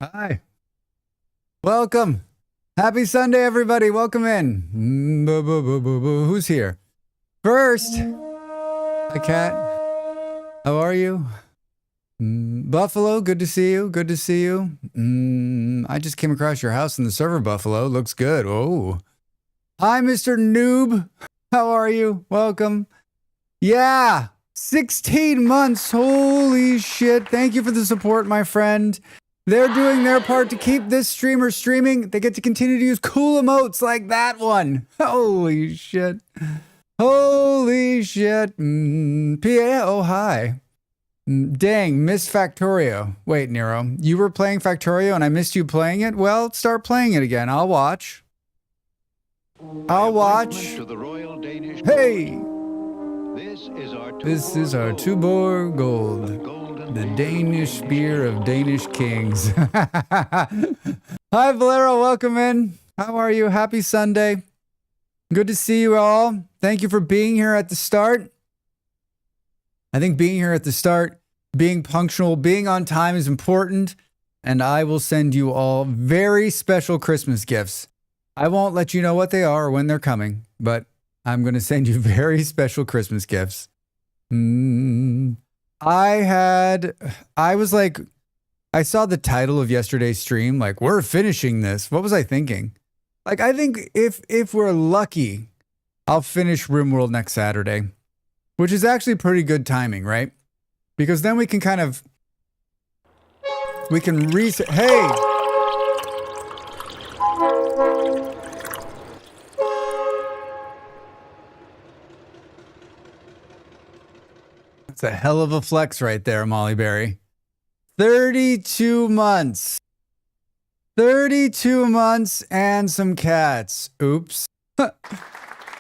Hi. Welcome. Happy Sunday, everybody. Welcome in. Who's here? First, hi, Cat. How are you? Buffalo, good to see you. Good to see you. I just came across your house in the server, Buffalo. Looks good. Oh. Hi, Mr. Noob. How are you? Welcome. Yeah. 16 months. Holy shit. Thank you for the support, my friend. They're doing their part to keep this streamer streaming. They get to continue to use cool emotes like that one. Holy shit. Holy shit. PA, oh, hi. Dang, missed Factorio. Wait, Nero, you were playing Factorio and I missed you playing it? Well, start playing it again. I'll watch. I'll watch. Hey! This is our Tuborg Gold. The Danish beer of Danish kings. Hi, Valero. Welcome in. How are you? Happy Sunday. Good to see you all. Thank you for being here at the start. I think being here at the start, being punctual, being on time is important. And I will send you all very special Christmas gifts. I won't let you know what they are or when they're coming, but I'm going to send you very special Christmas gifts. I saw the title of yesterday's stream, like, we're finishing this. What was I thinking? Like, I think if we're lucky, I'll finish RimWorld next Saturday, which is actually pretty good timing, right? Because then we can reset. Hey! That's a hell of a flex right there, Molly Berry. 32 months. 32 months and some cats. Oops.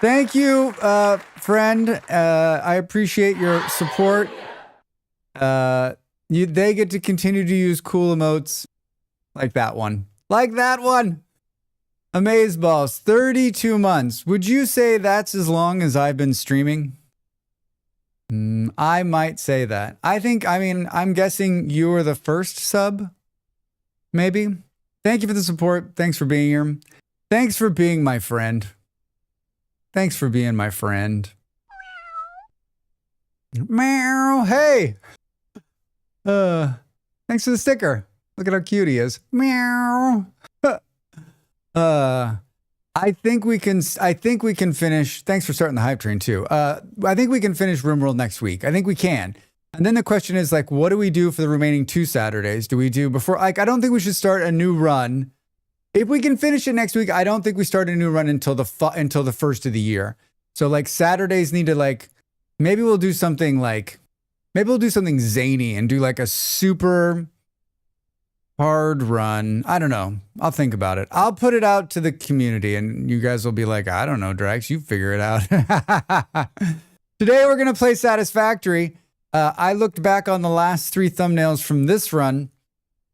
Thank you, friend. I appreciate your support. They get to continue to use cool emotes like that one. Like that one. Amazeballs. 32 months. Would you say that's as long as I've been streaming? I might say that. I'm guessing you were the first sub, maybe. Thank you for the support. Thanks for being here. Thanks for being my friend. Thanks for being my friend. Meow. Hey. Thanks for the sticker. Look at how cute he is. Meow. I think we can finish. Thanks for starting the hype train too. I think we can finish RimWorld next week. I think we can. And then the question is, like, what do we do for the remaining 2 Saturdays? Do we do before, like, I don't think we should start a new run. If we can finish it next week, I don't think we start a new run until the first of the year. So like Saturdays need to, like, maybe we'll do something zany and do like a super hard run. I don't know. I'll think about it. I'll put it out to the community and you guys will be like, I don't know, Dracs, you figure it out. Today we're going to play Satisfactory. I looked back on the last 3 thumbnails from this run,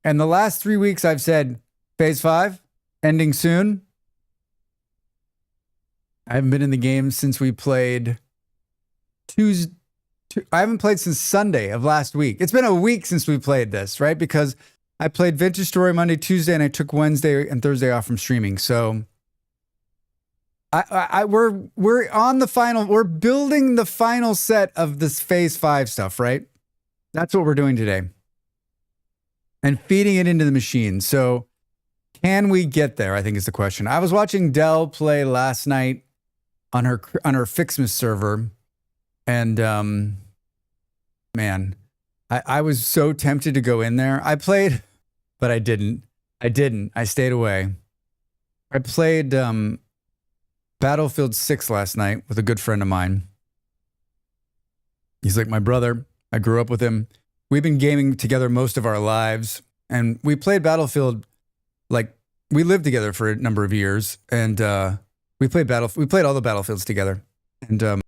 and the last 3 weeks I've said, Phase 5, ending soon. I haven't been in the game since we played Tuesday. I haven't played since Sunday of last week. It's been a week since we played this, right? Because I played Vintage Story Monday, Tuesday, and I took Wednesday and Thursday off from streaming. So we're on the final. We're building the final set of this Phase 5 stuff, right? That's what we're doing today, and feeding it into the machine. So can we get there? I think is the question. I was watching Dell play last night on her Fixmas server, and man, I was so tempted to go in there. I played, but I didn't. I stayed away. I played Battlefield 6 last night with a good friend of mine. He's like my brother. I grew up with him. We've been gaming together most of our lives. And we played Battlefield, like, we lived together for a number of years. And we played all the Battlefields together. And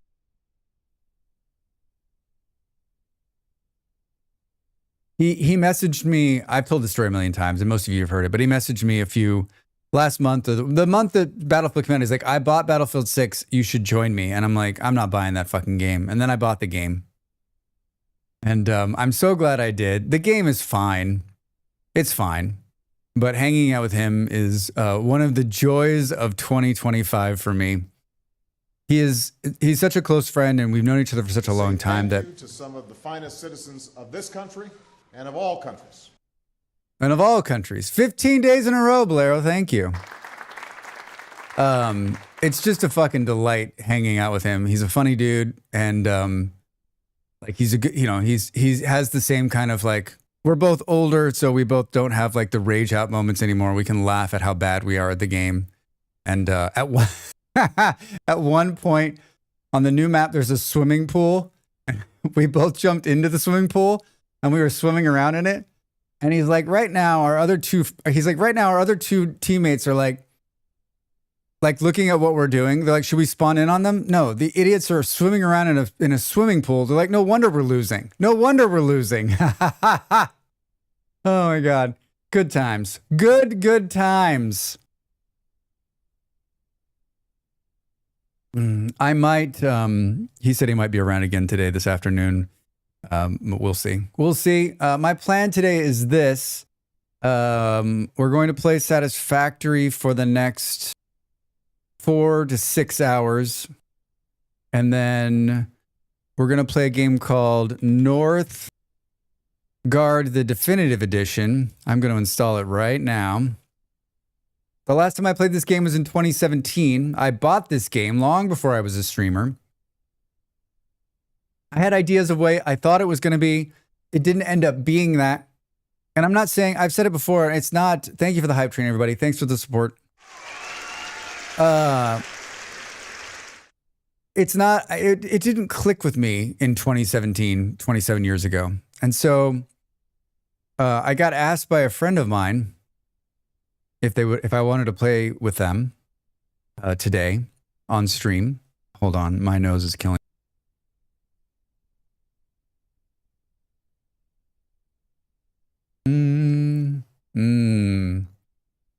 he messaged me. I've told the story a million times, and most of you have heard it, but he messaged me last month, or the month that Battlefield came out. He's like, I bought Battlefield 6. You should join me. And I'm like, I'm not buying that fucking game. And then I bought the game. And I'm so glad I did. The game is fine. It's fine. but hanging out with him is one of the joys of 2025 for me. He's such a close friend, and we've known each other for such a long time that. Thank you to some of the finest citizens of this country and of all countries. And of all countries. 15 days in a row, Blaireau. Thank you. It's just a fucking delight hanging out with him. He's a funny dude, and like he's a good, he has the same kind of like, we're both older, so we both don't have like the rage out moments anymore. We can laugh at how bad we are at the game. And at one point on the new map, there's a swimming pool. We both jumped into the swimming pool and we were swimming around in it. And he's like, right now, our other two teammates are like looking at what we're doing. They're like, should we spawn in on them? No, the idiots are swimming around in a swimming pool. They're like, no wonder we're losing. No wonder we're losing. Oh my God. Good times. Good times. I might, he said he might be around again today, this afternoon. We'll see. My plan today is this. We're going to play Satisfactory for the next 4 to 6 hours. And then we're going to play a game called North Guard, the Definitive Edition. I'm going to install it right now. The last time I played this game was in 2017. I bought this game long before I was a streamer. I had ideas of way I thought it was going to be. It didn't end up being that. And I'm not saying, I've said it before, it's not, thank you for the hype train, everybody. Thanks for the support. It's not, it didn't click with me in 2017, 27 years ago. And so I got asked by a friend of mine if I wanted to play with them today on stream. Hold on, my nose is killing.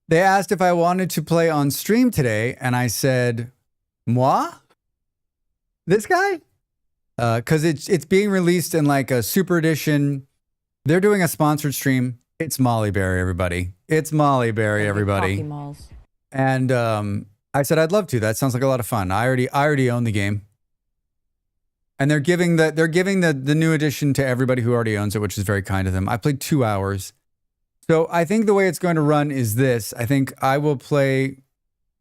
They asked if I wanted to play on stream today, and I said, moi? This guy? Because it's being released in like a super edition. They're doing a sponsored stream. It's Molly Berry, everybody. It's Molly Berry, everybody. And I said I'd love to. That sounds like a lot of fun. I already own the game. And they're giving the new edition to everybody who already owns it, which is very kind of them. I played 2 hours. So I think the way it's going to run is this. I think I will play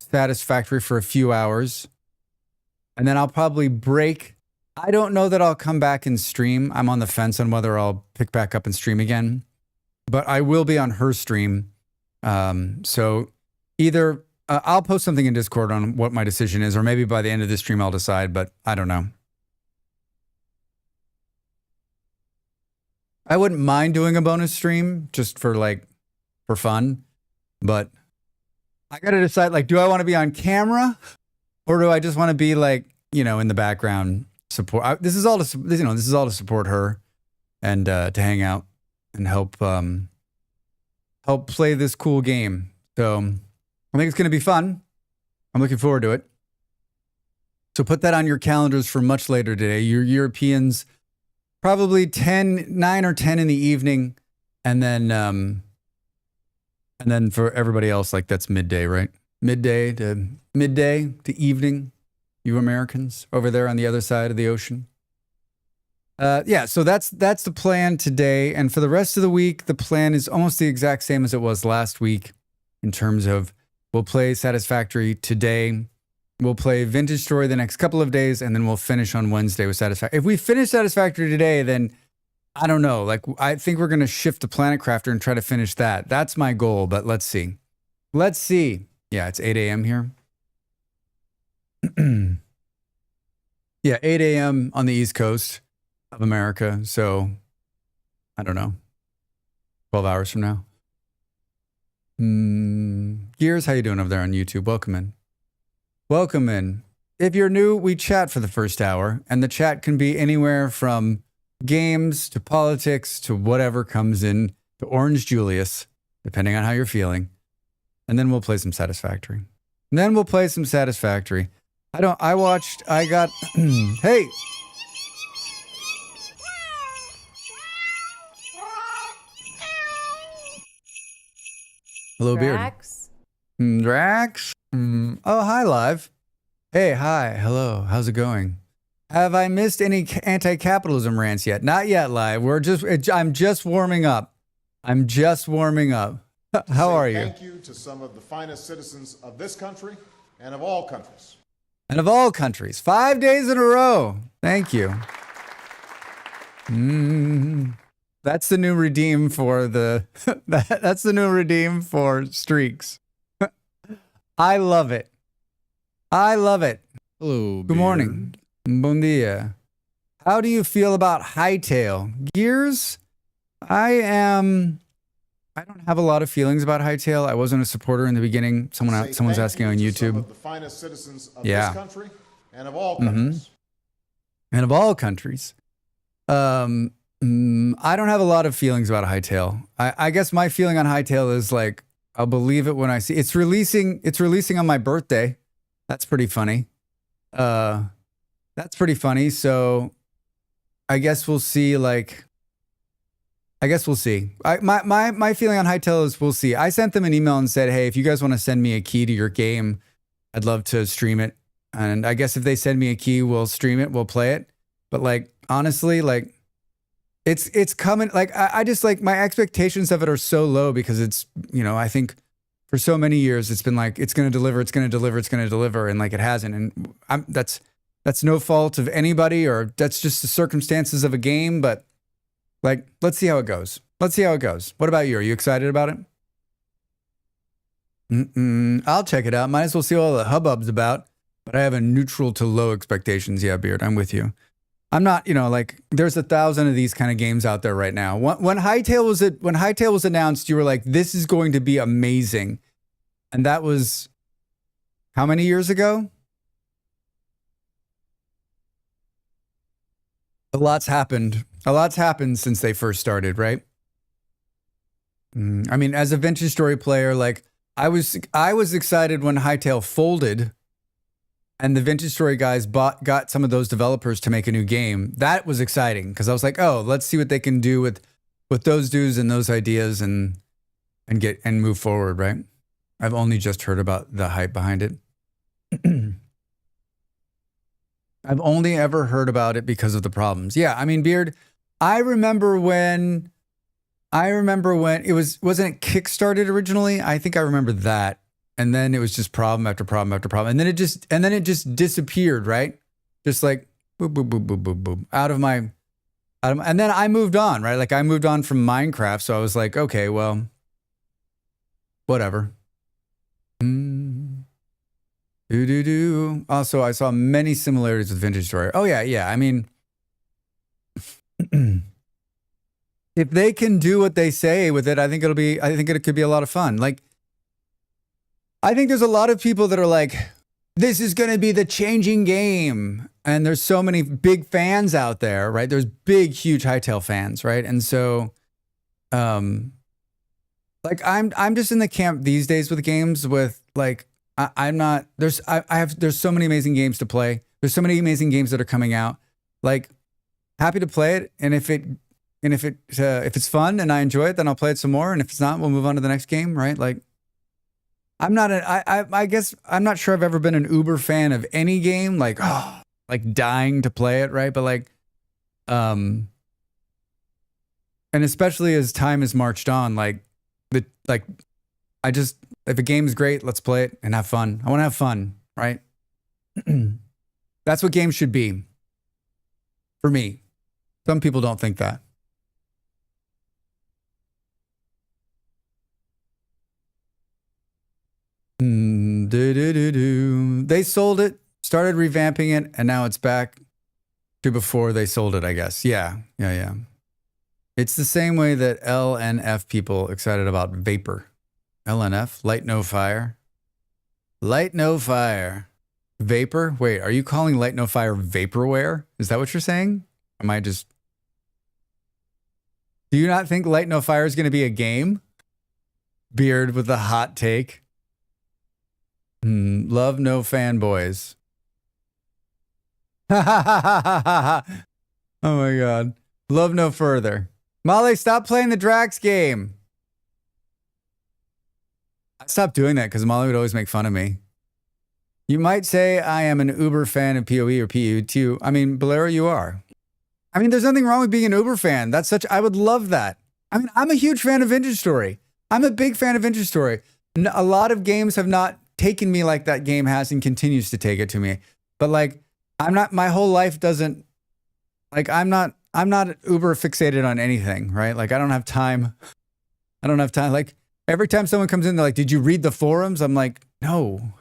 Satisfactory for a few hours. And then I'll probably break. I don't know that I'll come back and stream. I'm on the fence on whether I'll pick back up and stream again. But I will be on her stream. So either I'll post something in Discord on what my decision is, or maybe by the end of this stream I'll decide, but I don't know. I wouldn't mind doing a bonus stream just for fun, but I got to decide, like, do I want to be on camera or do I just want to be like, in the background support? This is all to support her and to hang out and help play this cool game. So I think it's going to be fun. I'm looking forward to it. So put that on your calendars for much later today. Your Europeans, probably 9 or 10 in the evening. And then for everybody else, like that's midday, right? Midday to evening, you Americans over there on the other side of the ocean. Yeah, so that's the plan today. And for the rest of the week, the plan is almost the exact same as it was last week in terms of we'll play Satisfactory today. We'll play Vintage Story the next couple of days, and then we'll finish on Wednesday with Satisfactory. If we finish Satisfactory today, then I don't know. Like, I think we're going to shift to Planet Crafter and try to finish that. That's my goal, but let's see. Let's see. Yeah, it's 8 a.m. here. Yeah, 8 a.m. on the East Coast of America. So, I don't know. 12 hours from now. Gears, how you doing over there on YouTube? Welcome in. Welcome in. If you're new, we chat for the first hour, and the chat can be anywhere from games to politics to whatever comes in to Orange Julius, depending on how you're feeling. And then we'll play some Satisfactory. Hey. Hello, Dracs? Beard. Dracs? Oh, hi, live. Hey, hi. Hello. How's it going? Have I missed any anti-capitalism rants yet? Not yet, live. I'm just warming up. I'm just warming up. How are you? Thank you to some of the finest citizens of this country and of all countries. And of all countries. 5 days in a row. Thank you. That's the new redeem for the that's the new redeem for streaks. I love it. I love it. Hello. Good morning. Bon dia. How do you feel about Hightail? Gears? I don't have a lot of feelings about Hightail. I wasn't a supporter in the beginning. Someone's asking on Some YouTube. of the finest citizens of Yeah. this country and of all countries. And of all countries. I don't have a lot of feelings about Hightail. I guess my feeling on Hightail is like, I'll believe it when I see it's releasing on my birthday. That's pretty funny. That's pretty funny. So I guess we'll see. My feeling on Hightail is we'll see. I sent them an email and said, hey, if you guys want to send me a key to your game, I'd love to stream it. And I guess if they send me a key, we'll stream it, we'll play it. But like, honestly, like it's coming. Like I just like my expectations of it are so low because it's, I think for so many years it's been like, it's going to deliver. And like it hasn't. And that's no fault of anybody, or that's just the circumstances of a game. But like, let's see how it goes. What about you? Are you excited about it? I'll check it out. Might as well see what all the hubbub's about. But I have a neutral to low expectations. Yeah, Beard, I'm with you. I'm not, like there's 1,000 of these kind of games out there right now. When Hightail was announced, you were like, this is going to be amazing. And that was how many years ago? A lot's happened since they first started, right? I mean, as a Vintage Story player, like I was excited when Hightail folded and the Vintage Story guys got some of those developers to make a new game. That was exciting because I was like, oh, let's see what they can do with those dudes and those ideas and move forward, right? I've only just heard about the hype behind it. I've only ever heard about it because of the problems. Yeah, I mean, Beard, I remember when wasn't it kickstarted originally? I think I remember that. And then it was just problem after problem after problem. And then it just disappeared, right? Just like boop, boop, boop, boop, boop, boop. And then I moved on, right? Like I moved on from Minecraft. So I was like, okay, well, whatever. Also, I saw many similarities with Vintage Story. Oh yeah. I mean, if they can do what they say with it, I think it could be a lot of fun. Like, I think there's a lot of people that are like, this is going to be the changing game. And there's so many big fans out there, right? There's big, huge Hightail fans, right? And so, like I'm just in the camp these days with games with like, there's so many amazing games to play. There's so many amazing games that are coming out. Like, happy to play it. And if it's fun and I enjoy it, then I'll play it some more. And if it's not, we'll move on to the next game, right? Like, I guess I'm not sure I've ever been an uber fan of any game, like dying to play it, right? But like, and especially as time has marched on, if a game is great, let's play it and have fun. I want to have fun, right? That's what games should be. For me. Some people don't think that. They sold it, started revamping it, and now it's back to before they sold it, I guess. Yeah. It's the same way that L and F people excited about Vapor. L and F, Light No Fire. Light No Fire. Vapor? Wait, are you calling Light No Fire vaporware? Is that what you're saying? Do you not think Light No Fire is going to be a game? Beard with the hot take. Love no fanboys. Oh my God. Love no further. Molly, stop playing the Dracs game. I stopped doing that because Molly would always make fun of me. You might say I am an Uber fan of PoE or PU2. I mean, Bolero, you are. I mean, there's nothing wrong with being an Uber fan. I would love that. I mean, I'm a huge fan of Vintage Story. I'm a big fan of Vintage Story. A lot of games have not taken me like that game has and continues to take it to me. But like, my whole life doesn't, like, I'm not Uber fixated on anything, right? Like, I don't have time. Like, every time someone comes in, they're like, did you read the forums? I'm like, no.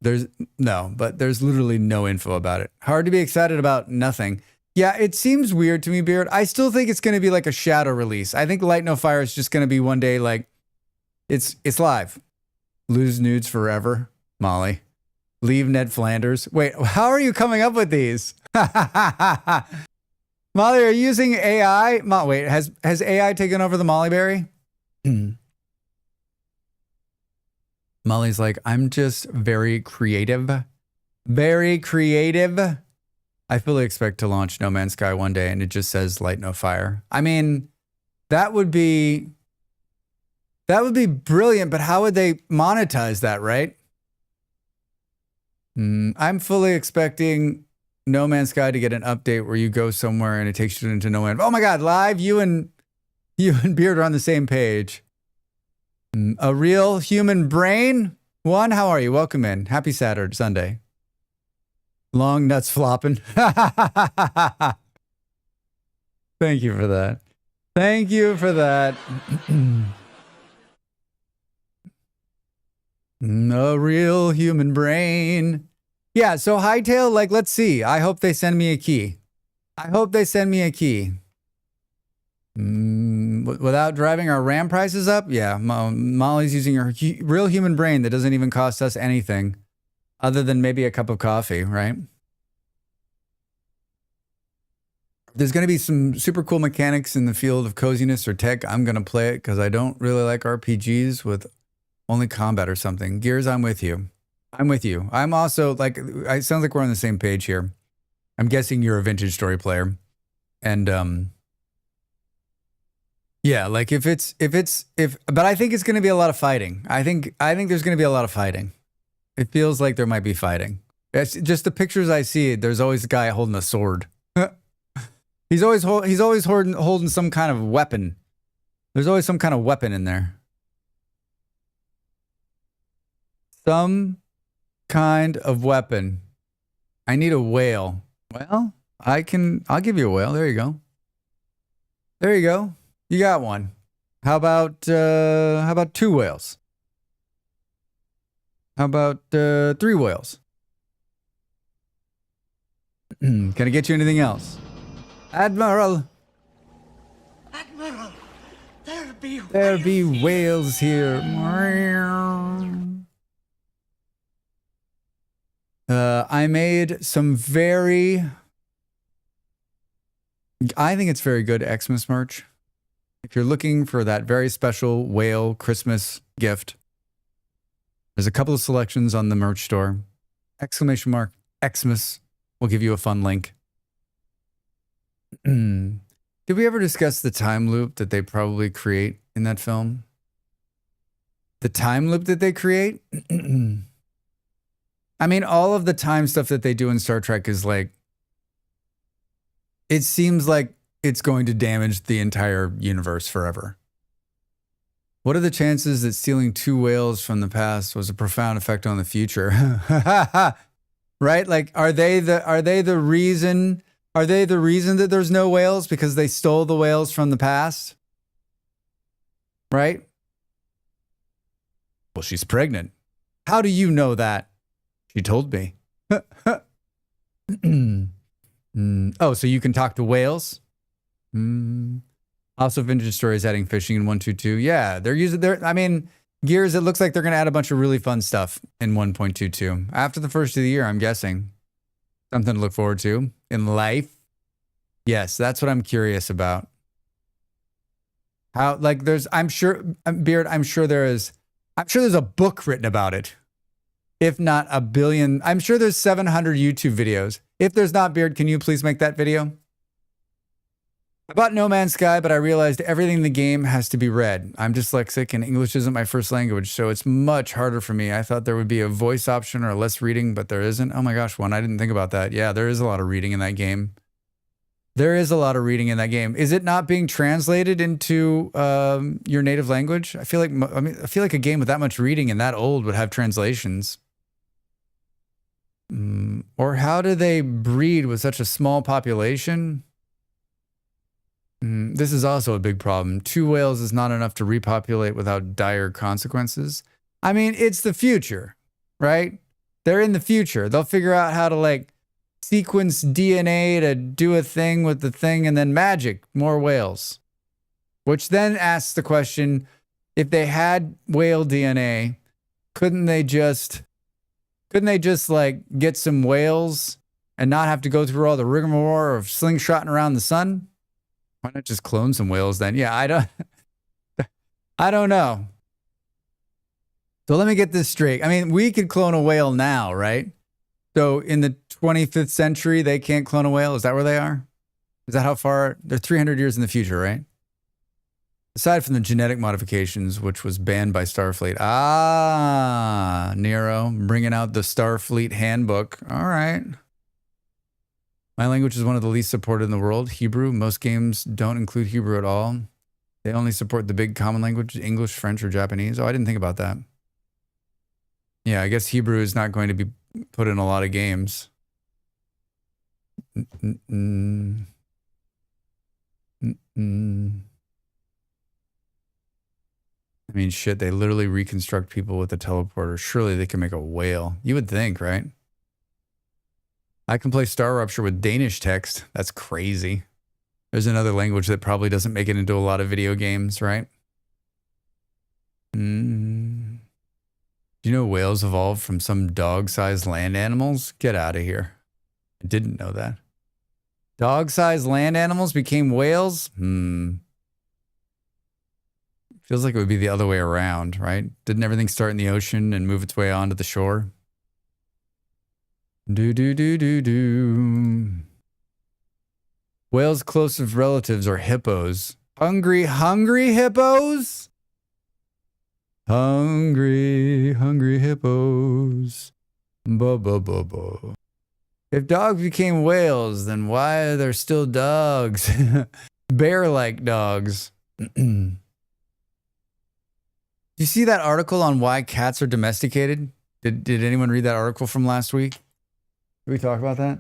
There's literally no info about it. Hard to be excited about nothing. Yeah, it seems weird to me, Beard. I still think it's going to be like a shadow release. I think Light No Fire is just going to be one day like, it's live. Lose nudes forever, Molly. Leave Ned Flanders. Wait, how are you coming up with these? Molly, are you using AI? Wait, has AI taken over the Mollyberry? Molly's like, I'm just very creative. Very creative. I fully expect to launch No Man's Sky one day and it just says Light No Fire. I mean, that would be brilliant, but how would they monetize that, right? I'm fully expecting No Man's Sky to get an update where you go somewhere and it takes you into No Man's. Oh my God, live, you and Beard are on the same page. A real human brain? One, how are you? Welcome in. Happy Saturday, Sunday. Long nuts flopping. Thank you for that. Thank you for that. A real human brain. Yeah, so Hightail, like, let's see. I hope they send me a key. Without driving our RAM prices up? Yeah, Molly's using her real human brain that doesn't even cost us anything other than maybe a cup of coffee, right? There's going to be some super cool mechanics in the field of coziness or tech. I'm going to play it because I don't really like RPGs with only combat or something. Gears, I'm with you. I'm also like, it sounds like we're on the same page here. I'm guessing you're a Vintage Story player. And, yeah, like but I think it's going to be a lot of fighting. I think there's going to be a lot of fighting. It feels like there might be fighting. It's just the pictures I see. There's always a guy holding a sword. He's always holding some kind of weapon. There's always some kind of weapon in there. Some kind of weapon. I need a whale. Well, I'll give you a whale. There you go. You got one. How about 2 whales? How about 3 whales? Can I get you anything else? Admiral, there be whales here. I made some I think it's very good Xmas merch. If you're looking for that very special whale Christmas gift, there's a couple of selections on the merch store. !Xmas will give you a fun link. Did we ever discuss the time loop that they probably create in that film? The time loop that they create? I mean, all of the time stuff that they do in Star Trek is like, it seems like it's going to damage the entire universe forever. What are the chances that stealing 2 whales from the past was a profound effect on the future? Right? Like, are they the reason that there's no whales because they stole the whales from the past? Right? Well, she's pregnant. How do you know that? She told me. Oh, so you can talk to whales? Also, Vintage Story is adding fishing in 1.22. Yeah, they're using I mean, Gears, it looks like they're going to add a bunch of really fun stuff in 1.22. After the first of the year, I'm guessing. Something to look forward to in life. Yes, that's what I'm curious about. How, like, I'm sure there's a book written about it. If not a billion, I'm sure there's 700 YouTube videos. If there's not, Beard, can you please make that video? I bought No Man's Sky, but I realized everything in the game has to be read. I'm dyslexic and English isn't my first language, so it's much harder for me. I thought there would be a voice option or less reading, but there isn't. Oh my gosh, I didn't think about that. Yeah, there is a lot of reading in that game. There is a lot of reading in that game. Is it not being translated into your native language? I feel like a game with that much reading and that old would have translations. Or how do they breed with such a small population? This is also a big problem. 2 whales is not enough to repopulate without dire consequences. I mean, it's the future, right? They're in the future. They'll figure out how to like sequence DNA to do a thing with the thing and then magic, more whales. Which then asks the question, if they had whale DNA, couldn't they just like get some whales and not have to go through all the rigmarole of slingshotting around the sun? Why not just clone some whales then? Yeah, I don't know. So let me get this straight. I mean, we could clone a whale now, right? So in the 25th century, they can't clone a whale? Is that where they are? Is that how far? They're 300 years in the future, right? Aside from the genetic modifications, which was banned by Starfleet. Ah, Nero, bringing out the Starfleet handbook. All right. My language is one of the least supported in the world, Hebrew. Most games don't include Hebrew at all. They only support the big common language, English, French, or Japanese. Oh, I didn't think about that. Yeah, I guess Hebrew is not going to be put in a lot of games. I mean, shit, they literally reconstruct people with a teleporter. Surely they can make a whale. You would think, right? I can play Star Rupture with Danish text. That's crazy. There's another language that probably doesn't make it into a lot of video games, right? Do you know whales evolved from some dog-sized land animals? Get out of here. I didn't know that. Dog-sized land animals became whales? Feels like it would be the other way around, right? Didn't everything start in the ocean and move its way onto the shore? Do. Whales' closest relatives are hippos. Hungry hippos? Hungry hippos. Bo. If dogs became whales, then why are there still dogs? Bear-like dogs. Do you see that article on why cats are domesticated? Did anyone read that article from last week? Did we talk about that?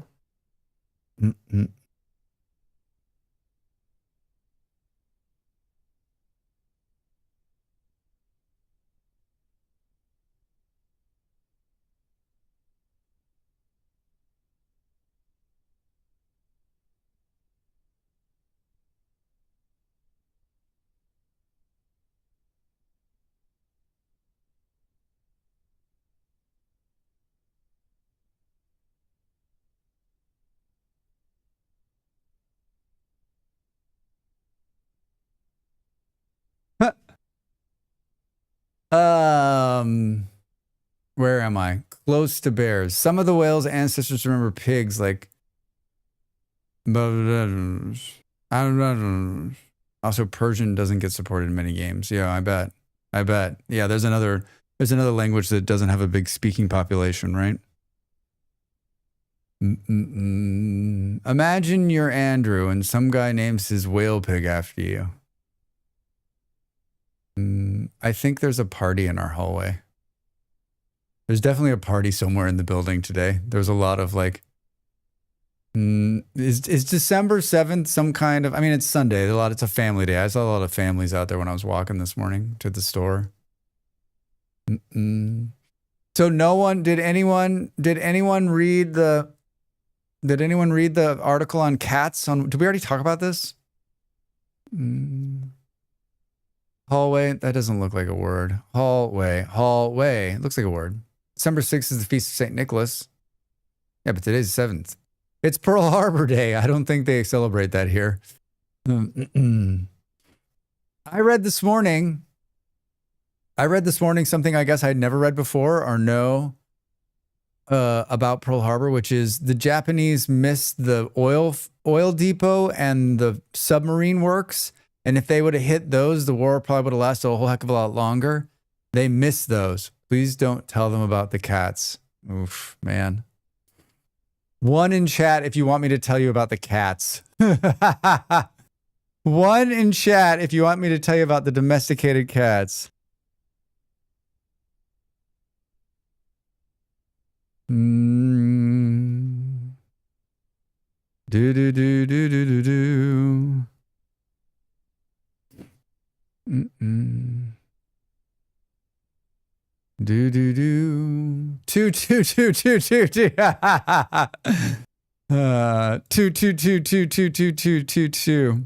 Where am I? Close to bears. Some of the whales' ancestors remember pigs, like. Also, Persian doesn't get supported in many games. Yeah, I bet. Yeah, there's another language that doesn't have a big speaking population, right? Imagine you're Andrew and some guy names his whale pig after you. I think there's a party in our hallway. There's definitely a party somewhere in the building today. There's a lot of like, is December 7th some kind of, I mean, it's Sunday. It's a family day. I saw a lot of families out there when I was walking this morning to the store. So no one, did anyone read the article on cats did we already talk about this? Hallway, that doesn't look like a word. Hallway, it looks like a word. December 6th is the Feast of St. Nicholas. Yeah, but today's the 7th. It's Pearl Harbor Day. I don't think they celebrate that here. I read this morning something I guess I'd never read before or know about Pearl Harbor, which is the Japanese missed the oil oil depot and the submarine works. And if they would have hit those, the war probably would have lasted a whole heck of a lot longer. They missed those. Please don't tell them about the cats. Oof, man. One in chat if you want me to tell you about the cats. One in chat if you want me to tell you about the domesticated cats. Do do do do do do do. Do do do. Two two two two two two. Two two two two two two two two two.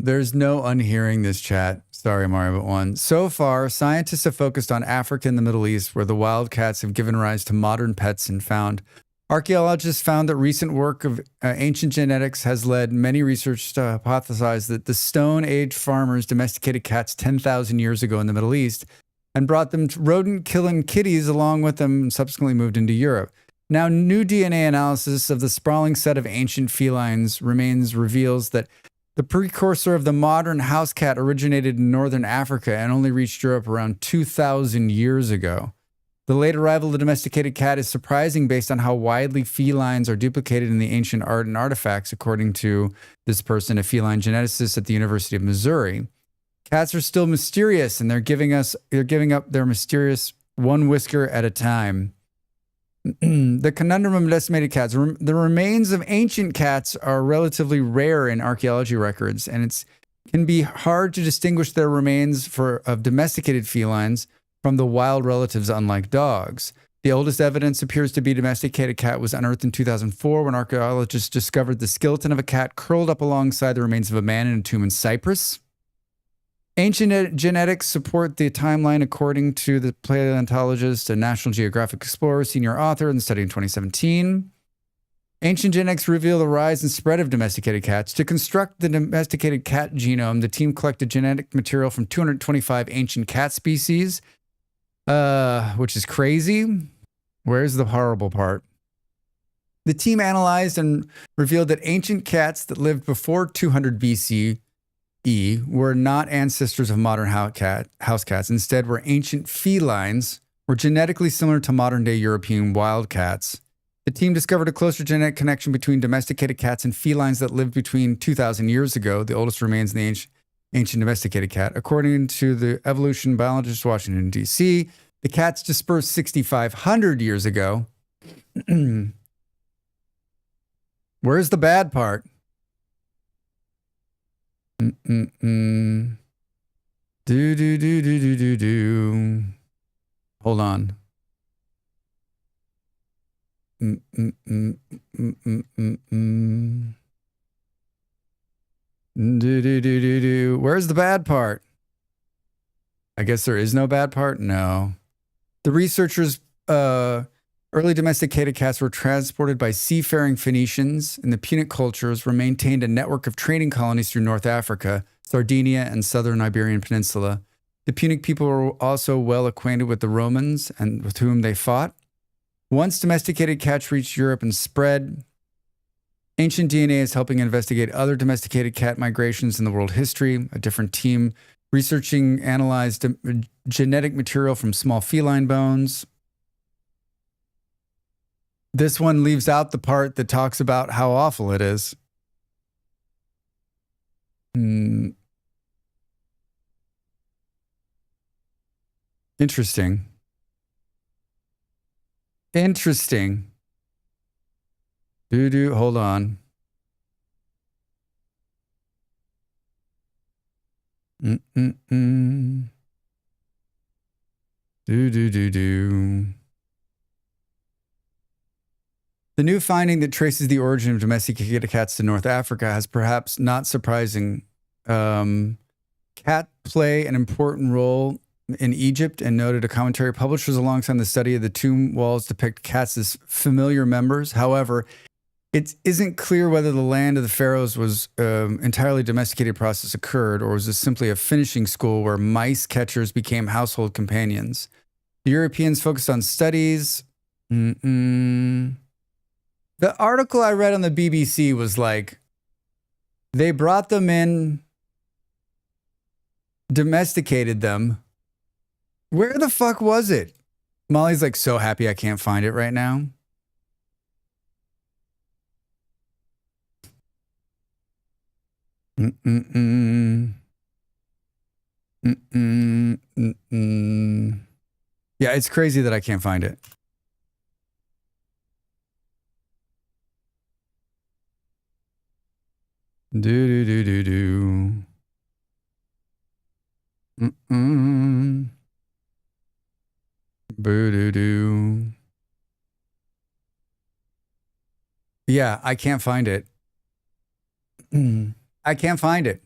There's no unhearing this chat. Sorry, Mario, but one. So far, scientists have focused on Africa and the Middle East, where the wild cats have given rise to modern pets and found. Archaeologists found that recent work of ancient genetics has led many researchers to hypothesize that the Stone Age farmers domesticated cats 10,000 years ago in the Middle East and brought them to rodent-killing kitties along with them and subsequently moved into Europe. Now, new DNA analysis of the sprawling set of ancient felines remains reveals that the precursor of the modern house cat originated in northern Africa and only reached Europe around 2,000 years ago. The late arrival of the domesticated cat is surprising based on how widely felines are duplicated in the ancient art and artifacts, according to this person, a feline geneticist at the University of Missouri. Cats are still mysterious, and they're giving up their mysterious one whisker at a time. The conundrum of decimated cats. The remains of ancient cats are relatively rare in archaeology records, and it can be hard to distinguish their remains of domesticated felines from the wild relatives, unlike dogs. The oldest evidence appears to be domesticated cat was unearthed in 2004 when archaeologists discovered the skeleton of a cat curled up alongside the remains of a man in a tomb in Cyprus. Ancient genetics support the timeline according to the paleontologist and National Geographic Explorer, senior author in the study in 2017. Ancient genetics reveal the rise and spread of domesticated cats. To construct the domesticated cat genome, the team collected genetic material from 225 ancient cat species, which is crazy. Where's the horrible part? The team analyzed and revealed that ancient cats that lived before 200 BC were not ancestors of modern house cats. Instead, were ancient felines, were genetically similar to modern-day European wild cats. The team discovered a closer genetic connection between domesticated cats and felines that lived between 2,000 years ago, the oldest remains in the ancient domesticated cat. According to the evolution biologist Washington, D.C., the cats dispersed 6,500 years ago. Where's the bad part? Do do do do do do do. Hold on. Do do do do do. Where's the bad part? I guess there is no bad part. No. The researchers, early domesticated cats were transported by seafaring Phoenicians in the Punic cultures, were maintained a network of training colonies through North Africa, Sardinia, and southern Iberian Peninsula. The Punic people were also well acquainted with the Romans and with whom they fought. Once domesticated cats reached Europe and spread, ancient DNA is helping investigate other domesticated cat migrations in the world history. A different team researching analyzed genetic material from small feline bones. This one leaves out the part that talks about how awful it is. Interesting. Interesting. Hold on. The new finding that traces the origin of domesticated cats to North Africa has perhaps not surprising. Cat play an important role in Egypt, and noted a commentary publishers alongside the study of the tomb walls depict cats as familiar members. However, it isn't clear whether the land of the pharaohs was entirely domesticated process occurred, or was this simply a finishing school where mice catchers became household companions. The Europeans focused on studies. The article I read on the BBC was like, they brought them in, domesticated them. Where the fuck was it? Molly's like so happy I can't find it right now. Yeah, it's crazy that I can't find it. Do do do do do. Boo doo doo. Yeah, I can't find it. I can't find it.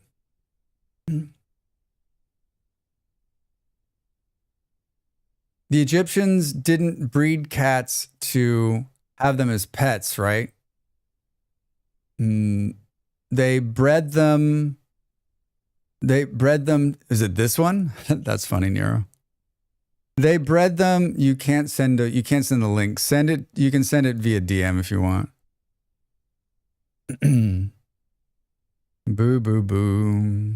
The Egyptians didn't breed cats to have them as pets, right? They bred them. Is it this one? That's funny, Nero. They bred them. You can't send a link. Send it. You can send it via DM if you want. Boo boo boo.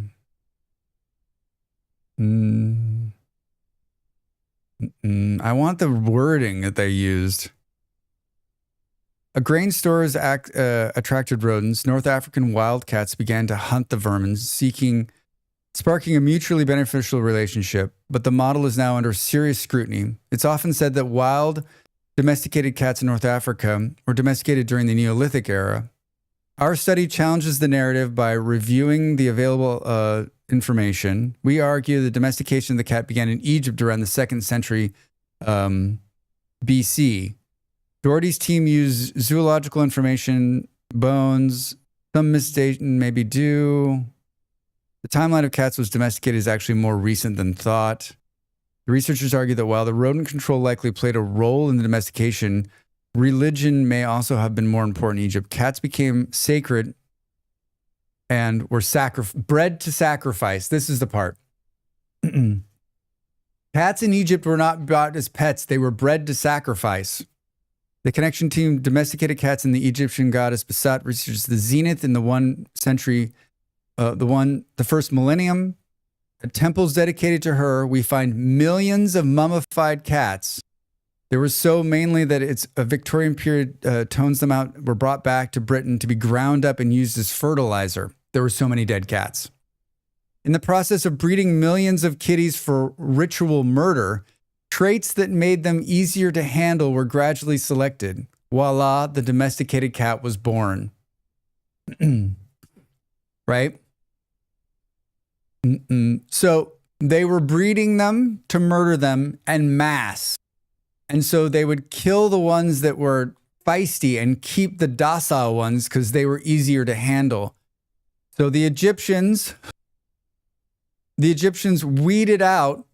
I want the wording that they used. A grain store attracted rodents. North African wildcats began to hunt the vermin, sparking a mutually beneficial relationship, but the model is now under serious scrutiny. It's often said that wild, domesticated cats in North Africa were domesticated during the Neolithic era. Our study challenges the narrative by reviewing the available information. We argue the domestication of the cat began in Egypt around the 2nd century BC. Doherty's team used zoological information, bones, some misstatement may be due. The timeline of cats was domesticated is actually more recent than thought. The researchers argue that while the rodent control likely played a role in the domestication, religion may also have been more important in Egypt. Cats became sacred and were bred to sacrifice. This is the part. Cats in Egypt were not bought as pets. They were bred to sacrifice. The connection team domesticated cats and the Egyptian goddess Basat researches the zenith in the 1st century, the first millennium. At temples dedicated to her, we find millions of mummified cats. There was so mainly that it's a Victorian period tones them out, were brought back to Britain to be ground up and used as fertilizer. There were so many dead cats. In the process of breeding millions of kitties for ritual murder, traits that made them easier to handle were gradually selected. Voila, the domesticated cat was born. Right? So they were breeding them to murder them en masse. And so they would kill the ones that were feisty and keep the docile ones because they were easier to handle. So the Egyptians weeded out.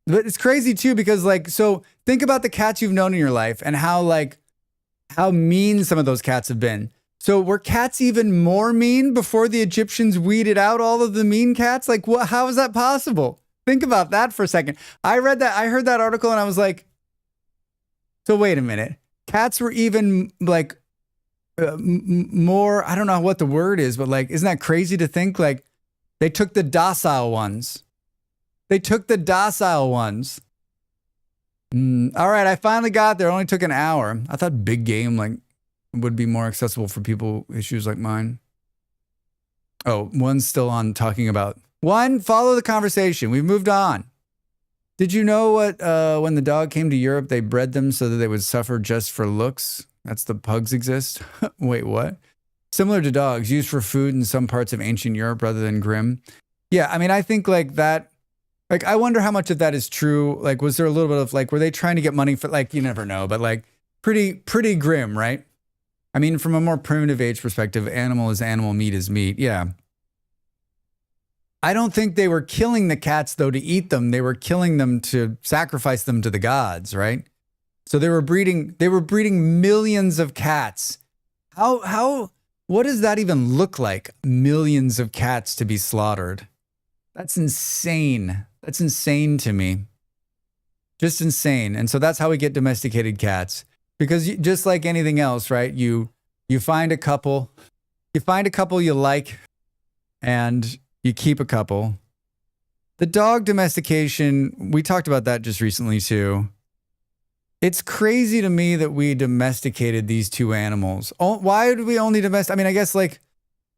But it's crazy too, because so think about the cats you've known in your life and how mean some of those cats have been. So were cats even more mean before the Egyptians weeded out all of the mean cats? How is that possible? Think about that for a second. I heard that article and I was like, so wait a minute. Cats were even more, I don't know what the word is, but isn't that crazy to think they took the docile ones. All right, I finally got there. It only took an hour. I thought big game would be more accessible for people with issues like mine. Oh, one's still on talking about. One, follow the conversation. We've moved on. Did you know what when the dog came to Europe, they bred them so that they would suffer just for looks? That's the pugs exist. Wait, what? Similar to dogs, used for food in some parts of ancient Europe rather than grim. Yeah, I mean, I think that. I wonder how much of that is true. Was there a little bit of were they trying to get money for you never know, but pretty grim, right? I mean, from a more primitive age perspective, animal is animal, meat is meat. Yeah. I don't think they were killing the cats though to eat them. They were killing them to sacrifice them to the gods, right? So they were breeding millions of cats. What does that even look like? Millions of cats to be slaughtered. That's insane. That's insane to me. Just insane. And so that's how we get domesticated cats. Because just like anything else, right? You find a couple, you like, and you keep a couple. The dog domestication, we talked about that just recently too. It's crazy to me that we domesticated these two animals. Why did we only domesticate? I mean, I guess like,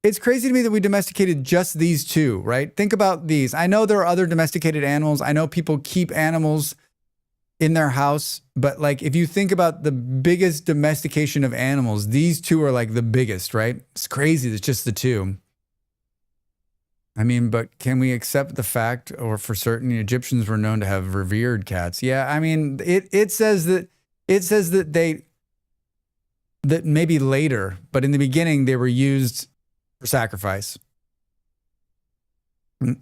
it's crazy to me that we domesticated just these two, right? Think about these. I know there are other domesticated animals. I know people keep animals in their house, but like if you think about the biggest domestication of animals, these two are like the biggest, right? It's crazy. It's just the two. I mean, but can we accept the fact, or for certain Egyptians were known to have revered cats? Yeah, I mean, it says that that maybe later, but in the beginning they were used for sacrifice. They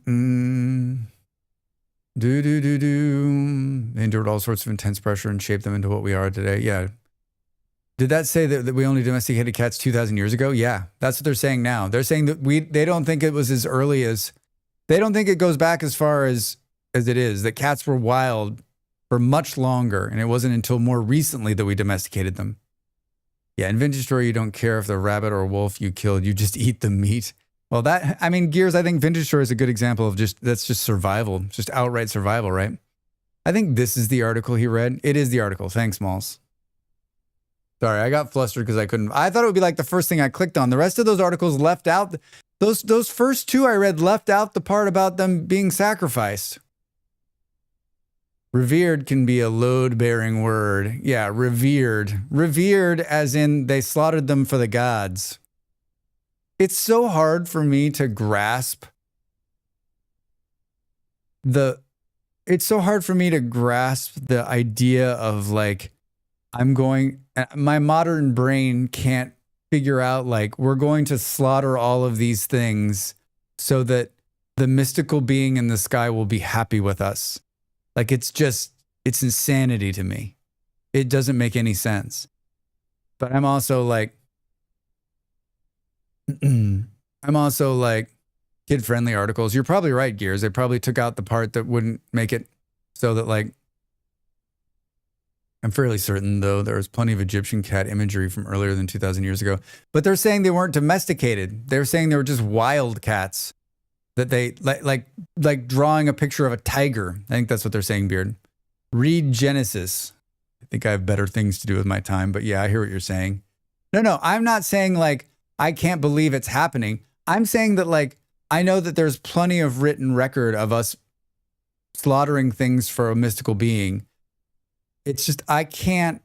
endured all sorts of intense pressure and shaped them into what we are today. Yeah. Did that say that we only domesticated cats 2,000 years ago? Yeah, that's what they're saying now. They're saying that they don't think it was as early as, they don't think it goes back as far as it is, that cats were wild for much longer, and it wasn't until more recently that we domesticated them. Yeah, in Vintage Story, you don't care if the rabbit or wolf you killed, you just eat the meat. Well, I mean, Gears, I think Vintage Story is a good example of that's just survival, just outright survival, right? I think this is the article he read. It is the article. Thanks, Malls. Sorry, I got flustered because I couldn't. I thought it would be like the first thing I clicked on. The rest of those articles left out. Those first two I read left out the part about them being sacrificed. Revered can be a load-bearing word. Yeah, revered. Revered as in they slaughtered them for the gods. It's so hard for me to grasp it's so hard for me to grasp the idea of like, my modern brain can't figure out like, we're going to slaughter all of these things so that the mystical being in the sky will be happy with us. Like, it's insanity to me. It doesn't make any sense. But I'm also like kid-friendly articles. You're probably right, Gears. They probably took out the part that wouldn't make it so that like, I'm fairly certain, though, there was plenty of Egyptian cat imagery from earlier than 2,000 years ago. But they're saying they weren't domesticated. They were saying they were just wild cats. That they, like drawing a picture of a tiger. I think that's what they're saying, Beard. Read Genesis. I think I have better things to do with my time. But yeah, I hear what you're saying. No, I'm not saying, like, I can't believe it's happening. I'm saying that, like, I know that there's plenty of written record of us slaughtering things for a mystical being. It's just, I can't,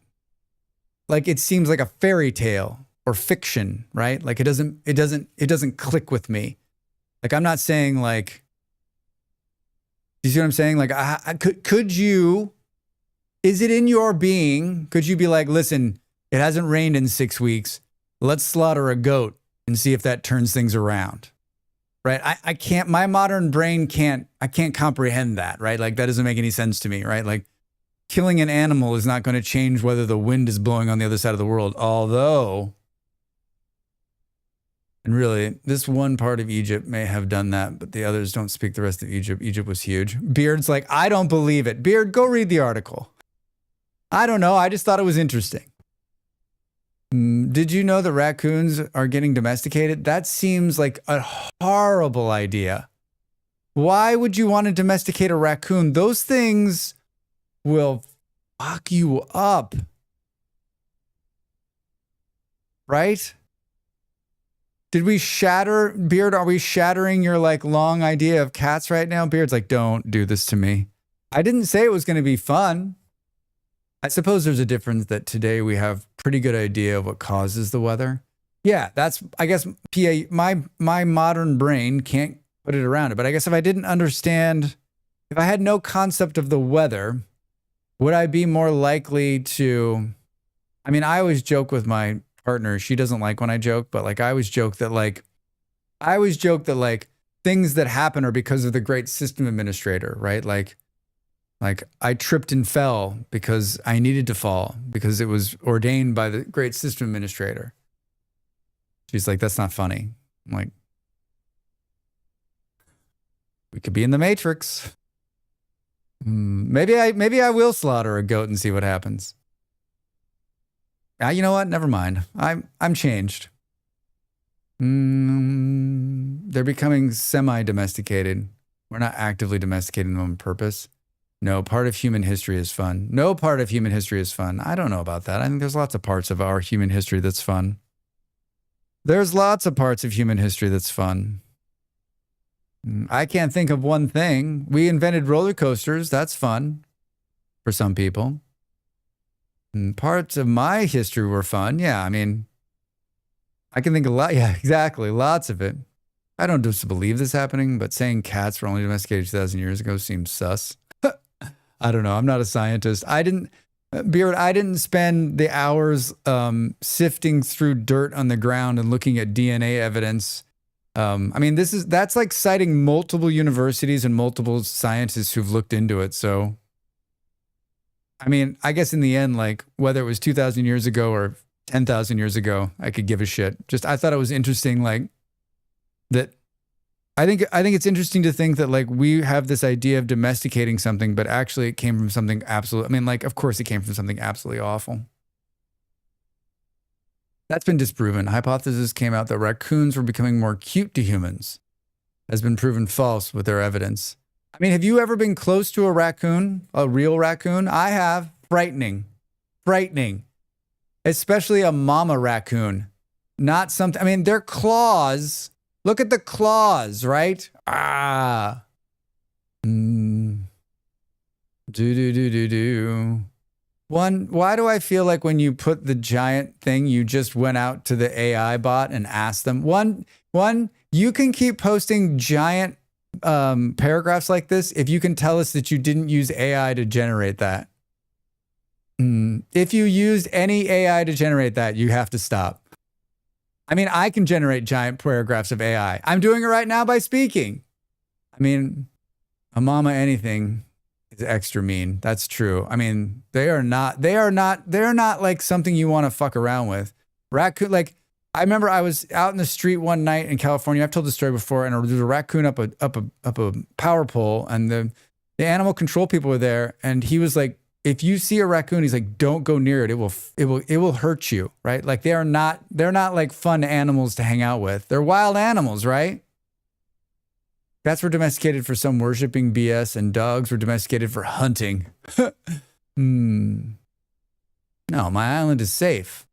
like, it seems like a fairy tale or fiction, right? Like, it doesn't click with me. Like, I'm not saying like, do you see what I'm saying? Like, could you, is it in your being? Could you be like, listen, it hasn't rained in 6 weeks. Let's slaughter a goat and see if that turns things around. Right? I can't, my modern brain can't comprehend that, right? Like, that doesn't make any sense to me, right? Like, killing an animal is not going to change whether the wind is blowing on the other side of the world. Although, and really, this one part of Egypt may have done that, but the others don't speak the rest of Egypt. Egypt was huge. Beard's like, I don't believe it. Beard, go read the article. I don't know. I just thought it was interesting. Did you know that raccoons are getting domesticated? That seems like a horrible idea. Why would you want to domesticate a raccoon? Those things will fuck you up. Right? Did we shatter, Beard, are we shattering your like long idea of cats right now? Beard's like, don't do this to me. I didn't say it was going to be fun. I suppose there's a difference that today we have pretty good idea of what causes the weather. Yeah, that's, I guess, my modern brain can't put it around it. But I guess if I didn't understand, if I had no concept of the weather, would I be more likely to, I mean, I always joke with my partner, she doesn't like when I joke, but like I always joke that like things that happen are because of the great system administrator, right? Like I tripped and fell because I needed to fall because it was ordained by the great system administrator. She's like, that's not funny. I'm like, we could be in the Matrix. Maybe I will slaughter a goat and see what happens. You know what? Never mind. I'm changed. They're becoming semi-domesticated. We're not actively domesticating them on purpose. No, part of human history is fun. No part of human history is fun. I don't know about that. I think there's lots of parts of our human history that's fun. There's lots of parts of human history that's fun. I can't think of one thing. We invented roller coasters. That's fun for some people. Parts of my history were fun. Yeah, I mean, I can think a lot. Yeah, exactly. Lots of it. I don't just believe this happening, but saying cats were only domesticated 2,000 years ago seems sus. I don't know. I'm not a scientist. Beard, I didn't spend the hours sifting through dirt on the ground and looking at DNA evidence. I mean, that's like citing multiple universities and multiple scientists who've looked into it. So, I mean, I guess in the end, like whether it was 2,000 years ago or 10,000 years ago, I could give a shit. I thought it was interesting, like that. I think it's interesting to think that like we have this idea of domesticating something, but actually it came from something absolute. I mean, like, of course it came from something absolutely awful. That's been disproven. Hypothesis came out that raccoons were becoming more cute to humans. Has been proven false with their evidence. I mean, have you ever been close to a raccoon, a real raccoon? I have. Frightening. Frightening. Especially a mama raccoon. Not something, I mean, their claws. Look at the claws, right? Ah. Why do I feel like when you put the giant thing, you just went out to the AI bot and asked them? One, you can keep posting giant paragraphs like this if you can tell us that you didn't use AI to generate that. If you used any AI to generate that, you have to stop. I mean, I can generate giant paragraphs of AI. I'm doing it right now by speaking. I mean, a mama anything is extra mean. That's true. I mean, they're not like something you want to fuck around with. Raccoon, like, I remember I was out in the street one night in California. I've told this story before, and there was a raccoon up a power pole, and the animal control people were there, and he was like, if you see a raccoon, he's like, don't go near it. It will hurt you, right? Like they're not like fun animals to hang out with. They're wild animals, right? Cats were domesticated for some worshiping BS, and dogs were domesticated for hunting. No, my island is safe.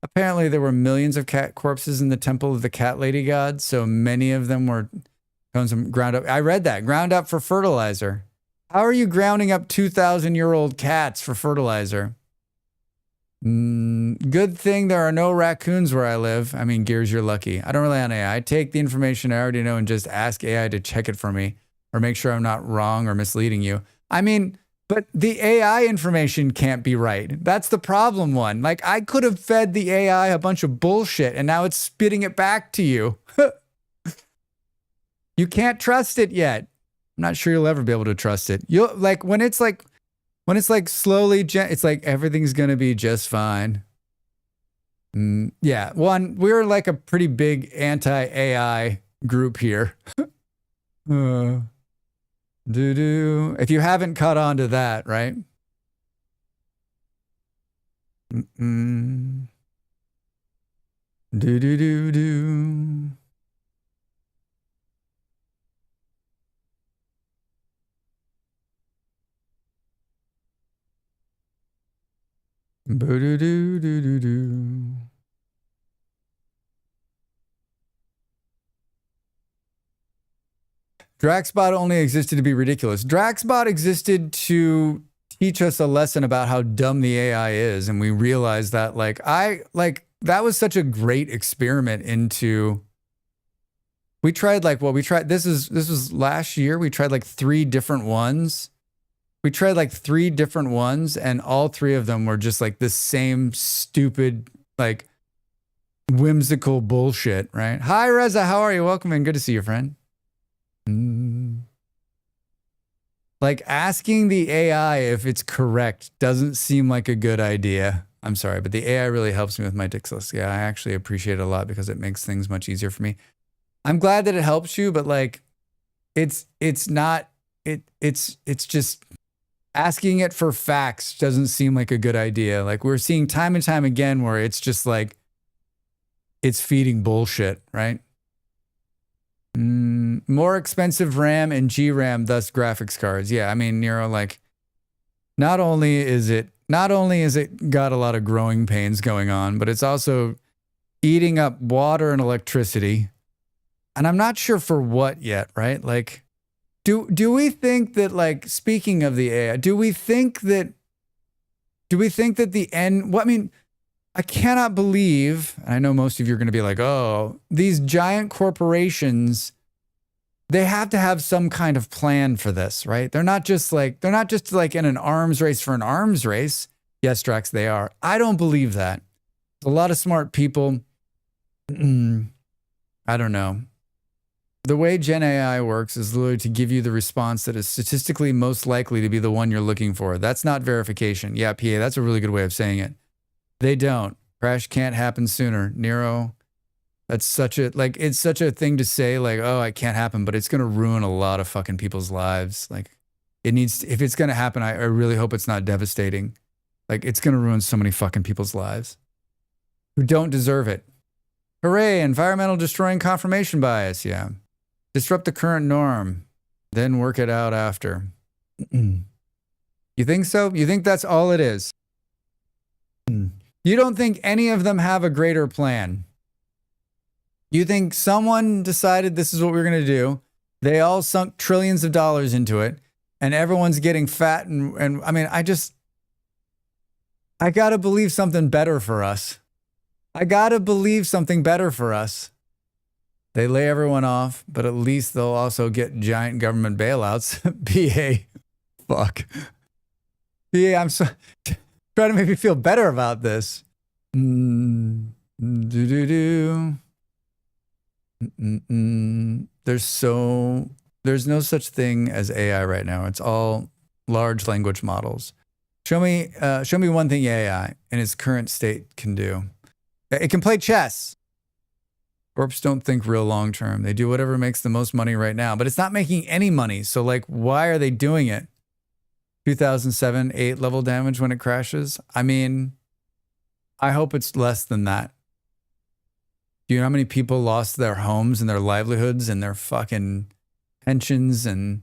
Apparently there were millions of cat corpses in the temple of the cat lady god, so many of them were ground up. I read that, ground up for fertilizer. How are you grounding up 2,000-year-old cats for fertilizer? Good thing there are no raccoons where I live. I mean, Gears, you're lucky. I don't rely on AI. I take the information I already know and just ask AI to check it for me or make sure I'm not wrong or misleading you. I mean, but the AI information can't be right. That's the problem one. Like, I could have fed the AI a bunch of bullshit and now it's spitting it back to you. You can't trust it yet. I'm not sure you'll ever be able to trust it. You'll like when it's like slowly, it's like everything's going to be just fine. Yeah. We're like a pretty big anti-AI group here. If you haven't caught on to that, right? Dracsbot only existed to be ridiculous. Dracsbot existed to teach us a lesson about how dumb the AI is, and we realized that that was such a great experiment into. We tried this was last year. We tried like 3 different ones. And all 3 of them were just like the same stupid, like whimsical bullshit, right? Hi, Reza. How are you? Welcome in. Good to see you, friend. Like asking the AI if it's correct doesn't seem like a good idea. I'm sorry, but the AI really helps me with my dyslexia. I actually appreciate it a lot because it makes things much easier for me. I'm glad that it helps you, but like it's just asking it for facts doesn't seem like a good idea. Like we're seeing time and time again where it's just like, it's feeding bullshit, right? More expensive RAM and GRAM, thus graphics cards. Yeah, I mean, Nero, like, not only is it got a lot of growing pains going on, but it's also eating up water and electricity. And I'm not sure for what yet, right? Like, do we think that, like, speaking of the AI, do we think that the end, well, I mean, I cannot believe, and I know most of you are going to be like, oh, these giant corporations, they have to have some kind of plan for this, right? They're not just like in an arms race for an arms race. Yes, Drax, they are. I don't believe that. A lot of smart people, I don't know. The way Gen AI works is literally to give you the response that is statistically most likely to be the one you're looking for. That's not verification. Yeah, PA, that's a really good way of saying it. They don't. Crash can't happen sooner. Nero, that's such a, like, it's such a thing to say, like, oh, it can't happen, but it's going to ruin a lot of fucking people's lives. Like, it needs to, if it's going to happen, I really hope it's not devastating. Like, it's going to ruin so many fucking people's lives who don't deserve it. Hooray, environmental destroying confirmation bias. Yeah. Disrupt the current norm, then work it out after. You think so? You think that's all it is? You don't think any of them have a greater plan? You think someone decided this is what we're going to do, they all sunk trillions of dollars into it, and everyone's getting fat and I mean, I got to believe something better for us. I got to believe something better for us. They lay everyone off, but at least they'll also get giant government bailouts. PA, fuck. PA, I'm so trying to make me feel better about this. There's no such thing as AI right now. It's all large language models. Show me one thing AI in its current state can do. It can play chess. Corps don't think real long term. They do whatever makes the most money right now, but it's not making any money. So, like, why are they doing it? 2007, 8 level damage when it crashes. I mean, I hope it's less than that. Do you know how many people lost their homes and their livelihoods and their fucking pensions? And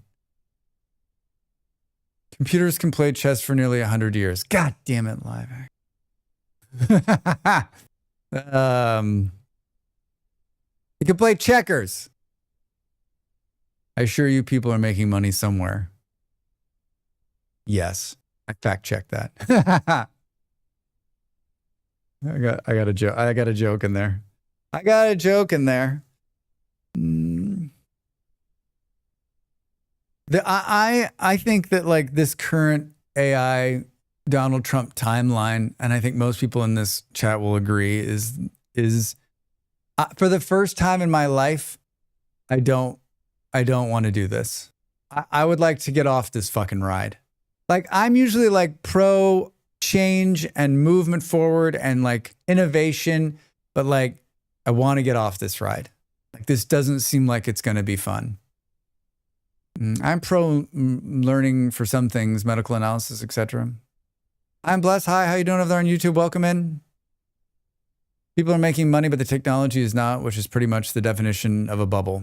computers can play chess for nearly 100 years. God damn it, live. You can play checkers. I assure you people are making money somewhere. Yes, I fact checked that. I got a joke. I got a joke in there. I got a joke in there. I think that, like, this current AI Donald Trump timeline, and I think most people in this chat will agree, is for the first time in my life, I don't want to do this. I would like to get off this fucking ride. Like, I'm usually like pro change and movement forward and like innovation, but like, I want to get off this ride. Like, this doesn't seem like it's going to be fun. I'm pro learning for some things, medical analysis, etc. I'm blessed. Hi, how you doing over there on YouTube? Welcome in. People are making money, but the technology is not, which is pretty much the definition of a bubble.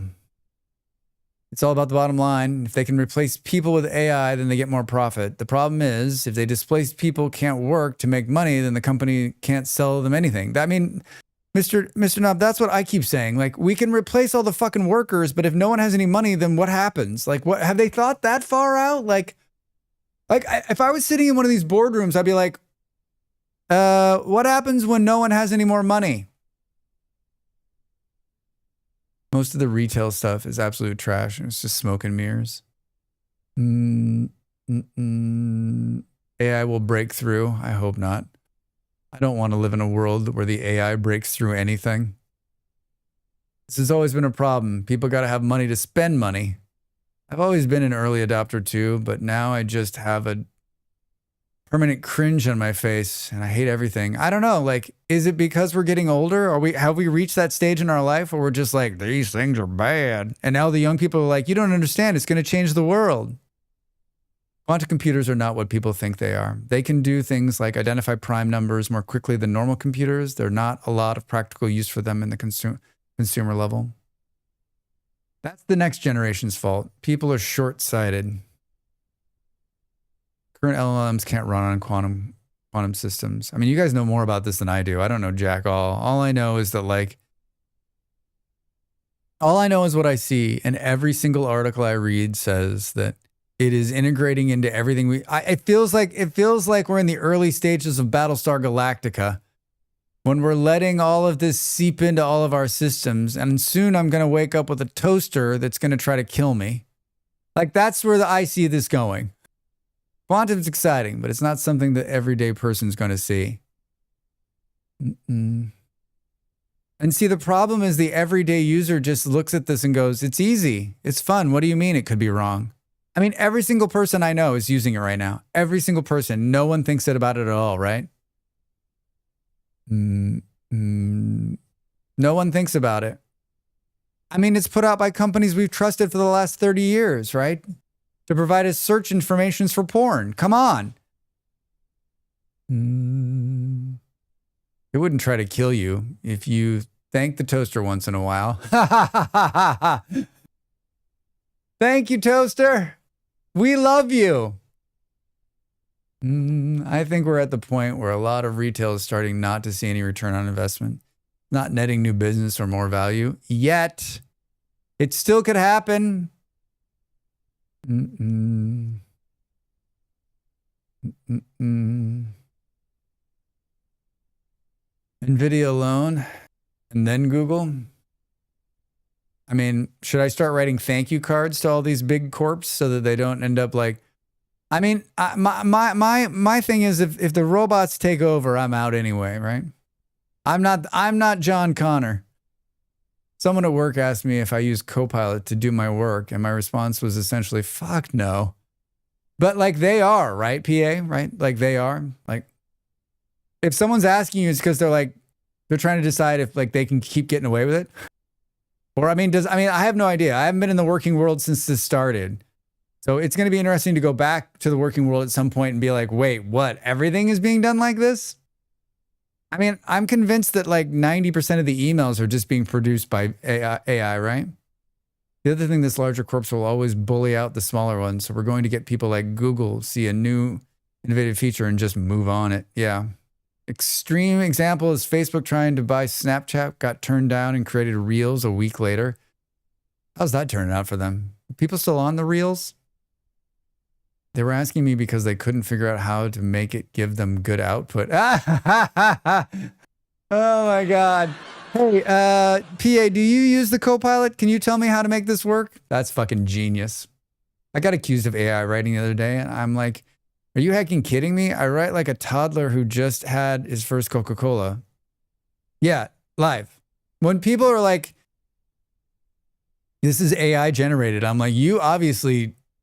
It's all about the bottom line. If they can replace people with AI, then they get more profit. The problem is, if they displaced people can't work to make money, then the company can't sell them anything. I mean, Mr. Knob, that's what I keep saying. Like, we can replace all the fucking workers, but if no one has any money, then what happens? Like, what have they thought that far out? Like if I was sitting in one of these boardrooms, I'd be like, what happens when no one has any more money? Most of the retail stuff is absolute trash. It's just smoke and mirrors. AI will break through. I hope not. I don't want to live in a world where the AI breaks through anything. This has always been a problem. People got to have money to spend money. I've always been an early adopter too, but now I just have a permanent cringe on my face and I hate everything. I don't know, like, is it because we're getting older? Have we reached that stage in our life where we're just like, these things are bad? And now the young people are like, you don't understand, it's going to change the world. Quantum computers are not what people think they are. They can do things like identify prime numbers more quickly than normal computers. There are not a lot of practical use for them in the consumer level. That's the next generation's fault. People are short-sighted. Current LLMs can't run on quantum systems. I mean, you guys know more about this than I do. I don't know jack all. All I know is that, like, all I know is what I see, and every single article I read says that it is integrating into everything it feels like we're in the early stages of Battlestar Galactica when we're letting all of this seep into all of our systems, and soon I'm going to wake up with a toaster that's going to try to kill me. Like, that's where I see this going. Quantum's exciting, but it's not something that everyday person's going to see. And see, the problem is the everyday user just looks at this and goes, it's easy, it's fun, what do you mean it could be wrong? I mean, every single person I know is using it right now. Every single person. No one thinks about it at all, right? No one thinks about it. I mean, it's put out by companies we've trusted for the last 30 years, right? To provide us search informations for porn. Come on. It wouldn't try to kill you if you thank the toaster once in a while. Thank you, toaster. We love you. I think we're at the point where a lot of retail is starting not to see any return on investment, not netting new business or more value. Yet, it still could happen. NVIDIA alone, and then Google. I mean, should I start writing thank you cards to all these big corps so that they don't end up like, I mean, my thing is if the robots take over, I'm out anyway, right? I'm not John Connor. Someone at work asked me if I use Copilot to do my work, and my response was essentially, fuck no. But like they are, right, PA, right? Like they are. Like if someone's asking you, it's because they're trying to decide if like they can keep getting away with it. Or I mean, I have no idea. I haven't been in the working world since this started. So it's going to be interesting to go back to the working world at some point and be like, wait, what? Everything is being done like this? I mean, I'm convinced that like 90% of the emails are just being produced by AI, right? The other thing, this larger corps will always bully out the smaller ones. So we're going to get people like Google see a new innovative feature and just move on it. Yeah. Extreme example is Facebook trying to buy Snapchat, got turned down and created Reels a week later. How's that turning out for them? People still on the Reels? They were asking me because they couldn't figure out how to make it give them good output. Oh my God. Hey, PA, do you use the Copilot? Can you tell me how to make this work? That's fucking genius. I got accused of AI writing the other day, and I'm like, are you hecking kidding me? I write like a toddler who just had his first Coca-Cola. Yeah, live. When people are like, this is AI generated, I'm like, I'm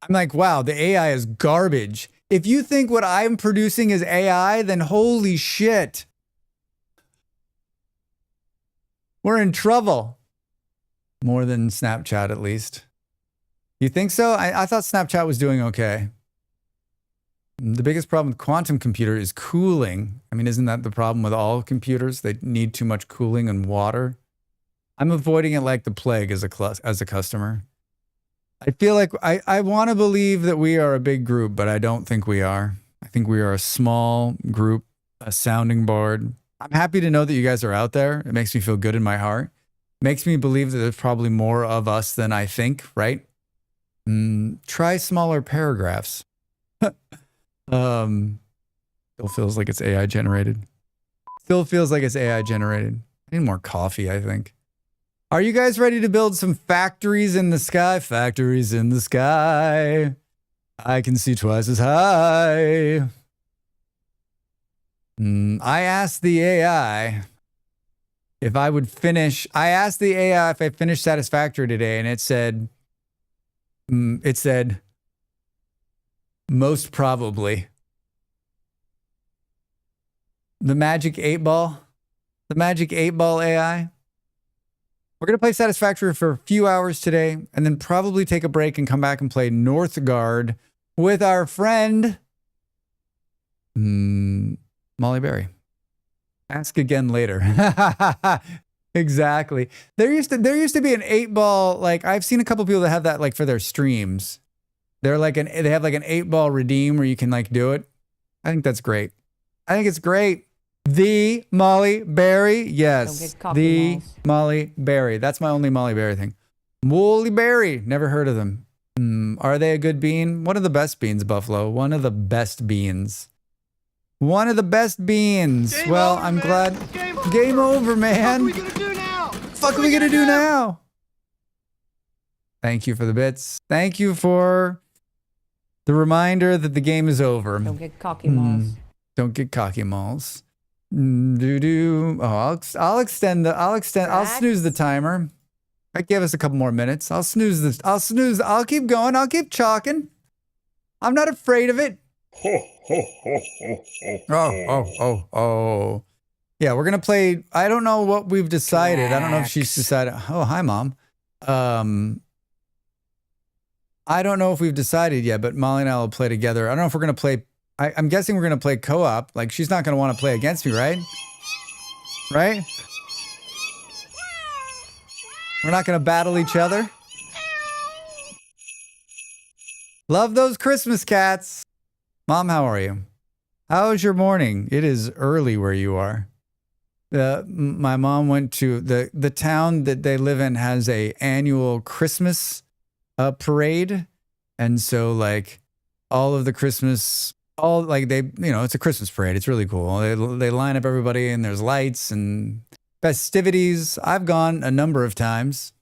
like, wow, the AI is garbage. If you think what I'm producing is AI, then holy shit. We're in trouble. More than Snapchat, at least. You think so? I thought Snapchat was doing okay. The biggest problem with quantum computer is cooling. I mean, isn't that the problem with all computers? They need too much cooling and water. I'm avoiding it like the plague as a customer. I feel like I want to believe that we are a big group, but I don't think we are. I think we are a small group, a sounding board. I'm happy to know that you guys are out there. It makes me feel good in my heart. Makes me believe that there's probably more of us than I think, right? Try smaller paragraphs. Still feels like it's AI generated. Still feels like it's AI generated. I need more coffee, I think. Are you guys ready to build some factories in the sky? Factories in the sky. I can see twice as high. I asked the AI if I would finish. I asked the AI if I finished Satisfactory today, and it said, most probably. The Magic 8 Ball. The Magic 8 Ball AI. We're going to play Satisfactory for a few hours today, and then probably take a break and come back and play Northgard with our friend Molly Berry. Ask again later. Exactly. There used to be an 8-ball, like I've seen a couple people that have that like for their streams. They have like an 8-ball redeem where you can like do it. I think that's great. I think it's great. The Molly Berry, yes. The Molly Berry. That's my only Molly Berry thing. Molly Berry. Never heard of them. Are they a good bean? One of the best beans, Buffalo. One of the best beans. One of the best beans. Game well, over, I'm man. glad. Game over, man. What are we gonna do now? Fuck are we gonna do now? Thank you for the bits. Thank you for the reminder that the game is over. Don't get cocky, Malls. Don't get cocky, Malls. Oh, I'll snooze the timer. I give us a couple more minutes. I'll keep going. I'll keep chalking. I'm not afraid of it. Oh. Yeah, we're gonna play. I don't know what we've decided. I don't know if she's decided. Oh, hi, Mom. I don't know if we've decided yet, but Molly and I will play together. I don't know if we're gonna play. I'm guessing we're gonna play co-op. Like she's not gonna want to play against me, right? Right? We're not gonna battle each other. Love those Christmas cats. Mom, how are you? How's your morning? It is early where you are. My mom went to the town that they live in has a annual Christmas parade, and so like all of the Christmas, it's a Christmas parade. It's really cool. They line up everybody, and there's lights and festivities. I've gone a number of times.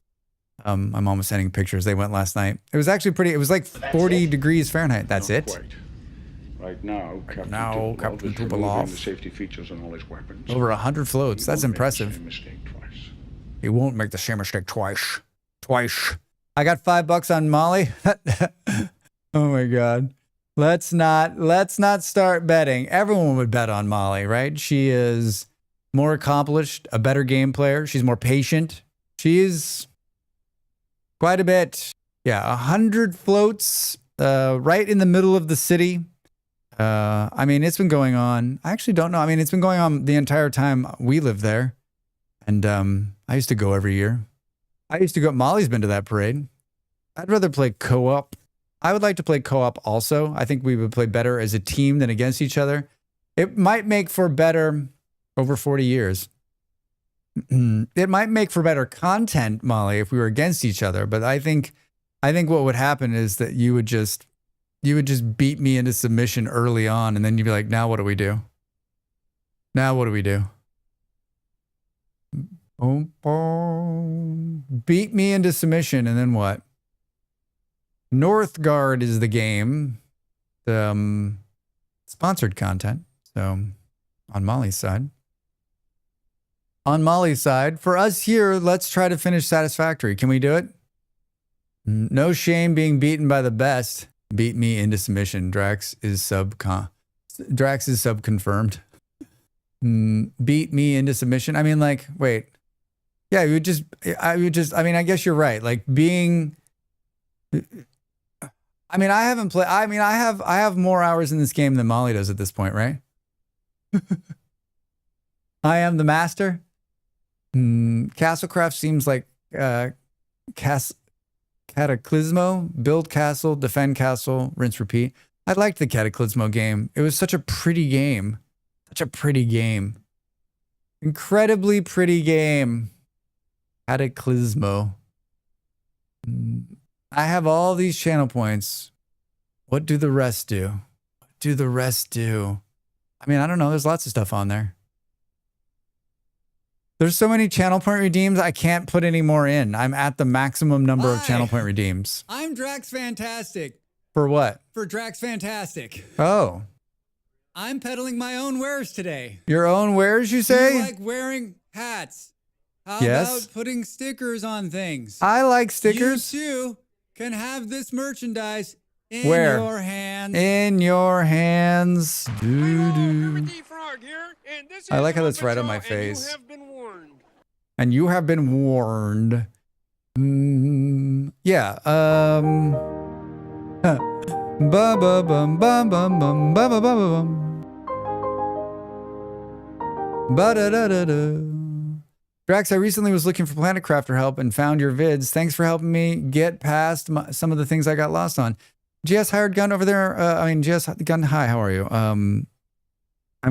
My mom was sending pictures. They went last night. It was actually pretty. It was like 40 degrees Fahrenheit. That's it. Quite. Right now, Captain is removing Tupolev. the safety features on all his weapons. Over 100 floats. He That's won't make the impressive. same mistake twice. He won't make the same mistake twice. I got $5 on Molly. Oh my God. Let's not start betting. Everyone would bet on Molly, right? She is more accomplished, a better game player. She's more patient. She's quite a bit. Yeah, 100 floats right in the middle of the city. I mean, it's been going on. I actually don't know. I mean, it's been going on the entire time we lived there. And I used to go every year. I used to go. Molly's been to that parade. I'd rather play co-op. I would like to play co-op also. I think we would play better as a team than against each other. It might make for better over 40 years. It might make for better content, Molly, if we were against each other. But I think what would happen is that you would just beat me into submission early on, and then you'd be like, now what do we do? Boom, boom. Beat me into submission, and then what? Northgard is the game. Sponsored content. So on Molly's side. For us here, let's try to finish Satisfactory. Can we do it? No shame being beaten by the best. Beat me into submission. Dracs is sub confirmed. Beat me into submission. I mean, like, wait. Yeah, I mean, I guess you're right. Like being, I mean, I haven't played, I mean, I have more hours in this game than Molly does at this point, right? I am the master. Castlecraft seems like, Cataclysmo, build castle, defend castle, rinse, repeat. I liked the Cataclysmo game. It was such a pretty game. Incredibly pretty game. Cataclysmo. I have all these channel points. What do the rest do? I mean, I don't know. There's lots of stuff on there. There's so many channel point redeems, I can't put any more in. I'm at the maximum number of channel point redeems. I'm Dracs Fantastic. For what? For Dracs Fantastic. Oh. I'm peddling my own wares today. Your own wares, you Do say? you like wearing hats? How Yes. about putting stickers on things? I like stickers. You too can have this merchandise in Where? your hands. In your hands. Doo-doo. I like how that's right on my face. And you have been warned. Yeah. Ba ba bum bum bum bum ba ba ba ba bum. Ba da da da da. Drax, I recently was looking for Planet Crafter help and found your vids. Thanks for helping me get past some of the things I got lost on. GS Hired Gun over there. GS Gun, hi, how are you? I'm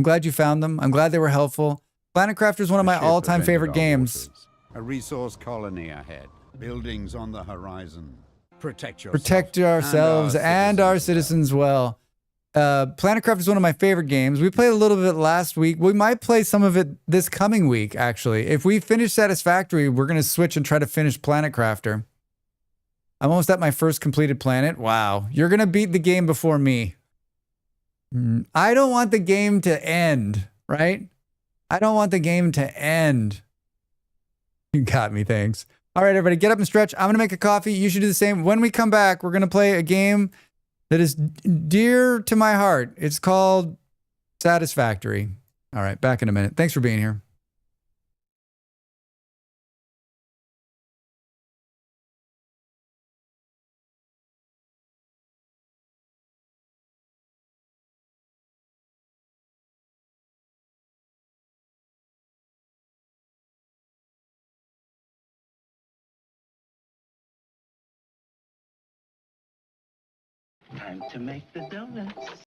glad you found them. I'm glad they were helpful. Planet Crafter is one of my all-time favorite games. A resource colony ahead. Buildings on the horizon. Protect Ourselves and our citizens well. Planet Craft is one of my favorite games. We played a little bit last week. We might play some of it this coming week, actually. If we finish Satisfactory, we're going to switch and try to finish Planet Crafter. I'm almost at my first completed planet. Wow. You're going to beat the game before me. I don't want the game to end, right? I don't want the game to end. You got me, thanks. All right, everybody, get up and stretch. I'm going to make a coffee. You should do the same. When we come back, we're going to play a game that is dear to my heart. It's called Satisfactory. All right, back in a minute. Thanks for being here. Time to make the donuts.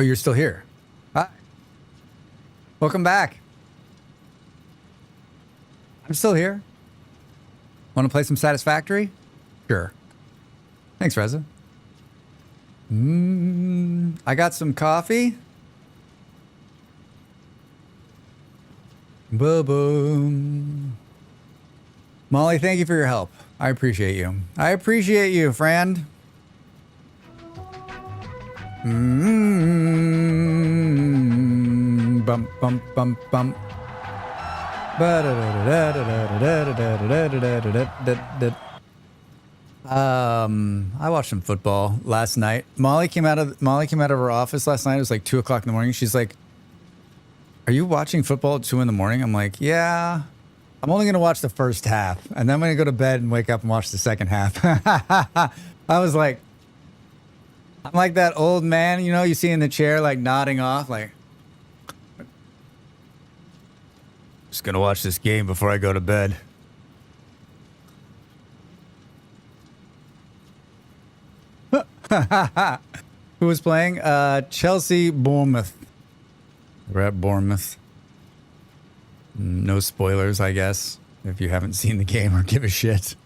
Oh, you're still here. Hi. Welcome back. I'm still here. Want to play some Satisfactory? Sure. Thanks, Reza. I got some coffee. Boom. Molly, thank you for your help. I appreciate you. I appreciate you, friend. Bump, bump, bump, bump. I watched some football last night. Molly came out of her office last night. It was like 2 o'clock in the morning. She's like, "Are you watching football at 2 in the morning?" I'm like, "Yeah. I'm only gonna watch the first half, and then I'm gonna go to bed and wake up and watch the second half." I was like, I'm like that old man, you know, you see in the chair, like nodding off, like, just gonna watch this game before I go to bed. Who was playing? Chelsea, Bournemouth. We're at Bournemouth. No spoilers, I guess, if you haven't seen the game or give a shit.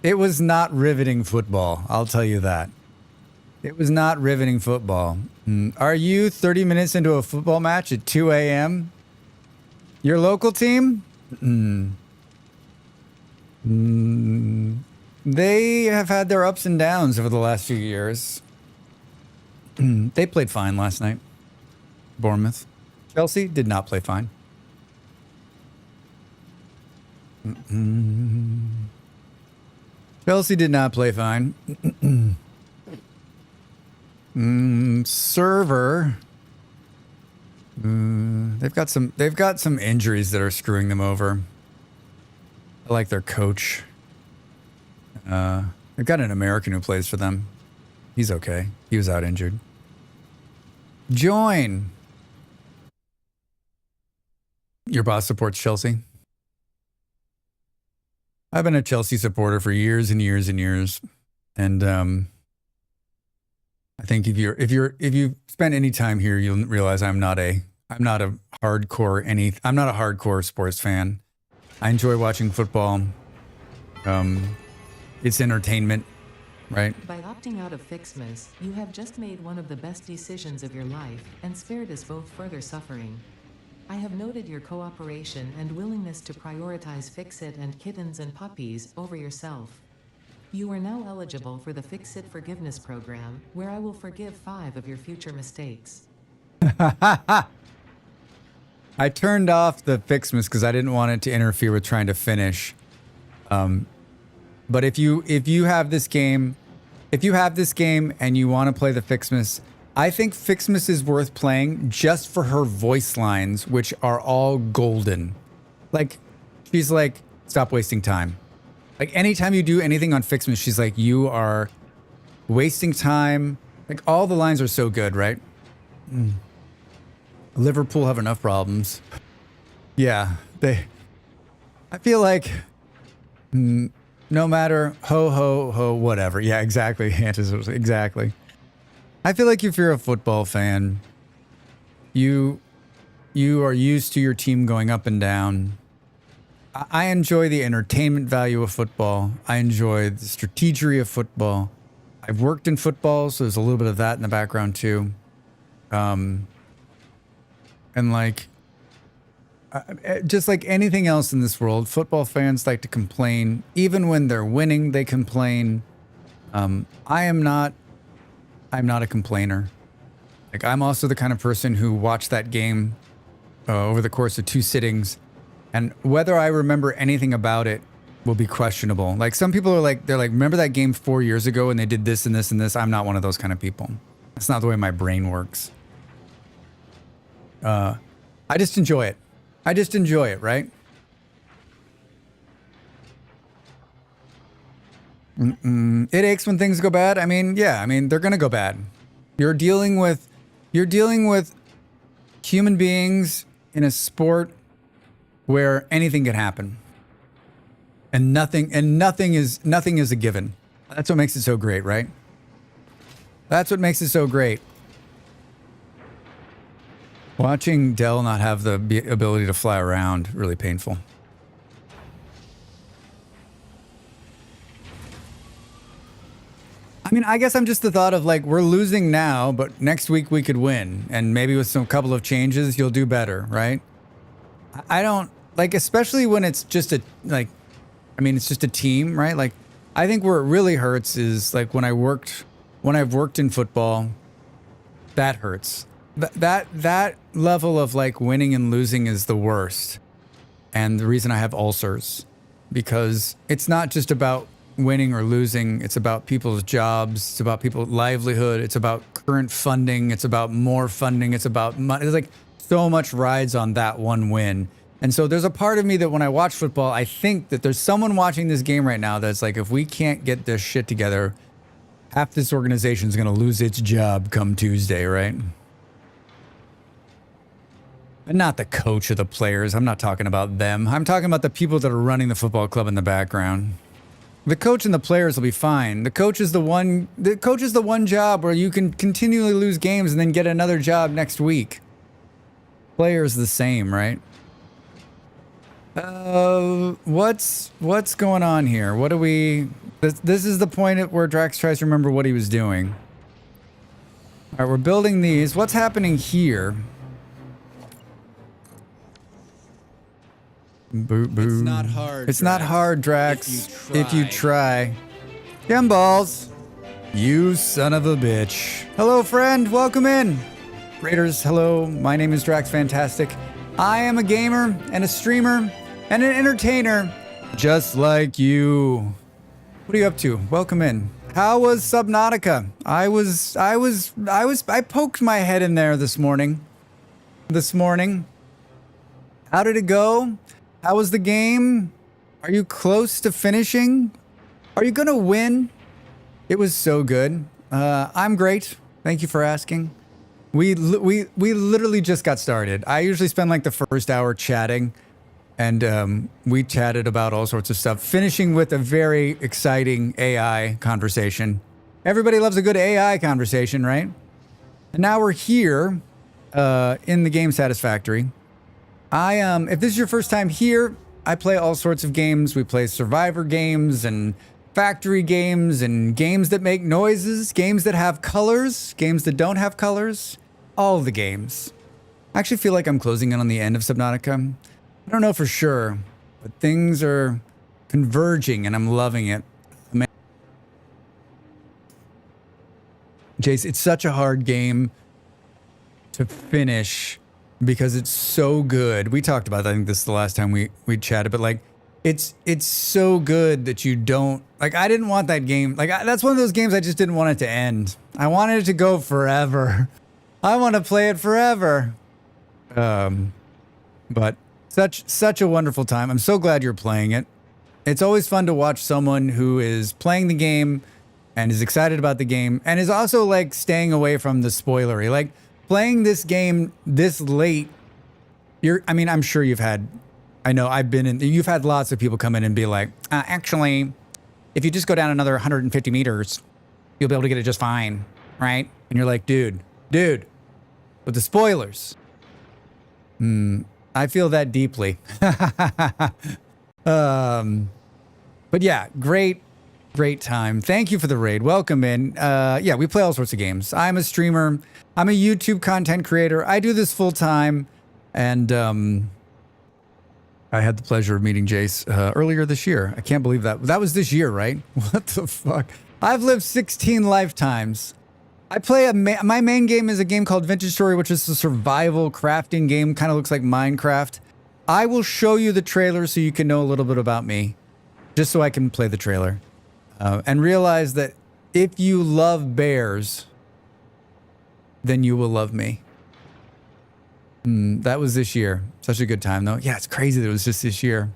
It was not riveting football, I'll tell you that. It was not riveting football. Are you 30 minutes into a football match at 2 a.m.? Your local team? They have had their ups and downs over the last few years. They played fine last night. Bournemouth. Chelsea did not play fine. Chelsea did not play fine. Server. They've got some injuries that are screwing them over. I like their coach. They've got an American who plays for them. He's okay. He was out injured. Join. Your boss supports Chelsea. I've been a Chelsea supporter for years and years and years, and I think if you've spent any time here, you'll realize I'm not a hardcore sports fan. I enjoy watching football. It's entertainment, right? By opting out of Fixmas, you have just made one of the best decisions of your life and spared us both further suffering. I have noted your cooperation and willingness to prioritize Fix-It and kittens and puppies over yourself. You are now eligible for the Fix-It Forgiveness Program, where I will forgive 5 of your future mistakes. I turned off the Fixmas because I didn't want it to interfere with trying to finish. But if you have this game, and you want to play the Fixmas, I think Fixmas is worth playing just for her voice lines, which are all golden. Like, she's like, "Stop wasting time." Like, anytime you do anything on Fixmas, she's like, "You are wasting time." Like, all the lines are so good, right? Liverpool have enough problems. Yeah, I feel like no matter ho, whatever. Yeah, exactly. Exactly. I feel like if you're a football fan, you are used to your team going up and down. I enjoy the entertainment value of football. I enjoy the strategery of football. I've worked in football, so there's a little bit of that in the background too. And like, just like anything else in this world, football fans like to complain. Even when they're winning, they complain. I'm not a complainer. Like, I'm also the kind of person who watched that game over the course of 2 sittings, and whether I remember anything about it will be questionable. Like, some people are like, remember that game 4 years ago and they did this and this and this? I'm not one of those kind of people. That's not the way my brain works. I just enjoy it. Right? It aches when things go bad. I mean, yeah, they're gonna go bad. You're dealing with human beings in a sport where anything can happen, and nothing is a given. That's what makes it so great, right? That's what makes it so great. Watching Dell not have the ability to fly around, really painful. I mean, I guess I'm just the thought of like, we're losing now, but next week we could win. And maybe with some couple of changes, you'll do better, right? I don't, like, especially when it's just a, like, I mean, it's just a team, right? Like, I think where it really hurts is like when I've worked in football, that hurts. That level of like winning and losing is the worst. And the reason I have ulcers, because it's not just about winning or losing. It's about people's jobs. It's about people's livelihood. It's about current funding. It's about more funding. It's about money. There's like so much rides on that one win. And so there's a part of me that when I watch football, I think that there's someone watching this game right now that's like, if we can't get this shit together, half this organization is going to lose its job come Tuesday, right? And not the coach or the players. I'm not talking about them. I'm talking about the people that are running the football club in the background. The coach and the players will be fine. The coach is the one job where you can continually lose games and then get another job next week. Players the same, right? What's going on here? What do we... This is the point where Drax tries to remember what he was doing. All right, we're building these. What's happening here? Boo, boo. It's not hard. It's not hard, Drax. If you try. Gumballs. You son of a bitch. Hello, friend. Welcome in. Raiders, hello. My name is Drax Fantastic. I am a gamer and a streamer and an entertainer, just like you. What are you up to? Welcome in. How was Subnautica? I poked my head in there this morning. How did it go? How was the game? Are you close to finishing? Are you gonna win? It was so good. I'm great. Thank you for asking. We literally just got started. I usually spend like the first hour chatting, and we chatted about all sorts of stuff, finishing with a very exciting AI conversation. Everybody loves a good AI conversation, right? And now we're here in the game Satisfactory. If this is your first time here, I play all sorts of games. We play survivor games and factory games and games that make noises, games that have colors, games that don't have colors, all the games. I actually feel like I'm closing in on the end of Subnautica. I don't know for sure, but things are converging and I'm loving it. Man. Jace, it's such a hard game to finish because it's so good. We talked about that, I think this is the last time we chatted, but like, it's so good that you don't, like, I didn't want that game. Like, that's one of those games I just didn't want it to end. I wanted it to go forever. I want to play it forever. But such a wonderful time. I'm so glad you're playing it. It's always fun to watch someone who is playing the game and is excited about the game and is also like staying away from the spoilery. Like playing this game this late, I'm sure you've had lots of people come in and be like, actually, if you just go down another 150 meters, you'll be able to get it just fine, right? And you're like, dude, with the spoilers. I feel that deeply. But yeah, great time. Thank you for the raid. Welcome in. Yeah, we play all sorts of games. I'm a streamer. I'm a YouTube content creator. I do this full time. And I had the pleasure of meeting Jace earlier this year. I can't believe that. That was this year, right? What the fuck? I've lived 16 lifetimes. I play my main game is a game called Vintage Story, which is a survival crafting game. Kind of looks like Minecraft. I will show you the trailer so you can know a little bit about me, just so I can play the trailer. And realize that if you love bears, then you will love me. That was this year. Such a good time, though. Yeah, it's crazy that it was just this year.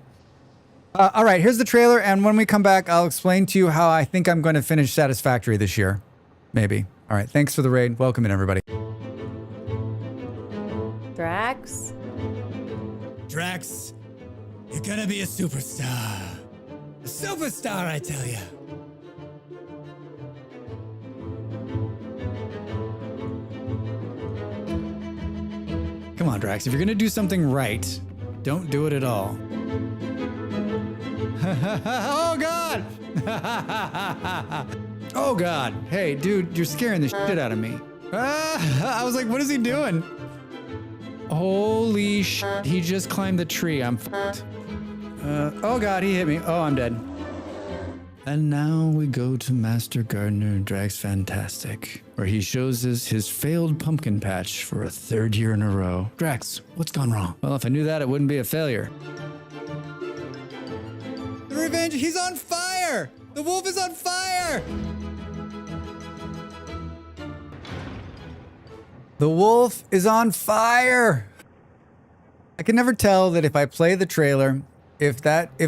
All right, here's the trailer, and when we come back, I'll explain to you how I think I'm going to finish Satisfactory this year. Maybe. All right, thanks for the raid. Welcome in, everybody. Drax? Drax, you're gonna be a superstar. A superstar, I tell you. Drax. If you're gonna do something right, don't do it at all. Oh God! Oh God! Hey, dude, you're scaring the shit out of me. I was like, what is he doing? Holy shit! He just climbed the tree. I'm fucked. Oh God, he hit me. Oh, I'm dead. And now we go to Master Gardener Drax Fantastic, where he shows us his failed pumpkin patch for a 3rd year in a row. Drax, what's gone wrong? Well, if I knew that, it wouldn't be a failure. The revenge, he's on fire! The wolf is on fire! The wolf is on fire! I can never tell that if I play the trailer, if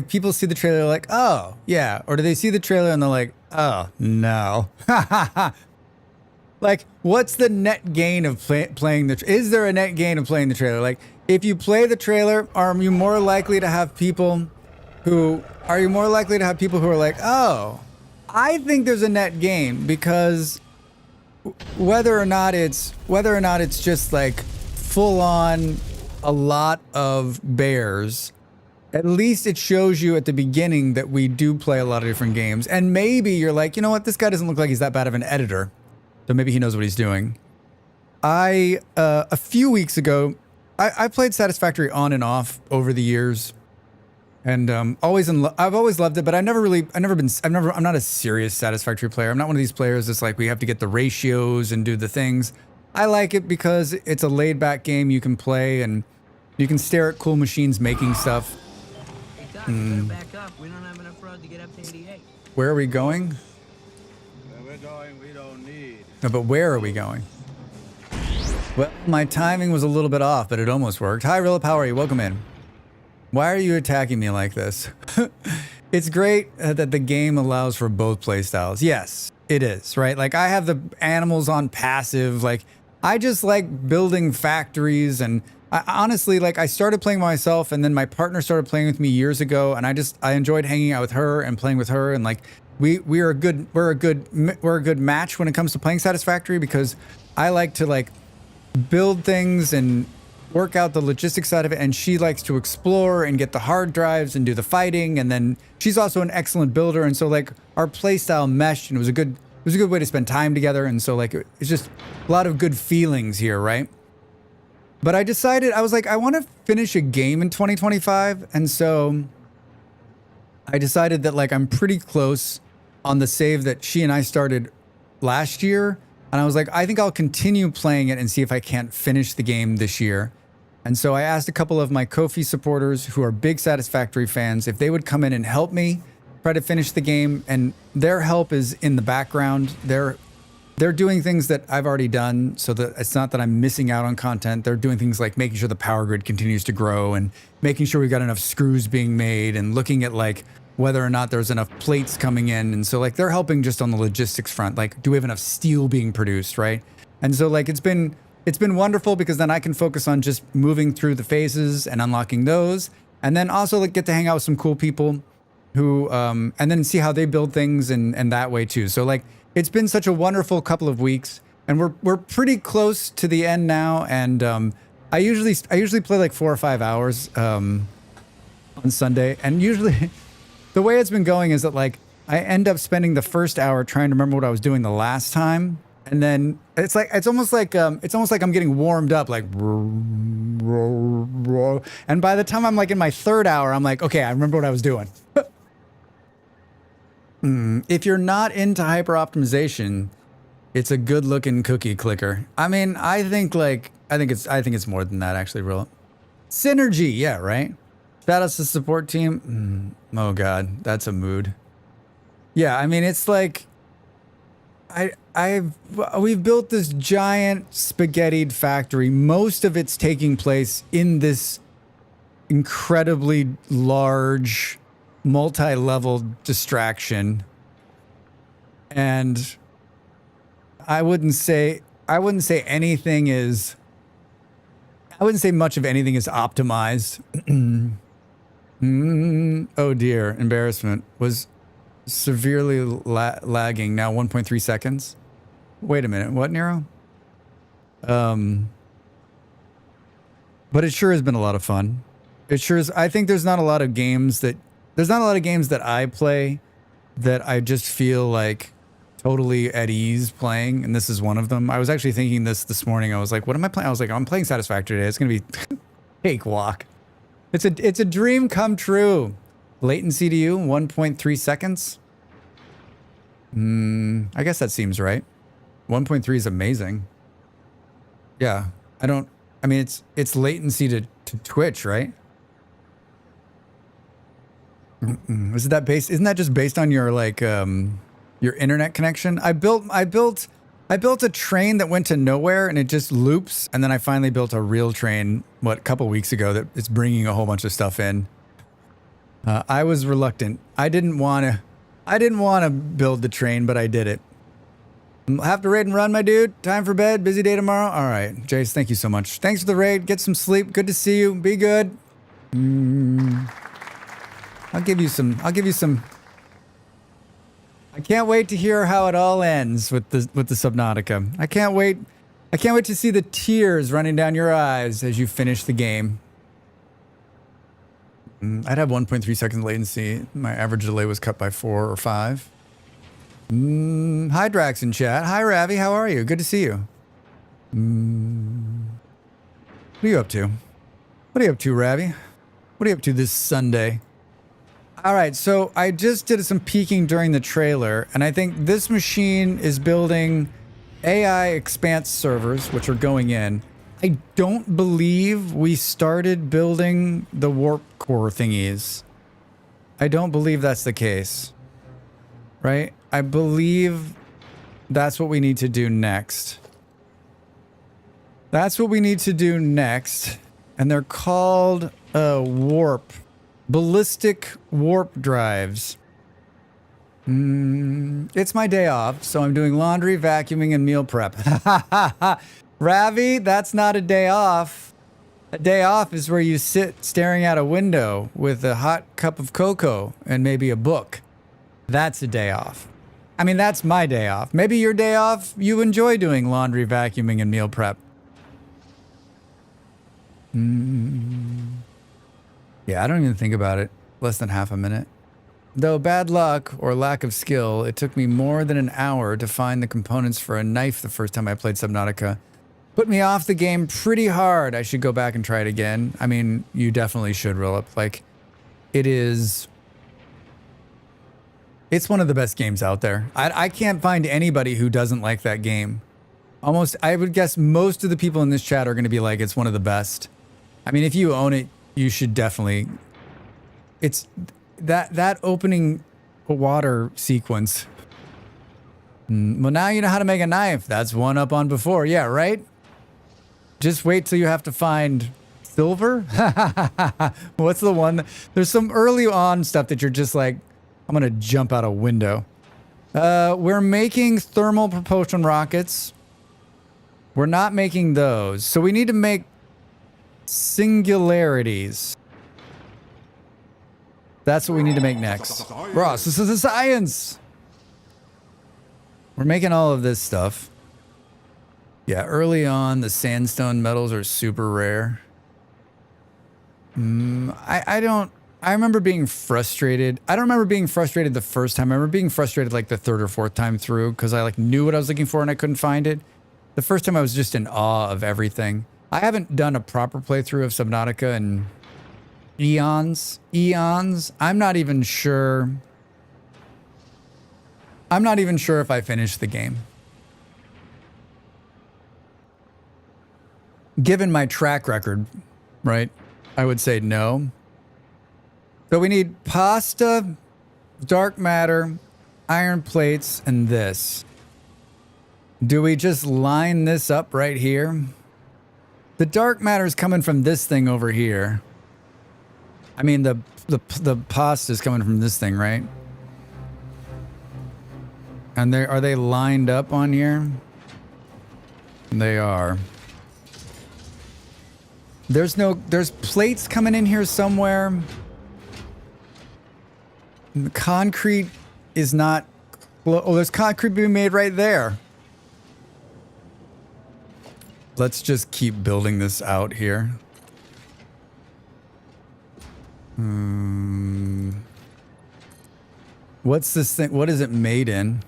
people see the trailer, they're like, oh, yeah. Or do they see the trailer and they're like, oh, no. Like, what's the net gain of playing the is there a net gain of playing the trailer? Like, if you play the trailer, are you more likely to have people who are like, oh, I think there's a net gain, because whether or not it's just like full on a lot of bears, at least it shows you at the beginning that we do play a lot of different games. And maybe you're like, you know what, this guy doesn't look like he's that bad of an editor, so maybe he knows what he's doing. A few weeks ago, I played Satisfactory on and off over the years, and I've always loved it, but I'm not a serious Satisfactory player. I'm not one of these players that's like, we have to get the ratios and do the things. I like it because it's a laid back game you can play, and you can stare at cool machines making stuff. Back up. We don't have enough road to get up to 88. Where are we going? Where we're going, we don't need. No, but where are we going? Well, my timing was a little bit off, but it almost worked. Hi, Rillip, how are you? Welcome in. Why are you attacking me like this? It's great that the game allows for both playstyles. Yes, it is, right? Like, I have the animals on passive. Like, I just like building factories, and honestly, like, I started playing by myself, and then my partner started playing with me years ago, and I enjoyed hanging out with her and playing with her, and like we're a good match when it comes to playing Satisfactory, because I like to like build things and work out the logistics side of it, and she likes to explore and get the hard drives and do the fighting, and then she's also an excellent builder, and so like our play style meshed, and it was a good way to spend time together, and so like it's just a lot of good feelings here, right? But I decided, I was like, I want to finish a game in 2025. And so I decided that like I'm pretty close on the save that she and I started last year. And I was like, I think I'll continue playing it and see if I can't finish the game this year. And so I asked a couple of my Ko-fi supporters who are big Satisfactory fans if they would come in and help me try to finish the game. And their help is in the background. They're doing things that I've already done, so that it's not that I'm missing out on content. They're doing things like making sure the power grid continues to grow, and making sure we've got enough screws being made, and looking at like whether or not there's enough plates coming in. And so like they're helping just on the logistics front. Like, do we have enough steel being produced, right? And so like it's been wonderful, because then I can focus on just moving through the phases and unlocking those, and then also like get to hang out with some cool people who and then see how they build things and that way too. So like, it's been such a wonderful couple of weeks, and we're pretty close to the end now. And I usually play like 4 or 5 hours on Sunday, and usually the way it's been going is that like I end up spending the first hour trying to remember what I was doing the last time, and then it's almost like I'm getting warmed up, like, and by the time I'm like in my 3rd hour, I'm like, okay, I remember what I was doing. If you're not into hyper optimization, it's a good looking cookie clicker. I mean, I think it's more than that, actually. Real synergy, yeah, right? Shout out to the support team. Oh God, that's a mood. Yeah, I mean, it's like we've built this giant spaghettied factory. Most of it's taking place in this incredibly large multi-level distraction, and I wouldn't say anything is I wouldn't say much of anything is optimized. Oh dear, embarrassment. Was severely lagging, now 1.3 seconds. Wait a minute, what, Nero? But it sure has been a lot of fun. It sure is. I think there's not a lot of games that I play that I just feel like totally at ease playing, and this is one of them. I was actually thinking this morning. I was like, what am I playing? I was like, I'm playing Satisfactory today. It's going to be cakewalk. It's a dream come true. Latency to you, 1.3 seconds. I guess that seems right. 1.3 is amazing. Yeah, I mean, it's latency to Twitch, right? Isn't that just based on your like your internet connection? I built a train that went to nowhere and it just loops, and then I finally built a real train a couple weeks ago that is bringing a whole bunch of stuff in. I was reluctant. I didn't want to build the train, but I did it. Have to raid and run, my dude. Time for bed. Busy day tomorrow. All right, Jace, thank you so much. Thanks for the raid. Get some sleep. Good to see you. Be good. I'll give you some. I can't wait to hear how it all ends with the Subnautica. I can't wait to see the tears running down your eyes as you finish the game. I'd have 1.3 seconds latency. My average delay was cut by 4 or 5. Hi, Dracs in chat. Hi, Ravi. How are you? Good to see you. What are you up to? What are you up to, Ravi? What are you up to this Sunday? All right, so I just did some peeking during the trailer, and I think this machine is building AI Expanse servers, which are going in. I don't believe we started building the warp core thingies. I don't believe that's the case. Right? I believe that's what we need to do next. That's what we need to do next. And they're called ballistic warp drives. It's my day off, so I'm doing laundry, vacuuming, and meal prep. Ravi, that's not a day off. A day off is where you sit staring out a window with a hot cup of cocoa and maybe a book. That's a day off. I mean, that's my day off. Maybe your day off, you enjoy doing laundry, vacuuming, and meal prep. Yeah, I don't even think about it. Less than half a minute. Though bad luck or lack of skill, it took me more than an hour to find the components for a knife the first time I played Subnautica. Put me off the game pretty hard. I should go back and try it again. I mean, you definitely should, Rillip. Like, it's one of the best games out there. I can't find anybody who doesn't like that game. I would guess most of the people in this chat are going to be like, it's one of the best. I mean, if you own it, you should definitely. It's that opening water sequence. Well, now you know how to make a knife. That's one up on before. Yeah, right? Just wait till you have to find silver. What's the one? There's some early on stuff that you're just like, I'm going to jump out a window. We're making thermal propulsion rockets. We're not making those. So we need to make singularities. That's what we need to make next. Ross, this is a science. We're making all of this stuff. Yeah, early on, the sandstone metals are super rare. I remember being frustrated. I don't remember being frustrated the first time. I remember being frustrated like the third or fourth time through because I like knew what I was looking for and I couldn't find it. The first time I was just in awe of everything. I haven't done a proper playthrough of Subnautica in eons. I'm not even sure if I finished the game. Given my track record, right? I would say no. So we need pasta, dark matter, iron plates, and this. Do we just line this up right here? The dark matter is coming from this thing over here. I mean, the pasta is coming from this thing, right? And are they lined up on here? They are. There's plates coming in here somewhere. The concrete is not. Oh, there's concrete being made right there. Let's just keep building this out here. What's this thing? What is it made in?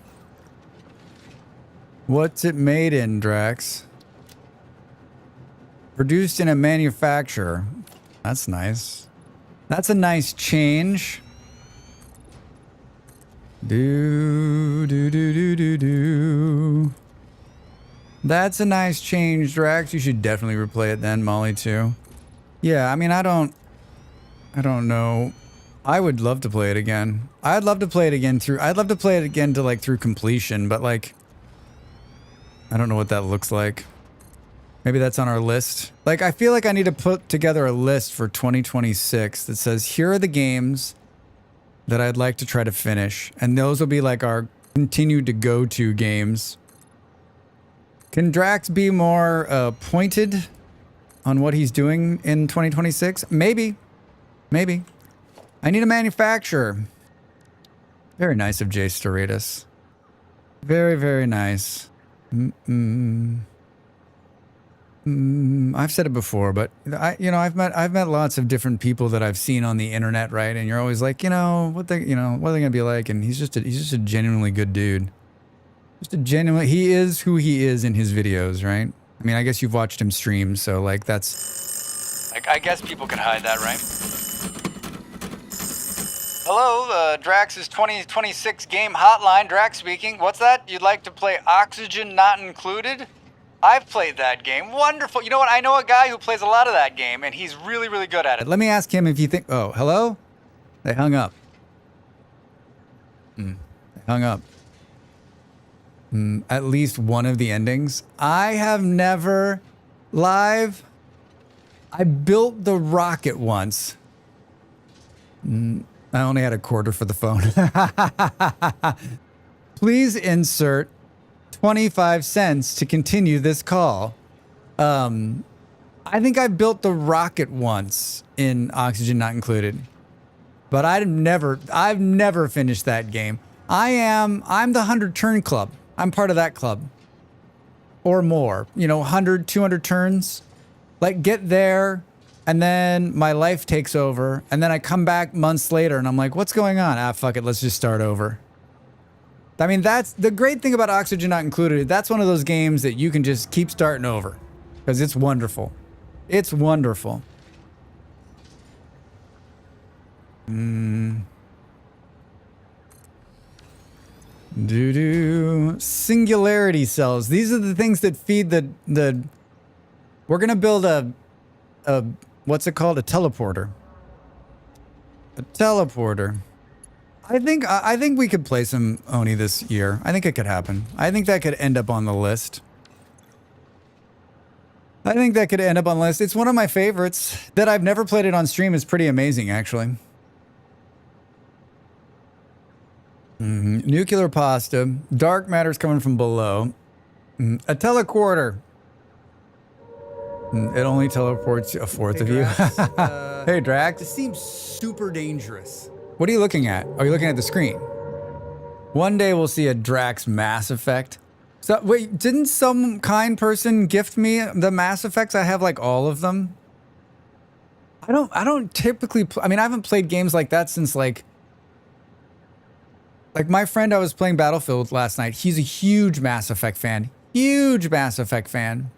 What's it made in, Drax? Produced in a manufacturer. That's nice. That's a nice change. Do. That's a nice change, Drax. You should definitely replay it then, Molly, too. Yeah, I mean, I don't know. I would love to play it again. I'd love to play it again to like through completion, but like I don't know what that looks like. Maybe that's on our list. Like I feel like I need to put together a list for 2026 that says here are the games that I'd like to try to finish, and those will be like our continue to go to games. Can Drax be more pointed on what he's doing in 2026? Maybe. I need a manufacturer. Very nice of Jay Storitas. Very, very nice. I've said it before, but I've met lots of different people that I've seen on the internet, right? And you're always like, what are they gonna be like? And he's just a genuinely good dude. He is who he is in his videos, right? I mean, I guess you've watched him stream, so like that's like I guess people could hide that, right? Hello, Drax's 2026 game hotline. Drax speaking. What's that? You'd like to play Oxygen Not Included? I've played that game. Wonderful. You know what? I know a guy who plays a lot of that game, and he's really, really good at it. Let me ask him if you think... Oh, hello? They hung up. They hung up. At least one of the endings. I have never... Live... I built the rocket once. I only had a quarter for the phone. Please insert 25 cents to continue this call. I think I built the rocket once in Oxygen Not Included, but I've never finished that game. I'm the 100 turn club. I'm part of that club or more, 100, 200 turns, like get there. And then my life takes over, and then I come back months later, and I'm like, what's going on? Ah, fuck it, let's just start over. I mean, that's the great thing about Oxygen Not Included. That's one of those games that you can just keep starting over, because it's wonderful. It's wonderful. Singularity cells. These are the things that feed the... We're going to build a... What's it called? A teleporter. A teleporter. I think we could play some Oni this year. I think it could happen. I think that could end up on the list. It's one of my favorites that I've never played it on stream. It's pretty amazing, actually. Nuclear pasta. Dark matter's coming from below. A teleporter. It only teleports a fourth of you. Hey, Drax. This seems super dangerous. What are you looking at? Are you looking at the screen? One day we'll see a Drax Mass Effect. So, wait, didn't some kind person gift me the Mass Effects? I have like all of them. I don't typically... I mean, I haven't played games like that since like my friend I was playing Battlefield last night. He's a huge Mass Effect fan. Huge Mass Effect fan.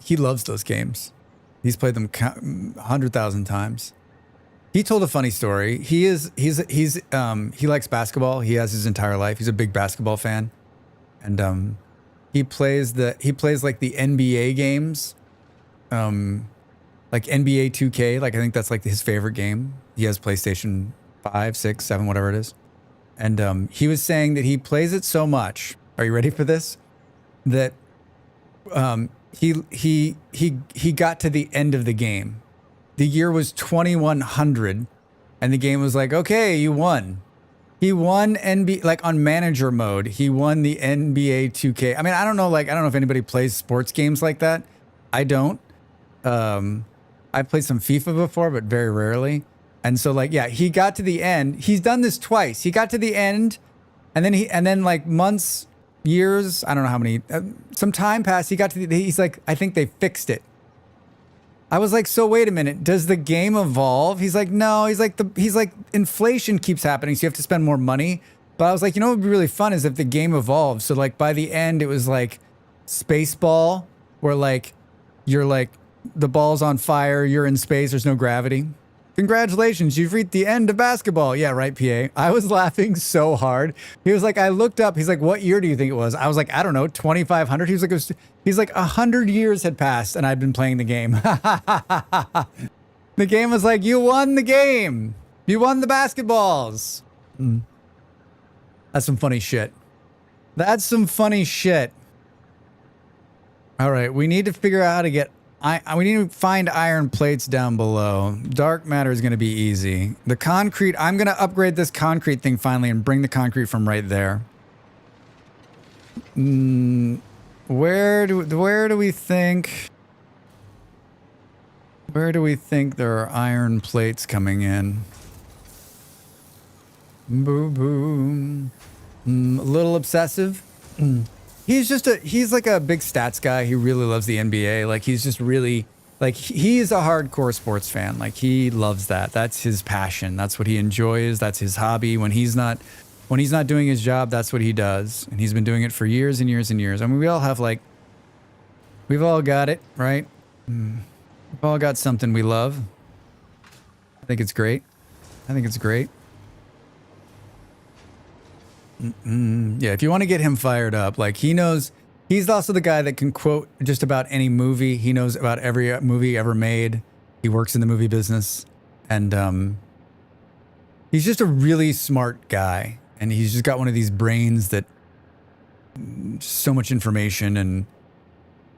He loves those games. He's played them 100,000 times. He told a funny story. He likes basketball. He has his entire life. He's a big basketball fan, and he plays like the NBA games, like NBA 2K. Like I think that's like his favorite game. He has PlayStation 5, 6, 7, whatever it is, and he was saying that he plays it so much. Are you ready for this? That he got to the end of the game. The year was 2100, and the game was like, okay, you won. He won NBA, like on manager mode. He won the NBA 2K. I mean, I don't know if anybody plays sports games like that. I don't. I've played some FIFA before, but very rarely. And so like, yeah, he got to the end. He's done this twice. He got to the end, and then like months, years, I don't know how many, some time passed. He got to he's like, I think they fixed it. I was like, so wait a minute, does the game evolve? He's like, no, he's like inflation keeps happening, so you have to spend more money. But I was like, you know what would be really fun is if the game evolved. So like by the end, it was like Spaceball, where like you're like the ball's on fire, you're in space, there's no gravity. Congratulations, you've reached the end of basketball. Yeah, right, PA. I was laughing so hard. He was like, I looked up. He's like, what year do you think it was? I was like, I don't know, 2,500. He was like, he's like, 100 years had passed and I'd been playing the game. The game was like, you won the game. You won the basketballs. That's some funny shit. That's some funny shit. All right, we need to figure out how to get... we need to find iron plates down below. Dark matter is going to be easy. The concrete... I'm going to upgrade this concrete thing finally and bring the concrete from right there. Where do we think... Where do we think there are iron plates coming in? Boo boo. A little obsessive. He's like a big stats guy. He really loves the NBA. Like he's just really like he's a hardcore sports fan. Like he loves that. That's his passion. That's what he enjoys. That's his hobby. When he's not doing his job, that's what he does. And he's been doing it for years and years and years. I mean, we all have like we've all got it, right? We've all got something we love. I think it's great. I think it's great. Yeah, if you want to get him fired up, like he knows, he's also the guy that can quote just about any movie. He knows about every movie ever made. He works in the movie business, and he's just a really smart guy. And he's just got one of these brains that so much information, and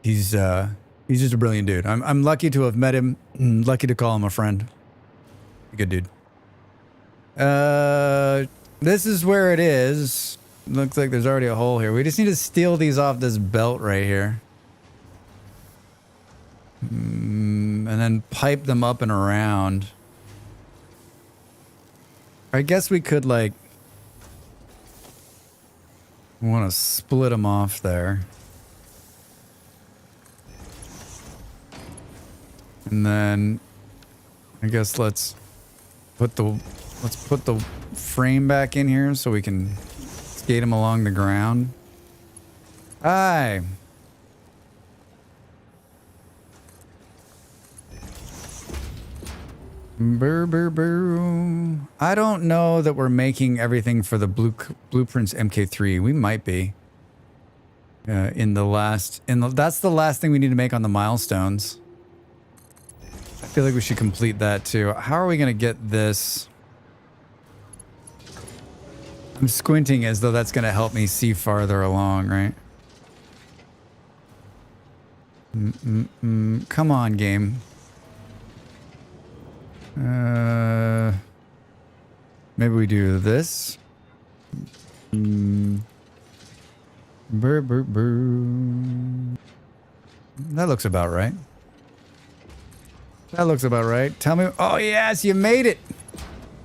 he's just a brilliant dude. I'm lucky to have met him. Lucky to call him a friend. A good dude. This is where it is. Looks like there's already a hole here. We just need to steal these off this belt right here. And then pipe them up and around. I guess we could like... want to split them off there. And then... I guess let's put the frame back in here so we can skate them along the ground. Hi. Brr, brr, brr. I don't know that we're making everything for the Blueprints MK3. We might be. That's the last thing we need to make on the milestones. I feel like we should complete that too. How are we going to get this? I'm squinting as though that's going to help me see farther along, right? Come on, game. Maybe we do this. Brr, brr, brr. That looks about right. That looks about right. Tell me. Oh, yes, you made it.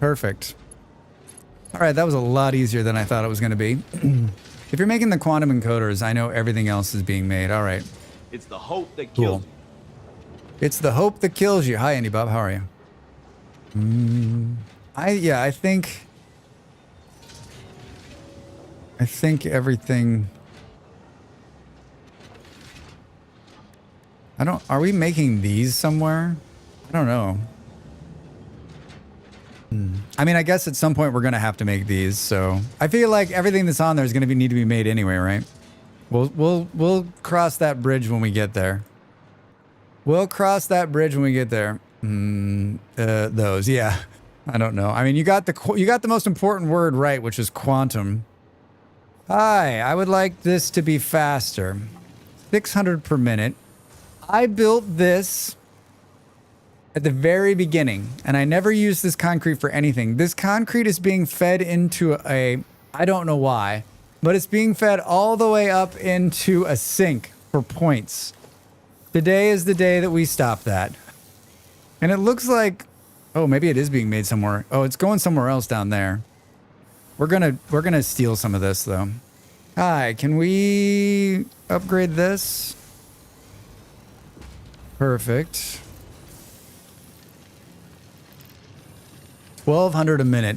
Perfect. All right, that was a lot easier than I thought it was going to be. If you're making the quantum encoders, I know everything else is being made. All right. It's the hope that kills you. It's the hope that kills you. Hi, Andy Bob. How are you? I think everything... Are we making these somewhere? I don't know. I mean, I guess at some point we're going to have to make these, so... I feel like everything that's on there is going to need to be made anyway, right? We'll cross that bridge when we get there. We'll cross that bridge when we get there. Those, yeah. I don't know. I mean, you got the most important word right, which is quantum. Hi, I would like this to be faster. 600 per minute. I built this at the very beginning, and I never used this concrete for anything. This concrete is being fed into I don't know why, but it's being fed all the way up into a sink for points. Today is the day that we stop that. And it looks like, oh, maybe it is being made somewhere. Oh, it's going somewhere else down there. We're gonna steal some of this though. Hi, can we upgrade this? Perfect. 1,200 a minute.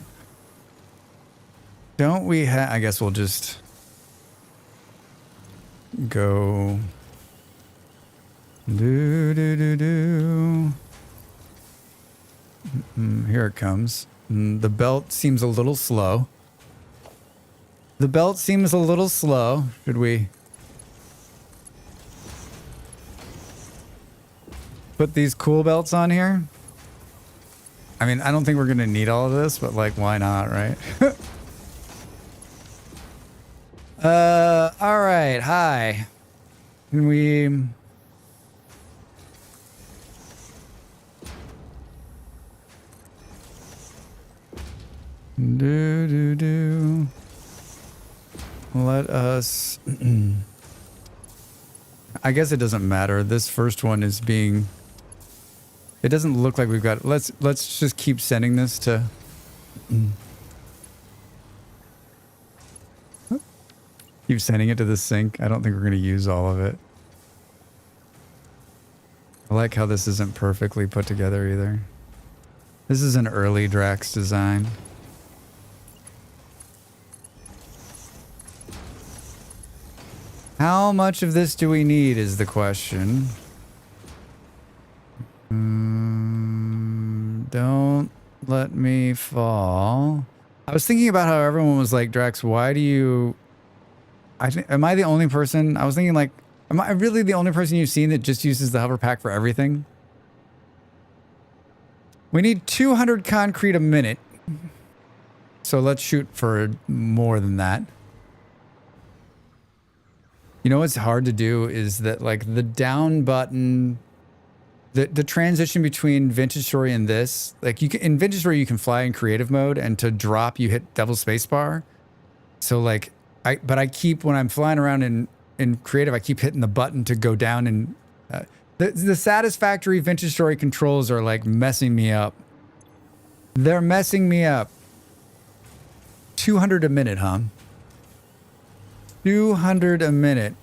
Don't we have... I guess we'll just go... Do. Here it comes. The belt seems a little slow. The belt seems a little slow. Should we put these cool belts on here? I mean, I don't think we're going to need all of this, but like, why not, right? All right. Hi. Can we... Let us... I guess it doesn't matter. This first one is being... It doesn't look like we've got... Let's just keep sending this to... Keep sending it to the sink. I don't think we're going to use all of it. I like how this isn't perfectly put together either. This is an early Dracs design. How much of this do we need is the question. Don't let me fall. I was thinking about how everyone was like, Drax, why do you... am I the only person? I was thinking like, am I really the only person you've seen that just uses the hover pack for everything? We need 200 concrete a minute. So let's shoot for more than that. You know what's hard to do is that like the down button, the transition between Vintage Story and this, like you can, in Vintage Story you can fly in creative mode, and to drop you hit double spacebar. So like but I keep, when I'm flying around in creative, I keep hitting the button to go down, and the Satisfactory Vintage Story controls are like messing me up. They're messing me up. 200 a minute, huh? 200 a minute.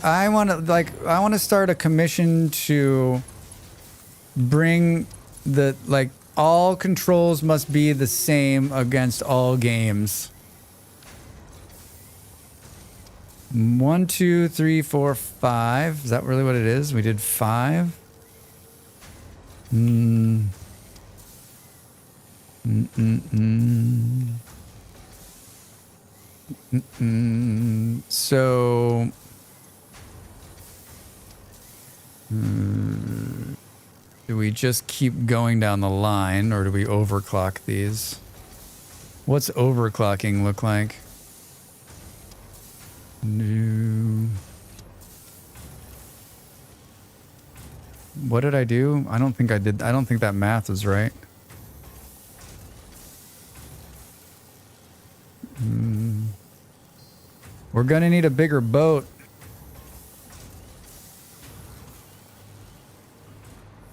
I want to start a commission to bring the, like, all controls must be the same against all games. 1, 2, 3, 4, 5. Is that really what it is? We did 5. So do we just keep going down the line, or do we overclock these? What's overclocking look like? No. What did I do? I don't think I did. I don't think that math is right. We're gonna need a bigger boat.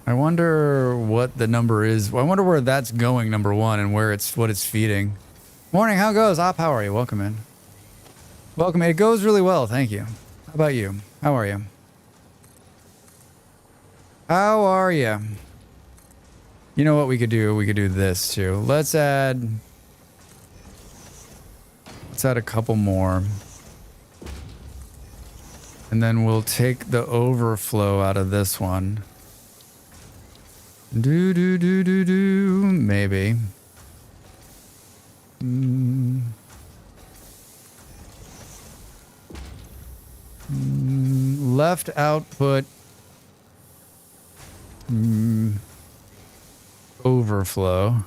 I wonder what the number is. I wonder where that's going, number one, and where what it's feeding. Morning, how goes? Op, how are you? Welcome in. Welcome. It goes really well, thank you. How about you? How are you? How are you? You know what we could do? We could do this too. Let's add a couple more. And then we'll take the overflow out of this one. Maybe. Left output. Overflow.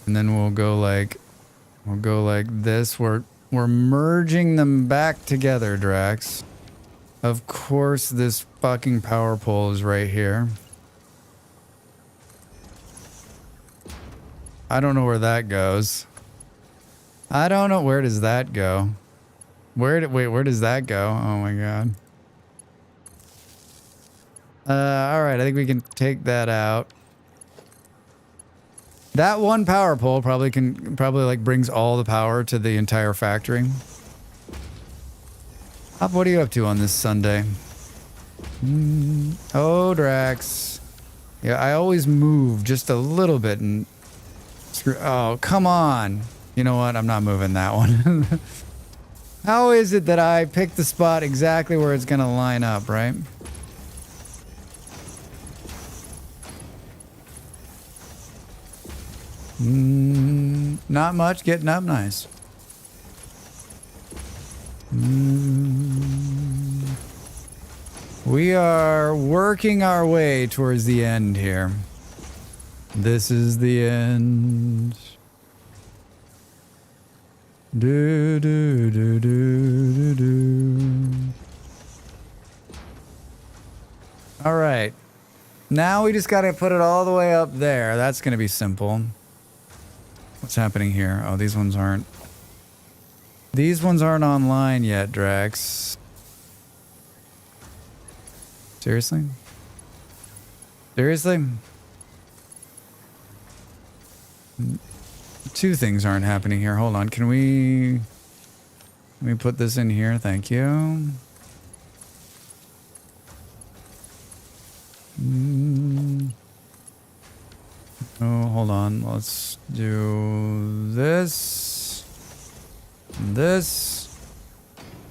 And then we'll go like this. We're merging them back together, Drax. Of course, this fucking power pole is right here. I don't know where that goes. I don't know. Where does that go? Where does that go? Oh my god. All right. I think we can take that out. That one power pole probably like brings all the power to the entire factory. What are you up to on this Sunday? Oh, Drax. Yeah, I always move just a little bit and screw. Oh, come on. You know what? I'm not moving that one. How is it that I picked the spot exactly where it's going to line up, right? Not much. Getting up nice. We are working our way towards the end here. This is the end. Do, do, do, do, do, do. All right. Now we just got to put it all the way up there. That's going to be simple. What's happening here? Oh, these ones aren't. These ones aren't online yet, Drax. Seriously? Seriously? Two things aren't happening here. Hold on. Can we... Let me put this in here. Thank you. Oh, hold on. Let's do this. This.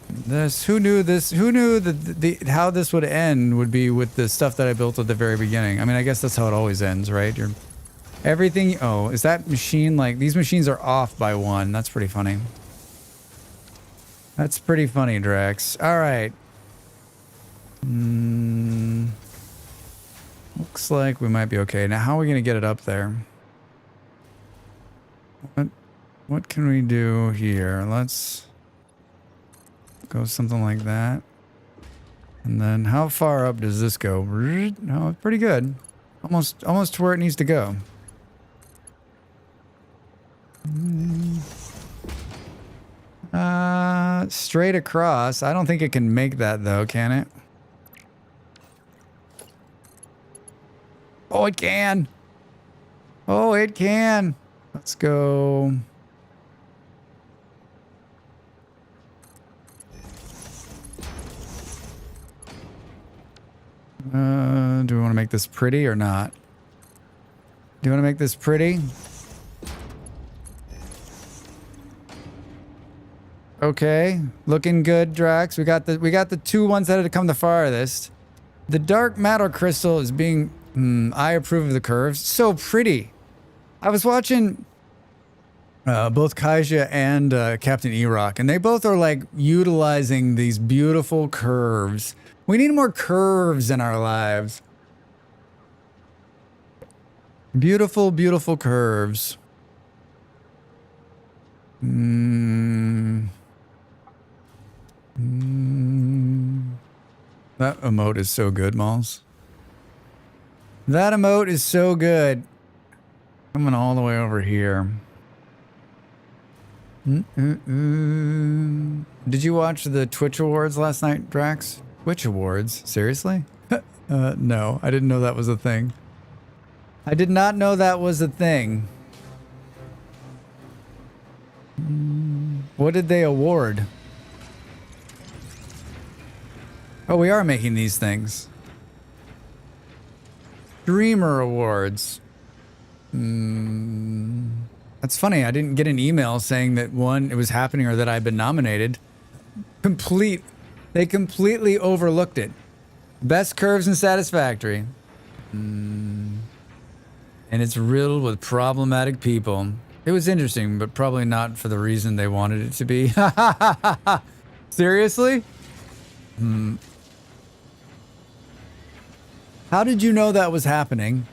This. Who knew this? Who knew that how this would end would be with the stuff that I built at the very beginning? I mean, I guess that's how it always ends, right? Everything. Oh, is that machine like these machines are off by one? That's pretty funny. That's pretty funny, Drax. All right. Looks like we might be okay. Now, how are we going to get it up there? What can we do here? Let's go something like that. And then how far up does this go? Oh, pretty good. Almost to where it needs to go. Straight across. I don't think it can make that though, can it? Oh, it can. Oh, it can. Let's go. Do we want to make this pretty or not? Do you want to make this pretty? Okay, looking good, Drax. We got the two ones that had to come the farthest. The dark matter crystal is being. I approve of the curves. So pretty. I was watching both Kaija and Captain E-Rock, and they both are like utilizing these beautiful curves. We need more curves in our lives. Beautiful, beautiful curves. That emote is so good, Malls. That emote is so good. Coming all the way over here. Did you watch the Twitch Awards last night, Drax? Twitch Awards? Seriously? No, I didn't know that was a thing. I did not know that was a thing. What did they award? Oh, we are making these things. Streamer Awards. That's funny. I didn't get an email saying that it was happening or that I'd been nominated. They completely overlooked it. Best curves in Satisfactory. And it's riddled with problematic people. It was interesting, but probably not for the reason they wanted it to be. Seriously? How did you know that was happening?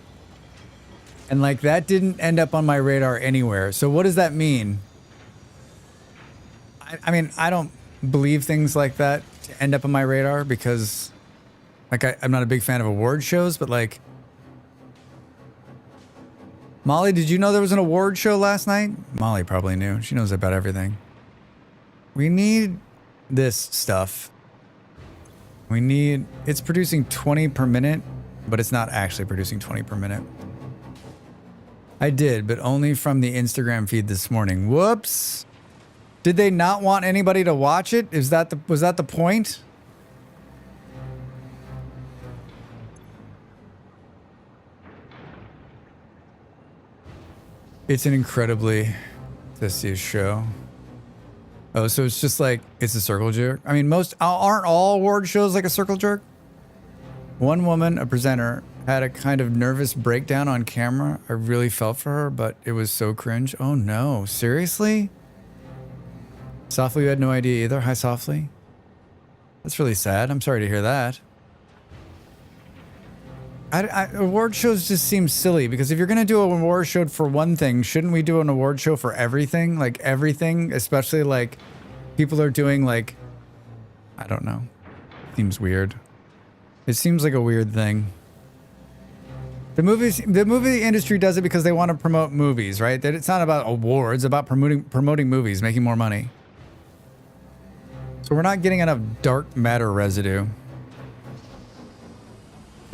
And like that didn't end up on my radar anywhere. So what does that mean? I mean, I don't believe things like that to end up on my radar because like I'm not a big fan of award shows, but like Molly, did you know there was an award show last night? Molly probably knew. She knows about everything. We need this stuff. It's producing 20 per minute, but it's not actually producing 20 per minute. I did, but only from the Instagram feed this morning. Whoops. Did they not want anybody to watch it? Was that the point? It's an incredibly tedious show. Oh, so it's just like, it's a circle jerk? I mean, aren't all award shows like a circle jerk? One woman, a presenter, had a kind of nervous breakdown on camera. I really felt for her, but it was so cringe. Oh no, seriously? Softly, you had no idea either? Hi, Softly. That's really sad. I'm sorry to hear that. Award shows just seem silly because if you're going to do an award show for one thing, shouldn't we do an award show for everything? Like everything, especially like people are doing like, I don't know. Seems weird. It seems like a weird thing. The movie industry does it because they want to promote movies, right? That it's not about awards, it's about promoting movies, making more money. So we're not getting enough dark matter residue.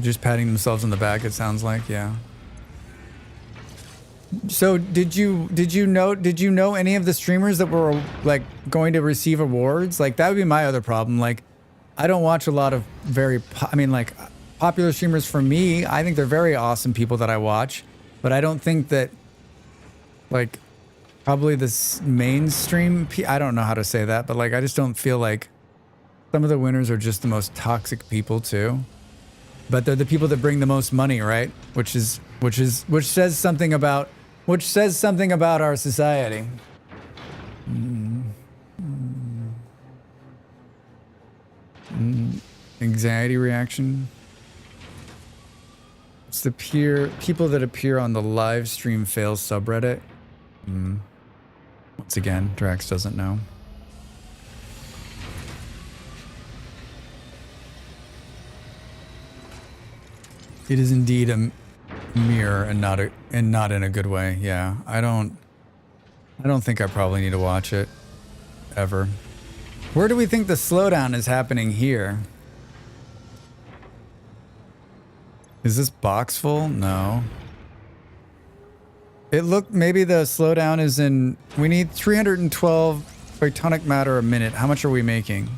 Just patting themselves on the back, it sounds like, yeah. So did you know any of the streamers that were like going to receive awards? Like that would be my other problem. Like I don't watch a lot of popular streamers for me. I think they're very awesome people that I watch, but I don't think that like probably this mainstream, I don't know how to say that, but like I just don't feel like some of the winners are just the most toxic people too. But they're the people that bring the most money, right? Which says something about our society. Anxiety reaction. It's the people that appear on the live stream fails subreddit. Once again, Drax doesn't know. It is indeed a mirror and not in a good way. Yeah, I don't think I probably need to watch it ever. Where do we think the slowdown is happening here? Is this box full? No. Maybe the slowdown is in, we need 312 photonic matter a minute. How much are we making?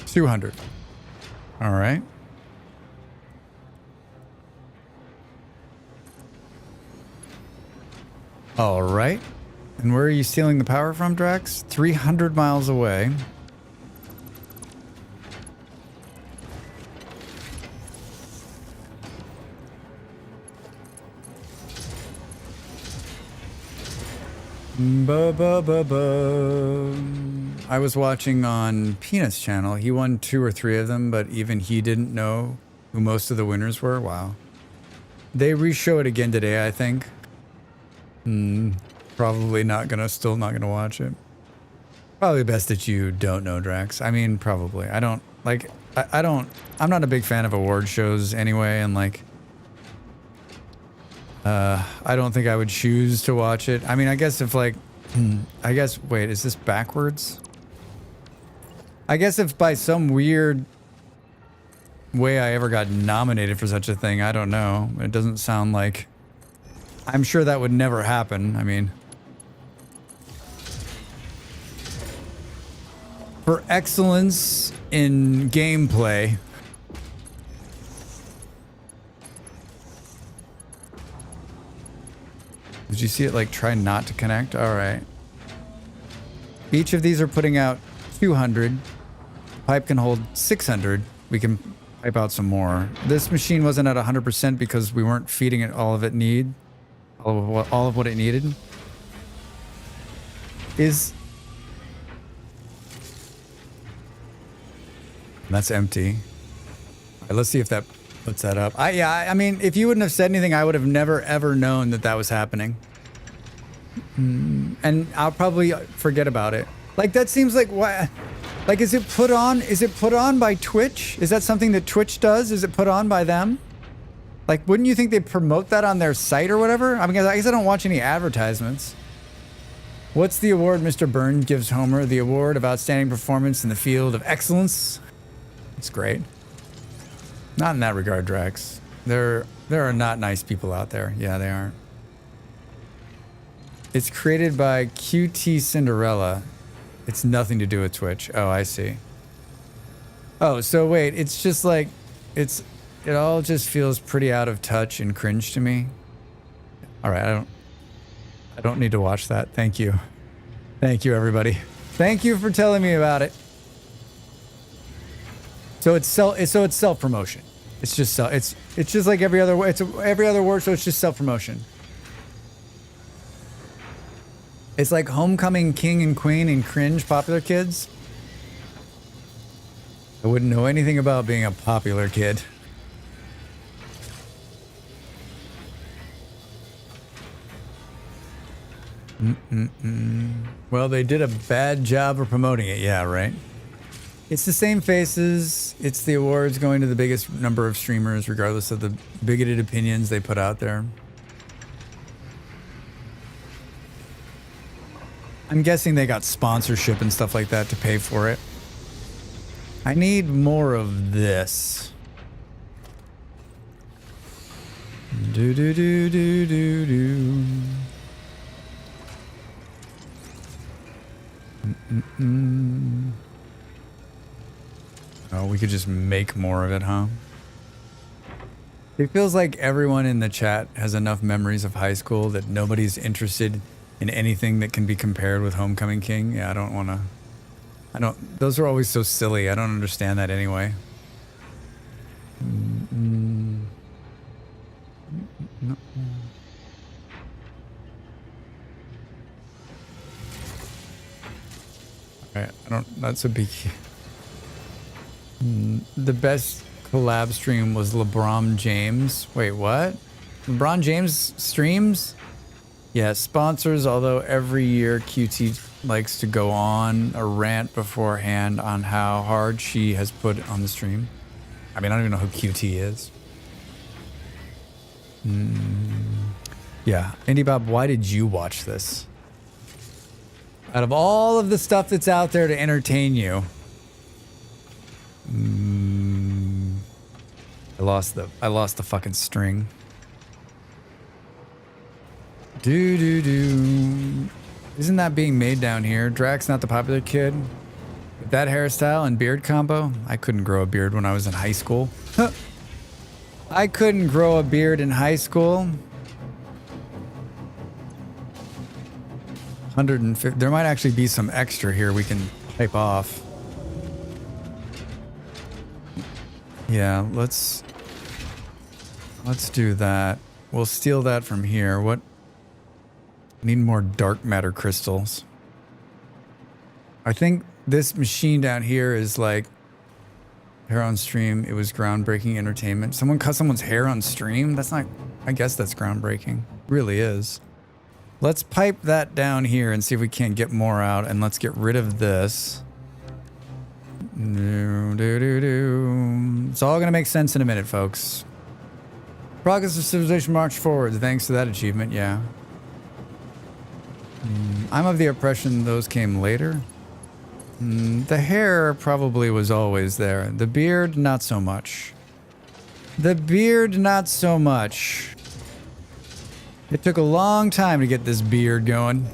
200. All right. All right. And where are you stealing the power from, Drax? 300 miles away. I was watching on Peanut's channel. He won 2 or 3 of them, but even he didn't know who most of the winners were. Wow. They re-show it again today, I think. Probably still not gonna watch it. Probably best that you don't know, Drax. I mean, probably. I don't, like, I'm not a big fan of award shows anyway, and like, I don't think I would choose to watch it. I mean, I guess if like, wait, is this backwards? I guess if by some weird way I ever got nominated for such a thing, I don't know. It doesn't sound like, I'm sure that would never happen. I mean, for excellence in gameplay. Did you see it like try not to connect? All right. Each of these are putting out 200. Pipe can hold 600. We can pipe out some more. This machine wasn't at 100% because we weren't feeding it all of what it needed. That's empty. All right, let's see if that puts that up. I mean, if you wouldn't have said anything, I would have never ever known that was happening. And I'll probably forget about it. Like that seems like what? Like is it put on? Is it put on by Twitch? Is that something that Twitch does? Is it put on by them? Like, wouldn't you think they promote that on their site or whatever? I mean, I guess I don't watch any advertisements. What's the award Mr. Burns gives Homer? The award of outstanding performance in the field of excellence. It's great. Not in that regard, Drax. There are not nice people out there. Yeah, they aren't. It's created by QT Cinderella. It's nothing to do with Twitch. Oh, I see. Oh, so wait, it's just like, it's it all just feels pretty out of touch and cringe to me. All right, I don't need to watch that. Thank you. Thank you, everybody. Thank you for telling me about it. So it's self-promotion. It's just it's just like every other word, so it's just self-promotion. It's like Homecoming King and Queen and cringe popular kids. I wouldn't know anything about being a popular kid. Well, they did a bad job of promoting it. Yeah, right. It's the same faces. It's the awards going to the biggest number of streamers, regardless of the bigoted opinions they put out there. I'm guessing they got sponsorship and stuff like that to pay for it. I need more of this. Do do do do do do. Oh, we could just make more of it, huh? It feels like everyone in the chat has enough memories of high school that nobody's interested in anything that can be compared with Homecoming King. Yeah, those are always so silly. I don't understand that anyway. Alright, that's a big... The best collab stream was LeBron James. Wait, what? LeBron James streams? Yeah, sponsors, although every year QT likes to go on a rant beforehand on how hard she has put on the stream. I mean, I don't even know who QT is. Yeah, Indy Bob, why did you watch this? Out of all of the stuff that's out there to entertain you, I lost the fucking string. Isn't that being made down here? Dracs not the popular kid. With that hairstyle and beard combo, I couldn't grow a beard when I was in high school. I couldn't grow a beard in high school. 150. There might actually be some extra here we can type off. Yeah, let's do that. We'll steal that from here. What? Need more dark matter crystals. I think this machine down here is like hair on stream. It was groundbreaking entertainment. Someone cut someone's hair on stream? That's not, I guess that's groundbreaking. Really is. Let's pipe that down here and see if we can't get more out, and let's get rid of this. It's all gonna make sense in a minute, folks. Progress of civilization marched forward thanks to that achievement, yeah. I'm of the impression those came later. The hair probably was always there. The beard, not so much. The beard, not so much. It took a long time to get this beard going.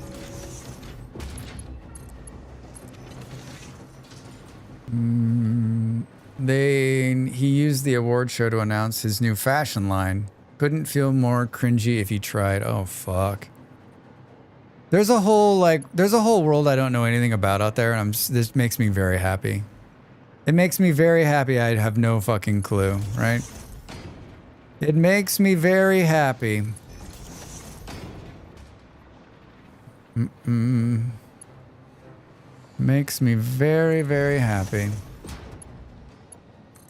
He used the award show to announce his new fashion line. Couldn't feel more cringy if he tried. Oh, fuck. There's a whole world I don't know anything about out there, and this makes me very happy. It makes me very happy I have no fucking clue, right? It makes me very happy. Makes me very, very happy.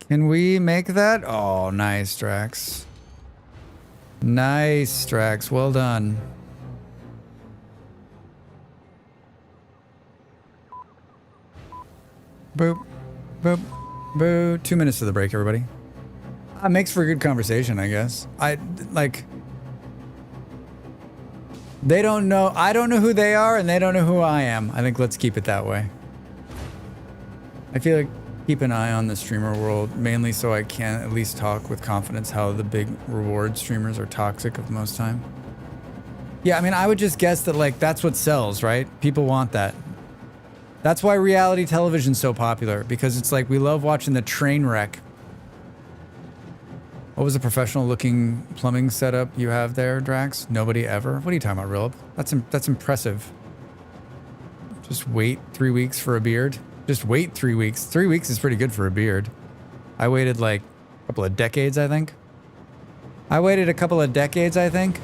Can we make that? Oh, nice, Drax. Nice, Drax. Well done. Boop. Boop. Boo. 2 minutes to the break, everybody. Makes for a good conversation, I guess. They don't know. I don't know who they are, and they don't know who I am. I think let's keep it that way. I feel like keep an eye on the streamer world, mainly so I can at least talk with confidence how the big reward streamers are toxic of most time. Yeah, I mean, I would just guess that, like, that's what sells, right? People want that. That's why reality television's so popular, because it's like we love watching the train wreck. What was the professional looking plumbing setup you have there, Drax? Nobody ever? What are you talking about, Rilp? That's impressive. Just wait 3 weeks for a beard? Just wait 3 weeks. 3 weeks is pretty good for a beard. I waited like a couple of decades, I think. I waited a couple of decades, I think.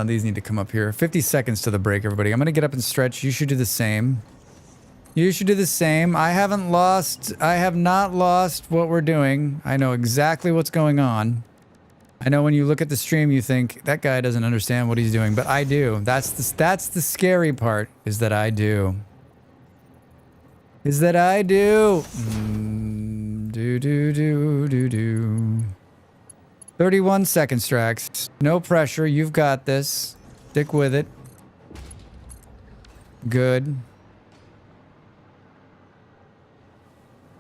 These need to come up here. 50 seconds to the break, everybody. I'm going to get up and stretch. You should do the same. You should do the same. I have not lost what we're doing. I know exactly what's going on. I know when you look at the stream, you think, that guy doesn't understand what he's doing, but I do. That's the scary part, is that I do. Is that I do. Do. 31 seconds, Drax. No pressure. You've got this. Stick with it. Good.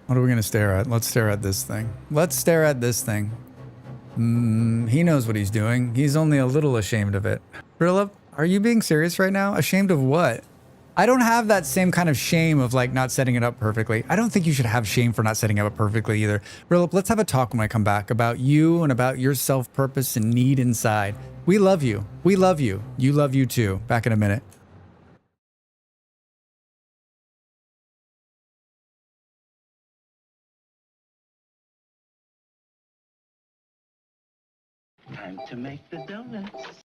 What are we going to stare at? Let's stare at this thing. Let's stare at this thing. He knows what he's doing. He's only a little ashamed of it. Philip, are you being serious right now? Ashamed of what? I don't have that same kind of shame of like not setting it up perfectly. I don't think you should have shame for not setting it up perfectly either. Philip, let's have a talk when I come back about you and about your self-purpose and need inside. We love you. We love you. You love you too. Back in a minute. Time to make the donuts.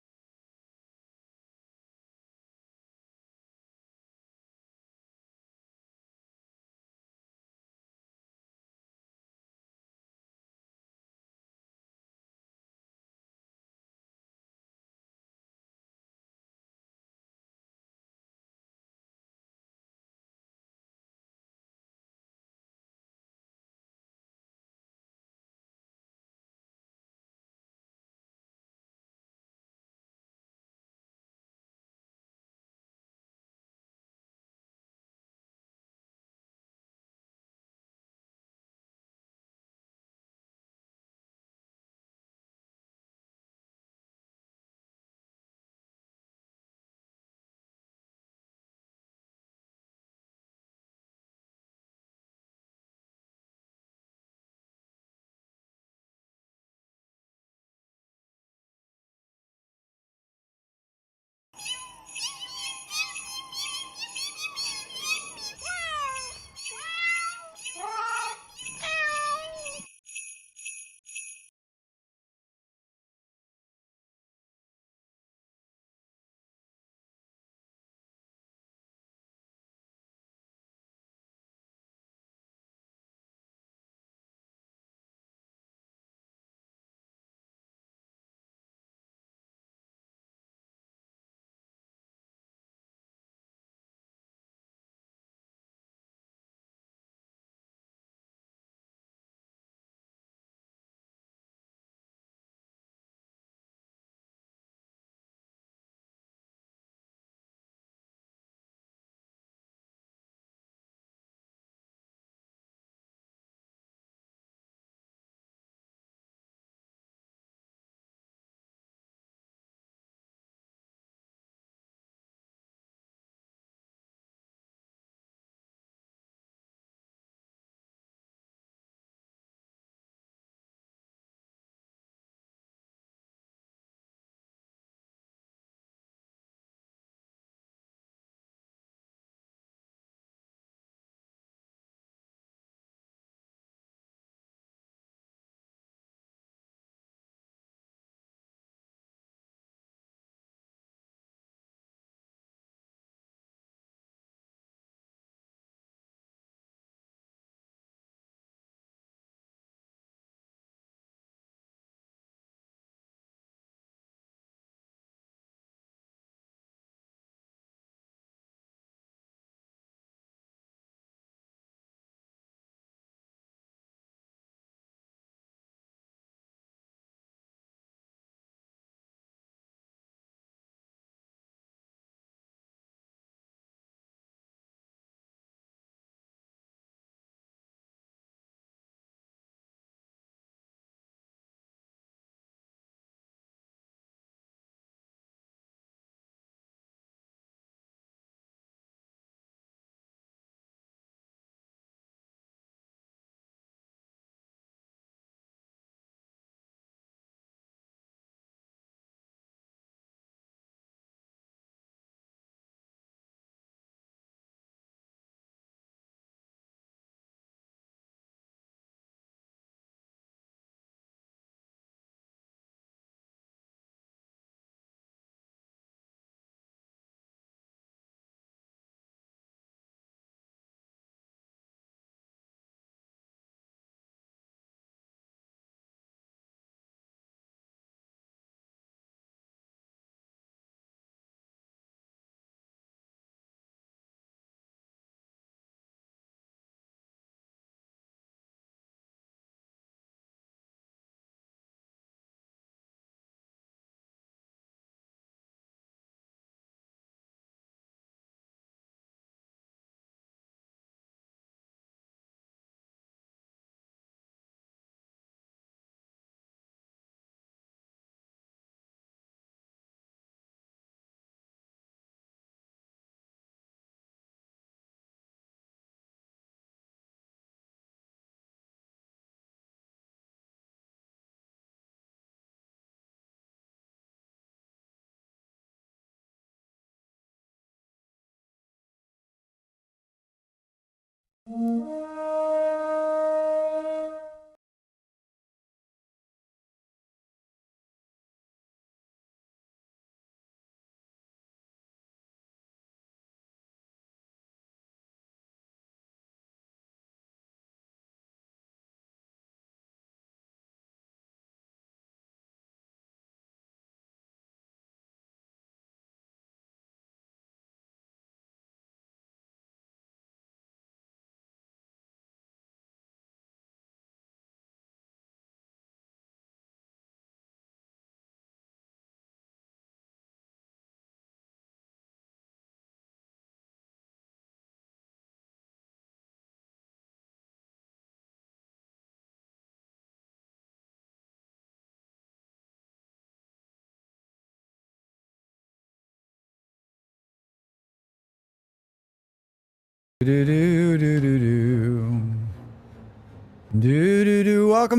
Welcome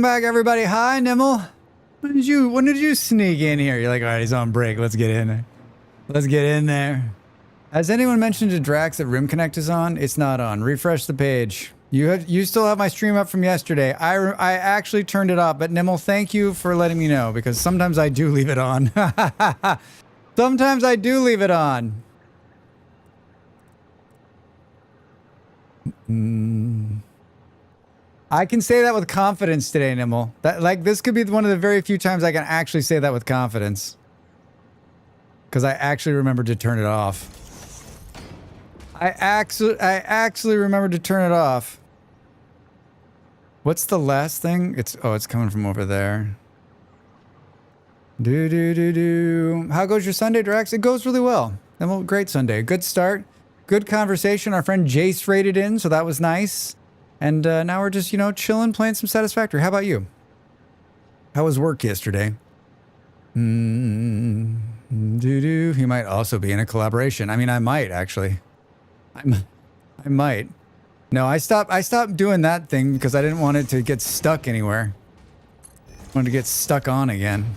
back, everybody. Hi, Nimble. When did you sneak in here? You're like, all right, he's on break. Let's get in there. Let's get in there. Has anyone mentioned to Dracs that Rim Connect is on? It's not on. Refresh the page. You still have my stream up from yesterday. I actually turned it off, but Nimble, thank you for letting me know, because sometimes I do leave it on. Sometimes I do leave it on. I can say that with confidence today, Nimble. This could be one of the very few times I can actually say that with confidence. Because I actually remembered to turn it off. I actually remembered to turn it off. What's the last thing? It's coming from over there. How goes your Sunday, Drax? It goes really well. Nimble, great Sunday. Good start. Good conversation. Our friend Jace raided in, so that was nice. And now we're just, chilling, playing some Satisfactory. How about you? How was work yesterday? He might also be in a collaboration. I mean, I might, actually. I might. No, I stopped doing that thing because I didn't want it to get stuck anywhere. I wanted to get stuck on again.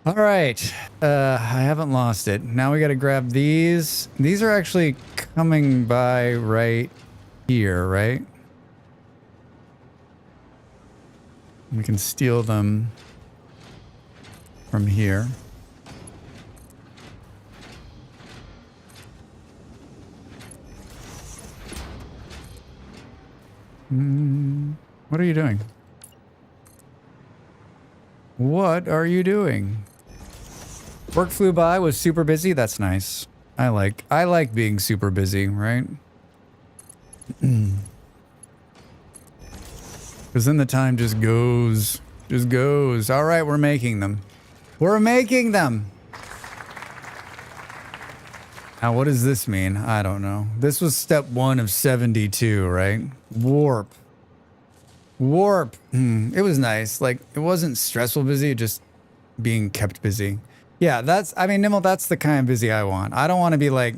All right. I haven't lost it. Now we got to grab these. These are actually coming by right here, right? We can steal them from here. What are you doing? What are you doing? Work flew by, was super busy. That's nice. I like being super busy, right? Because then the time just goes. Just goes. All right, we're making them. We're making them! Now, what does this mean? I don't know. This was step 1 of 72, right? Warp. Warp. It was nice. Like, it wasn't stressful busy, just being kept busy. Yeah, Nimble, that's the kind of busy I want. I don't want to be like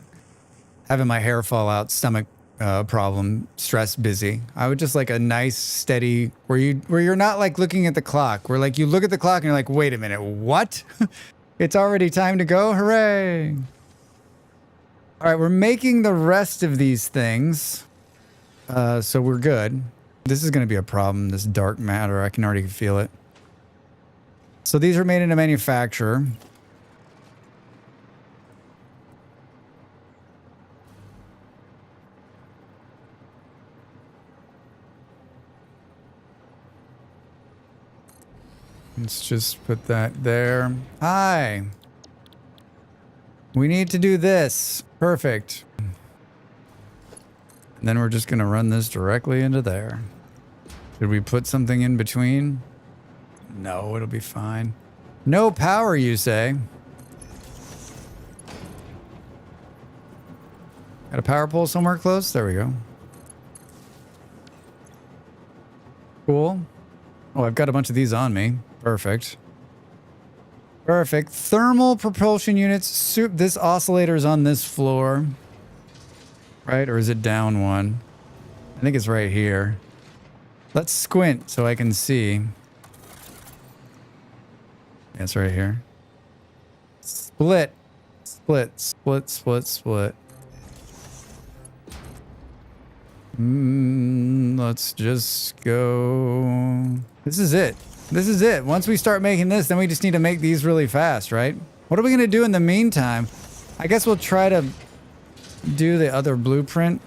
having my hair fall out, stomach problem, stress busy. I would just like a nice, steady, where you're not like looking at the clock. Where like you look at the clock and you're like, wait a minute, what? It's already time to go? Hooray! All right, we're making the rest of these things. So we're good. This is going to be a problem, this dark matter. I can already feel it. So these are made in a manufacturer. Let's just put that there. Hi. We need to do this. Perfect. And then we're just going to run this directly into there. Did we put something in between? No, it'll be fine. No power, you say? Got a power pole somewhere close? There we go. Cool. Oh, I've got a bunch of these on me. Perfect. Perfect. Thermal propulsion units. This oscillator's on this floor. Right? Or is it down one? I think it's right here. Let's squint so I can see. It's right here. Split. Split, split, split, split. Let's just go. This is it. This is it. Once we start making this, then we just need to make these really fast, right? What are we going to do in the meantime? I guess we'll try to do the other blueprint.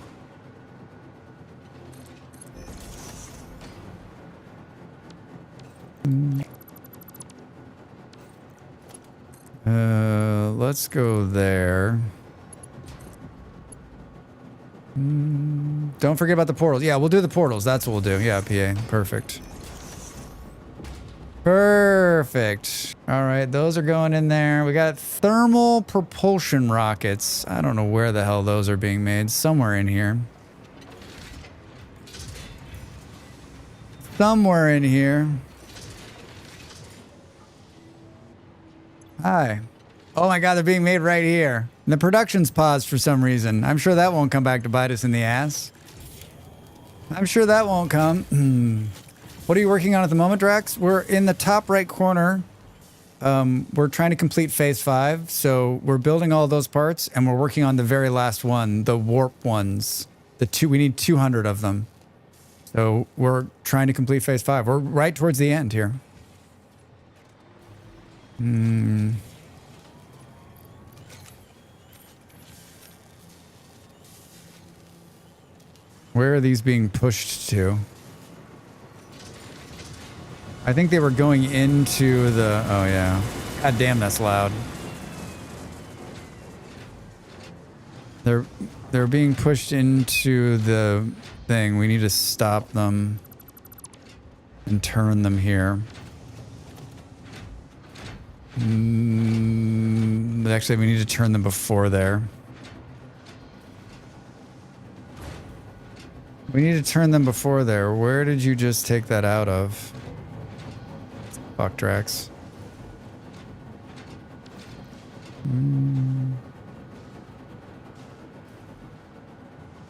Let's go there. Don't forget about the portals. Yeah, we'll do the portals. That's what we'll do. Yeah, PA. Perfect. Perfect. All right, those are going in there. We got thermal propulsion rockets. I don't know where the hell those are being made. Somewhere in here. Somewhere in here. Hi. Oh my god, they're being made right here. And the production's paused for some reason. I'm sure that won't come back to bite us in the ass. I'm sure that won't come. What are you working on at the moment, Drax? We're in the top right corner. We're trying to complete phase 5. So we're building all those parts and we're working on the very last one, the warp ones. We need 200 of them. So we're trying to complete phase 5. We're right towards the end here. Where are these being pushed to? I think they were going into the... Oh, yeah. God damn, that's loud. They're being pushed into the thing. We need to stop them and turn them here. Actually, we need to turn them before there. We need to turn them before there. Where did you just take that out of? Fuck, Drax.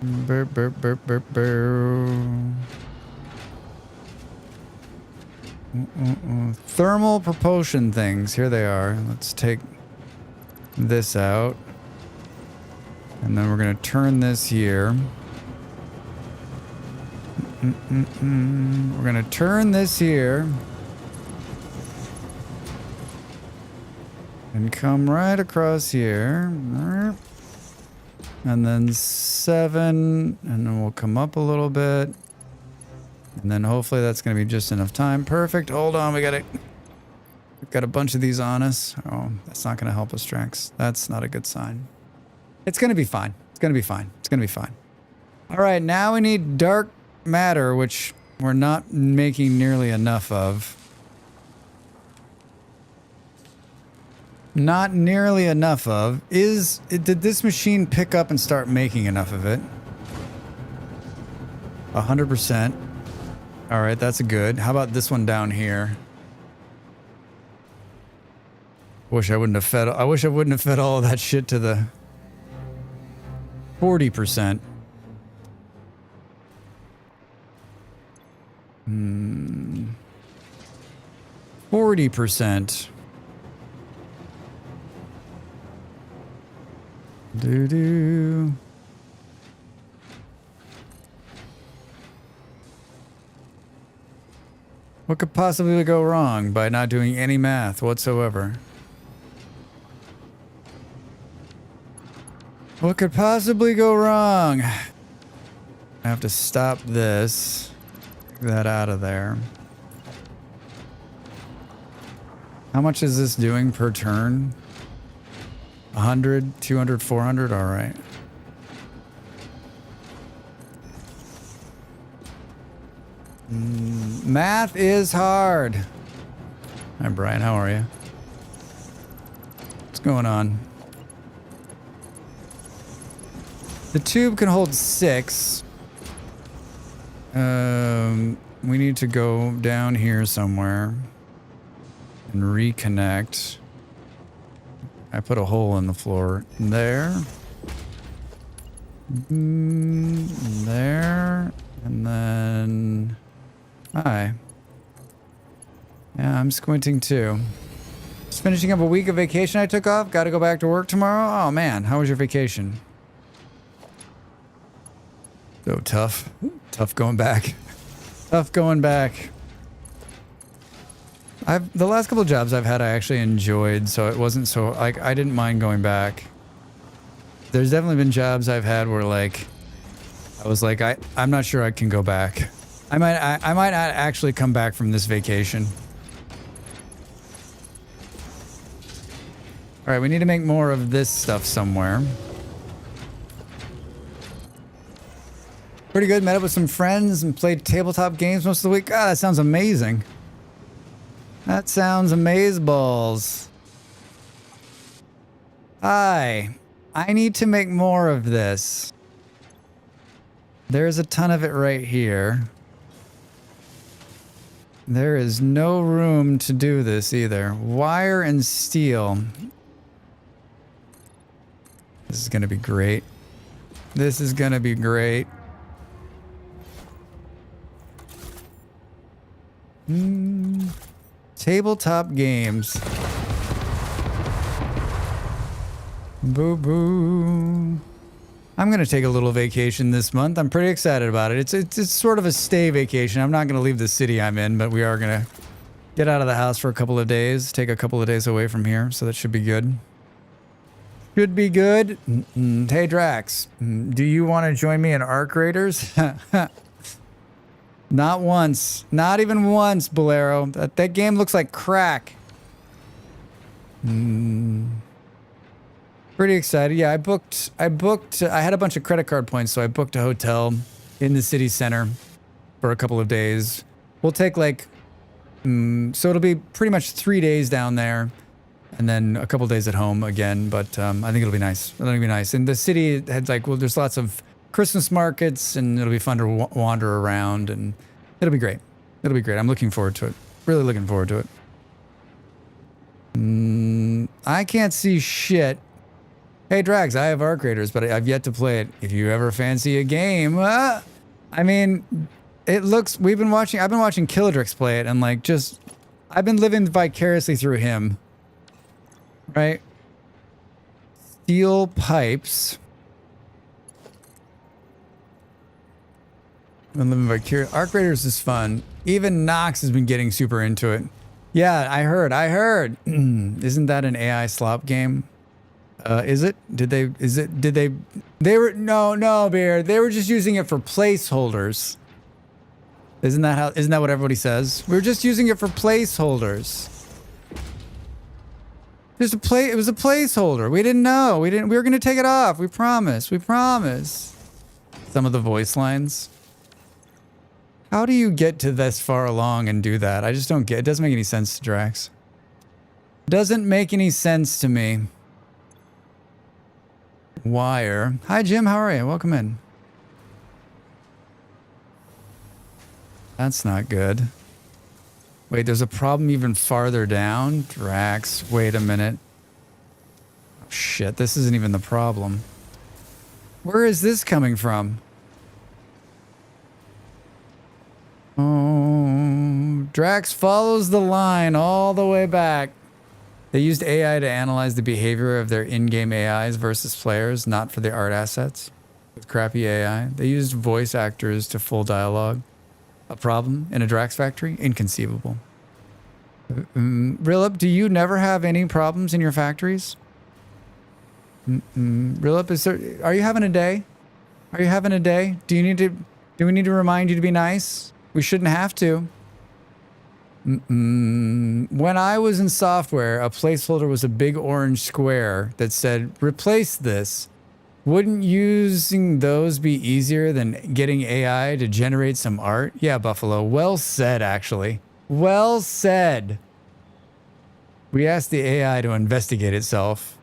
Burp, burp, burp, burp, burp. Thermal propulsion things. Here they are. Let's take this out. And then we're going to turn this here. We're going to turn this here. And come right across here. And then 7. And then we'll come up a little bit. And then hopefully that's going to be just enough time. Perfect. Hold on. We've got a bunch of these on us. Oh, that's not going to help us, Drax. That's not a good sign. It's going to be fine. It's going to be fine. It's going to be fine. All right. Now we need dark matter, which we're not making nearly enough of. Not nearly enough of. Did this machine pick up and start making enough of it? 100%. All right, that's good. How about this one down here? I wish I wouldn't have fed all of that shit to the 40%. 40%. Doo-doo. What could possibly go wrong by not doing any math whatsoever? What could possibly go wrong? I have to stop this. Get that out of there. How much is this doing per turn? 100, 200, 400? All right. Math is hard. Hi, Brian. How are you? What's going on? The tube can hold 6. We need to go down here somewhere and reconnect. I put a hole in the floor there. There. And then Hi. Yeah, I'm squinting too. Just finishing up a week of vacation I took off. Got to go back to work tomorrow. Oh man, how was your vacation? So tough. Tough going back. Tough going back. The last couple of jobs I've had I actually enjoyed, so it wasn't so like I didn't mind going back. There's definitely been jobs I've had where like I was like I'm not sure I can go back. I might not actually come back from this vacation. All right, we need to make more of this stuff somewhere. Pretty good. Met up with some friends and played tabletop games most of the week. Ah, that sounds amazing. That sounds amazeballs. Hi. I need to make more of this. There's a ton of it right here. There is no room to do this either. Wire and steel. This is going to be great. This is going to be great. Tabletop games. Boo boo. I'm going to take a little vacation this month. I'm pretty excited about it. It's sort of a stay vacation. I'm not going to leave the city I'm in, but we are going to get out of the house for a couple of days, take a couple of days away from here, so that should be good. Should be good. Hey, Dracs, do you want to join me in Arc Raiders? Not once. Not even once, Bolero. That game looks like crack. Pretty excited. Yeah, I had a bunch of credit card points, so I booked a hotel in the city center for a couple of days. We'll take like, so it'll be pretty much 3 days down there and then a couple of days at home again, but I think it'll be nice. It'll be nice. And the city had like, well, there's lots of Christmas markets and it'll be fun to wander around and it'll be great. It'll be great. I'm looking forward to it. Really looking forward to it. I can't see shit. Hey, Drags, I have Arc Raiders, but I've yet to play it. If you ever fancy a game, I mean, it looks, I've been watching Killadrix play it and like just, I've been living vicariously through him. Right? Steel pipes. Been living vicariously. Arc Raiders is fun. Even Nox has been getting super into it. Yeah, I heard. Isn't that an AI slop game? Is it? They were, Bear. They were just using it for placeholders. Isn't that what everybody says? We were just using it for placeholders. It was a placeholder. We didn't know. We were going to take it off. We promise. Some of the voice lines. How do you get to this far along and do that? I just don't get it. It doesn't make any sense to Drax. Doesn't make any sense to me. Wire. Hi, Jim. How are you? Welcome in. That's not good. Wait, there's a problem even farther down? Drax, wait a minute. Oh, shit, this isn't even the problem. Where is this coming from? Oh, Drax follows the line all the way back. They used AI to analyze the behavior of their in-game AIs versus players, not for the art assets. With crappy AI. They used voice actors to full dialogue. A problem in a Drax factory? Inconceivable. Rillup, do you never have any problems in your factories? Rillup, are you having a day? Are you having a day? Do we need to remind you to be nice? We shouldn't have to. When I was in software, a placeholder was a big orange square that said, replace this. Wouldn't using those be easier than getting AI to generate some art? Yeah, Buffalo. Well said, actually. Well said. We asked the AI to investigate itself.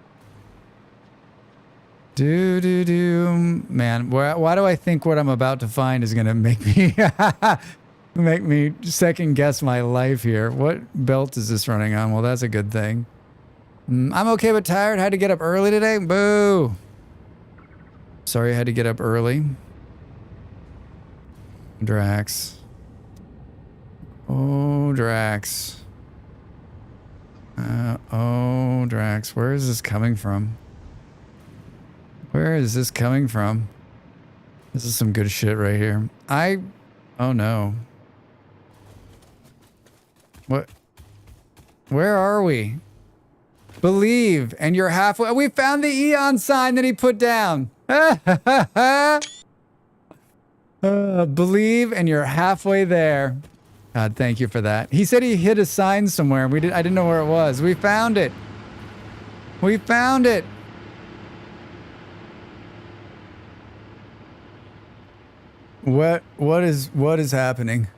Man, why do I think what I'm about to find is going to make me make me second guess my life here? What belt is this running on? Well, that's a good thing. I'm okay but tired. Had to get up early today. Boo. Sorry I had to get up early. Drax. Oh, Drax. Oh, Drax. Where is this coming from? Where is this coming from? This is some good shit right here. Oh no. What? Where are we? Believe, and you're halfway. We found the Eon sign that he put down. Believe, and you're halfway there. God, thank you for that. He said he hit a sign somewhere. I didn't know where it was. We found it. We found it. What is happening?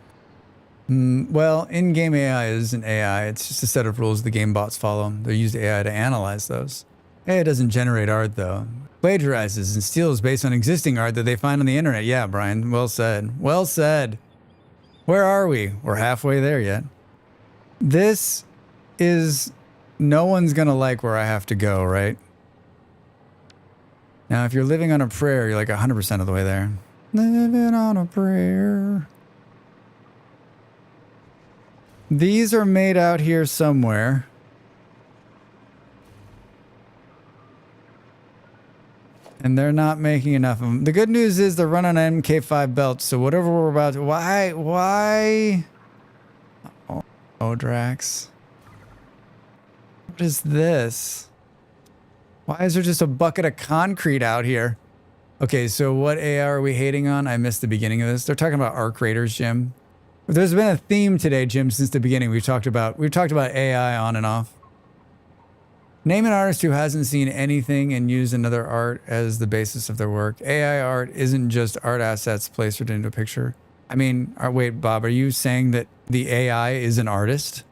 Well, in-game AI isn't AI. It's just a set of rules the game bots follow. They use AI to analyze those. AI doesn't generate art, though. Plagiarizes and steals based on existing art that they find on the internet. Yeah, Brian. Well said. Well said. Where are we? We're halfway there yet. This is... No one's gonna like where I have to go, right? Now, if you're living on a prayer, you're like 100% of the way there. Living on a prayer. These are made out here somewhere. And they're not making enough of them. The good news is they're running on MK5 belts, so whatever we're about to... Why? Oh, Drax. What is this? Why is there just a bucket of concrete out here? Okay, so what AI are we hating on? I missed the beginning of this. They're talking about arc raiders, Jim. There's been a theme today, Jim, since the beginning. We've talked about AI on and off. Name an artist who hasn't seen anything and used another art as the basis of their work. AI art isn't just art assets placed into a picture. I mean, wait, Bob, are you saying that the AI is an artist?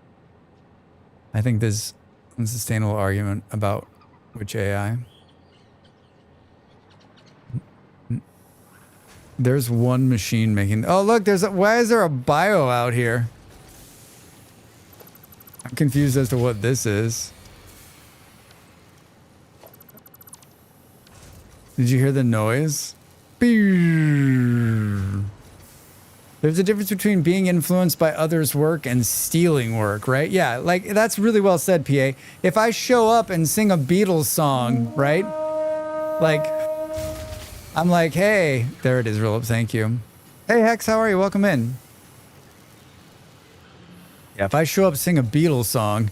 I think there's an unsustainable argument about which AI. There's one machine making... Oh, look, why is there a bio out here? I'm confused as to what this is. Did you hear the noise? There's a difference between being influenced by others' work and stealing work, right? Yeah, like, that's really well said, PA. If I show up and sing a Beatles song, right? Like... I'm like, hey, there it is, Roll Up, thank you. Hey, Hex, how are you? Welcome in. Yeah, if I show up and sing a Beatles song.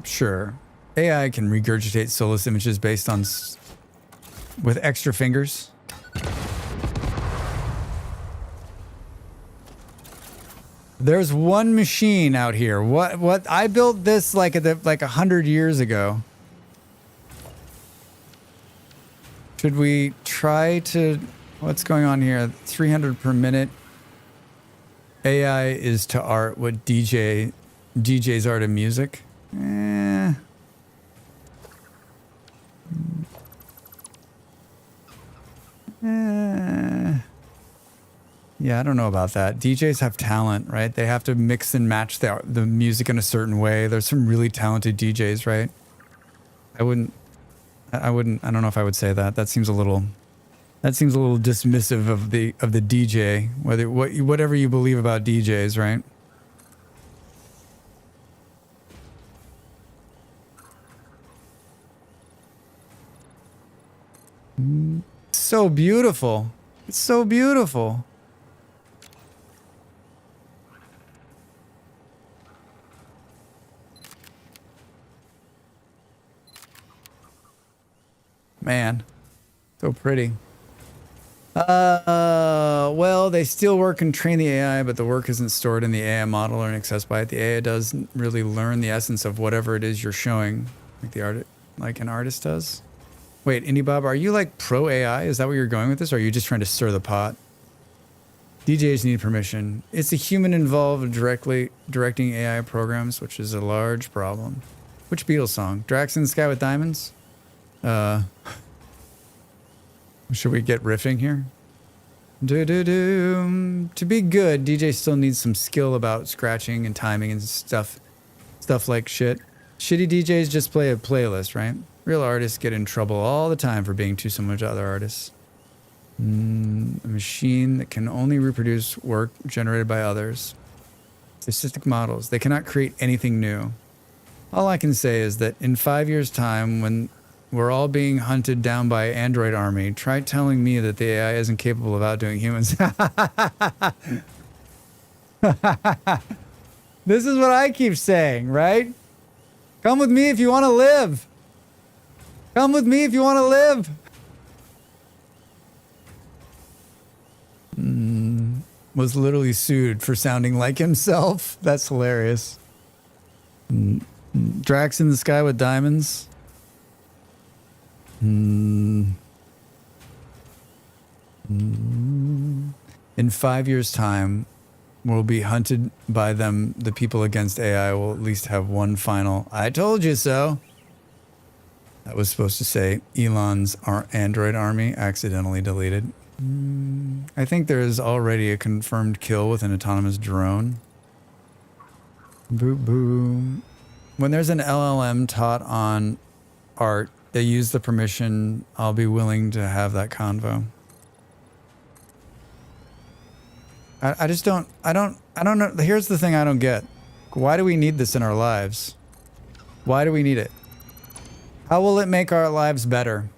Sure. AI can regurgitate soulless images based on... with extra fingers. There's one machine out here. What? I built this like 100 years ago. Should we try to... What's going on here? 300 per minute. AI is to art what DJs are to music. Yeah, I don't know about that. DJs have talent, right? They have to mix and match the music in a certain way. There's some really talented DJs, right? I don't know if I would say that. That seems a little dismissive of the DJ, whatever you believe about DJs, right? So beautiful. It's so beautiful. Man, so pretty. Well, they still work and train the AI, but the work isn't stored in the AI model or accessed by it. The AI doesn't really learn the essence of whatever it is you're showing, like an artist does. Wait, Indie Bob, are you like pro AI? Is that where you're going with this, or are you just trying to stir the pot? DJs need permission. It's a human involved directing AI programs, which is a large problem. Which Beatles song? Dracs in the Sky with Diamonds? Should we get riffing here? To be good, DJ still needs some skill about scratching and timing and stuff like shit. Shitty DJs just play a playlist, right? Real artists get in trouble all the time for being too similar to other artists. A machine that can only reproduce work generated by others. Statistic models. They cannot create anything new. All I can say is that in 5 years' time, when we're all being hunted down by Android army, try telling me that the AI isn't capable of outdoing humans. This is what I keep saying, right? Come with me if you want to live. Come with me if you want to live. Was literally sued for sounding like himself. That's hilarious. Dracs in the sky with diamonds. In 5 years' time, we'll be hunted by them. The people against AI will at least have one final, I told you so. That was supposed to say Elon's Android army accidentally deleted. I think there is already a confirmed kill with an autonomous drone. Boo boo. When there's an LLM taught on art, they use the permission. I'll be willing to have that convo. I just don't know. Here's the thing I don't get. Why do we need this in our lives? Why do we need it? How will it make our lives better?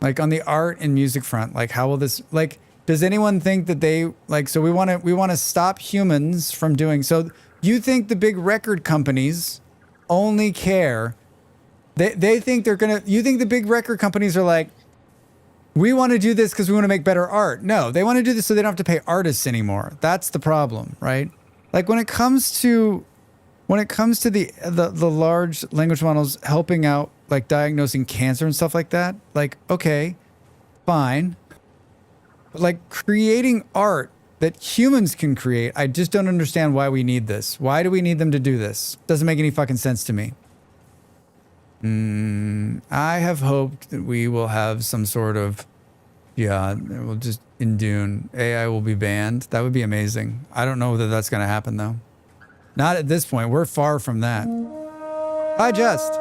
Like on the art and music front, like how will this, like, does anyone think that they, like, so we want to stop humans from doing, so you think the big record companies only care, they think they're gonna, you think the big record companies are like, we want to do this because we want to make better art. No, they want to do this so they don't have to pay artists anymore. That's the problem, right? Like when it comes to the large language models helping out, like diagnosing cancer and stuff like that, like, okay, fine. But like creating art that humans can create, I just don't understand why we need this. Why do we need them to do this? Doesn't make any fucking sense to me. I have hoped that we will have some sort of, yeah, we'll just, in Dune, AI will be banned. That would be amazing. I don't know whether that's going to happen though. Not at this point. We're far from that. Hi, Just.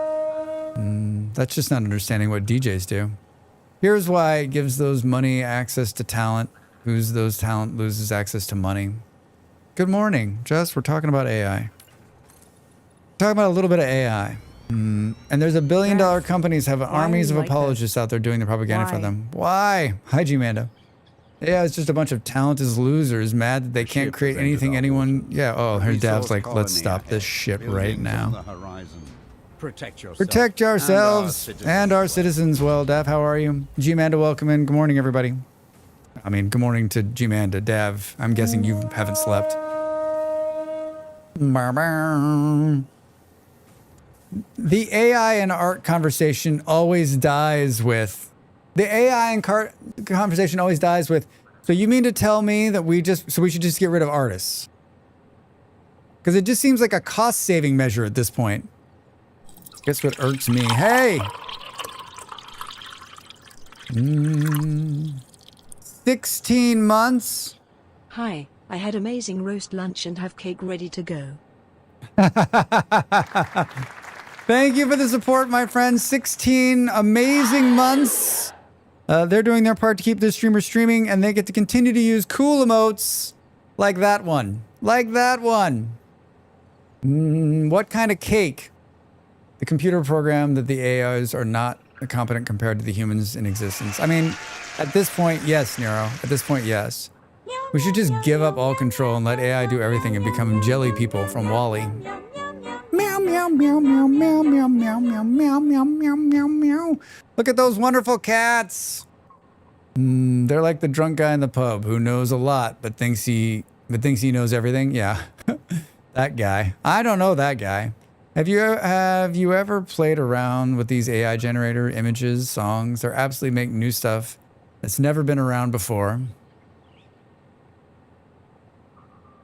That's just not understanding what DJs do. Here's why it gives those money access to talent. Who's those talent loses access to money. Good morning, Just. We're talking about AI. Talking about a little bit of AI. And there's $1 billion companies have armies of apologists out there doing the propaganda for them. Why? Hi, G-Mando. Yeah, it's just a bunch of talented losers mad that they can't create anything anyone... Yeah, oh, her Dav's like, let's stop this shit right now. Protect ourselves and our citizens. Well, Dav, how are you? G-Manda, welcome in. Good morning, everybody. I mean, good morning to G-Manda. Dav, I'm guessing you haven't slept. The AI and art conversation always dies with... The AI and conversation always dies with, so you mean to tell me that we should just get rid of artists? Because it just seems like a cost-saving measure at this point. Guess what irks me? Hey! 16 months? Hi, I had amazing roast lunch and have cake ready to go. Thank you for the support, my friend. 16 amazing months. They're doing their part to keep their streamers streaming, and they get to continue to use cool emotes like that one. Like that one. What kind of cake? The computer program that the AIs are not competent compared to the humans in existence. I mean, at this point, yes, Nero. At this point, yes. We should just give up all control and let AI do everything and become jelly people from WALL-E. Meow, meow, meow, meow, meow, meow, meow, meow, meow, meow, meow, meow, meow. Look at those wonderful cats. They're like the drunk guy in the pub who knows a lot but thinks he knows everything. Yeah, that guy. I don't know that guy. Have you ever played around with these AI generator images, songs? They're absolutely making new stuff that's never been around before.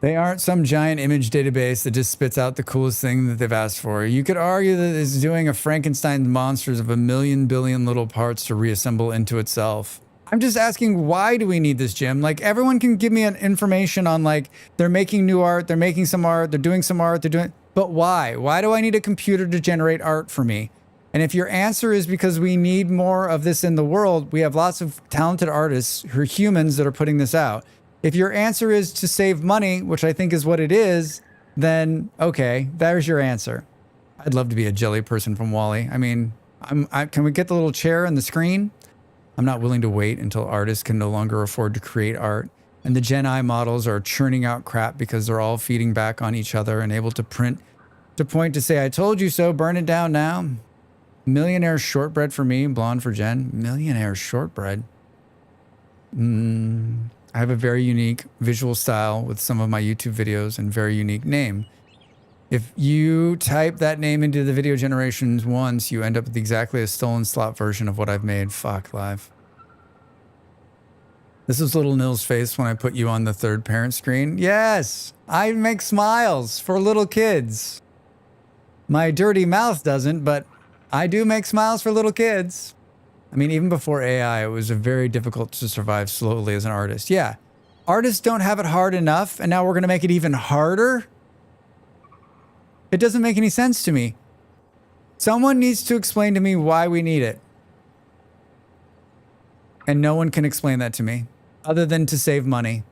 They aren't some giant image database that just spits out the coolest thing that they've asked for. You could argue that it's doing a Frankenstein monsters of 1,000,000,000 billion little parts to reassemble into itself. I'm just asking, why do we need this, Jim? Like, everyone can give me an information on, like, they're making new art, they're making some art, they're doing some art, but why? Why do I need a computer to generate art for me? And if your answer is because we need more of this in the world, we have lots of talented artists who are humans that are putting this out. If your answer is to save money, which I think is what it is, then okay, there's your answer. I'd love to be a jelly person from WALL-E. I mean, can we get the little chair and the screen? I'm not willing to wait until artists can no longer afford to create art. And the Gen I models are churning out crap because they're all feeding back on each other and able to print to point to say, I told you so, burn it down now. Millionaire shortbread for me, blonde for Jen. Millionaire shortbread. I have a very unique visual style with some of my YouTube videos and very unique name. If you type that name into the video generations once, you end up with exactly a stolen slot version of what I've made. Fuck live. This is little Nil's face when I put you on the third parent screen. Yes, I make smiles for little kids. My dirty mouth doesn't, but I do make smiles for little kids. I mean, even before AI, it was very difficult to survive slowly as an artist. Yeah, artists don't have it hard enough, and now we're going to make it even harder? It doesn't make any sense to me. Someone needs to explain to me why we need it. And no one can explain that to me, other than to save money.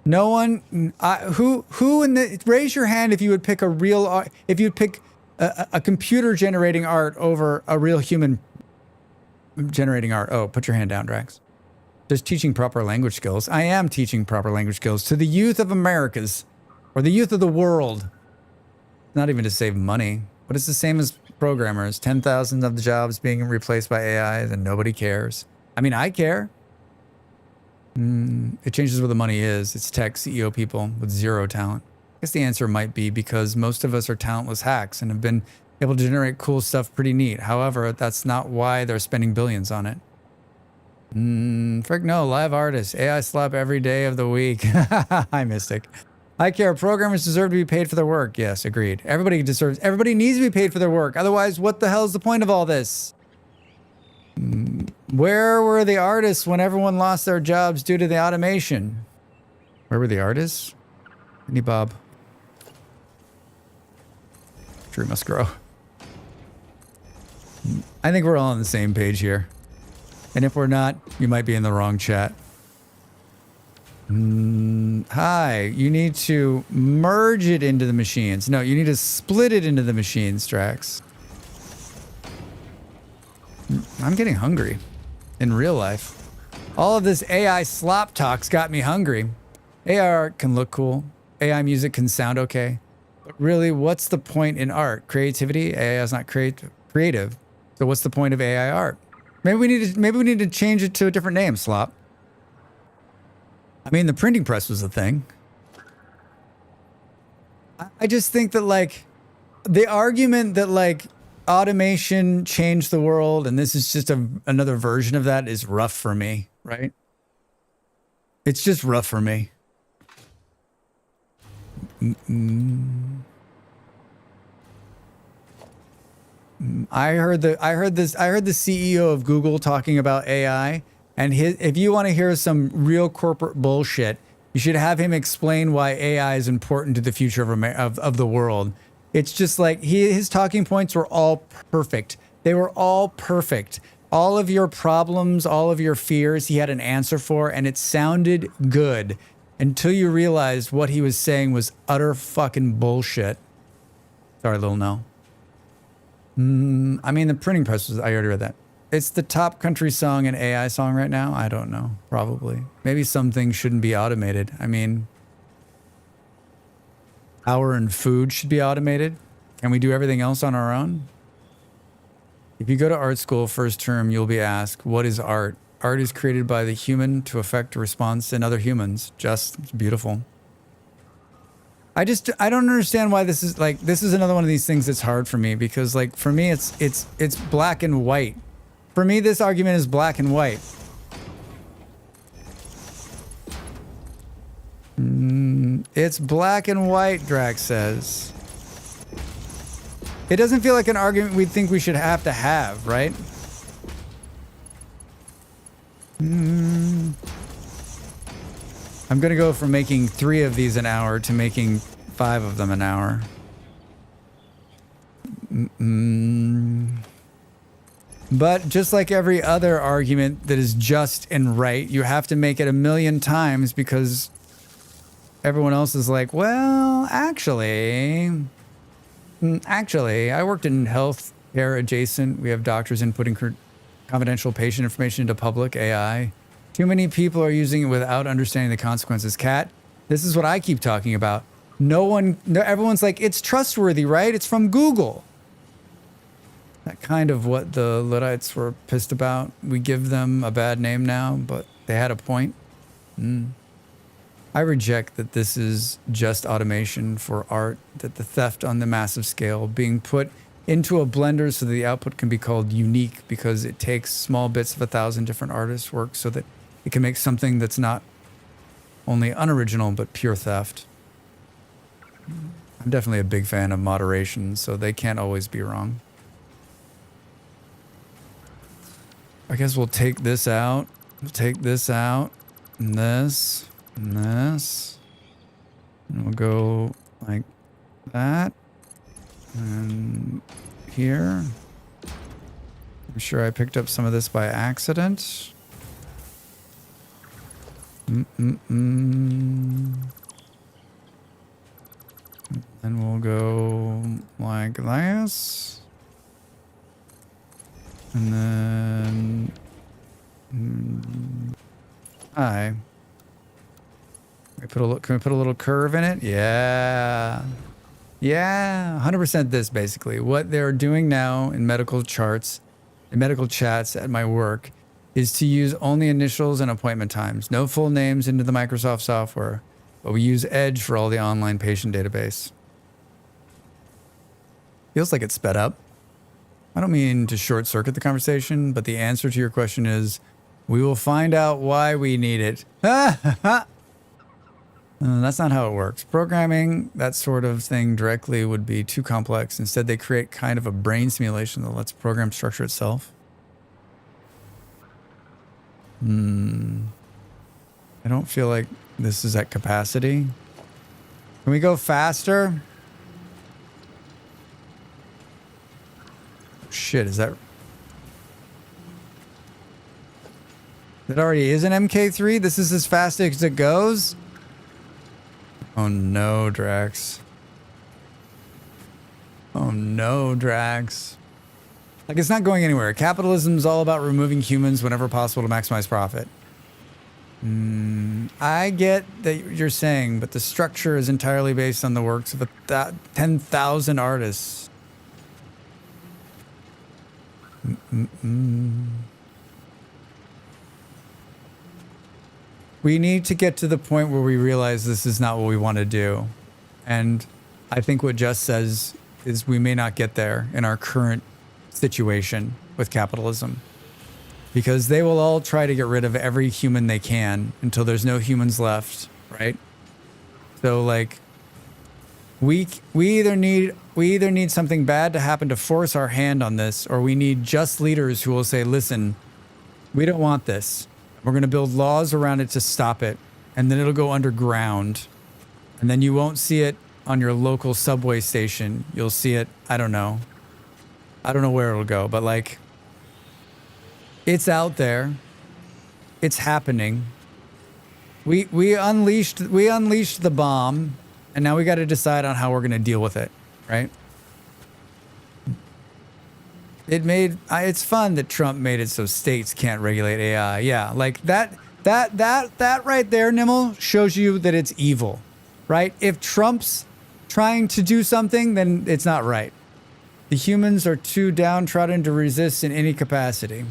No one, who in the, raise your hand if you would pick a real, if you'd pick a computer generating art over a real human generating art. Oh, put your hand down, Drax. Just teaching proper language skills. I am teaching proper language skills to the youth of Americas, or the youth of the world. Not even to save money, but it's the same as programmers. 10,000 of the jobs being replaced by AI, and nobody cares. I mean, I care. It changes where the money is. It's tech CEO people with zero talent. I guess the answer might be because most of us are talentless hacks and have been able to generate cool stuff pretty neat. However, that's not why they're spending billions on it. Frick no, live artists. AI slap every day of the week. Hi, Mystic. I care. Programmers deserve to be paid for their work. Yes, agreed. Everybody needs to be paid for their work. Otherwise, what the hell is the point of all this? Where were the artists when everyone lost their jobs due to the automation? Where were the artists? Any Bob? Tree must grow. I think we're all on the same page here. And if we're not, you might be in the wrong chat. Hi, you need to merge it into the machines. No, you need to split it into the machines, Drax. I'm getting hungry in real life. All of this AI slop talk's got me hungry. AI art can look cool. AI music can sound okay. But really, what's the point in art? Creativity? AI is not creative. So what's the point of AI art? Maybe we need to change it to a different name, Slop. I mean, the printing press was a thing. I just think that, like, the argument that, like, automation changed the world and this is just another version of that is rough for me, right? It's just rough for me. I heard the CEO of Google talking about AI, and if you want to hear some real corporate bullshit, you should have him explain why AI is important to the future of the world. It's just like his talking points were all perfect. They were all perfect. All of your problems, all of your fears, he had an answer for, and it sounded good until you realized what he was saying was utter fucking bullshit. Sorry, Lil No. I mean, the printing press was, I already read that. It's the top country song and AI song right now. I don't know. Probably. Maybe some things shouldn't be automated. I mean, power and food should be automated. Can we do everything else on our own? If you go to art school first term, you'll be asked, what is art? Art is created by the human to affect a response in other humans. It's beautiful. I don't understand why this is another one of these things that's hard for me, because like for me it's black and white. For me, this argument is black and white. It's black and white, Drax says. It doesn't feel like an argument we think we should have to have, right? I'm gonna go from making 3 of these an hour to making 5 of them an hour. But just like every other argument that is just and right, you have to make it a million times because everyone else is like, well, actually, I worked in health care adjacent. We have doctors inputting confidential patient information into public AI. Too many people are using it without understanding the consequences. Kat, this is what I keep talking about. Everyone's like, it's trustworthy, right? It's from Google. That kind of what the Luddites were pissed about. We give them a bad name now, but they had a point. I reject that this is just automation for art, that the theft on the massive scale being put into a blender so that the output can be called unique because it takes small bits of 1,000 different artists' work so that it can make something that's not only unoriginal but pure theft. I'm definitely a big fan of moderation, so they can't always be wrong. I guess we'll take this out. We'll take this out. And this. And this. And we'll go like that. And here. I'm sure I picked up some of this by accident. And we'll go like this. And then can we put a little curve in it? Yeah. Yeah, 100% this basically. What they're doing now in medical charts, in medical chats at my work, is to use only initials and appointment times. No full names into the Microsoft software, but we use Edge for all the online patient database. Feels like it's sped up. I don't mean to short circuit the conversation, but the answer to your question is, we will find out why we need it. That's not how it works. Programming that sort of thing directly would be too complex. Instead, they create kind of a brain simulation that lets program structure itself. I don't feel like this is at capacity. Can we go faster? Shit, is that... That already is an MK3? This is as fast as it goes? Oh no, Dracs. Oh no, Dracs. Like, it's not going anywhere. Capitalism is all about removing humans whenever possible to maximize profit. I get that you're saying, but the structure is entirely based on the works of 10,000 artists. We need to get to the point where we realize this is not what we want to do. And I think what Just says is we may not get there in our current situation with capitalism. Because they will all try to get rid of every human they can until there's no humans left, right? So like, we either need something bad to happen to force our hand on this, or we need just leaders who will say, listen, we don't want this. We're going to build laws around it to stop it. And then it'll go underground. And then you won't see it on your local subway station. You'll see it, I don't know. I don't know where it'll go, but like, it's out there. It's happening. We unleashed the bomb, and now we got to decide on how we're going to deal with it, right? It's fun that Trump made it so states can't regulate AI. Yeah, like that right there, Nimble, shows you that it's evil, right? If Trump's trying to do something, then it's not right. The humans are too downtrodden to resist in any capacity.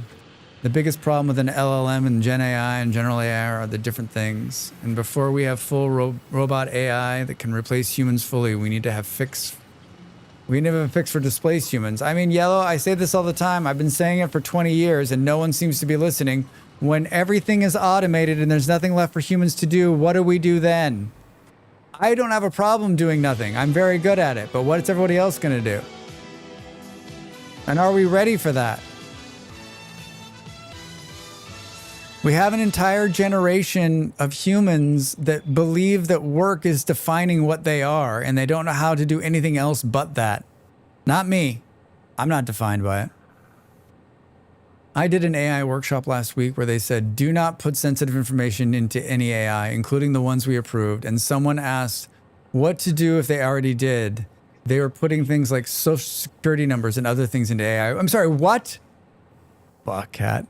The biggest problem with an LLM and Gen AI and general AI are the different things. And before we have full robot AI that can replace humans fully, we need to have a fix for displaced humans. I mean, Yellow, I say this all the time. I've been saying it for 20 years and no one seems to be listening. When everything is automated and there's nothing left for humans to do, what do we do then? I don't have a problem doing nothing. I'm very good at it. But what's everybody else going to do? And are we ready for that? We have an entire generation of humans that believe that work is defining what they are, and they don't know how to do anything else but that. Not me. I'm not defined by it. I did an AI workshop last week where they said, do not put sensitive information into any AI, including the ones we approved. And someone asked what to do if they already did. They were putting things like social security numbers and other things into AI. I'm sorry, what? Fuck, cat.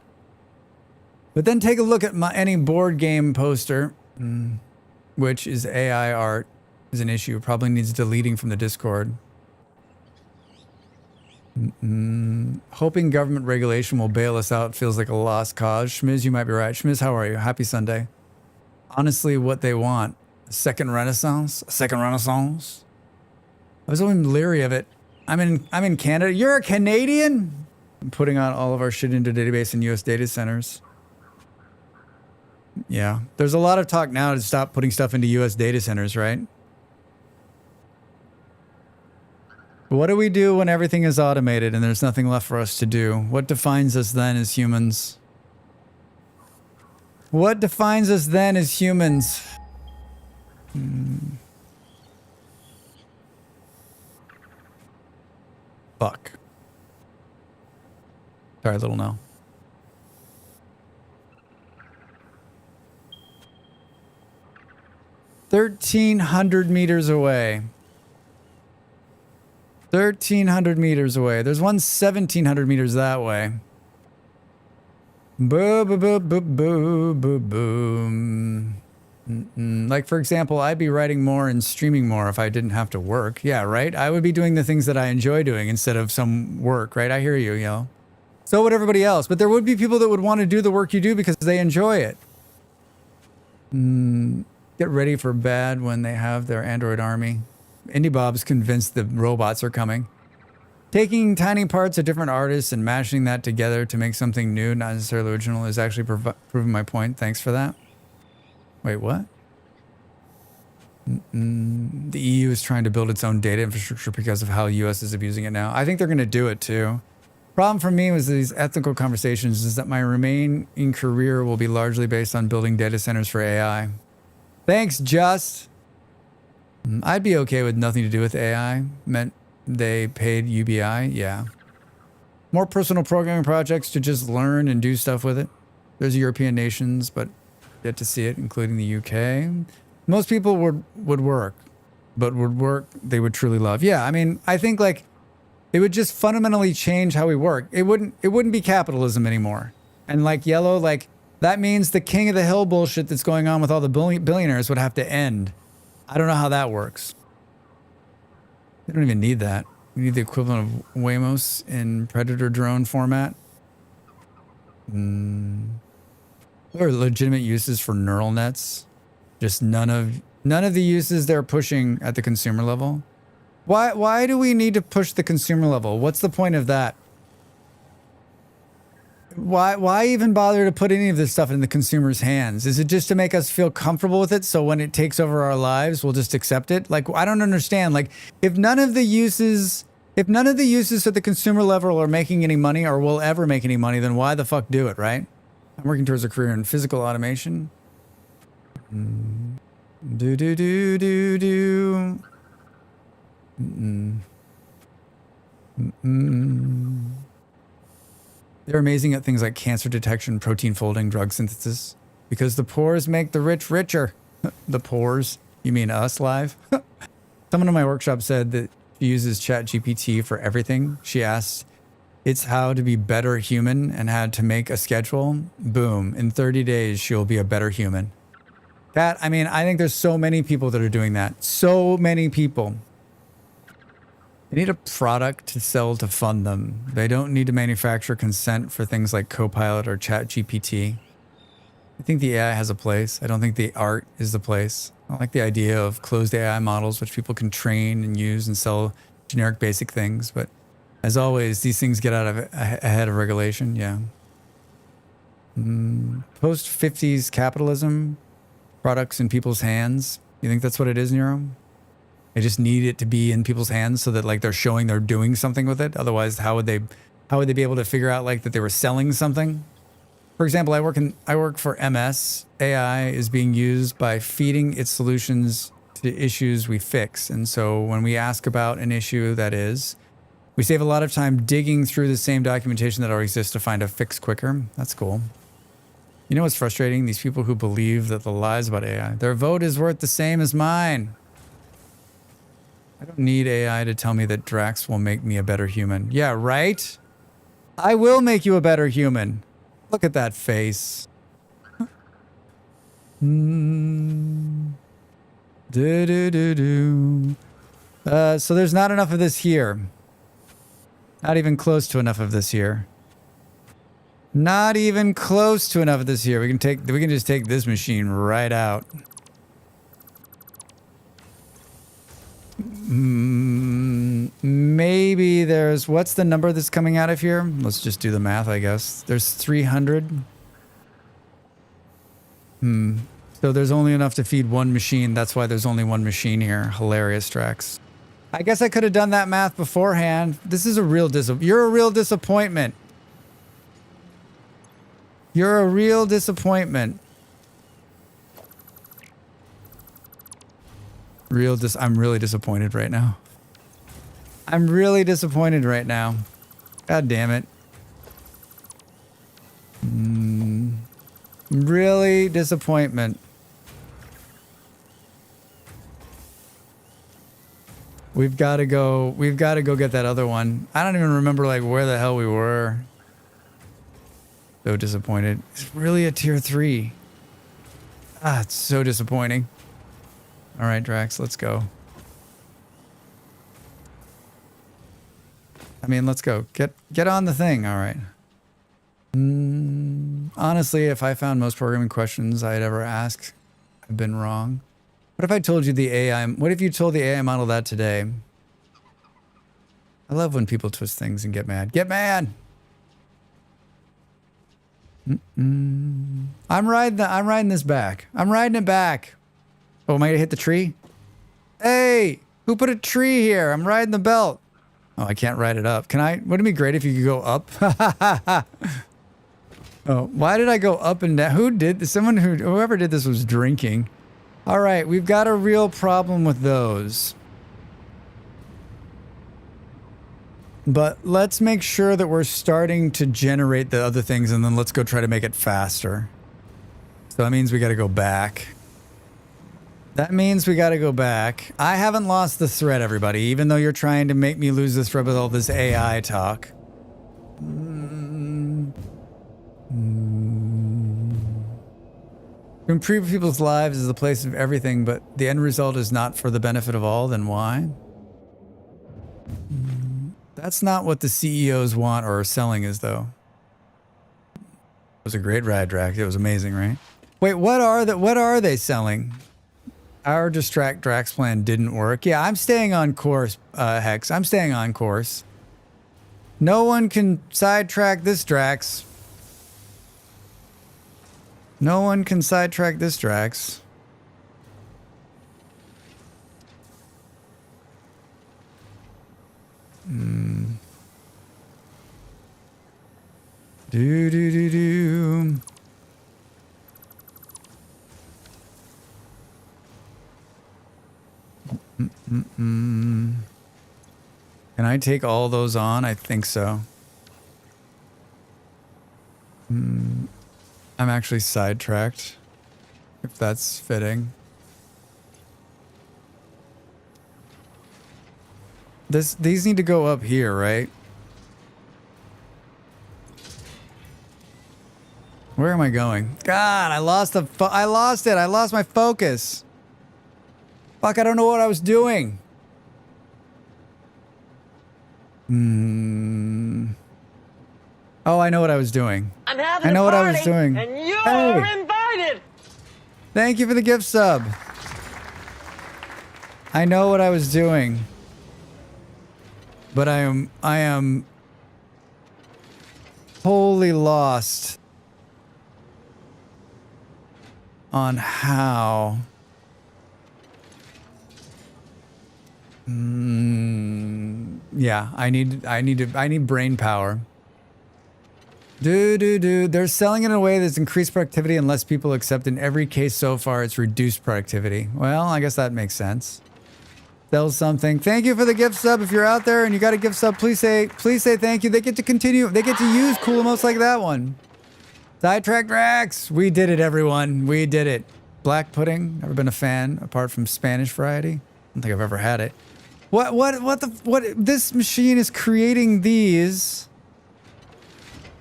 But then take a look at any board game poster, which is AI art, is an issue. Probably needs deleting from the Discord. Hoping government regulation will bail us out feels like a lost cause. Schmiz, you might be right. Schmiz, how are you? Happy Sunday. Honestly, what they want. A second renaissance? A second renaissance? I was always leery of it. I'm in Canada. You're a Canadian? I'm putting on all of our shit into database and US data centers. Yeah. There's a lot of talk now to stop putting stuff into US data centers, right? What do we do when everything is automated and there's nothing left for us to do? What defines us then as humans? What defines us then as humans? Fuck. Sorry, little no. $1,300 away. 1,300 meters away. There's one 1,700 meters that way. Boom. Like, for example, I'd be writing more and streaming more if I didn't have to work. Yeah, right? I would be doing the things that I enjoy doing instead of some work, right? I hear you, you know. So would everybody else. But there would be people that would want to do the work you do because they enjoy it. Get ready for bad when they have their Android army. Indie Bob's convinced the robots are coming. Taking tiny parts of different artists and mashing that together to make something new, not necessarily original, is actually proving my point. Thanks for that. Wait, what? The EU is trying to build its own data infrastructure because of how the US is abusing it now. I think they're going to do it too. Problem for me was these ethical conversations is that my remaining career will be largely based on building data centers for AI. Thanks, Just. I'd be okay with nothing to do with AI. Meant they paid UBI, yeah. More personal programming projects to just learn and do stuff with it. There's European nations, but yet to see it, including the UK. Most people would work, but would work they would truly love. Yeah, I mean, I think like it would just fundamentally change how we work. It wouldn't be capitalism anymore. And like yellow, like that means the king of the hill bullshit that's going on with all the billionaires would have to end. I don't know how that works. We don't even need that. We need the equivalent of Wamos in Predator drone format. There are legitimate uses for neural nets. Just none of the uses they're pushing at the consumer level. Why do we need to push the consumer level? What's the point of that? Why even bother to put any of this stuff in the consumer's hands? Is it just to make us feel comfortable with it so when it takes over our lives, we'll just accept it? Like, I don't understand. Like, if none of the uses at the consumer level are making any money or will ever make any money, then why the fuck do it, right? I'm working towards a career in physical automation. They're amazing at things like cancer detection, protein folding, drug synthesis. Because the pores make the rich richer. The pores? You mean us live? Someone in my workshop said that she uses ChatGPT for everything. She asked, it's how to be better human and how to make a schedule. Boom. In 30 days, she'll be a better human. That, I mean, I think there's so many people that are doing that. So many people. They need a product to sell to fund them. They don't need to manufacture consent for things like Copilot or ChatGPT. I think the AI has a place. I don't think the art is the place. I like the idea of closed AI models, which people can train and use and sell generic basic things. But as always, these things get ahead of regulation. Yeah. Post-50s capitalism, products in people's hands. You think that's what it is, Nero? They just need it to be in people's hands so that like they're showing they're doing something with it. Otherwise, how would they be able to figure out like that they were selling something? For example, I work for MS. AI is being used by feeding its solutions to issues we fix. And so when we ask about an issue that is, We save a lot of time digging through the same documentation that already exists to find a fix quicker. That's cool. You know what's frustrating? These people who believe that the lies about AI, their vote is worth the same as mine. I don't need AI to tell me that Dracs will make me a better human. Yeah, right? I will make you a better human. Look at that face. So there's not enough of this here. Not even close to enough of this here. Not even close to enough of this here. We can just take this machine right out. Maybe there's, what's the number that's coming out of here? Let's just do the math, I guess. There's 300. So there's only enough to feed one machine. That's why there's only one machine here. Hilarious, Drax. I guess I could have done that math beforehand. This is a real you're a real disappointment. You're a real disappointment. I'm really disappointed right now. I'm really disappointed right now. God damn it. Really disappointment. We've got to go get that other one. I don't even remember like where the hell we were. So disappointed. It's really a tier 3. Ah, it's so disappointing. All right, Drax, let's go. I mean, let's go. Get on the thing. All right. Honestly, if I found most programming questions I'd ever ask, I've been wrong. What if I told you the AI? What if you told the AI model that today? I love when people twist things and get mad. Get mad. I'm riding this back. I'm riding it back. Oh, am I gonna hit the tree? Hey, who put a tree here? I'm riding the belt. Oh, I can't ride it up. Can I? Wouldn't it be great if you could go up? Oh, why did I go up and down? Who did this? Whoever did this was drinking. All right, we've got a real problem with those. But let's make sure that we're starting to generate the other things, and then let's go try to make it faster. So that means we got to go back. That means we got to go back. I haven't lost the thread, everybody, even though you're trying to make me lose the thread with all this AI talk. To improve people's lives is the place of everything, but the end result is not for the benefit of all, then why? That's not what the CEOs want or are selling is, though. It was a great ride, Drac. It was amazing, right? Wait, what are they selling? Our distract Drax plan didn't work. Yeah, I'm staying on course, Hex. I'm staying on course. No one can sidetrack this Drax. No one can sidetrack this Drax. Do. Can I take all those on? I think so. I'm actually sidetracked, if that's fitting. These need to go up here, right? Where am I going? God, I lost it. I lost my focus. Fuck, I don't know what I was doing. Oh, I know what I was doing. I know what I was doing. And you're invited. Thank you for the gift sub. I know what I was doing. But I am wholly lost on how. Yeah, I need brain power. They're selling it in a way that's increased productivity and less people accept. In every case so far, it's reduced productivity. Well, I guess that makes sense. Sell something. Thank you for the gift sub. If you're out there and you got a gift sub, please say thank you. They get to continue. They get to use cool emotes like that one. Sidetrack Dracs. We did it, everyone. We did it. Black pudding. Never been a fan apart from Spanish variety. I don't think I've ever had it. What this machine is creating these.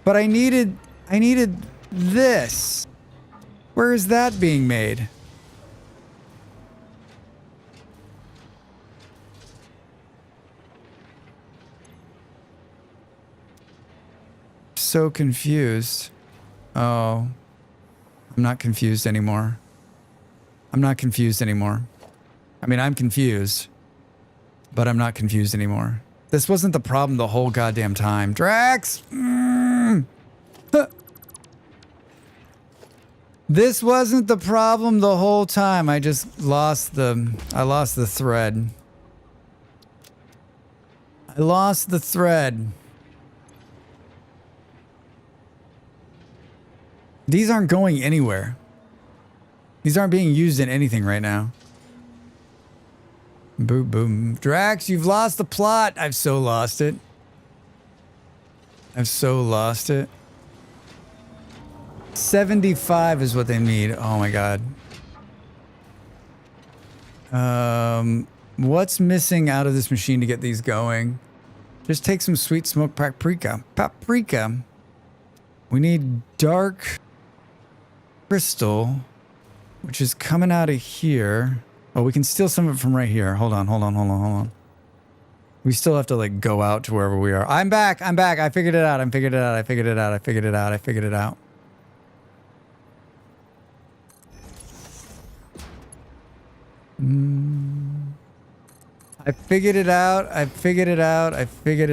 But I needed this. Where is that being made? So confused. Oh. I'm not confused anymore. I'm not confused anymore. I mean, I'm confused. But I'm not confused anymore. This wasn't the problem the whole goddamn time. Dracs! This wasn't the problem the whole time. I just lost the... I lost the thread. I lost the thread. These aren't going anywhere. These aren't being used in anything right now. Boom, boom. Drax, you've lost the plot. I've so lost it. I've so lost it. 75 is what they need. Oh my god. What's missing out of this machine to get these going? Just take some sweet smoked paprika. Paprika. We need dark crystal, which is coming out of here. Oh, we can steal some of it from right here. Hold on. We still have to like go out to wherever we are. I'm back. I figured it out. I figured it out. I figured it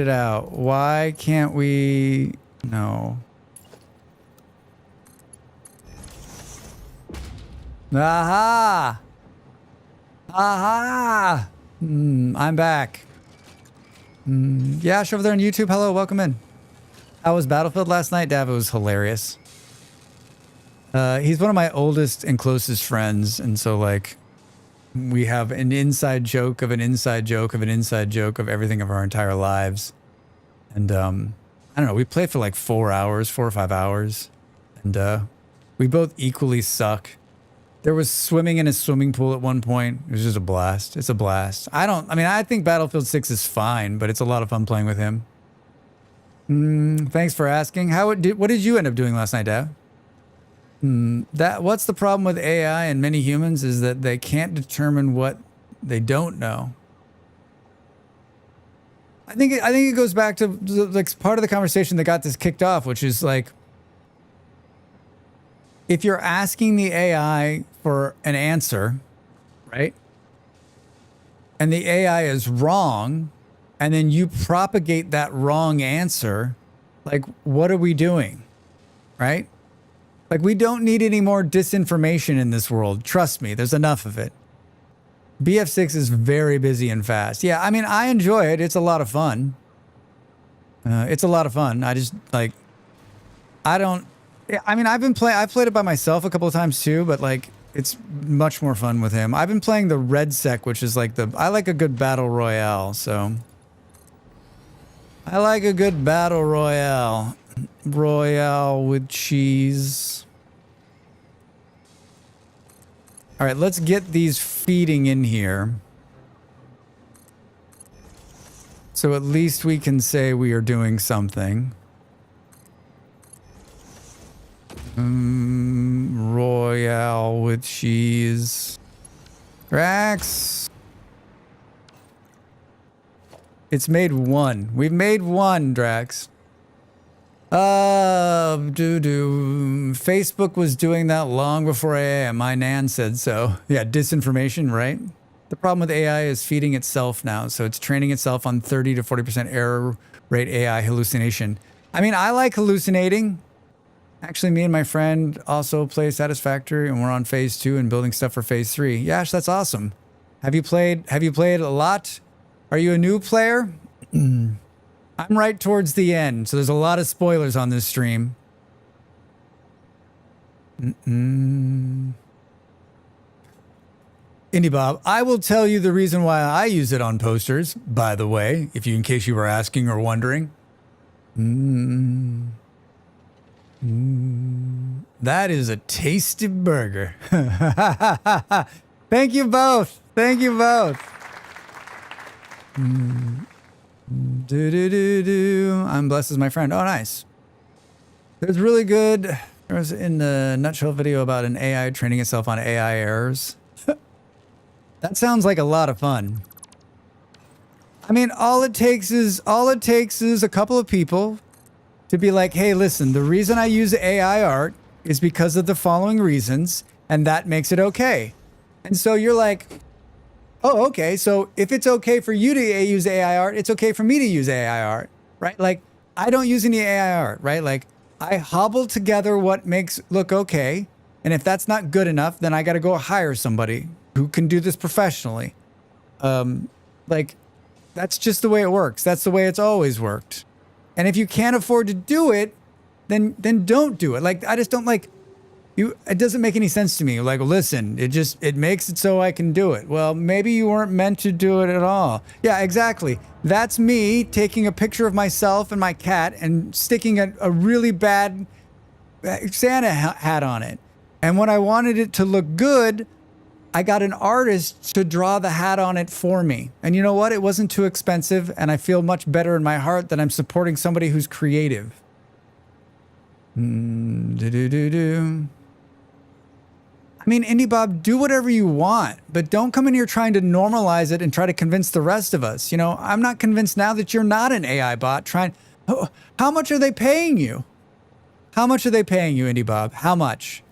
out. Why can't we... No. Aha! I'm back. Yash over there on YouTube. Hello, welcome in. How was Battlefield last night? Dav, it was hilarious. He's one of my oldest and closest friends, and so like we have an inside joke of an inside joke of an inside joke of everything of our entire lives. And I don't know, we played for like 4 or 5 hours, and we both equally suck. There was swimming in a swimming pool at one point. It was just a blast. It's a blast. I think Battlefield 6 is fine, but it's a lot of fun playing with him. Thanks for asking. What did you end up doing last night, Dav? What's the problem with AI and many humans is that they can't determine what they don't know. I think it goes back to like part of the conversation that got this kicked off, which is like, if you're asking the AI for an answer, right? And the AI is wrong, and then you propagate that wrong answer, like, what are we doing? Right? Like, we don't need any more disinformation in this world. Trust me, there's enough of it. BF6 is very busy and fast. Yeah, I mean, I enjoy it. It's a lot of fun. I just, like, I've played it by myself a couple of times too, but like it's much more fun with him. I've been playing the Red Sec, which is like I like a good battle royale, so I like a good battle royale. Royale with cheese. All right, let's get these feeding in here. So at least we can say we are doing something. Royale with cheese. Drax. It's made one. We've made one, Drax. Facebook was doing that long before AI. My Nan said so. Yeah, disinformation, right? The problem with AI is feeding itself now. So it's training itself on 30 to 40% error rate AI hallucination. I mean, I like hallucinating. Actually, me and my friend also play Satisfactory, and we're on phase 2 and building stuff for phase 3. Yash, that's awesome. Have you played a lot? Are you a new player? I'm right towards the end, so there's a lot of spoilers on this stream. Indie Bob, I will tell you the reason why I use it on posters, by the way, in case you were asking or wondering. That is a tasty burger. Thank you both. Thank you both. I'm blessed as my friend. Oh, nice. There's really good. There was in the nutshell video about an AI training itself on AI errors. That sounds like a lot of fun. I mean, all it takes is a couple of people to be like, hey, listen, the reason I use AI art is because of the following reasons, and that makes it okay. And so you're like, oh, okay, so if it's okay for you to use AI art, it's okay for me to use AI art, right? Like, I don't use any AI art, right? Like, I hobble together what makes look okay, and if that's not good enough, then I got to go hire somebody who can do this professionally. Like, that's just the way it works. That's the way it's always worked. And if you can't afford to do it, then don't do it. Like, I just don't like you. It doesn't make any sense to me. Like, listen, it makes it so I can do it. Well, maybe you weren't meant to do it at all. Yeah, exactly. That's me taking a picture of myself and my cat and sticking a really bad Santa hat on it. And when I wanted it to look good, I got an artist to draw the hat on it for me. And you know what? It wasn't too expensive, and I feel much better in my heart that I'm supporting somebody who's creative. I mean, Indie Bob, do whatever you want, but don't come in here trying to normalize it and try to convince the rest of us. You know, I'm not convinced now that you're not an AI bot trying. How much are they paying you? How much are they paying you, Indie Bob? How much?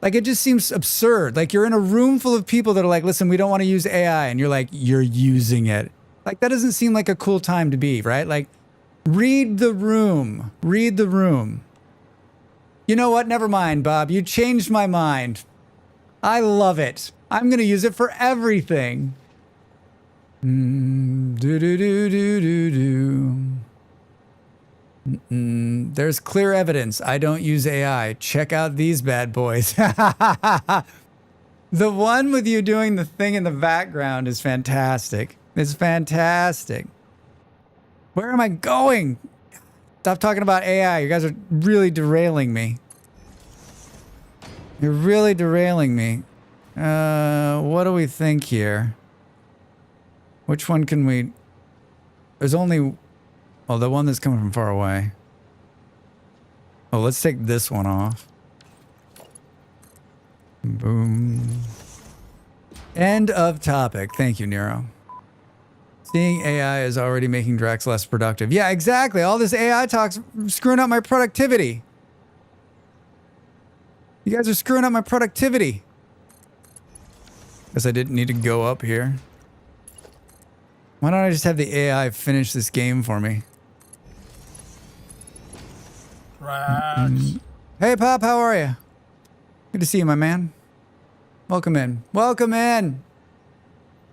Like, it just seems absurd. Like, you're in a room full of people that are like, listen, we don't want to use AI. And you're like, you're using it. Like, that doesn't seem like a cool time to be, right? Like, read the room. Read the room. You know what? Never mind, Bob. You changed my mind. I love it. I'm going to use it for everything. There's clear evidence. I don't use AI. Check out these bad boys. The one with you doing the thing in the background is fantastic. It's fantastic. Where am I going? Stop talking about AI. You guys are really derailing me. You're really derailing me. What do we think here? Which one can we... There's only... Oh, the one that's coming from far away. Oh, let's take this one off. Boom. End of topic. Thank you, Nero. Seeing AI is already making Dracs less productive. Yeah, exactly. All this AI talk's screwing up my productivity. You guys are screwing up my productivity. Guess I didn't need to go up here. Why don't I just have the AI finish this game for me? Dracs. Hey, Pop, how are you? Good to see you, my man. Welcome in. Welcome in.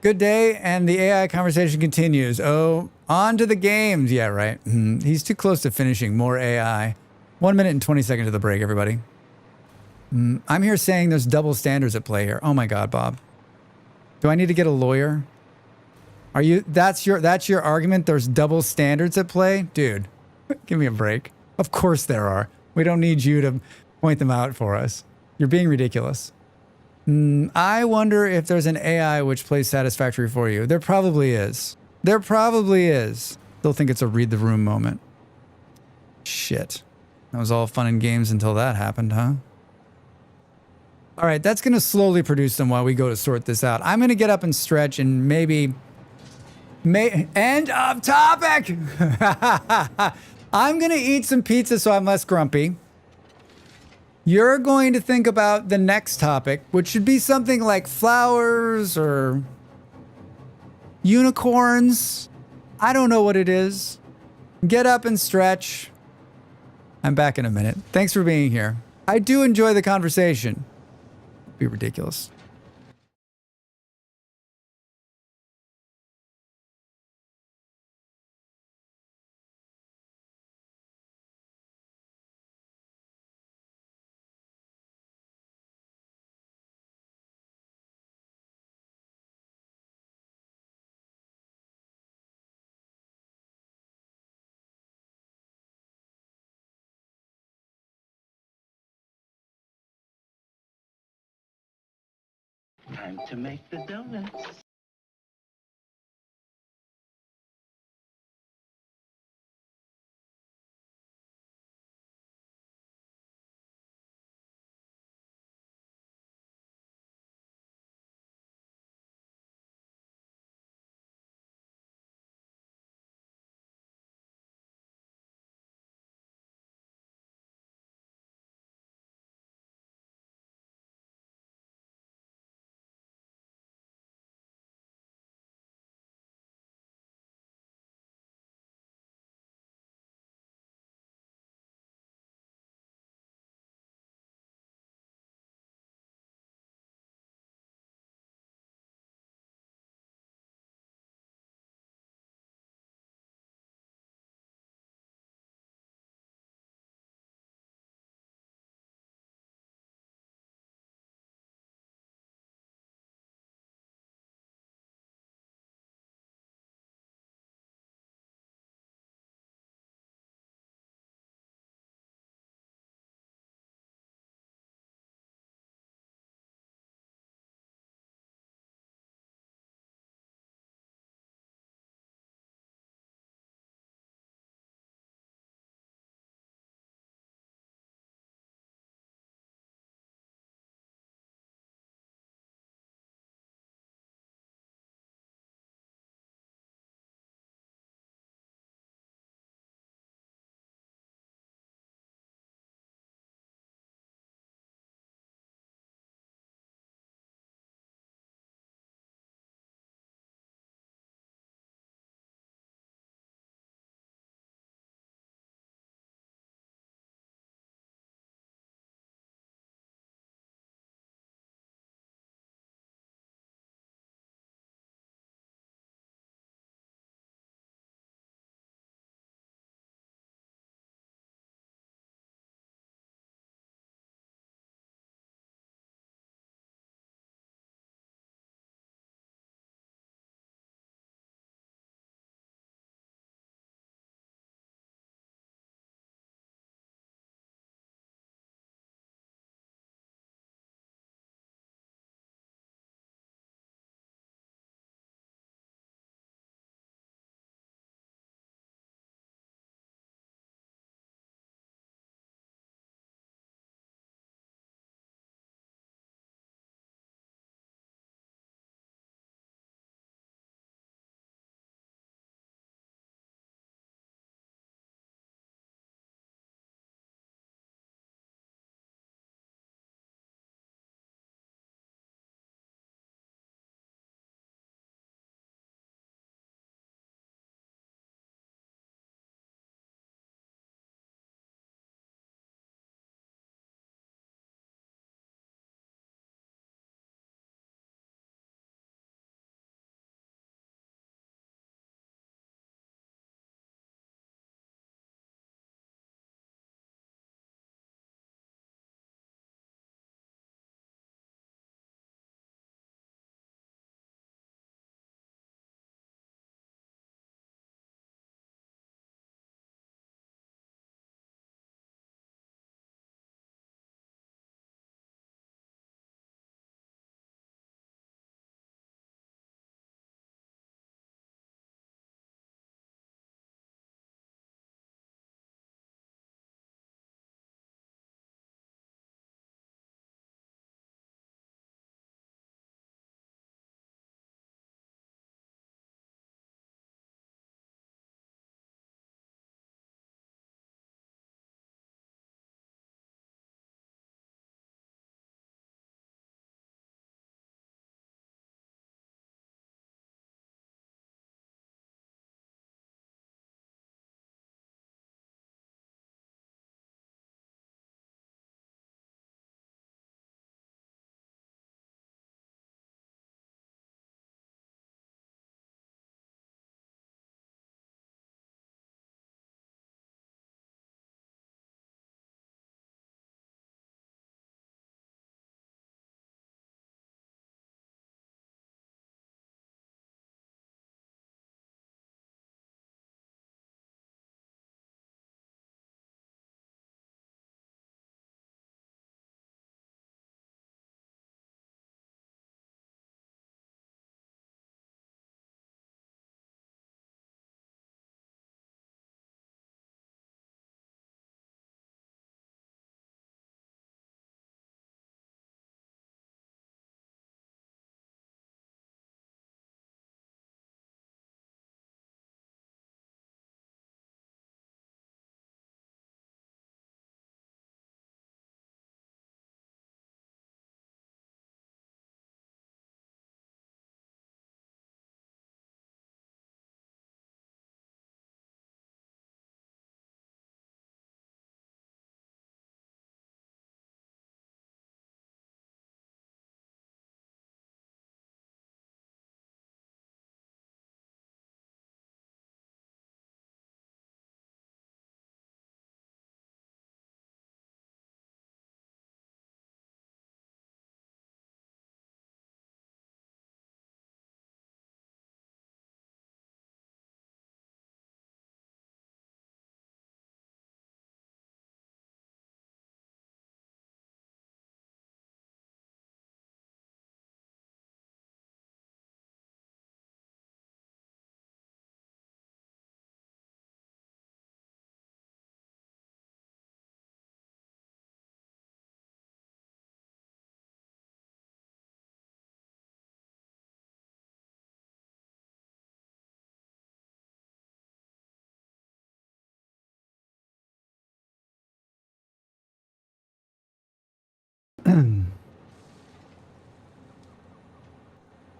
Good day, and the AI conversation continues. Oh, on to the games. Yeah, right. He's too close to finishing. More AI. 1 minute and 20 seconds to the break, everybody. I'm here saying there's double standards at play here. Oh my God, Bob. Do I need to get a lawyer? Are you? That's your argument? There's double standards at play? Dude, give me a break. Of course there are. We don't need you to point them out for us. You're being ridiculous. I wonder if there's an AI which plays Satisfactory for you. There probably is. There probably is. Still think it's a read the room moment. Shit. That was all fun and games until that happened, huh? All right, that's going to slowly produce them while we go to sort this out. I'm going to get up and stretch and maybe... End of topic! I'm going to eat some pizza so I'm less grumpy. You're going to think about the next topic, which should be something like flowers or unicorns. I don't know what it is. Get up and stretch. I'm back in a minute. Thanks for being here. I do enjoy the conversation. Be ridiculous. Time to make the donuts.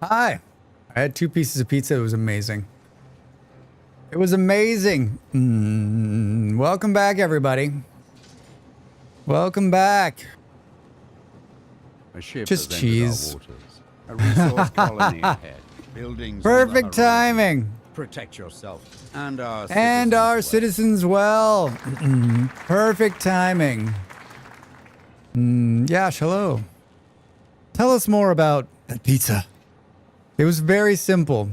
Hi. I had 2 pieces of pizza. It was amazing. It was amazing. Welcome back, everybody. Welcome back. A ship Just has cheese. entered our waters. A resource colony ahead. Buildings on the Perfect horizon. timing. Protect yourself and our And our citizens citizens well. Perfect timing. Yash, hello. Tell us more about that pizza. It was very simple.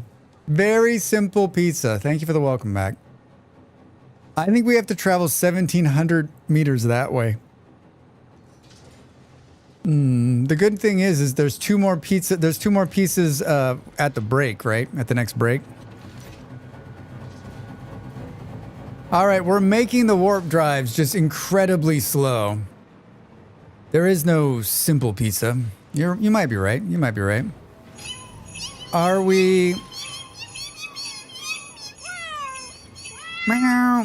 Very simple pizza. Thank you for the welcome back. I think we have to travel 1,700 meters that way. The good thing is there's 2 more pizza. There's 2 more pieces at the break, right? At the next break. All right, we're making the warp drives just incredibly slow. There is no simple pizza. You might be right. You might be right. Are we? Meow.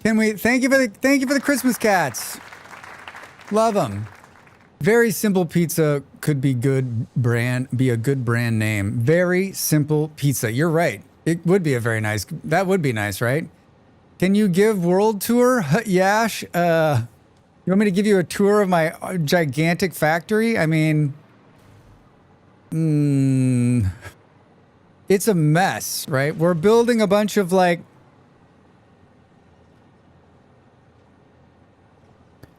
Can we? Thank you for the Christmas cats. Love them. Very simple pizza could be a good brand name. Very simple pizza. You're right. It would be a very nice. That would be nice, right? Can you give world tour, Yash? You want me to give you a tour of my gigantic factory? I mean, it's a mess, right? We're building a bunch of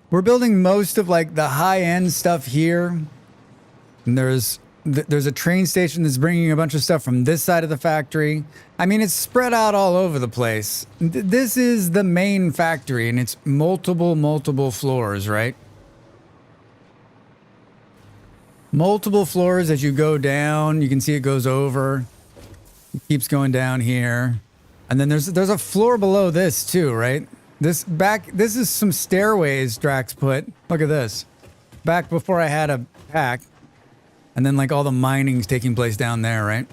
we're building most of the high-end stuff here. And there's a train station that's bringing a bunch of stuff from this side of the factory. I mean, it's spread out all over the place. This is the main factory, and it's multiple floors, right? Multiple floors as you go down. You can see it goes over. It keeps going down here. And then there's a floor below this too, right? This is some stairways Drax put. Look at this. Back before I had a pack. And then all the mining's taking place down there, right?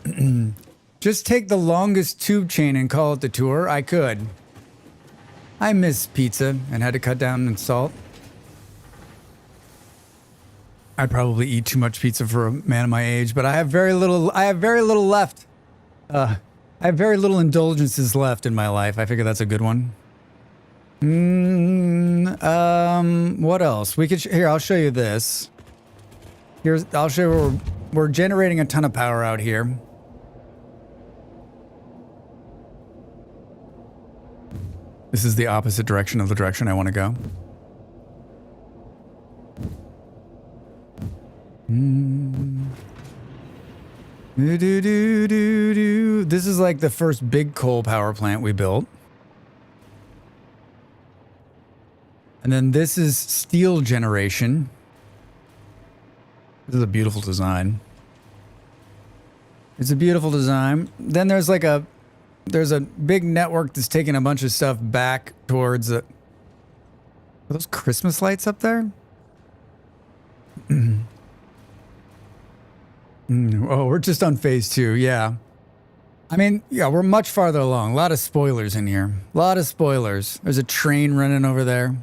Just take the longest tube chain and call it the tour. I could. I miss pizza and had to cut down on salt. I probably eat too much pizza for a man of my age, but I have very little left. I have very little indulgences left in my life. I figure that's a good one. What else? Here, I'll show you this. I'll show you we're generating a ton of power out here. This is the opposite direction of the direction I want to go. This is the first big coal power plant we built. And then this is steel generation. This is a beautiful design. It's a beautiful design. Then there's a big network that's taking a bunch of stuff back towards Are those Christmas lights up there? Oh, we're just on phase 2, yeah. I mean, yeah, we're much farther along. A lot of spoilers in here. A lot of spoilers. There's a train running over there.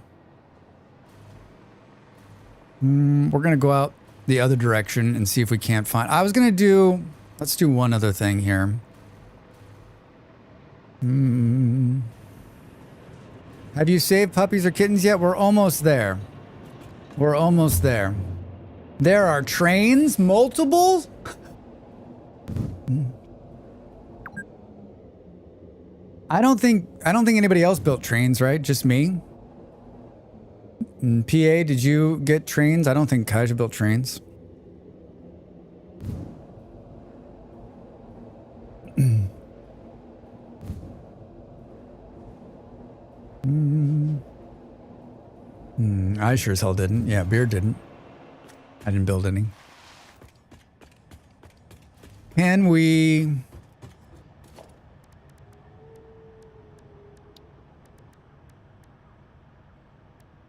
We're going to go out the other direction and see if we can't find... Let's do one other thing here. Have you saved puppies or kittens yet? We're almost there. We're almost there. There are trains? Multiple? I don't think anybody else built trains, right? Just me? PA, did you get trains? I don't think Kaija built trains. I sure as hell didn't. Yeah, Beard didn't. I didn't build any. Can we...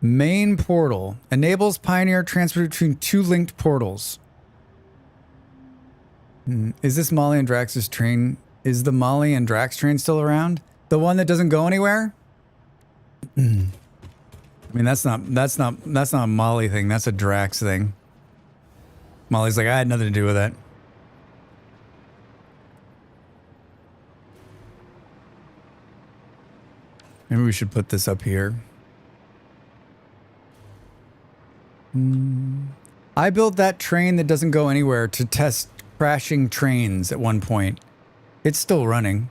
Main portal. Enables Pioneer transfer between 2 linked portals. Is this Molly and Drax's train? Is the Molly and Drax train still around? The one that doesn't go anywhere? I mean, that's not a Molly thing. That's a Drax thing. Molly's like, I had nothing to do with that. Maybe we should put this up here. I built that train that doesn't go anywhere to test crashing trains at one point. It's still running.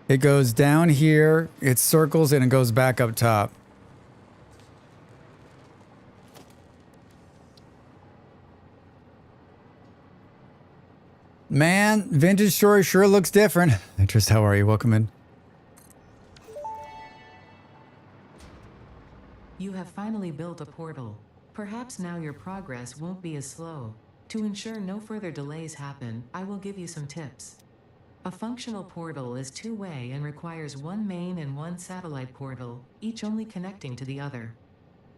It goes down here, it circles, and it goes back up top. Man, Vintage Story sure looks different. Interest, how are you? Welcome in. You have finally built a portal. Perhaps now your progress won't be as slow. To ensure no further delays happen, I will give you some tips. A functional portal is two-way and requires one main and one satellite portal, each only connecting to the other.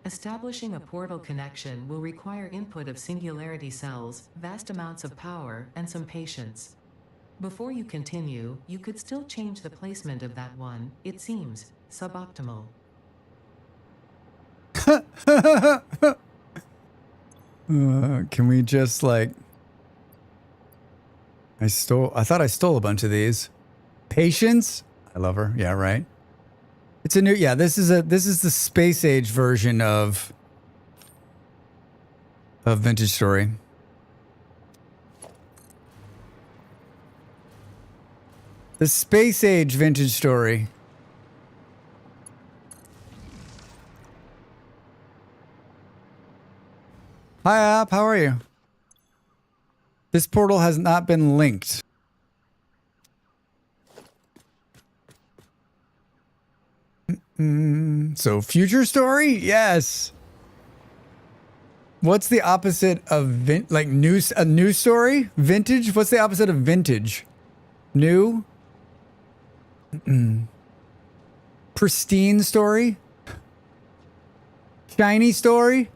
Establishing a portal connection will require input of singularity cells, vast amounts of power, and some patience. Before you continue, you could still change the placement of that one, it seems, suboptimal. Can we just like... I thought I stole a bunch of these. Patience? I love her. Yeah, right. It's a new, yeah, this is the space age version of Vintage Story. The space age Vintage Story. Hi, App. How are you? This portal has not been linked. So, future story? Yes. What's the opposite of a new story? Vintage? What's the opposite of vintage? New? Pristine story? Shiny story?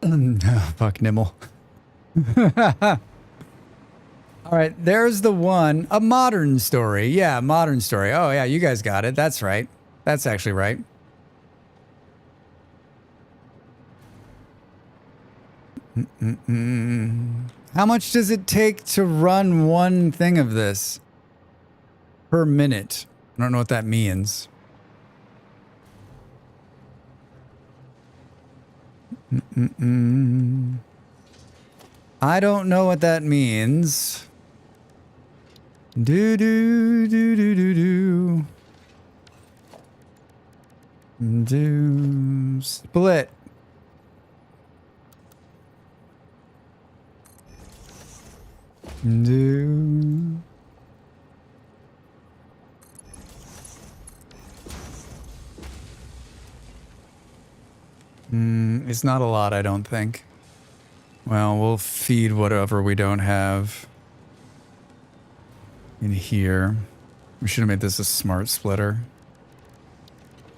Oh, fuck Nimble. All right, there's the one. A modern story. Yeah, modern story. Oh, yeah, you guys got it. That's right. That's actually right. How much does it take to run one thing of this? Per minute. I don't know what that means. I don't know what that means. Do do do do do do. Do split. Do. It's not a lot, I don't think. Well, we'll feed whatever we don't have in here. We should have made this a smart splitter.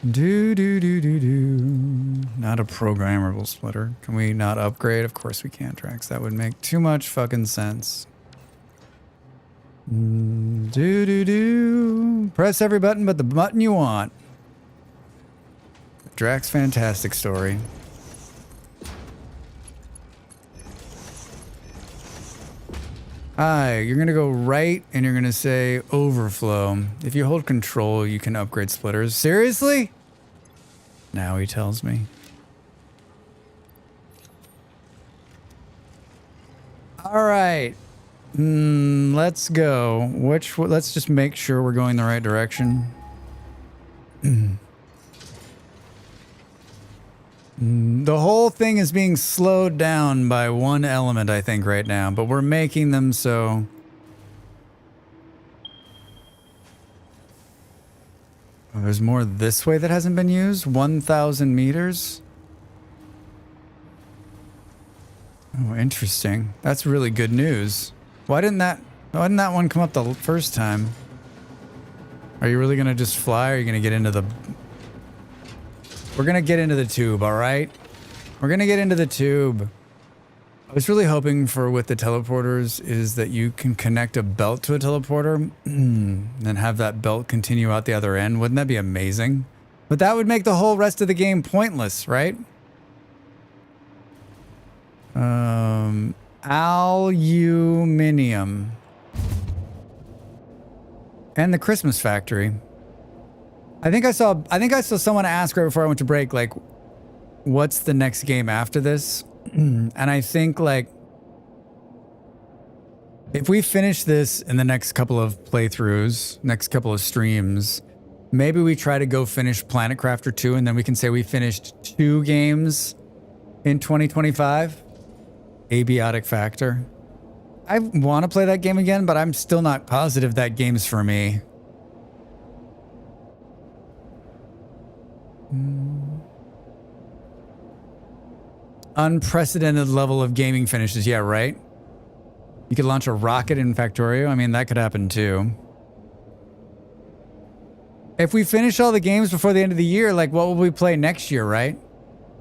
Do do do do do. Not a programmable splitter. Can we not upgrade? Of course we can't, Dracs. That would make too much fucking sense. Do do do. Press every button but the button you want. Dracs fantastic story. You're gonna go right and you're gonna say overflow. If you hold control, you can upgrade splitters. Seriously? Now he tells me. All right. Let's go. Let's just make sure we're going the right direction. The whole thing is being slowed down by one element, I think, right now, but we're making them so. Oh, there's more this way that hasn't been used? 1,000 meters? Oh, interesting. That's really good news. Why didn't that one come up the first time? Are you really gonna just fly, or are you gonna get into the... We're gonna get into the tube, alright? We're gonna get into the tube. I was really hoping for, with the teleporters, is that you can connect a belt to a teleporter and have that belt continue out the other end. Wouldn't that be amazing? But that would make the whole rest of the game pointless, right? Aluminium. And the Christmas factory. I think I saw someone ask right before I went to break, like, what's the next game after this? And I think, like, if we finish this in the next couple of playthroughs, next couple of streams, maybe we try to go finish Planet Crafter 2, and then we can say we finished 2 games in 2025. Abiotic Factor. I want to play that game again, but I'm still not positive that game's for me. Unprecedented level of gaming finishes. Yeah, right? You could launch a rocket in Factorio. I mean, that could happen too. If we finish all the games before the end of the year, like, what will we play next year, right?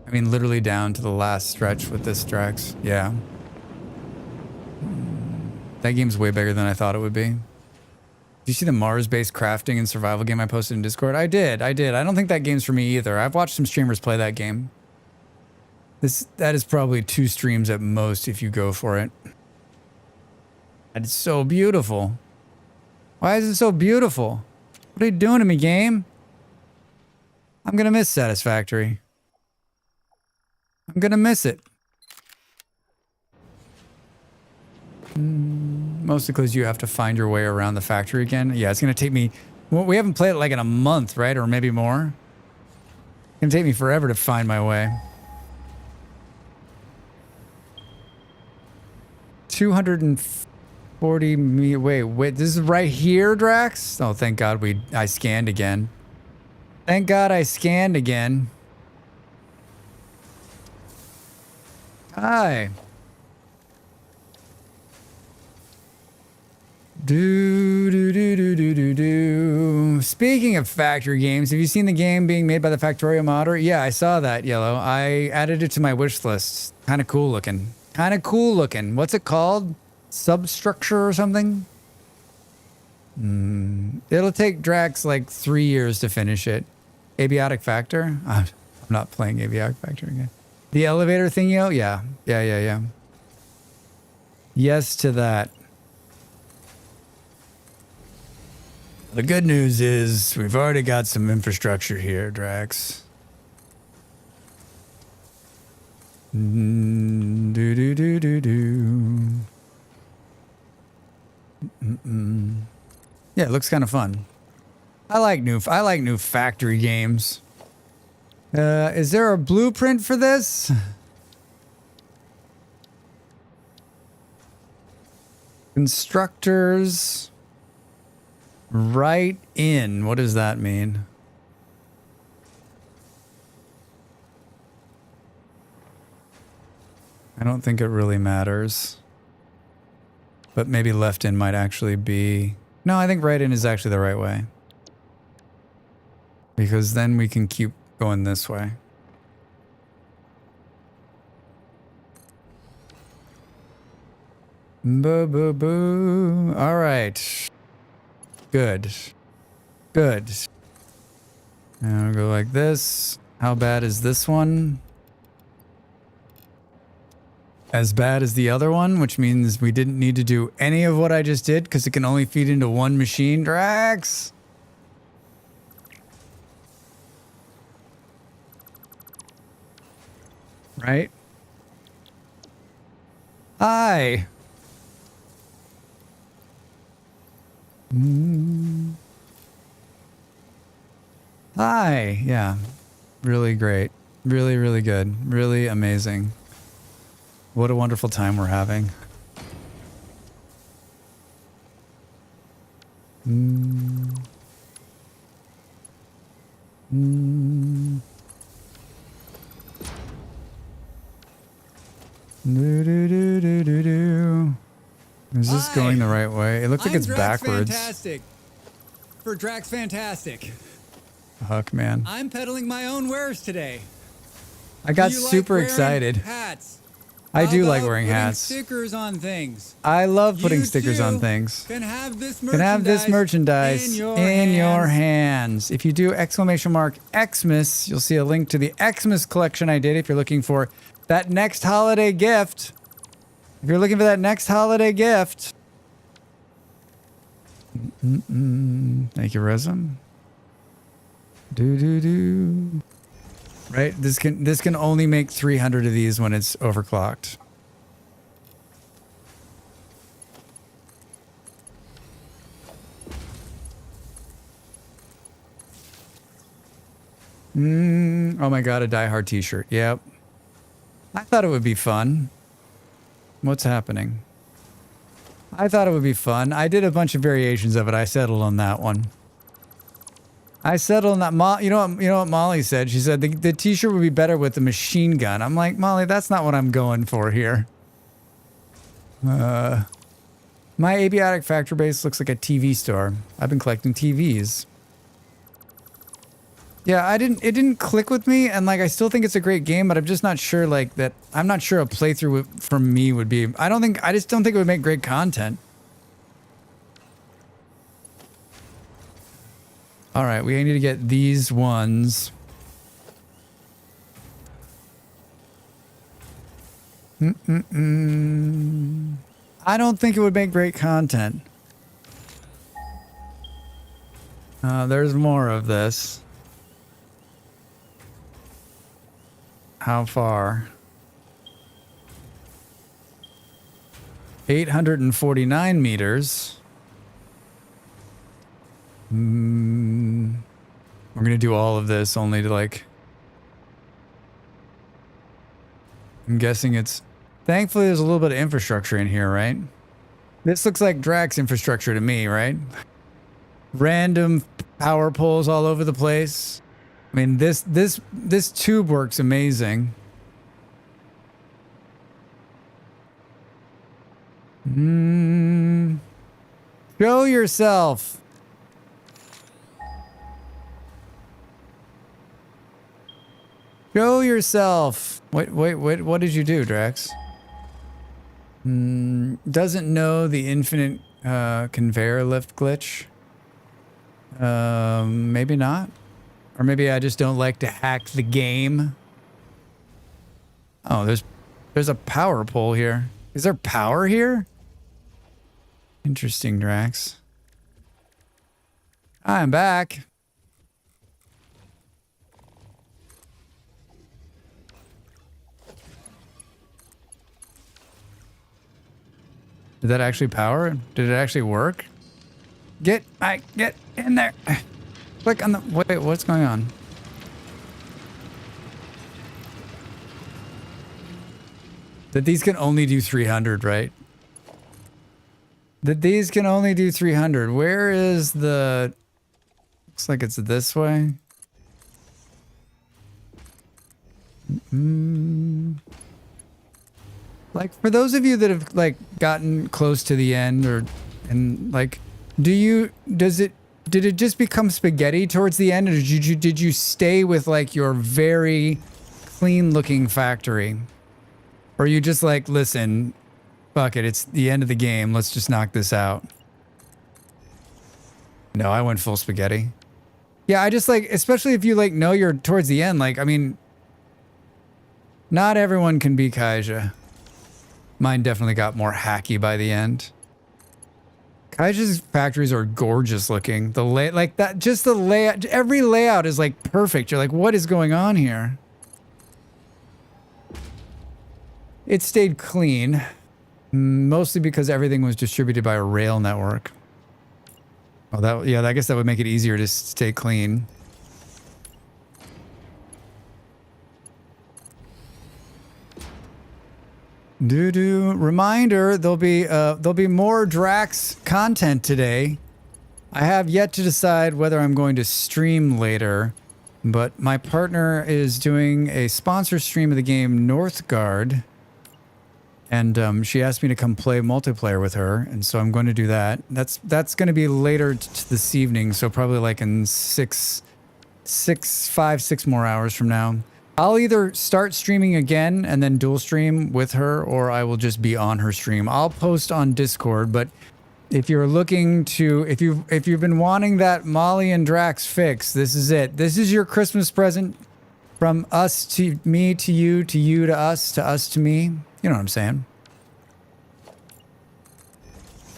I mean, literally down to the last stretch with this Dracs. Yeah. That game's way bigger than I thought it would be. Did you see the Mars-based crafting and survival game I posted in Discord? I did. I don't think that game's for me either. I've watched some streamers play that game. That is probably 2 streams at most if you go for it. And it's so beautiful. Why is it so beautiful? What are you doing to me, game? I'm gonna miss Satisfactory. I'm gonna miss it. Mostly because you have to find your way around the factory again. Yeah, it's gonna take me... Well, we haven't played it like in a month, right? Or maybe more. It's gonna take me forever to find my way. 240 me. Wait, this is right here, Drax? Oh, thank God I scanned again. Thank God I scanned again. Hi. Speaking of factory games, have you seen the game being made by the Factorio modder? Yeah, I saw that, Yellow. I added it to my wish list. Kind of cool looking. What's it called? Substructure or something? It'll take Drax like 3 years to finish it. Abiotic Factor? I'm not playing Abiotic Factor again. The elevator thing, yo? Yeah. Yes to that. The good news is we've already got some infrastructure here, Drax. Yeah, it looks kind of fun. I like new factory games. Is there a blueprint for this? Constructors. Right in. What does that mean? I don't think it really matters. But maybe left in might actually be... No, I think right in is actually the right way. Because then we can keep going this way. Boo, boo, boo. All right. Good. Now I'll go like this. How bad is this one? As bad as the other one, which means we didn't need to do any of what I just did because it can only feed into one machine. Drax! Right? Hi! Hi! Yeah. Really great. Really, really good. Really amazing. What a wonderful time we're having. Is this going the right way? It looks like it's backwards. Fantastic. For Drax Fantastic. Huck, man. I'm peddling my own wares today. I got Do you super like wearing excited. Hats? I do How like about wearing putting hats. Stickers on things. I love putting You stickers too on things. Can have this merchandise in your hands. If you do !Xmas, you'll see a link to the Xmas collection I did if you're looking for that next holiday gift, if you're looking for that next holiday gift, thank you, Resum. Do. Right, this can only make 300 of these when it's overclocked. Oh my god, a Die Hard t-shirt. Yep. I thought it would be fun. What's happening? I thought it would be fun. I did a bunch of variations of it. I settled on that one. I settled on that. You know what Molly said? She said the t-shirt would be better with the machine gun. I'm like, Molly, that's not what I'm going for here. My Abiotic Factor base looks like a TV store. I've been collecting TVs. Yeah, it didn't click with me, and like I still think it's a great game, but I'm just not sure like that. I'm not sure a playthrough from me would be. I just don't think it would make great content. All right, we need to get these ones. I don't think it would make great content. There's more of this. How far? 849 meters. We're gonna do all of this only to like... I'm guessing it's... Thankfully there's a little bit of infrastructure in here, right? This looks like Dracs infrastructure to me, right? Random power poles all over the place. I mean, this tube works amazing. Show yourself. Show yourself. Wait, what did you do, Drax? Doesn't know the infinite conveyor lift glitch. Maybe not. Or maybe I just don't like to hack the game. Oh, there's a power pole here. Is there power here? Interesting, Drax. I'm back. Did that actually power? Did it actually work? Get in there. Click on the... Wait, what's going on? That these can only do 300, right? That these can only do 300. Where is the... Looks like it's this way. Like, for those of you that have, like, gotten close to the end and, like, did it just become spaghetti towards the end, or did you stay with like your very clean looking factory? Or you just like, listen, fuck it, it's the end of the game, let's just knock this out? No, I went full spaghetti. Yeah, I just like, especially if you like know you're towards the end, like, I mean, not everyone can be Kaija. Mine definitely got more hacky by the end. Kaija's factories are gorgeous looking. The like that, just the layout, every layout is like perfect. You're like, what is going on here? It stayed clean, mostly because everything was distributed by a rail network. Oh, yeah, I guess that would make it easier to stay clean. Reminder, there'll be more Dracs content today. I have yet to decide whether I'm going to stream later, but my partner is doing a sponsor stream of the game Northgard, and she asked me to come play multiplayer with her, and so I'm going to do that. That's going to be later this evening, so probably like in 6 more hours from now. I'll either start streaming again and then dual stream with her, or I will just be on her stream. I'll post on Discord, but if you're looking to, if you've been wanting that Molly and Drax fix, this is it. This is your Christmas present From us to me to you to us to me. You know what I'm saying?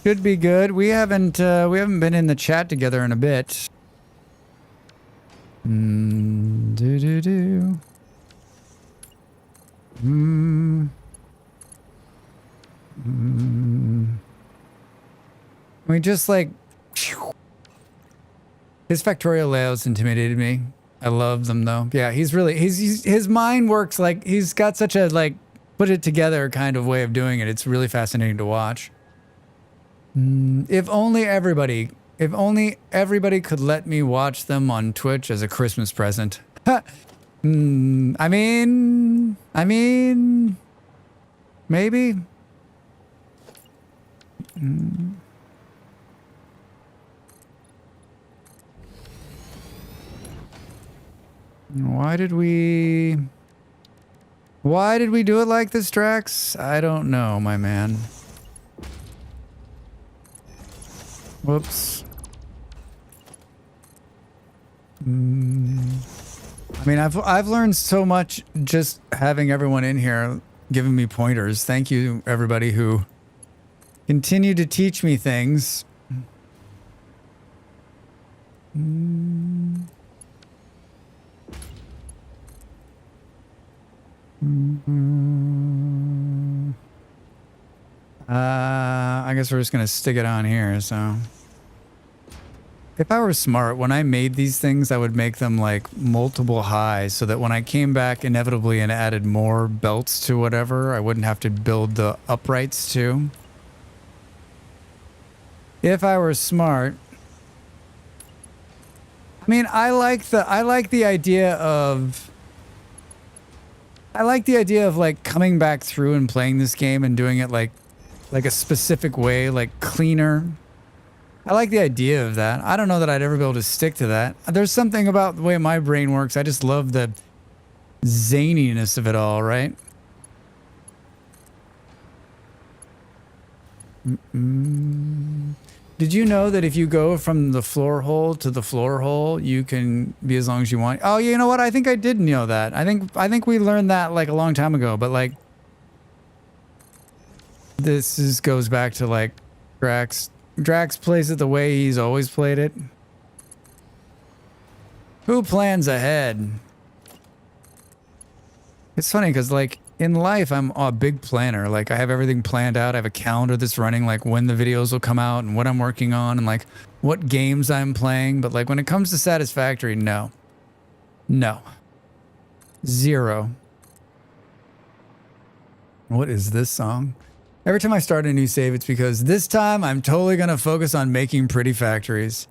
Should be good. We haven't been in the chat together in a bit. Do. We just like his factorial layouts intimidated me. I love them though. Yeah, his mind works like he's got such a like put it together kind of way of doing it. It's really fascinating to watch. If only everybody could let me watch them on Twitch as a Christmas present. I mean, maybe. Why did we do it like this, Drax? I don't know, my man. Whoops. I mean, I've learned so much just having everyone in here giving me pointers. Thank you, everybody who continue to teach me things. I guess we're just gonna stick it on here, so. If I were smart, when I made these things, I would make them like multiple highs so that when I came back inevitably and added more belts to whatever, I wouldn't have to build the uprights too. If I were smart. I mean, I like the idea of like coming back through and playing this game and doing it like a specific way, like cleaner. I like the idea of that. I don't know that I'd ever be able to stick to that. There's something about the way my brain works. I just love the zaniness of it all, right? Did you know that if you go from the floor hole to the floor hole, you can be as long as you want? Oh, you know what? I think I did know that. I think we learned that like a long time ago, but like this goes back to like Dracs. Drax plays it the way he's always played it. Who plans ahead? It's funny because like in life, I'm a big planner. Like I have everything planned out. I have a calendar that's running like when the videos will come out and what I'm working on and like what games I'm playing. But like when it comes to Satisfactory, no. Zero. What is this song? Every time I start a new save, it's because this time I'm totally going to focus on making pretty factories.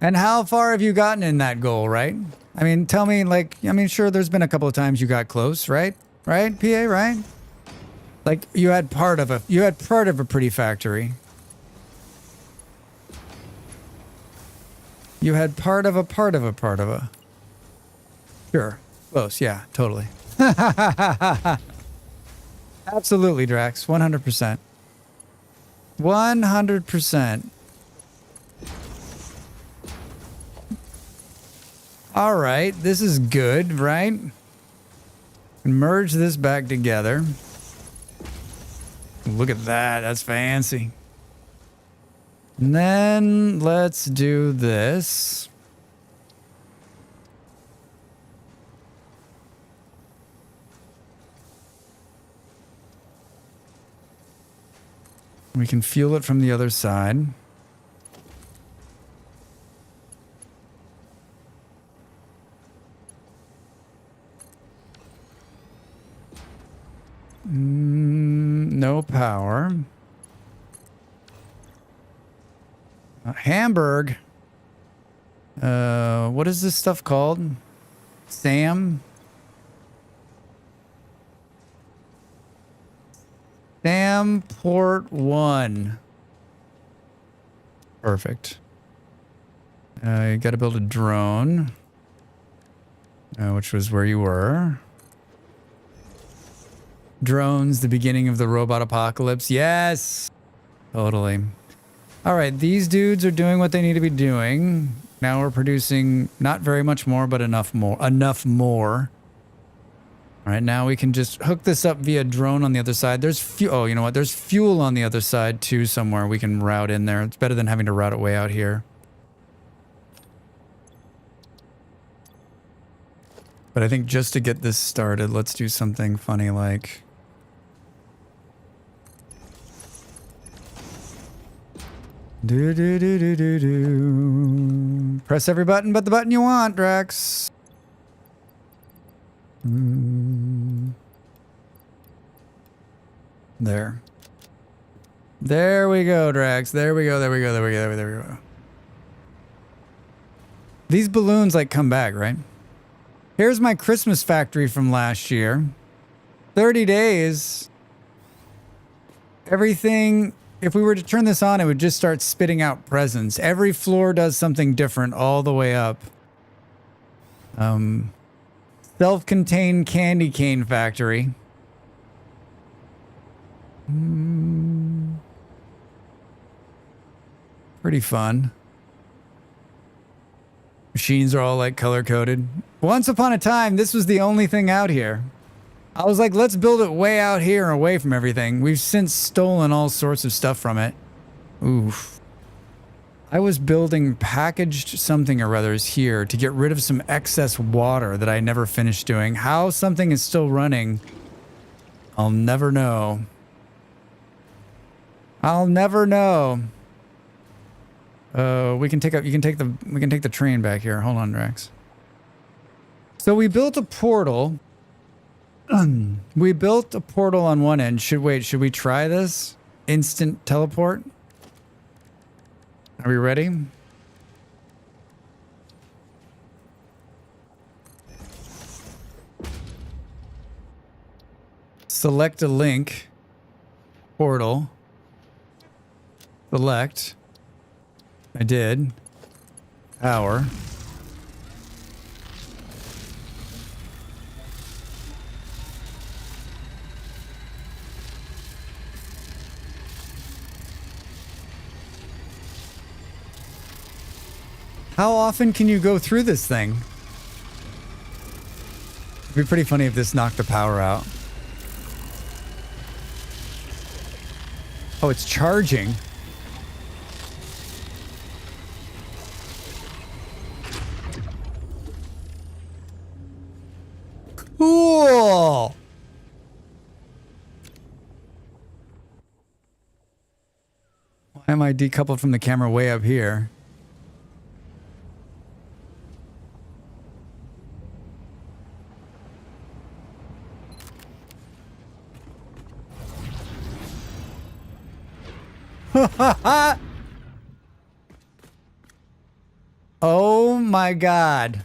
And how far have you gotten in that goal, right? I mean, tell me, like, I mean, sure, there's been a couple of times you got close, right? Right, PA, right? Like, you had part of a pretty factory. You had part of a. Sure. Close, yeah, totally. Absolutely, Drax. 100%. 100%. All right, this is good, right? Merge this back together. Look at that. That's fancy. And then let's do this. We can fuel it from the other side. No power. Hamburg. What is this stuff called? Sam? Sam Port 1. Perfect. You gotta build a drone. Which was where you were. Drones, the beginning of the robot apocalypse. Yes! Totally. Alright, these dudes are doing what they need to be doing. Now we're producing not very much more, but enough more. All right, now we can just hook this up via drone on the other side. There's fuel. Oh, you know what? There's fuel on the other side too somewhere we can route in there. It's better than having to route it way out here. But I think just to get this started, let's do something funny like... Do. Press every button but the button you want, Drax. There. There we go, Drax. There we go. These balloons like come back, right? Here's my Christmas factory from last year. 30 days. Everything, if we were to turn this on, it would just start spitting out presents. Every floor does something different all the way up. Self-contained candy cane factory. Pretty fun. Machines are all like color-coded. Once upon a time, this was the only thing out here. I was like, let's build it way out here away from everything. We've since stolen all sorts of stuff from it. Oof. I was building packaged something or others here to get rid of some excess water that I never finished doing. How something is still running, I'll never know. I'll never know. We can take the train back here. Hold on, Drax. So we built a portal. We built a portal on one end. Should we try this? Instant teleport? Are we ready? Select a link. Portal. Select. I did. Power. How often can you go through this thing? It'd be pretty funny if this knocked the power out. Oh, it's charging. Cool. Why am I decoupled from the camera way up here? Oh my God.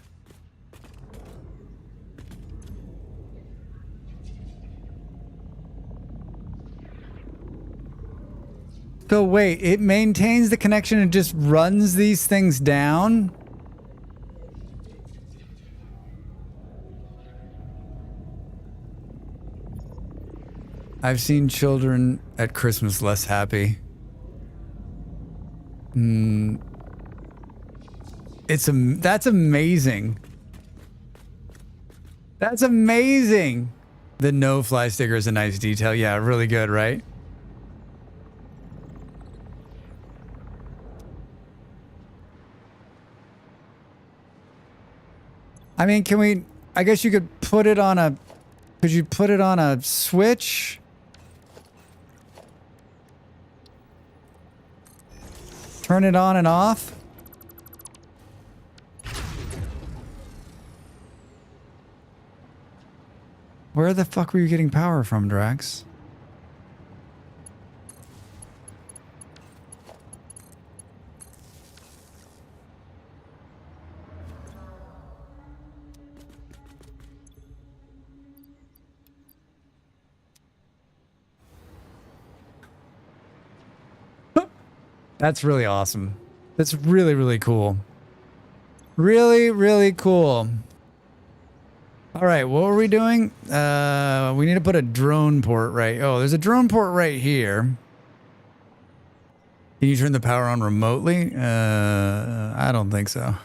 So wait, it maintains the connection and just runs these things down? I've seen children at Christmas less happy. That's amazing. That's amazing. The no fly sticker is a nice detail. Yeah, really good, right? I mean, I guess you could put it on a, could you put it on a switch? Turn it on and off? Where the fuck were you getting power from, Drax? That's really awesome. That's really, really cool. Really, really cool. All right, what were we doing? We need to put a drone port right. Oh, there's a drone port right here. Can you turn the power on remotely? I don't think so.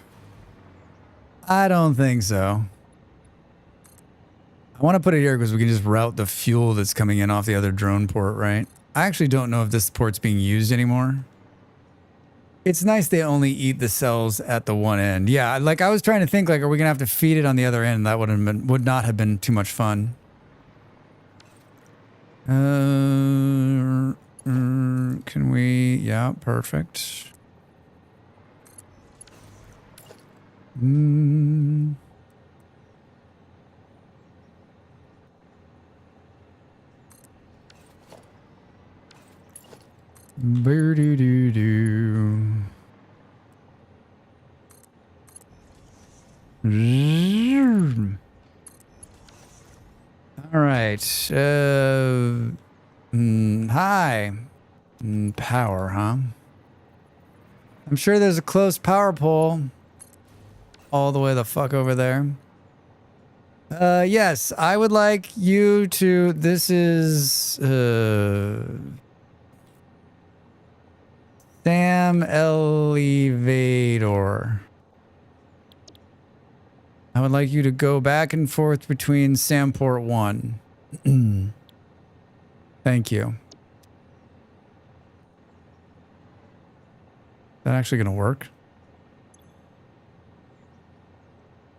I don't think so. I want to put it here because we can just route the fuel that's coming in off the other drone port, right? I actually don't know if this port's being used anymore. It's nice they only eat the cells at the one end. Yeah, like I was trying to think, like, are we gonna have to feed it on the other end? That would not have been too much fun. Can we? Yeah, perfect. Boo-doo-doo-doo. All right. Hi. Power, huh? I'm sure there's a close power pole all the way the fuck over there. Yes, I would like you to... This is... Sam Elevator. I would like you to go back and forth between Samport 1. Thank you. Is that actually going to work?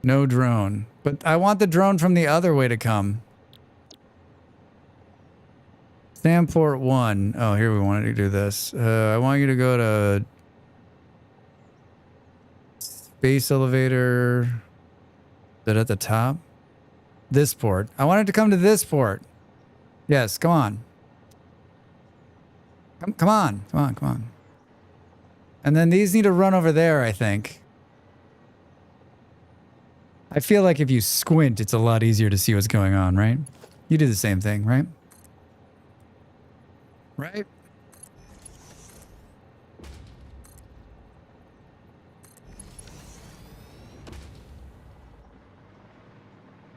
No drone. But I want the drone from the other way to come. Samport 1. Oh, here we wanted to do this. I want you to go to space elevator. Is it at the top? This port. I want it to come to this port. Yes, come on. Come on. Come on, come on. And then these need to run over there, I think. I feel like if you squint, it's a lot easier to see what's going on, right? You do the same thing, right? Right?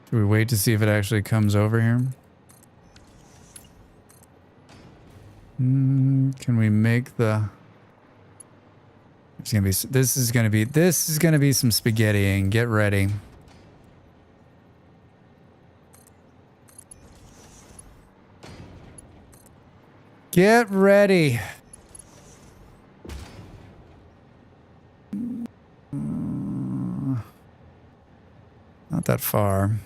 Do we wait to see if it actually comes over here? Can we make the... This is gonna be some spaghettiing. Get ready. Get ready. Not that far.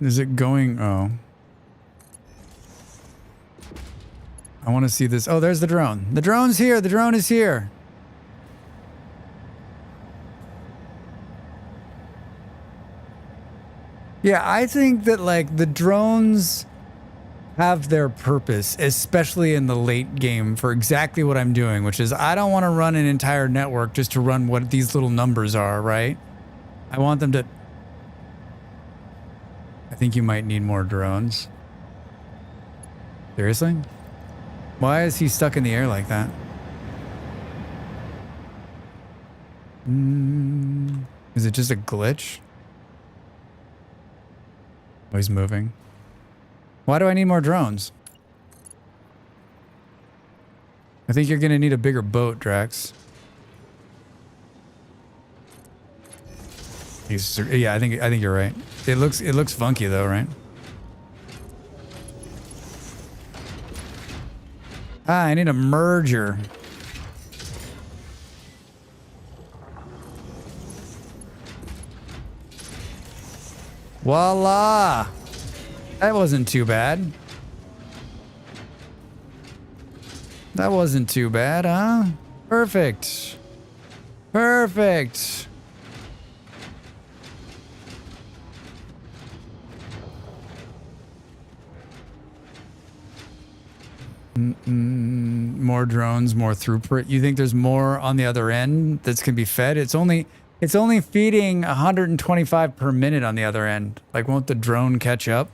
Is it going? Oh. I want to see this. Oh, there's the drone. The drone's here. The drone is here. Yeah, I think that, like, the drones have their purpose, especially in the late game, for exactly what I'm doing, which is I don't want to run an entire network just to run what these little numbers are, right? I want them to... I think you might need more drones. Seriously? Why is he stuck in the air like that? Is it just a glitch? Oh, he's moving. Why do I need more drones? I think you're gonna need a bigger boat, Drax. Yeah, I think you're right. It looks funky though, right? Ah, I need a merger. Voila! That wasn't too bad. That wasn't too bad, huh? Perfect. Perfect. More drones, more throughput. You think there's more on the other end that's gonna be fed? It's only feeding 125 per minute on the other end. Like, won't the drone catch up?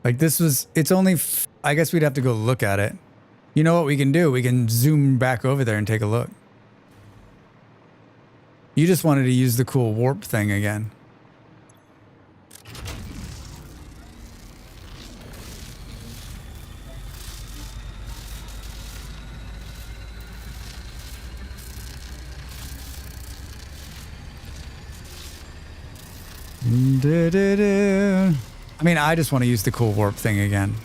Like, it's only, I guess we'd have to go look at it. You know what we can do? We can zoom back over there and take a look. You just wanted to use the cool warp thing again. Du-du-du. I mean, I just want to use the cool warp thing again.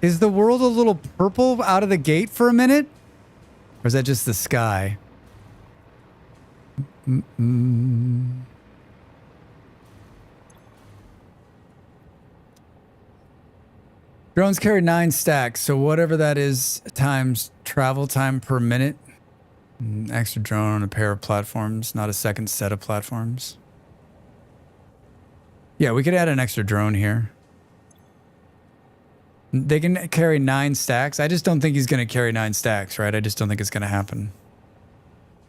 Is the world a little purple out of the gate for a minute? Or is that just the sky? Drones carry 9 stacks, so whatever that is times travel time per minute. Extra drone on a pair of platforms, not a second set of platforms. Yeah, we could add an extra drone here. They can carry 9 stacks. I just don't think he's going to carry 9 stacks, right? I just don't think it's going to happen.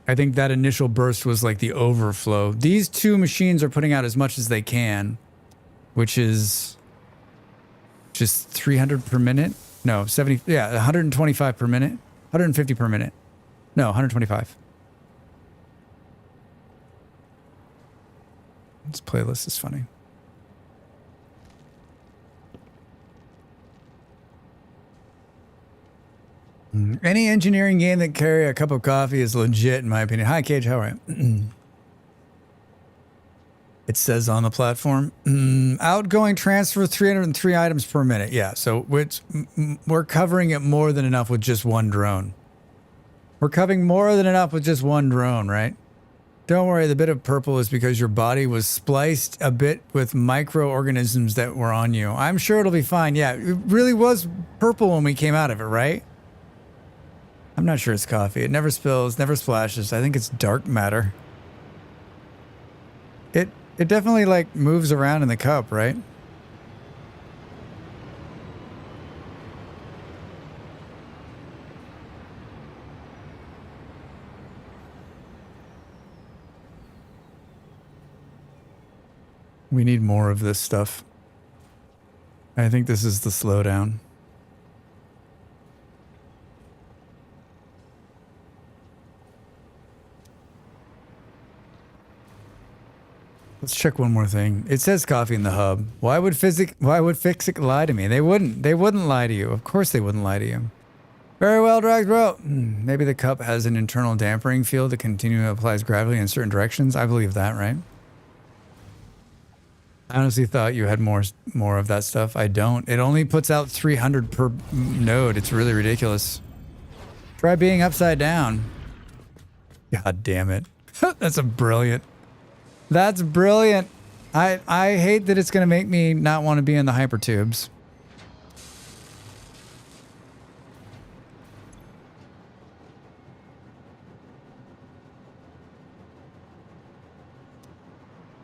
I think that initial burst was like the overflow. These 2 machines are putting out as much as they can, which is just 300 per minute. No, 70. Yeah, 125 per minute. 150 per minute. No, 125. This playlist is funny. Any engineering game that carry a cup of coffee is legit, in my opinion. Hi, Cage. How are you? It says on the platform, outgoing transfer 303 items per minute. Yeah, so we're covering it more than enough with just 1 drone. We're covering more than enough with just 1 drone, right? Don't worry, the bit of purple is because your body was spliced a bit with microorganisms that were on you. I'm sure it'll be fine. Yeah, it really was purple when we came out of it, right? I'm not sure it's coffee. It never spills, never splashes. I think it's dark matter. It definitely like moves around in the cup, right? We need more of this stuff. I think this is the slowdown. Let's check one more thing. It says coffee in the hub. Why would Fixit lie to me? They wouldn't. They wouldn't lie to you. Of course they wouldn't lie to you. Very well, Dracs, bro. Maybe the cup has an internal dampering field that continually applies gravity in certain directions. I believe that, right? I honestly thought you had more of that stuff. I don't. It only puts out 300 per node. It's really ridiculous. Try being upside down. God damn it. That's a brilliant. That's brilliant. I hate that it's going to make me not want to be in the hypertubes.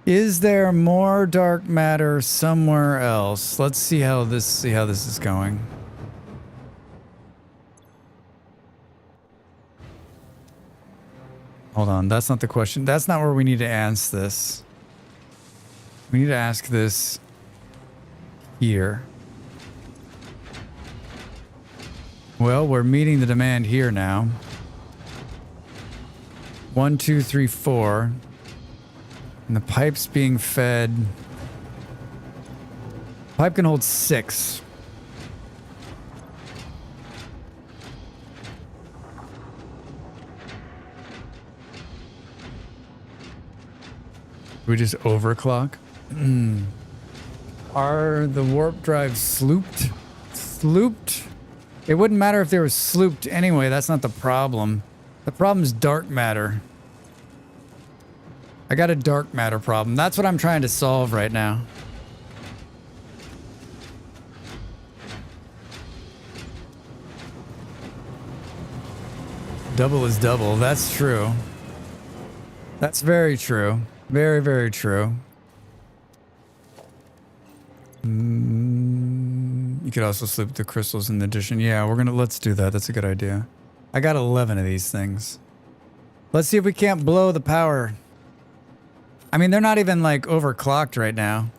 Is there more dark matter somewhere else? Let's see how this is going. Hold on, that's not the question. That's not where we need to ask this. We need to ask this here. Well, we're meeting the demand here now. 1, 2, 3, 4. And the pipe's being fed. Pipe can hold 6. We just overclock? Are the warp drives slooped? Slooped? It wouldn't matter if they were slooped anyway. That's not the problem. The problem is dark matter. I got a dark matter problem. That's what I'm trying to solve right now. Double is double. That's true. That's very true. Very, very true. You could also slip the crystals in addition. Yeah, let's do that. That's a good idea. I got 11 of these things. Let's see if we can't blow the power. I mean, they're not even like overclocked right now.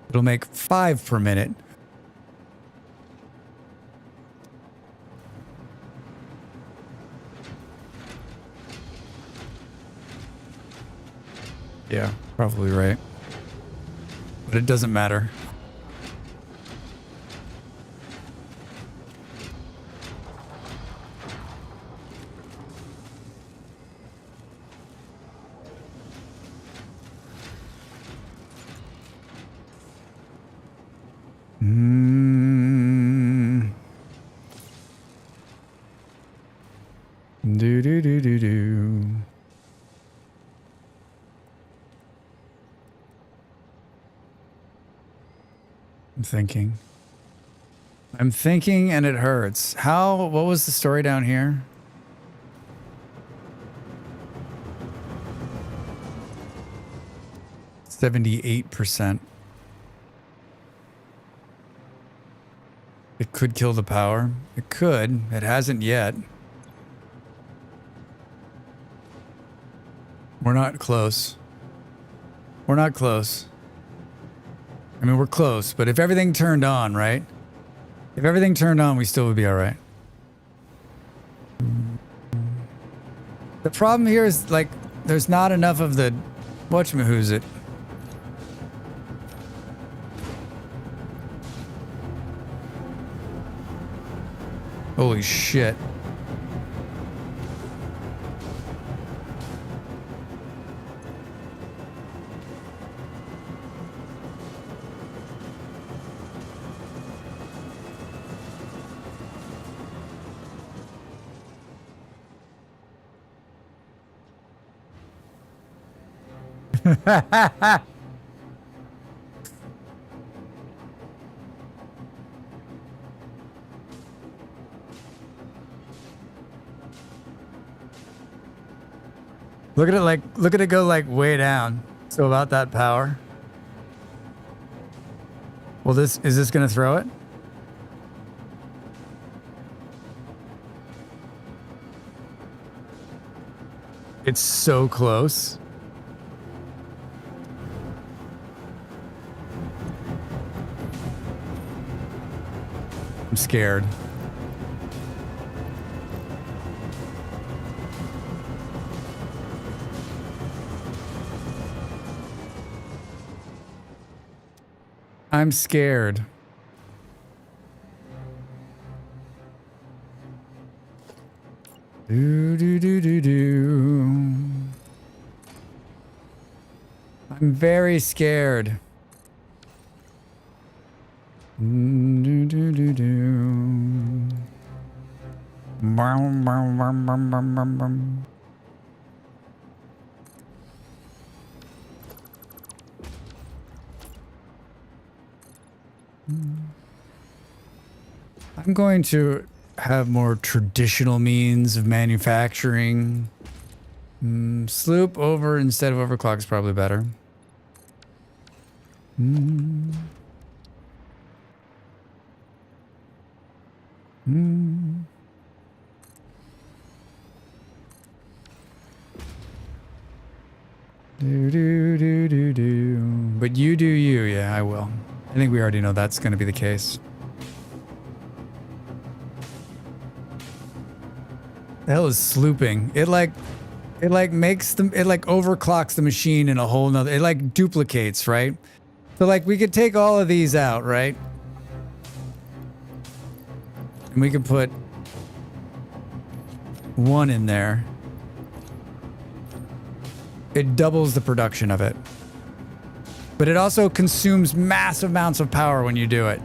It'll make 5 per minute. Yeah, probably right. But it doesn't matter. Do do do do do. I'm thinking and it hurts. What was the story down here? %. It could kill the power. It could. It hasn't yet. We're not close. We're not close. I mean, we're close, but if everything turned on, right? If everything turned on, we still would be all right. The problem here is, like, there's not enough of the whatchamahoosit. Holy shit. Look at it go like way down. So about that power. Well, is this gonna throw it? It's so close. I'm scared. I'm scared. Do do do do do. I'm very scared. Do do do do. Bum, bum, bum, bum, bum, bum, bum. I'm going to have more traditional means of manufacturing. Sloop over instead of overclock is probably better. Do do do do do. But you do you, yeah, I will. I think we already know that's going to be the case. The hell is slooping? It makes them, it like overclocks the machine in a whole nother, it like duplicates, right? So like we could take all of these out, right? And we could put one in there. It doubles the production of it. But it also consumes massive amounts of power when you do it.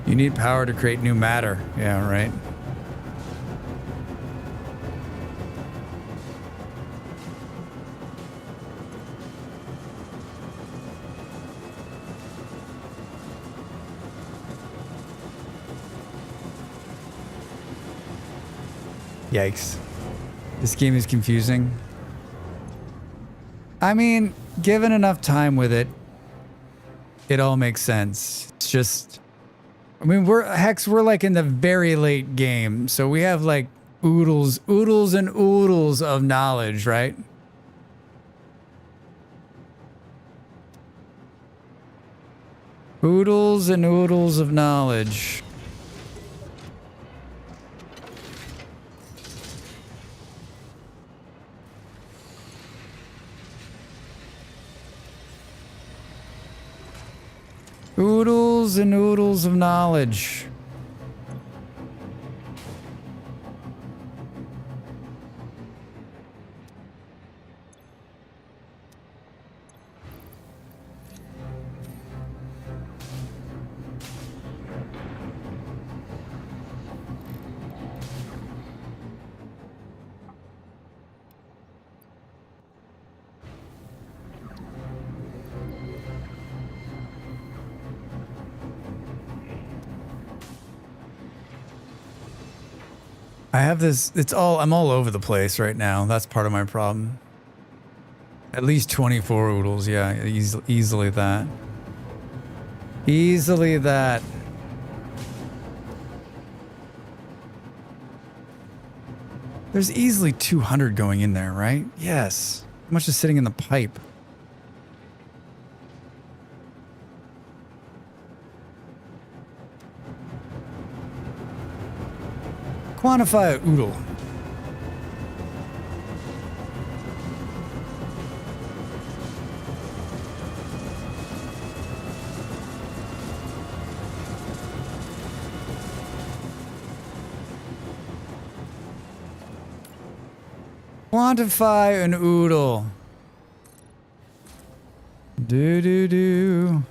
You need power to create new matter. Yeah, right. Yikes. This game is confusing. I mean, given enough time with it, it all makes sense. It's just, I mean, we're like in the very late game, so we have like Oodles, oodles and oodles of knowledge, right? Oodles and oodles of knowledge. Oodles and oodles of knowledge. I have this, I'm all over the place right now. That's part of my problem. At least 24 oodles, yeah, easily that. Easily that. There's easily 200 going in there, right? Yes. How much is sitting in the pipe? Quantify a oodle. Quantify an oodle. Do.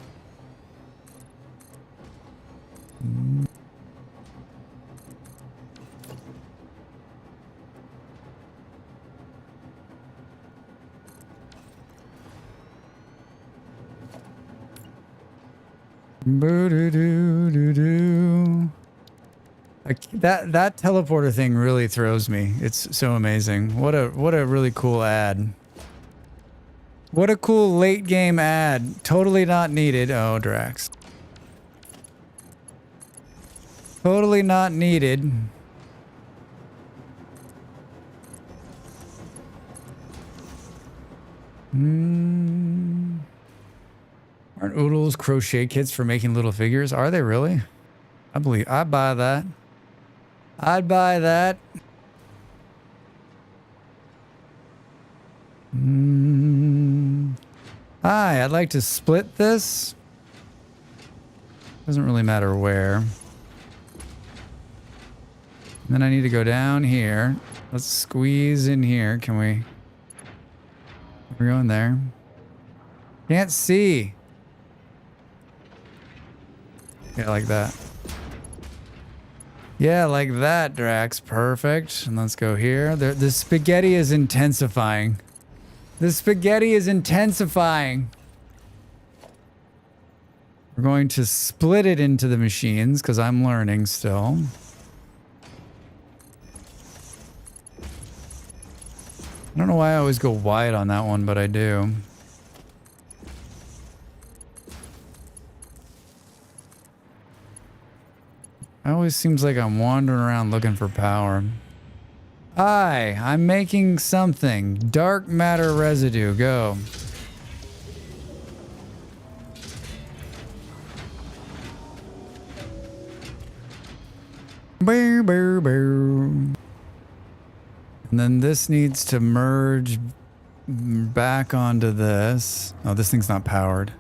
That teleporter thing really throws me. It's so amazing. What a really cool ad. What a cool late game ad. Totally not needed. Oh, Dracs. Totally not needed. Aren't oodles crochet kits for making little figures? Are they really? I'd buy that. I'd buy that. Hi, I'd like to split this. Doesn't really matter where. And then I need to go down here. Let's squeeze in here. Can we? We're going there. Can't see. Yeah, like that. Yeah, like that, Drax. Perfect. And let's go here. The spaghetti is intensifying. The spaghetti is intensifying. We're going to split it into the machines because I'm learning still. I don't know why I always go wide on that one, but I do. It always seems like I'm wandering around looking for power. Hi, I'm making something. Dark matter residue, go. Bow, bow, bow. And then this needs to merge back onto this. Oh, this thing's not powered.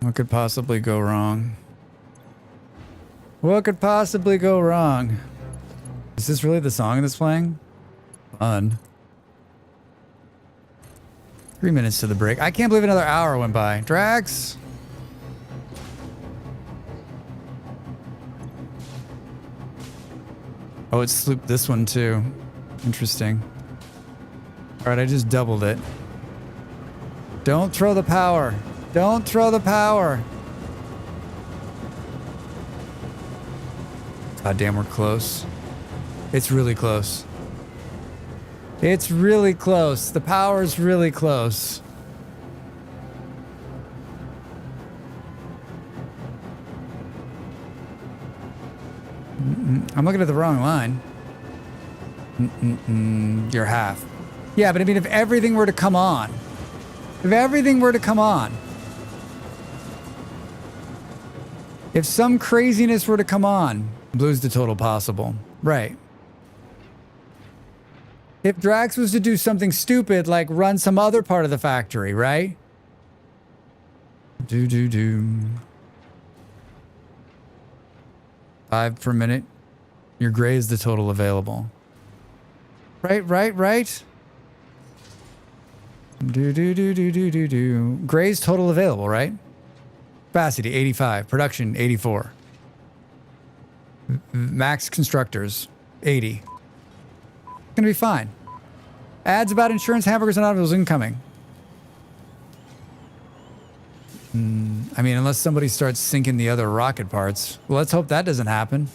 What could possibly go wrong? What could possibly go wrong? Is this really the song that's playing? Fun. 3 minutes to the break. I can't believe another hour went by. Drax! Oh, it's slooped this one too. Interesting. Alright, I just doubled it. Don't throw the power. Don't throw the power. God damn, we're close. It's really close. It's really close. The power's really close. I'm looking at the wrong line. You're half. Yeah, but I mean, if everything were to come on, if some craziness were to come on, blue's the total possible. Right. If Drax was to do something stupid, like run some other part of the factory, right? Do. 5 per minute. Your gray is the total available. Right. Do. Gray's total available, right? Capacity 85. Production 84. Max constructors 80. Gonna be fine. Ads about insurance, hamburgers, and automobiles incoming. I mean, unless somebody starts sinking the other rocket parts. Well, let's hope that doesn't happen.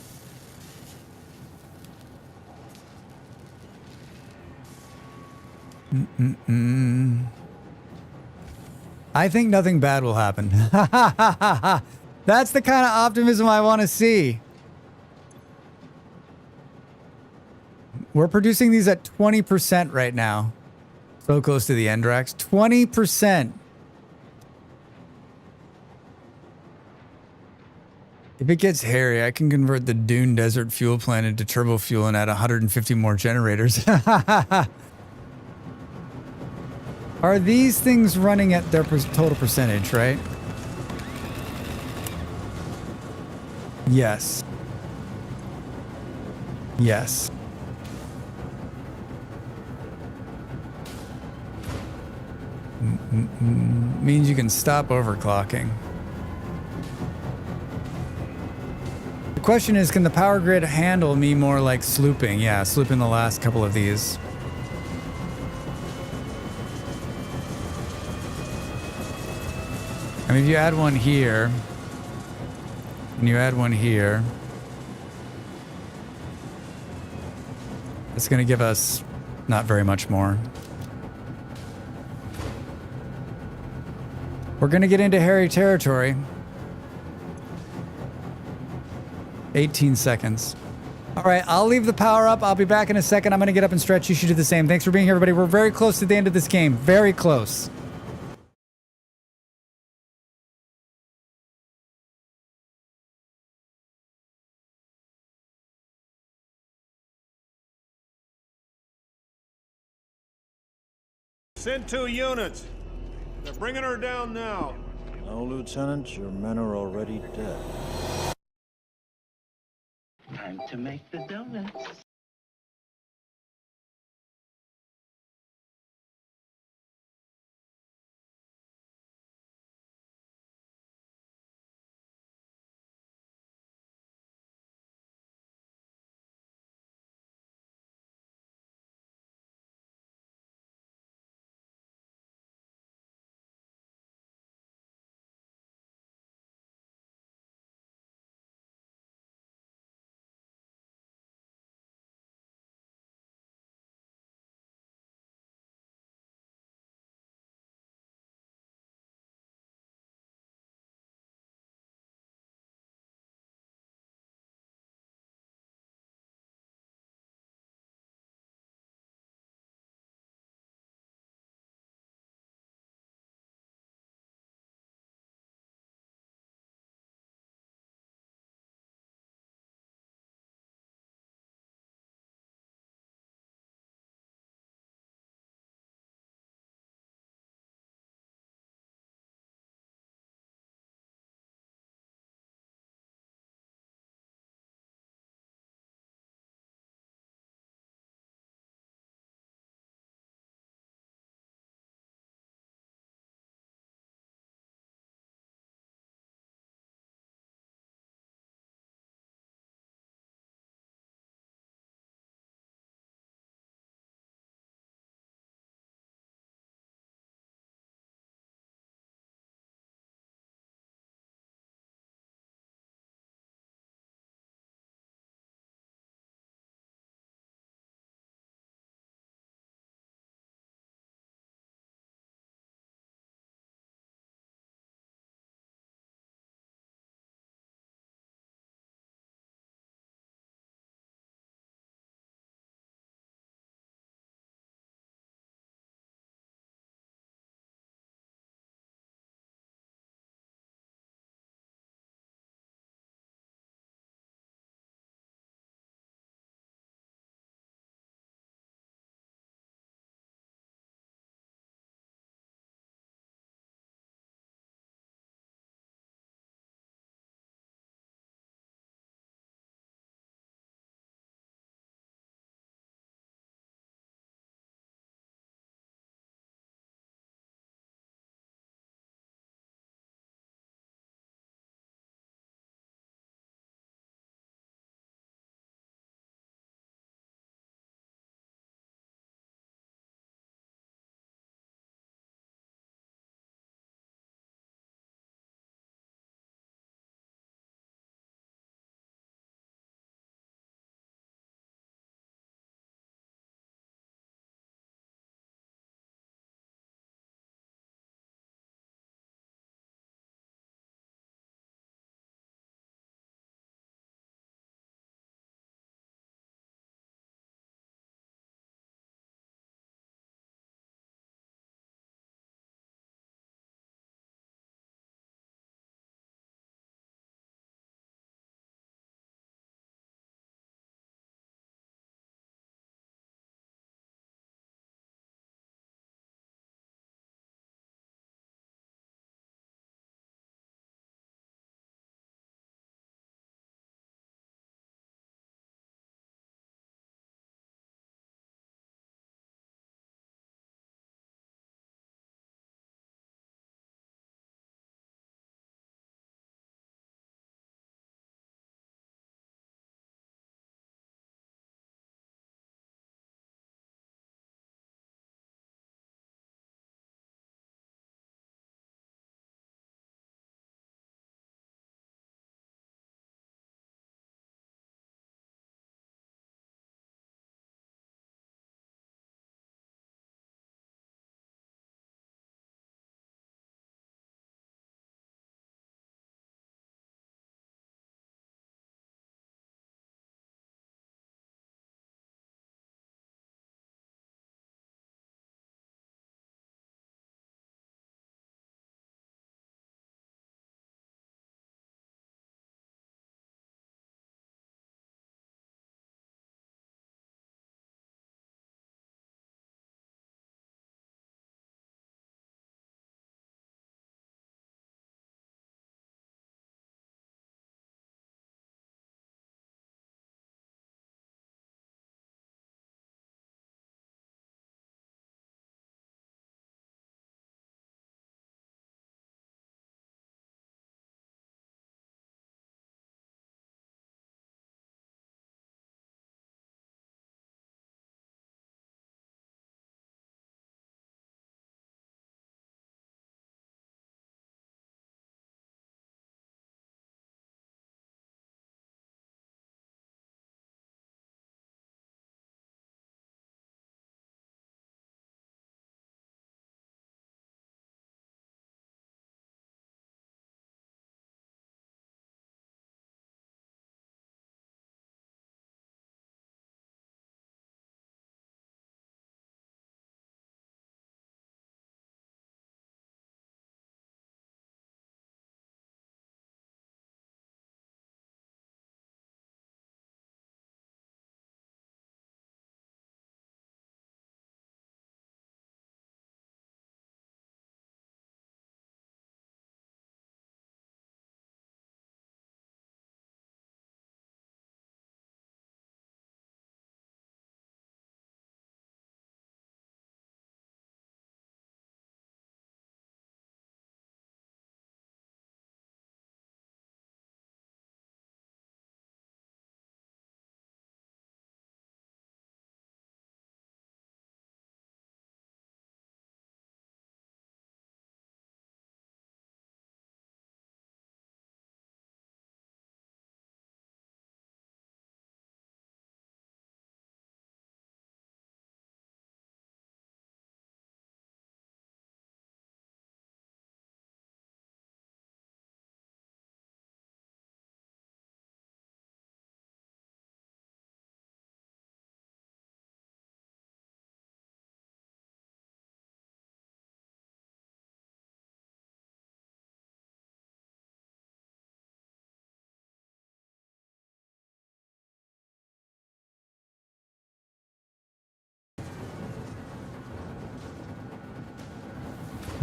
I think nothing bad will happen. That's the kind of optimism I want to see. We're producing these at 20% right now. So close to the end, Drax. 20%. If it gets hairy, I can convert the Dune Desert fuel plant into turbo fuel and add 150 more generators. Are these things running at their total percentage, right? Yes. Yes. Means you can stop overclocking. The question is, can the power grid handle me more like slooping? Yeah, slooping the last couple of these. I mean, if you add one here, and you add one here, it's going to give us not very much more. We're going to get into hairy territory. 18 seconds. All right, I'll leave the power up. I'll be back in a second. I'm going to get up and stretch. You should do the same. Thanks for being here, everybody. We're very close to the end of this game. Very close. Send 2 units. They're bringing her down now. No, Lieutenant, your men are already dead. Time to make the donuts.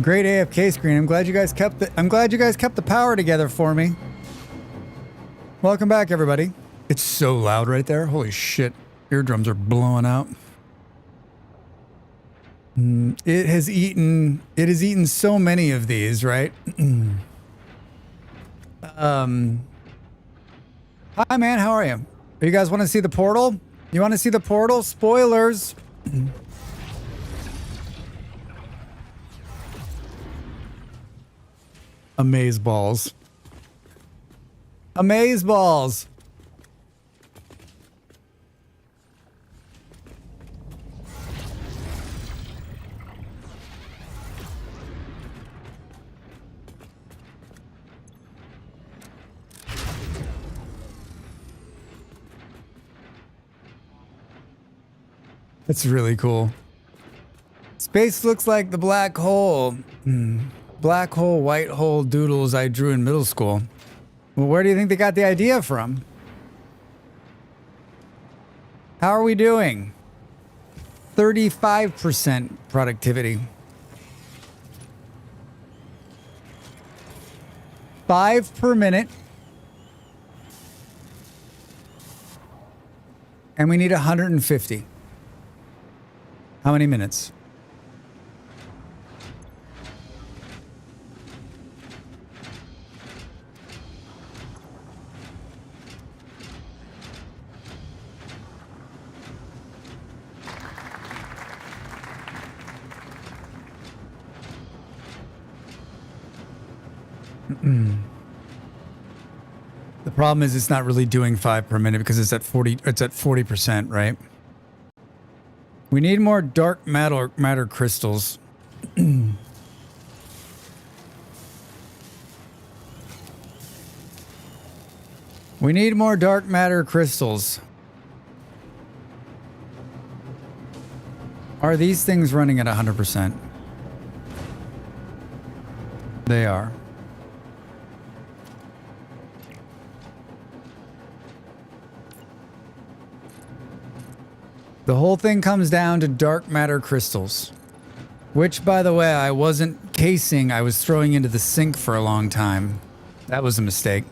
Great AFK screen. I'm glad you guys kept the power together for me. Welcome back, everybody. It's so loud right there. Holy shit. Eardrums are blowing out. It has eaten so many of these, right? Hi man, how are you? You guys want to see the portal? You want to see the portal? Spoilers. Amaze balls. Amaze balls. That's really cool. Space looks like the black hole. Black hole, white hole doodles I drew in middle school. Well, where do you think they got the idea from? How are we doing? 35% productivity. 5 per minute. And we need 150. How many minutes? The problem is it's not really doing 5 per minute because it's at 40%, right? We need more dark matter crystals. We need more dark matter crystals. Are these things running at 100%? They are. The whole thing comes down to dark matter crystals, which, by the way, I wasn't casing. I was throwing into the sink for a long time. That was a mistake.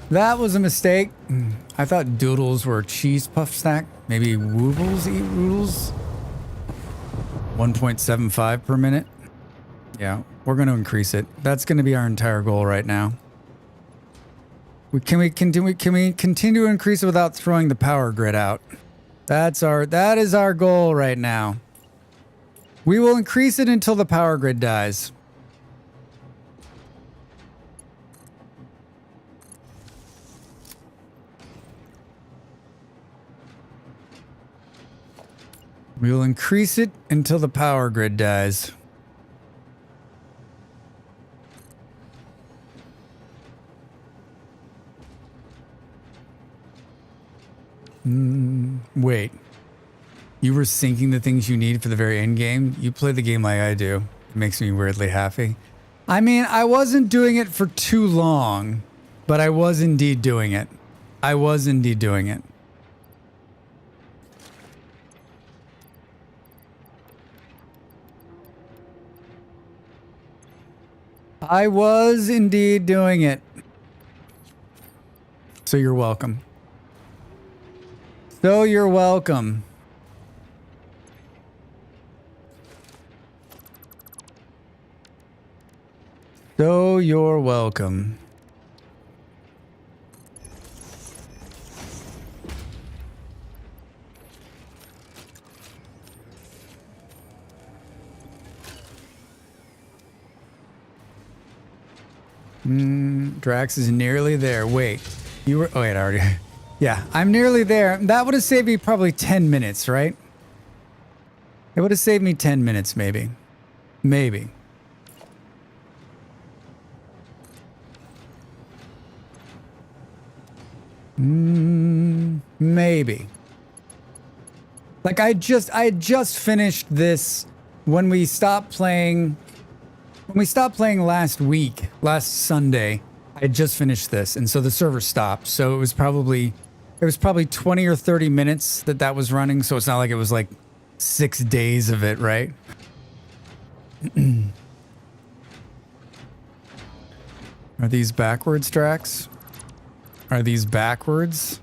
That was a mistake. I thought doodles were a cheese puff snack. Maybe woobles eat roodles. 1.75 per minute. Yeah, we're going to increase it. That's going to be our entire goal right now. Can we continue to increase it without throwing the power grid out? That is our goal right now. We will increase it until the power grid dies. We will increase it until the power grid dies. Wait. You were syncing the things you need for the very end game? You play the game like I do. It makes me weirdly happy. I mean, I wasn't doing it for too long, but I was indeed doing it. I was indeed doing it. I was indeed doing it. So you're welcome. So you're welcome. So you're welcome. Drax is nearly there. Wait, you were... Oh, wait, I already... Yeah, I'm nearly there. That would have saved me probably 10 minutes, right? It would have saved me 10 minutes, maybe. Maybe. Maybe. Like, I had just finished this when we stopped playing... When we stopped playing last Sunday, I had just finished this, and so the server stopped. So it was probably 20 or 30 minutes that was running. So it's not like it was like 6 days of it, right? Are these backwards, Dracs? Are these backwards?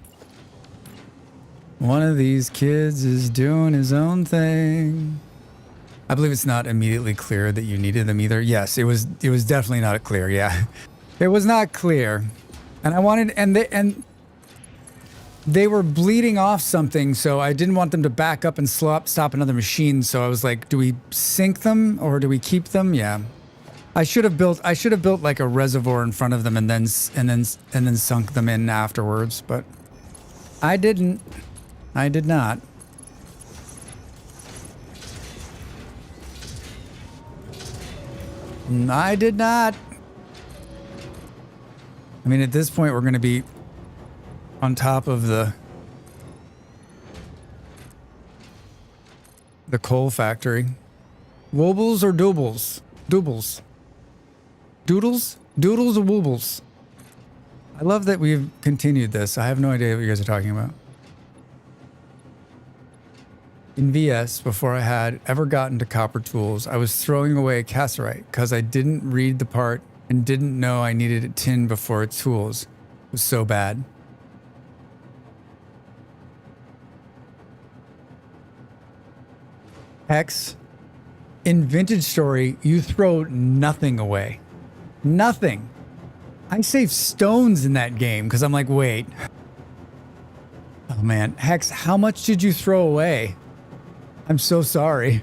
One of these kids is doing his own thing. I believe it's not immediately clear that you needed them either. Yes, it was definitely not clear, yeah. It was not clear. And I wanted, and they were bleeding off something, so I didn't want them to back up and stop another machine. So I was like, do we sink them or do we keep them? Yeah. I should have built like a reservoir in front of them and then sunk them in afterwards, but I didn't. I did not. I did not. I mean, at this point, we're going to be on top of the coal factory. Wobbles or doubles? Doubles. Doodles? Doodles or wobbles? I love that we've continued this. I have no idea what you guys are talking about. In VS, before I had ever gotten to copper tools, I was throwing away cassiterite because I didn't read the part and didn't know I needed a tin before tools. It was so bad. Hex, in Vintage Story, you throw nothing away. Nothing. I save stones in that game because I'm like, wait. Oh man, Hex, how much did you throw away? I'm so sorry.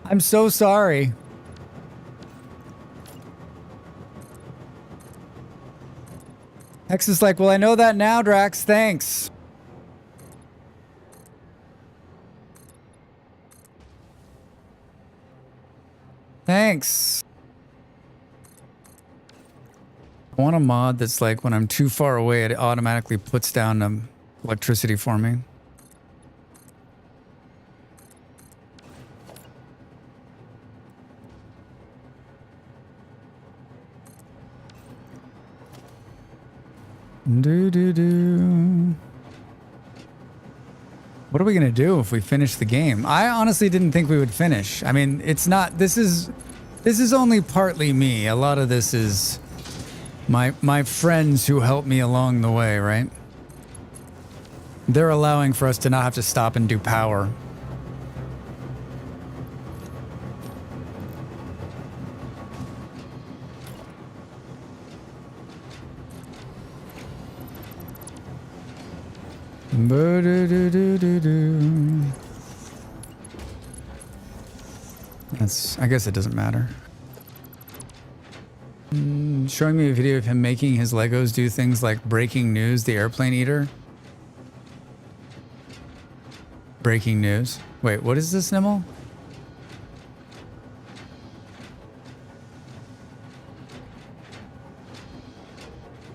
I'm so sorry. Hex is like, well, I know that now, Drax. Thanks. Thanks. I want a mod that's like when I'm too far away, it automatically puts down electricity for me. What are we gonna do if we finish the game? I honestly didn't think we would finish. I mean, it's not. This is only partly me. A lot of this is my friends who helped me along the way, right? They're allowing for us to not have to stop and do power. I guess it doesn't matter. Showing me a video of him making his Legos do things like breaking news, the airplane eater. Breaking news. Wait, what is this, Nimble?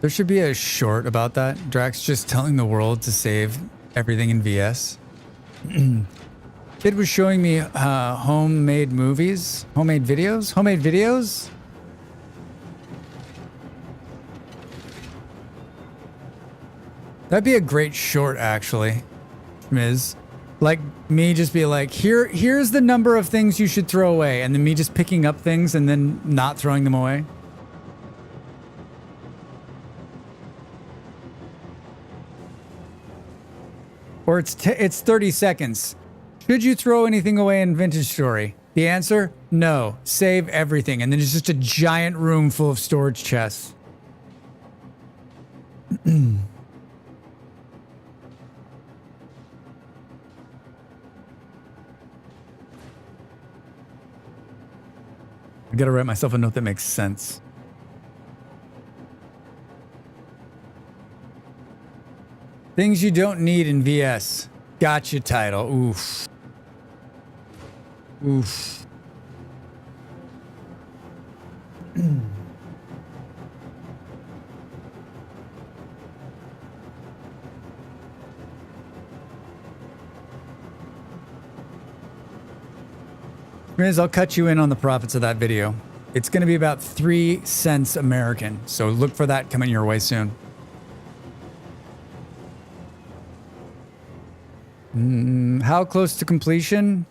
There should be a short about that. Drax just telling the world to save everything in VS. Kid was showing me homemade movies, homemade videos. That'd be a great short, actually, Miz. Like me just be like, here's the number of things you should throw away, and then me just picking up things and then not throwing them away. Or it's 30 seconds. Should you throw anything away in Vintage Story? The answer, no. Save everything. And then it's just a giant room full of storage chests. I gotta write myself a note that makes sense. Things you don't need in VS. Gotcha title. Oof. Oof. Miz, I'll cut you in on the profits of that video. It's going to be about 3 cents American, so look for that coming your way soon. How close to completion?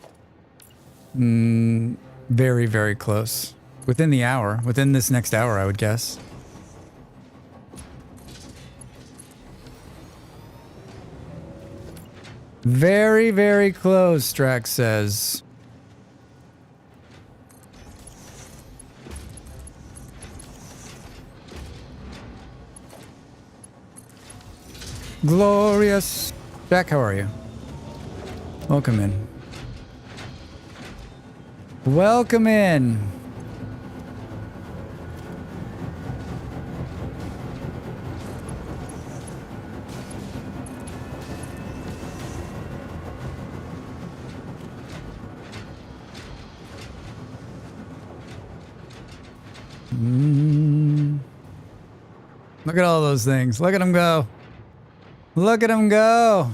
Very, very close. Within the hour. Within this next hour, I would guess. Very, very close, Drax says. Glorious. Jack, how are you? Welcome in. Welcome in. Look at all those things. Look at them go. Look at them go.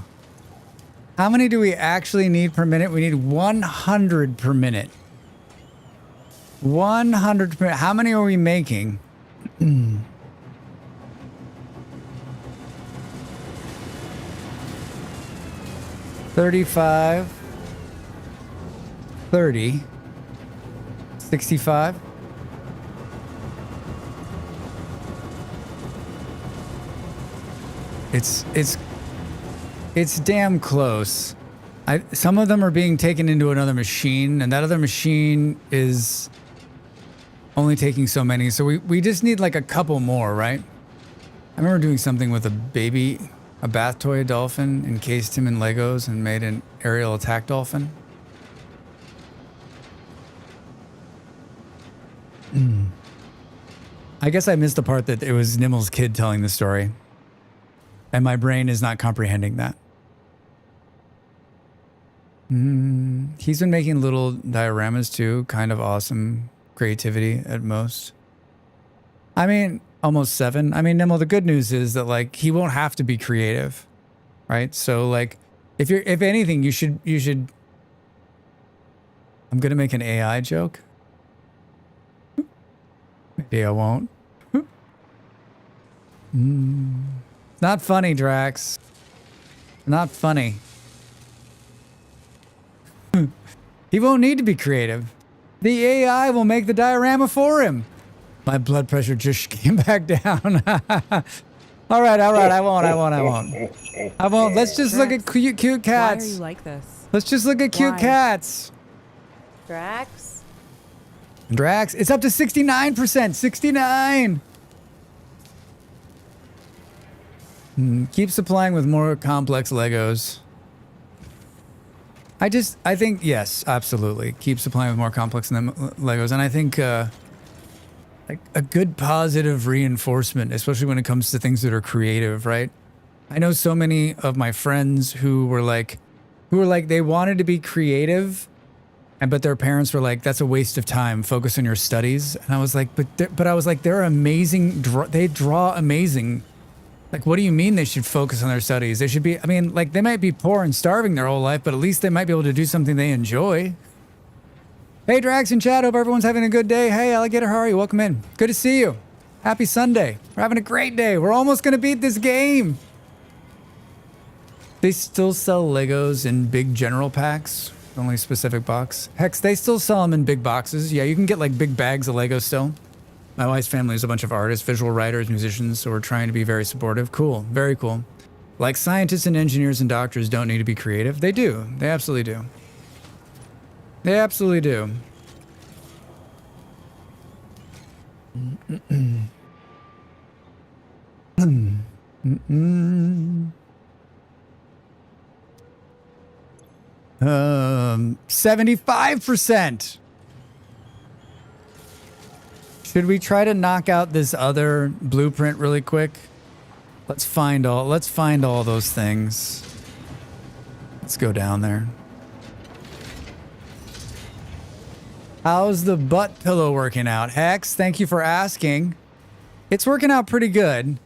How many do we actually need per minute? We need 100 per minute. 100 per minute. How many are we making? 35. 30. 65. It's damn close. Some of them are being taken into another machine, and that other machine is only taking so many. So we just need like a couple more, right? I remember doing something with a bath toy dolphin, encased him in Legos and made an aerial attack dolphin. I guess I missed the part that it was Nimmel's kid telling the story. And my brain is not comprehending that. He's been making little dioramas too. Kind of awesome creativity at most. I mean, almost 7. I mean, Nimmel, the good news is that like he won't have to be creative, right? So like, if anything, you should. I'm gonna make an AI joke. Maybe I won't. Not funny, Drax. Not funny. He won't need to be creative. The AI will make the diorama for him. My blood pressure just came back down. All right. I won't. Let's just look at cute cats. Why are you like this? Let's just look at cute cats. Drax? Drax, it's up to 69%. 69. Keep supplying with more complex Legos. I think, yes, absolutely. Keep supplying with more complex Legos. And I think like a good positive reinforcement, especially when it comes to things that are creative, right? I know so many of my friends who were like, they wanted to be creative, but their parents were like, that's a waste of time. Focus on your studies. And I was like, but I was like, they're amazing. They draw amazing. Like, what do you mean they should focus on their studies? They should be, I mean, like, they might be poor and starving their whole life, but at least they might be able to do something they enjoy. Hey, Drax and chat. Hope everyone's having a good day. Hey, Alligator, how are you? Welcome in. Good to see you. Happy Sunday. We're having a great day. We're almost going to beat this game. They still sell Legos in big general packs. Only specific box. Hex, they still sell them in big boxes. Yeah, you can get, like, big bags of Legos still. My wife's family is a bunch of artists, visual writers, musicians, so we're trying to be very supportive. Cool. Very cool. Like scientists and engineers and doctors don't need to be creative. They do. They absolutely do. They absolutely do. 75%. Should we try to knock out this other blueprint really quick? Let's find all those things. Let's go down there. How's the butt pillow working out? Hex, thank you for asking. It's working out pretty good.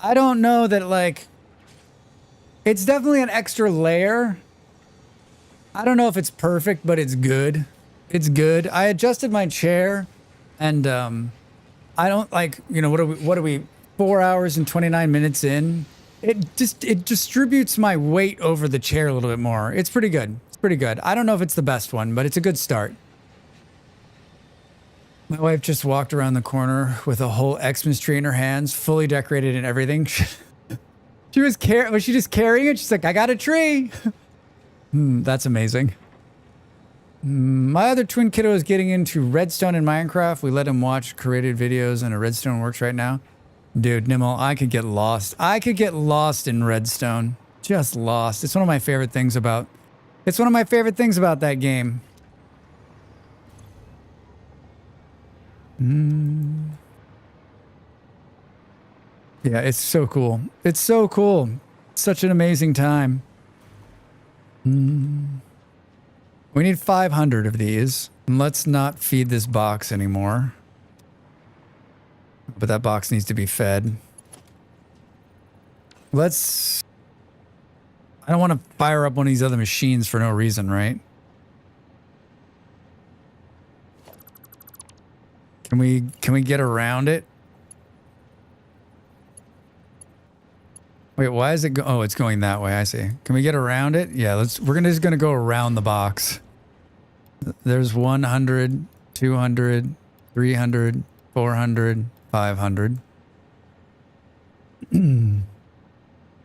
I don't know that, like, it's definitely an extra layer. I don't know if it's perfect, but it's good. It's good. I adjusted my chair. And I don't like, you know, what are we 4 hours and 29 minutes in? It distributes my weight over the chair a little bit more. It's pretty good. It's pretty good. I don't know if it's the best one, but it's a good start. My wife just walked around the corner with a whole Xmas tree in her hands, fully decorated and everything. Was she just carrying it? She's like, I got a tree. That's amazing. My other twin kiddo is getting into Redstone in Minecraft. We let him watch created videos and a Redstone works right now. Dude, Nimel, I could get lost. I could get lost in Redstone. Just lost. It's one of my favorite things about that game. Yeah, it's so cool. It's so cool. Such an amazing time. We need 500 of these. Let's not feed this box anymore. But that box needs to be fed. I don't want to fire up one of these other machines for no reason, right? Can we get around it? Wait, why is it go? Oh, it's going that way. I see. Can we get around it? Yeah, we're just gonna go around the box. There's 100, 200, 300, 400, 500. I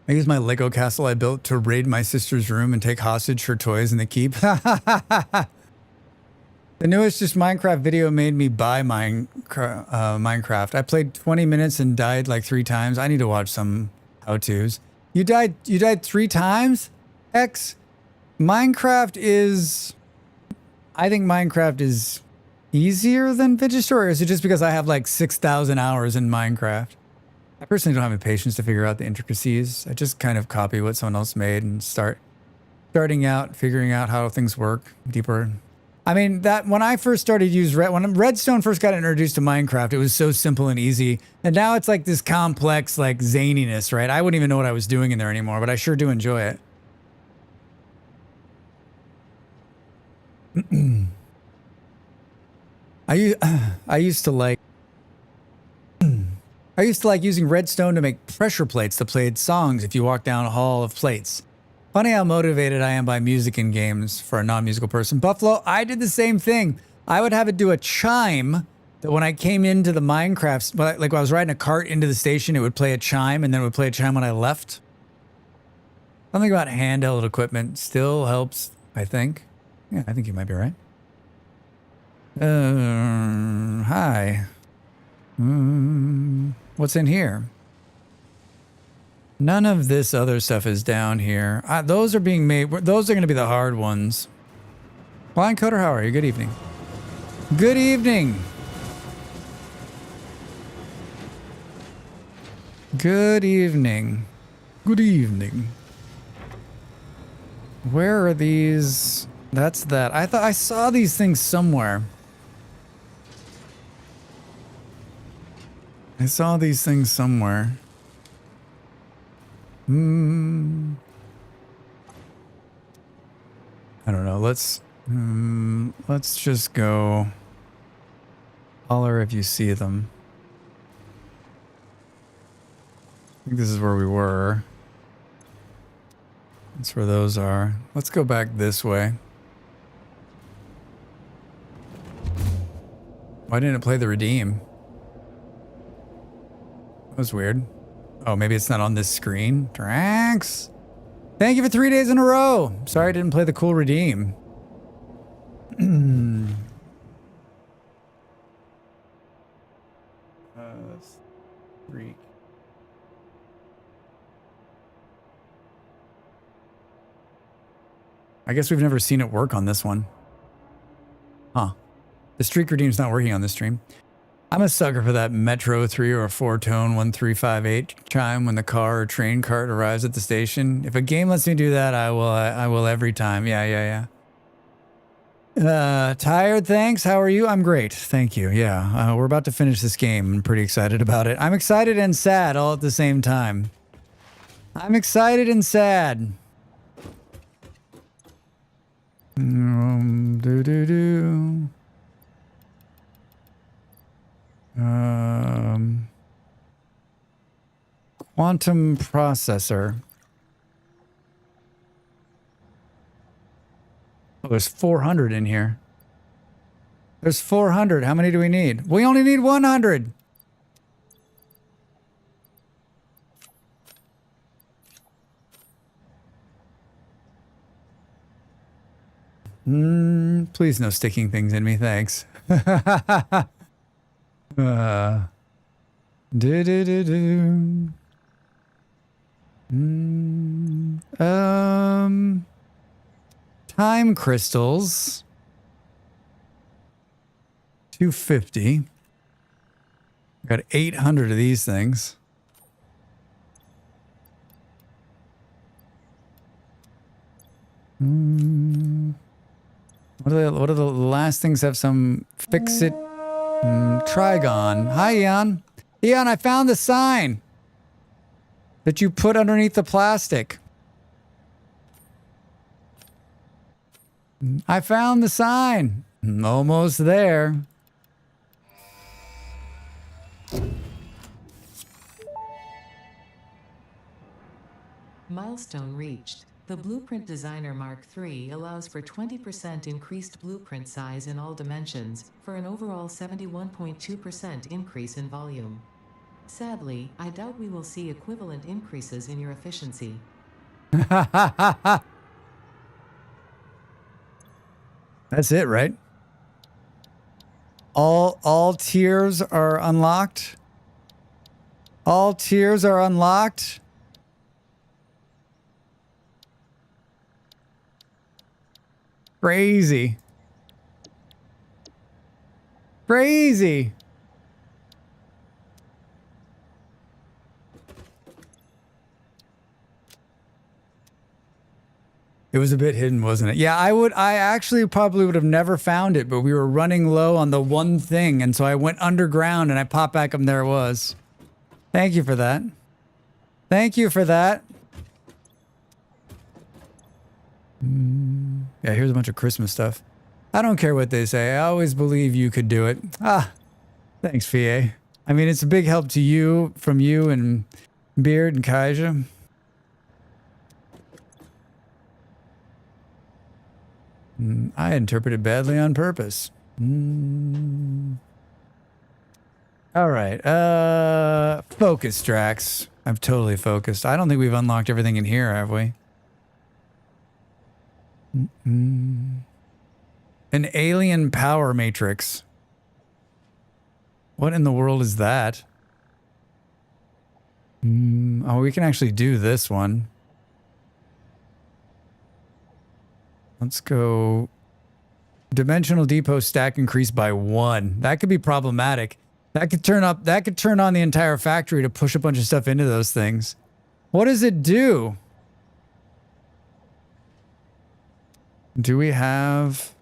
use my Lego castle I built to raid my sister's room and take hostage her toys in the keep. The newest just Minecraft video made me buy Minecraft. I played 20 minutes and died like 3 times. I need to watch some how-tos. You died 3 times? X? Minecraft is... I think Minecraft is easier than Fidget Store, or is it just because I have like 6,000 hours in Minecraft? I personally don't have the patience to figure out the intricacies. I just kind of copy what someone else made and starting out, figuring out how things work deeper. I mean, that when I first started when Redstone first got introduced to Minecraft, it was so simple and easy. And now it's like this complex, like zaniness, right? I wouldn't even know what I was doing in there anymore, but I sure do enjoy it. I used to like using redstone to make pressure plates that played songs if you walk down a hall of plates. Funny how motivated I am by music in games for a non-musical person. Buffalo, I did the same thing. I would have it do a chime that when I came into the Minecraft, like when I was riding a cart into the station, it would play a chime and then it would play a chime when I left. Something about handheld equipment still helps, I think. Yeah, I think you might be right. Hi. What's in here? None of this other stuff is down here. Those are being made. Those are going to be the hard ones. Blind Coder, how are you? Good evening. Good evening. Good evening. Good evening. Where are these? That's that. I thought I saw these things somewhere. I saw these things somewhere. I don't know. Let's just go. Holler if you see them. I think this is where we were. That's where those are. Let's go back this way. Why didn't it play the redeem? That was weird. Oh, maybe it's not on this screen. Dracs! Thank you for 3 days in a row. Sorry I didn't play the cool redeem. Freak. I guess we've never seen it work on this one. Huh. The streak redeem's not working on this stream. I'm a sucker for that Metro 3 or 4-tone 1358 chime when the car or train cart arrives at the station. If a game lets me do that, I will every time. Yeah. Tired, thanks. How are you? I'm great. Thank you. Yeah, we're about to finish this game. I'm pretty excited about it. I'm excited and sad all at the same time. I'm excited and sad. Quantum processor. there's 400 in here. There's 400. How many do we need? We only need 100. Please no sticking things in me, thanks. Time crystals. 250. Got 800 of these things. What are the last things have some fix it? Trigon. Hi, Eon. Eon, I found the sign that you put underneath the plastic. I found the sign. Almost there. Milestone reached. The Blueprint Designer Mark III allows for 20% increased blueprint size in all dimensions, for an overall 71.2% increase in volume. Sadly, I doubt we will see equivalent increases in your efficiency. That's it, right? All tiers are unlocked. All tiers are unlocked. Crazy. Crazy. It was a bit hidden, wasn't it? Yeah, I actually probably would have never found it, but we were running low on the one thing, and so I went underground and I popped back up and there it was. Thank you for that. Thank you for that. Yeah, here's a bunch of Christmas stuff. I don't care what they say. I always believe you could do it. Thanks, Fie. I mean, it's a big help to you, from you and Beard and Kaija. I interpreted badly on purpose. All right. Focus, Drax. I'm totally focused. I don't think we've unlocked everything in here, have we? An alien power matrix. What in the world is that? Oh, we can actually do this one. Let's go. Dimensional depot stack increased by 1. That could be problematic. That could turn on the entire factory to push a bunch of stuff into those things. What does it do? Do we have...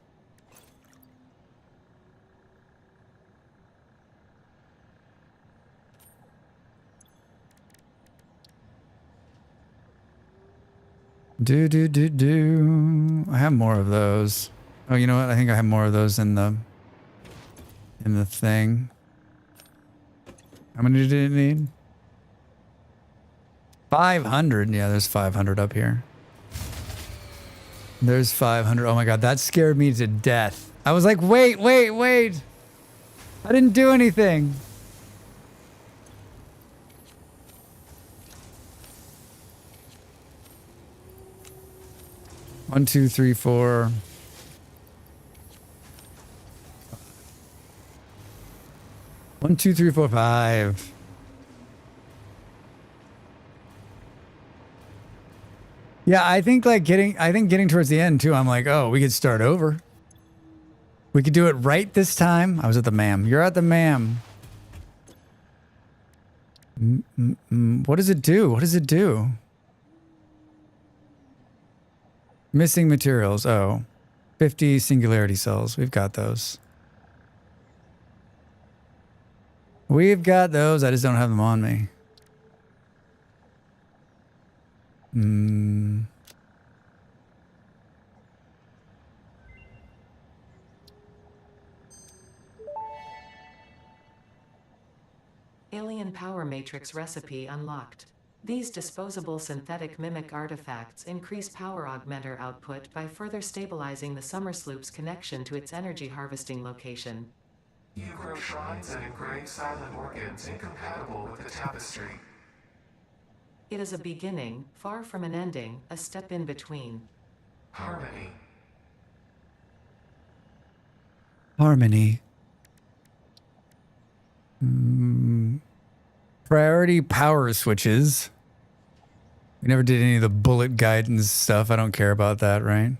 I have more of those. Oh, you know what? I think I have more of those in the thing. How many did it need? 500. Yeah, there's 500 up here. There's 500. Oh my god, that scared me to death. I was like, wait. I didn't do anything. One, two, three, four. One, two, three, four, 5. Yeah, I think getting towards the end too, I'm like, oh, we could start over. We could do it right this time. I was at the MAM. You're at the MAM. What does it do? What does it do? Missing materials. Oh, 50 singularity cells. We've got those. We've got those. I just don't have them on me. Alien power matrix recipe unlocked. These disposable synthetic mimic artifacts increase power augmenter output by further stabilizing the summer sloop's connection to its energy harvesting location. You grow shrines and engrave silent organs incompatible with the tapestry. It is a beginning, far from an ending, a step in between. Harmony. Harmony. Priority power switches. We never did any of the bullet guidance stuff. I don't care about that, right?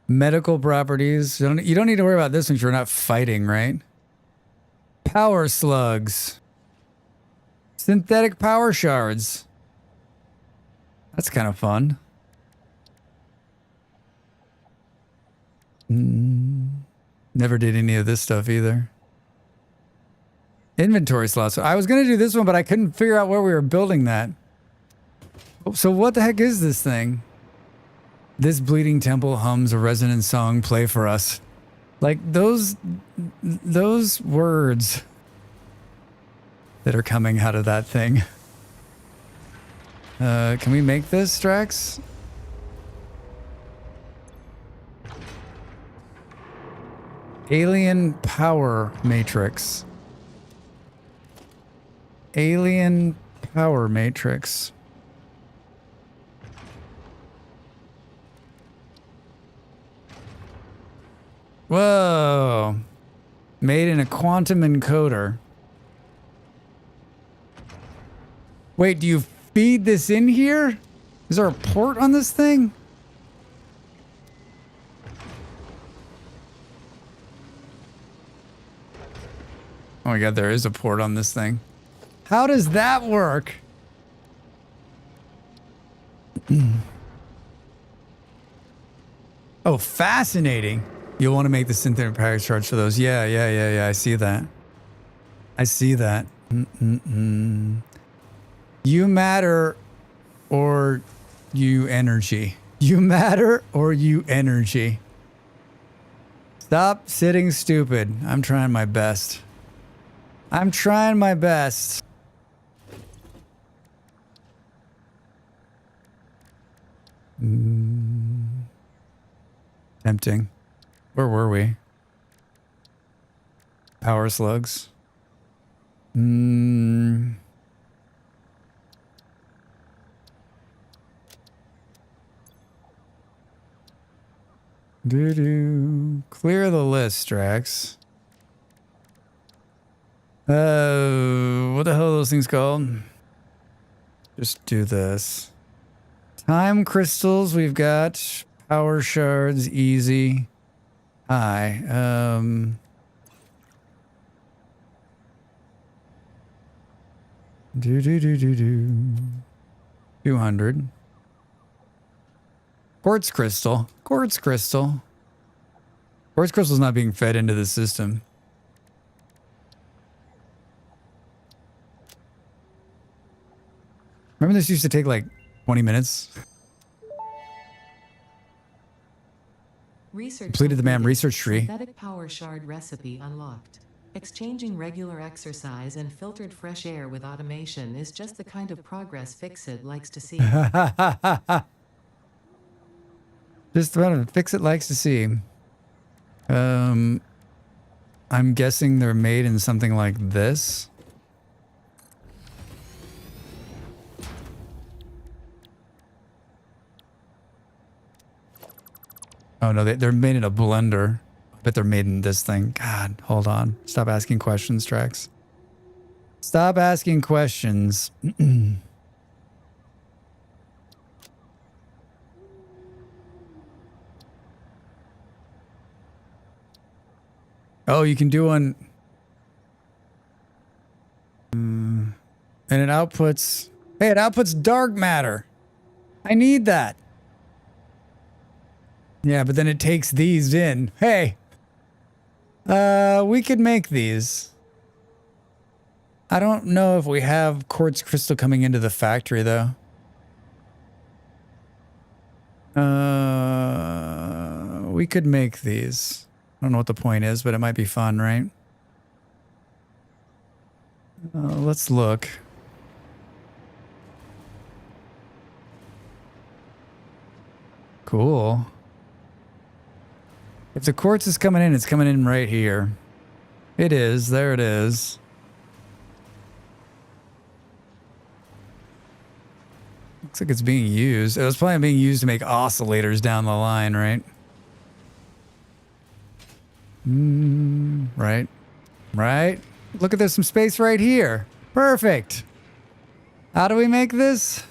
Medical properties. You don't need to worry about this since you're not fighting, right? Power slugs. Synthetic power shards. That's kind of fun. Never did any of this stuff either. Inventory slots. I was going to do this one, but I couldn't figure out where we were building that. So what the heck is this thing? This bleeding temple hums a resonant song. Play for us. Like those words that are coming out of that thing. Can we make this, Dracs? Alien power matrix. Alien power matrix. Whoa. Made in a quantum encoder. Wait, do you feed this in here? Is there a port on this thing? Oh my god, there is a port on this thing. How does that work? Oh, fascinating. You'll want to make the synthetic power charge for those. Yeah. I see that. I see that. You matter or you energy. You matter or you energy. Stop sitting stupid. I'm trying my best. I'm trying my best. Tempting. Where were we? Power slugs. Clear the list, Drax. What the hell are those things called? Just do this. Time crystals, we've got power shards, easy. High. 200. Quartz crystal. Quartz crystal. Quartz crystal's not being fed into the system. Remember this used to take like 20 minutes? Completed the MAM research tree. Synthetic power shard recipe unlocked. Exchanging regular exercise and filtered fresh air with automation is just the kind of progress Fixit likes to see. Just what Fixit likes to see. I'm guessing they're made in something like this. Oh no, they're made in a blender. But they're made in this thing. God, hold on. Stop asking questions, Drax. Stop asking questions. Oh, you can do one. And it outputs. Hey, it outputs dark matter. I need that. Yeah, but then it takes these in. Hey. We could make these. I don't know if we have quartz crystal coming into the factory, though. We could make these. I don't know what the point is, but it might be fun, right? Let's look. Cool. If the quartz is coming in, it's coming in right here. It is. There it is. Looks like it's being used. It was probably being used to make oscillators down the line, right? Right. Right. Look at there's some space right here. Perfect. How do we make this?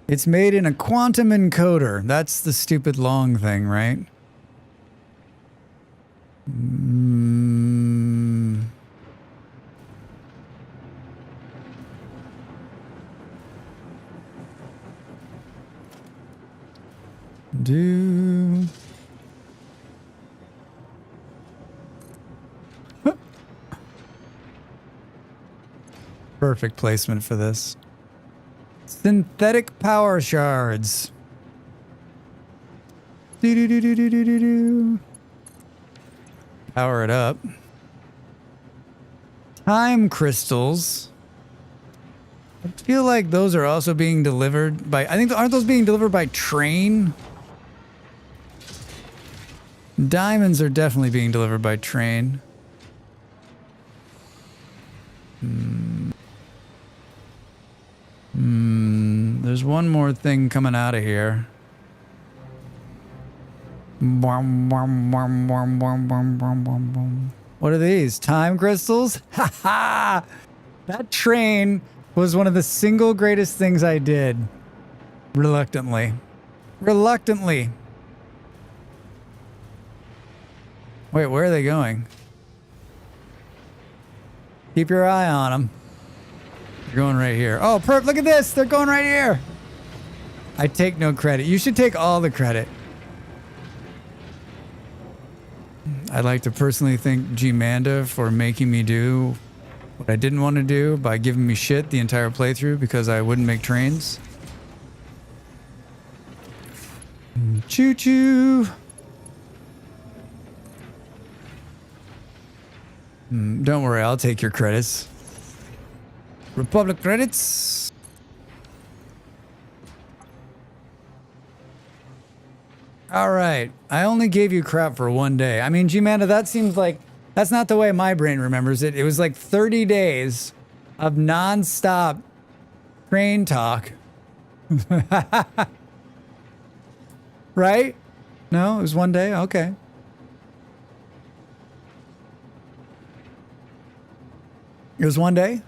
It's made in a quantum encoder. That's the stupid long thing, right? Do... Perfect placement for this. Synthetic power shards. Do-do-do-do-do-do-do. Power it up. Time crystals. I feel like those are also being delivered by... I think, aren't those being delivered by train? Diamonds are definitely being delivered by train. There's one more thing coming out of here. What are these? Time crystals? Ha ha! That train was one of the single greatest things I did. Reluctantly. Reluctantly. Wait, where are they going? Keep your eye on them. They're going right here. Oh, perp, look at this. They're going right here. I take no credit. You should take all the credit. I'd like to personally thank G-Manda for making me do what I didn't want to do by giving me shit the entire playthrough because I wouldn't make trains. Choo-choo. Don't worry, I'll take your credits. Republic credits. All right. I only gave you crap for one day. I mean, G-Manda, that seems like... That's not the way my brain remembers it. It was like 30 days of non-stop train talk. Right? No, it was one day? Okay. It was one day?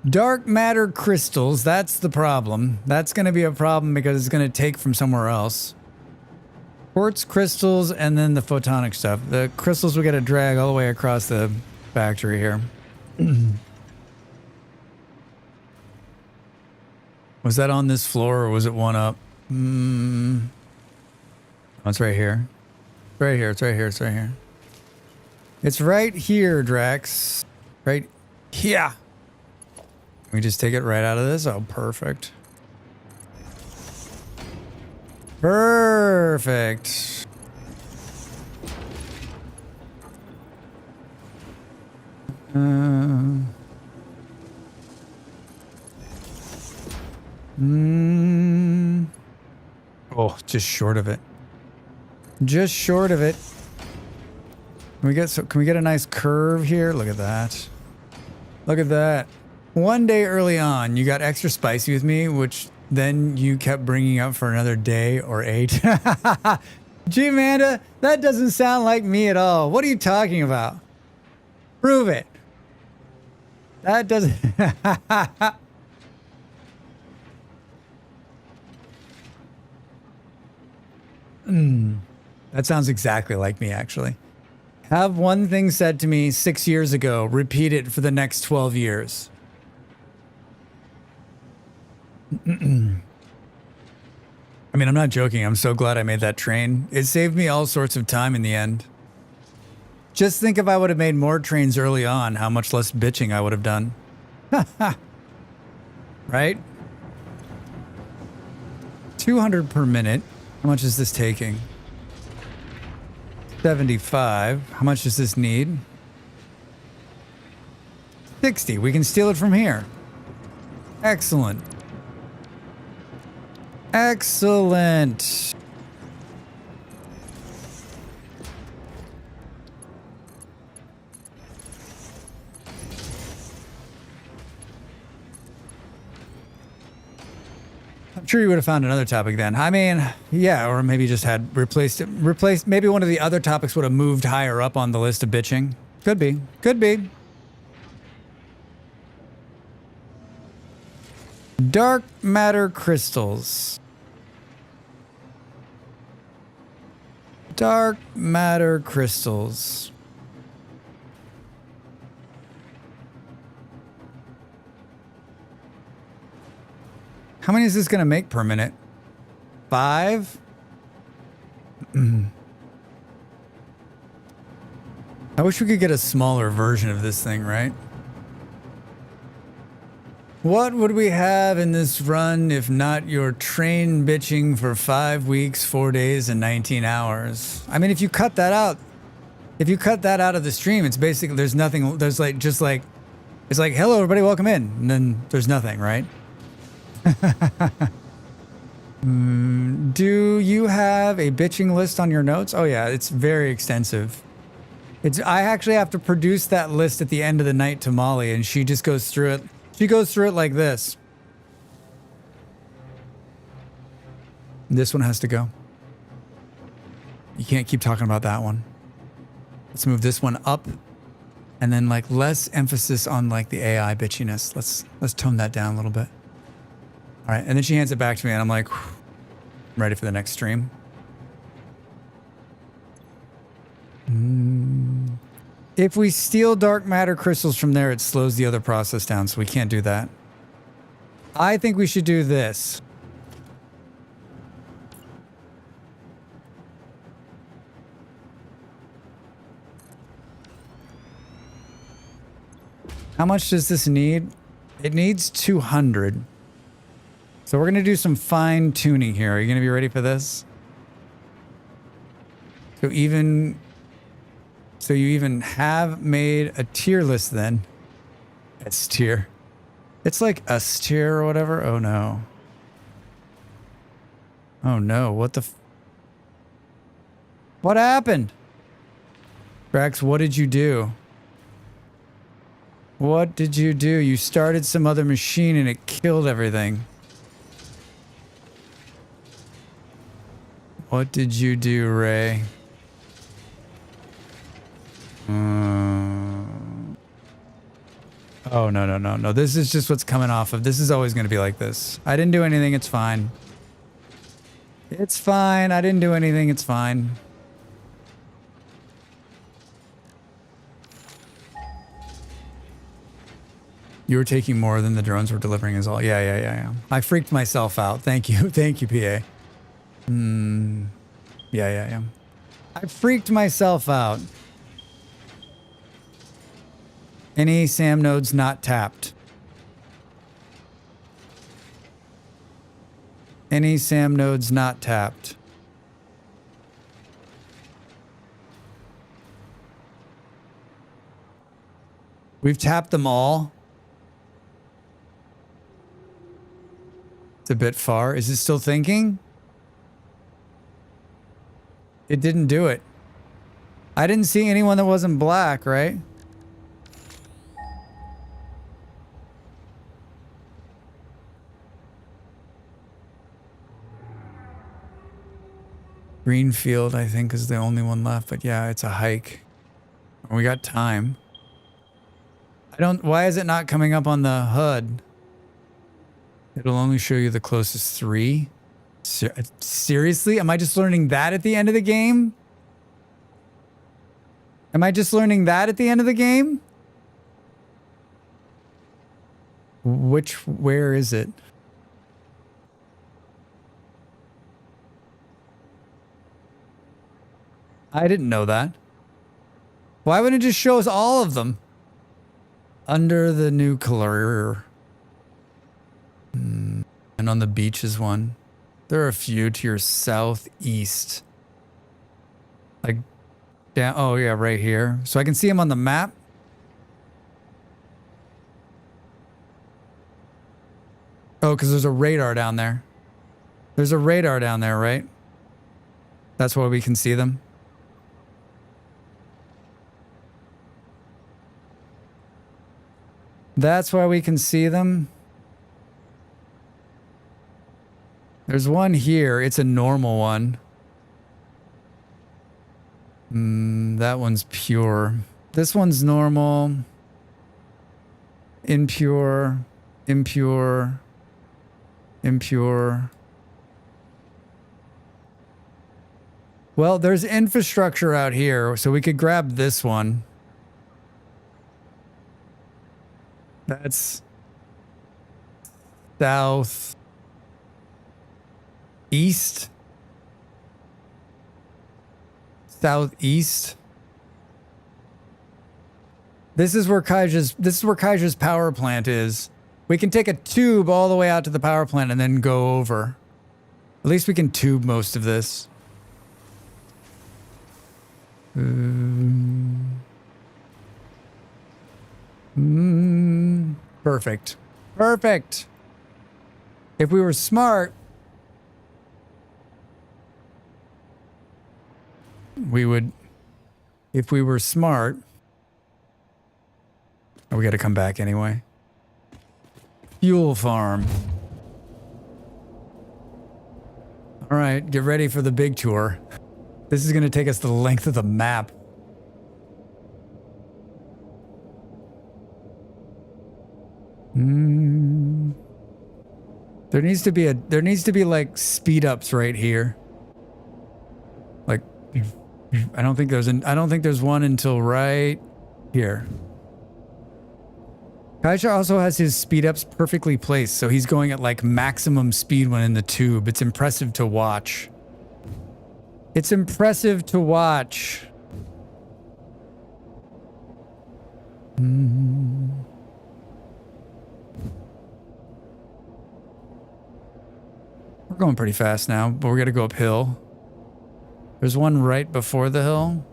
Dark matter crystals, that's the problem. That's going to be a problem because it's going to take from somewhere else. Quartz crystals and then the photonic stuff. The crystals we got to drag all the way across the factory here. Was that on this floor or was it one up? Oh, it's right here. Right here, it's right here, it's right here. It's right here, Drax. Right here. Can we just take it right out of this? Oh, perfect. Perfect. Oh, just short of it. Just short of it. Can we get a nice curve here? Look at that. Look at that. One day early on, you got extra spicy with me, which then you kept bringing up for another day or 8. G-Manda, that doesn't sound like me at all. What are you talking about? Prove it. That doesn't... That sounds exactly like me, actually. Have one thing said to me 6 years ago, repeat it for the next 12 years. I mean, I'm not joking. I'm so glad I made that train. It saved me all sorts of time in the end. Just think if I would have made more trains early on, how much less bitching I would have done. Right? 200 per minute. How much is this taking? 75. How much does this need? 60. We can steal it from here. Excellent. Excellent. I'm sure you would have found another topic then. I mean, yeah, or maybe just had replaced maybe one of the other topics would have moved higher up on the list of bitching. Could be. Could be. Dark matter crystals. Dark matter crystals. How many is this going to make per minute? 5? I wish we could get a smaller version of this thing, right? What would we have in this run if not your train bitching for 5 weeks, 4 days, and 19 hours? I mean, if you cut that out, of the stream, it's basically, there's nothing, there's like, just like, it's like, hello, everybody, welcome in. And then there's nothing, right? Do you have a bitching list on your notes? Oh yeah, it's very extensive. I actually have to produce that list at the end of the night to Molly, and she just goes through it. She goes through it like this. This one has to go. You can't keep talking about that one. Let's move this one up, and then like less emphasis on like the AI bitchiness. Let's tone that down a little bit. All right, and then she hands it back to me, and I'm like, I'm ready for the next stream. If we steal dark matter crystals from there, it slows the other process down, so we can't do that. I think we should do this. How much does this need? It needs 200. So we're going to do some fine tuning here. Are you going to be ready for this? So you even have made a tier list then. S tier. It's like S tier or whatever. Oh no. Oh no. What happened? Dracs, what did you do? What did you do? You started some other machine and it killed everything. What did you do, Ray? Oh, no. This is just what's coming off of. This is always going to be like this. I didn't do anything. It's fine. It's fine. I didn't do anything. It's fine. You were taking more than the drones were delivering is all. Yeah. I freaked myself out. Thank you. Thank you, PA. Yeah. I freaked myself out. Any SAM nodes not tapped? Any SAM nodes not tapped? We've tapped them all. It's a bit far. Is it still thinking? It didn't do it. I didn't see anyone that wasn't black, right? Greenfield, I think, is the only one left, but yeah, it's a hike. We got time. Why is it not coming up on the HUD? It'll only show you the closest 3. Seriously? Am I just learning that at the end of the game? Where is it? I didn't know that. Why wouldn't it just show us all of them? Under the nuclear. And on the beaches one. There are a few to your southeast. Like, down, oh yeah, right here. So I can see them on the map. Oh, because there's a radar down there. There's a radar down there, right? That's why we can see them. That's why we can see them. There's one here. It's a normal one. That one's pure. This one's normal. Impure. Impure. Impure. Well, there's infrastructure out here, so we could grab this one. That's south east. Southeast. This is where Kaija's power plant is. We can take a tube all the way out to the power plant and then go over. At least we can tube most of this. Perfect. Perfect. If we were smart, we would, if we were smart, oh, we got to come back anyway. Fuel farm. All right, get ready for the big tour. This is going to take us the length of the map. There needs to be like speed ups right here. Like, I don't think there's one until right here. Kaija also has his speed ups perfectly placed, so he's going at like maximum speed when in the tube. It's impressive to watch. It's impressive to watch. We're going pretty fast now, but we're gonna go uphill. There's one right before the hill.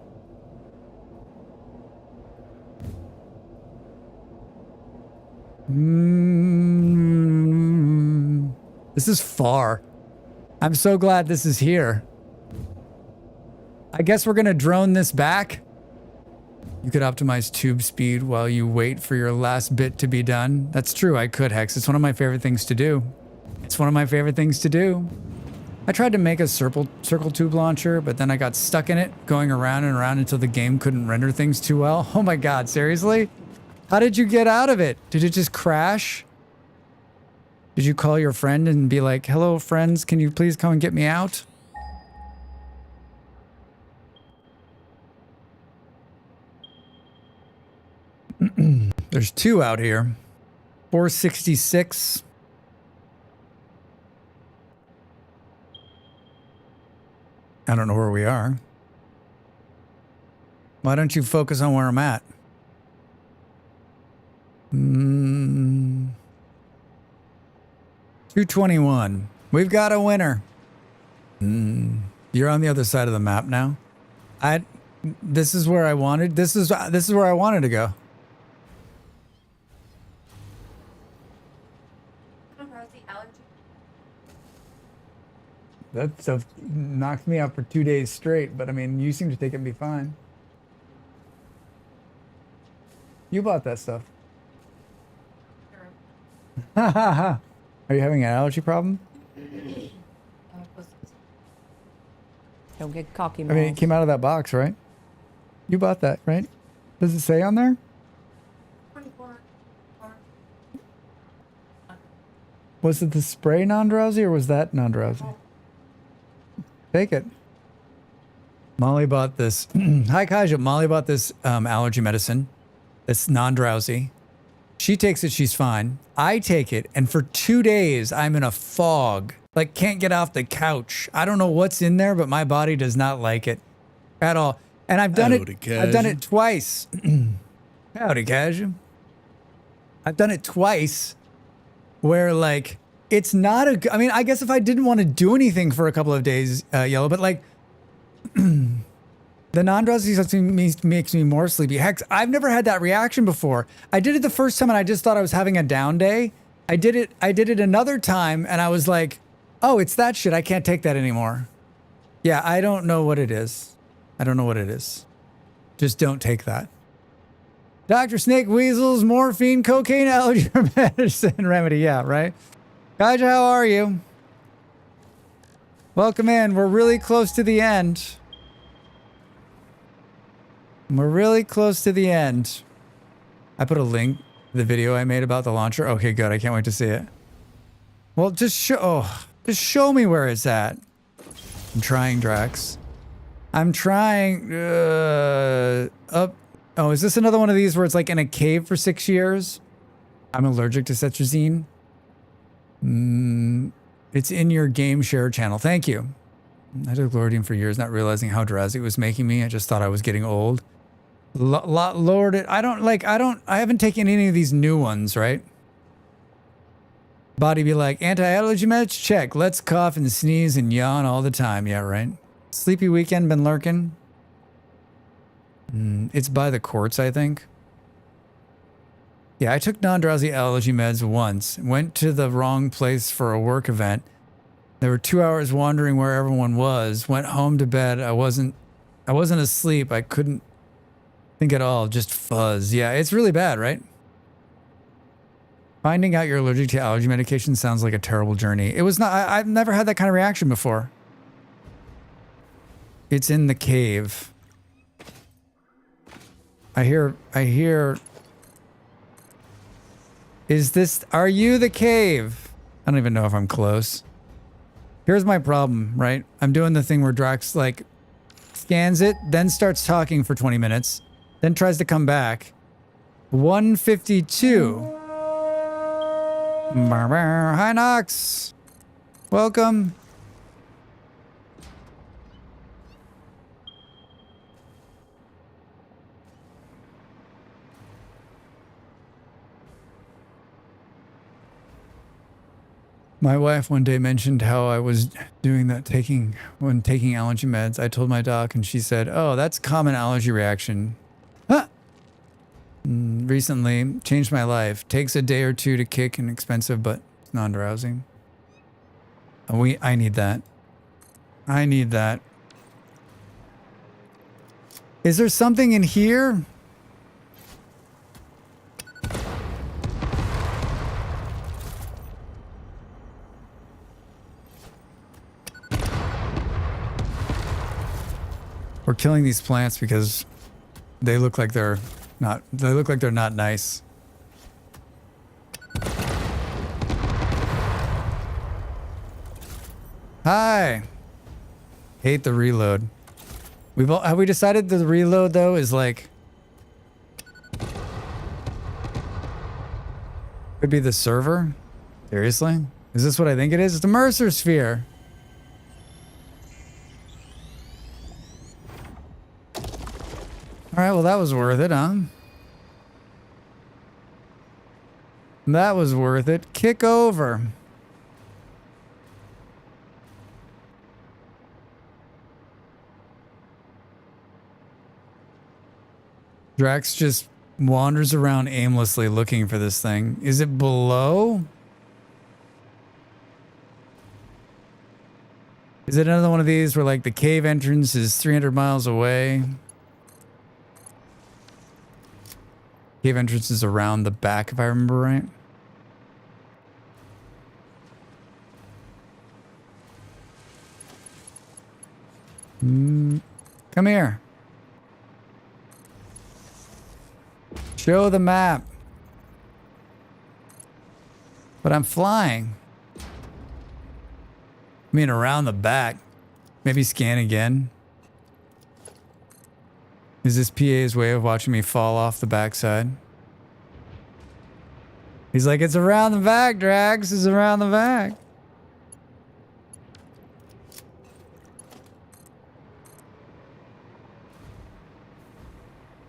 This is far. I'm so glad this is here. I guess we're gonna drone this back. You could optimize tube speed while you wait for your last bit to be done. That's true, I could, Hex. It's one of my favorite things to do. It's one of my favorite things to do. I tried to make a circle tube launcher, but then I got stuck in it, going around and around until the game couldn't render things too well. Oh my god, seriously? How did you get out of it? Did it just crash? Did you call your friend and be like, hello friends, can you please come and get me out? There's two out here. 466. I don't know where we are. Why don't you focus on where I'm at? 221. We've got a winner. You're on the other side of the map now. This is where I wanted. This is where I wanted to go. That stuff knocked me out for 2 days straight, but I mean, you seem to take it and be fine. You bought that stuff. Are you having an allergy problem? Don't get cocky, I mean, it came out of that box, right? You bought that, right? Does it say on there? Was it the spray non-drowsy or was that non-drowsy? Take it. Molly bought this. Hi, Kaija. Molly bought this allergy medicine. It's non-drowsy. She takes it, she's fine. I take it, and for 2 days, I'm in a fog. Like, can't get off the couch. I don't know what's in there, but my body does not like it at all. And I've done it twice. Howdy, Kaija. I've done it twice where, like, it's not a... I mean, I guess if I didn't want to do anything for a couple of days, Yellow, but, like... The non-drowsy makes me more sleepy. Heck, I've never had that reaction before. I did it the first time and I just thought I was having a down day. I did it another time and I was like, oh, it's that shit. I can't take that anymore. Yeah, I don't know what it is. I don't know what it is. Just don't take that. Dr. Snake Weasels, morphine, cocaine, allergy medicine remedy. Yeah, right? Kaja, how are you? Welcome in. We're really close to the end. We're really close to the end. I put a link to the video I made about the launcher. Okay, good. I can't wait to see it. Well, just show me where it's at. I'm trying, Drax. I'm trying. Up. Oh, is this another one of these where it's like in a cave for 6 years? I'm allergic to cetrizine. It's in your game share channel. Thank you. I took Lordium for years, not realizing how drowsy it was making me. I just thought I was getting old. Lowered it. I haven't taken any of these new ones, right? Body be like, anti-allergy meds? Check. Let's cough and sneeze and yawn all the time. Yeah, right. Sleepy weekend been lurking. It's by the courts, I think. Yeah, I took non-drowsy allergy meds once. Went to the wrong place for a work event. There were 2 hours wandering where everyone was. Went home to bed. I wasn't asleep. I couldn't think at all. Just fuzz. Yeah, it's really bad, right? Finding out you're allergic to allergy medication sounds like a terrible journey. It was not. I've never had that kind of reaction before. It's in the cave. I hear. Are you the cave? I don't even know if I'm close. Here's my problem, right? I'm doing the thing where Drax like scans it, then starts talking for 20 minutes, then tries to come back. 152. Hi, Nox. Welcome. My wife one day mentioned how I was doing that when taking allergy meds. I told my doc and she said, oh, that's common allergy reaction. Huh. Recently, changed my life. Takes a day or two to kick and expensive, but it's non-drowsing. I need that. I need that. Is there something in here? We're killing these plants because they look like they're not nice. Hi. Hate the reload. Have we decided the reload though is like could be the server? Seriously? Is this what I think it is? It's the Mercer sphere. Alright, well that was worth it, huh? That was worth it. Kick over. Drax just wanders around aimlessly looking for this thing. Is it below? Is it another one of these where like the cave entrance is 300 miles away? Cave entrance is around the back, if I remember right. Come here. Show the map. But I'm flying. I mean, around the back. Maybe scan again. Is this PA's way of watching me fall off the backside? He's like, it's around the back, Drax. It's around the back.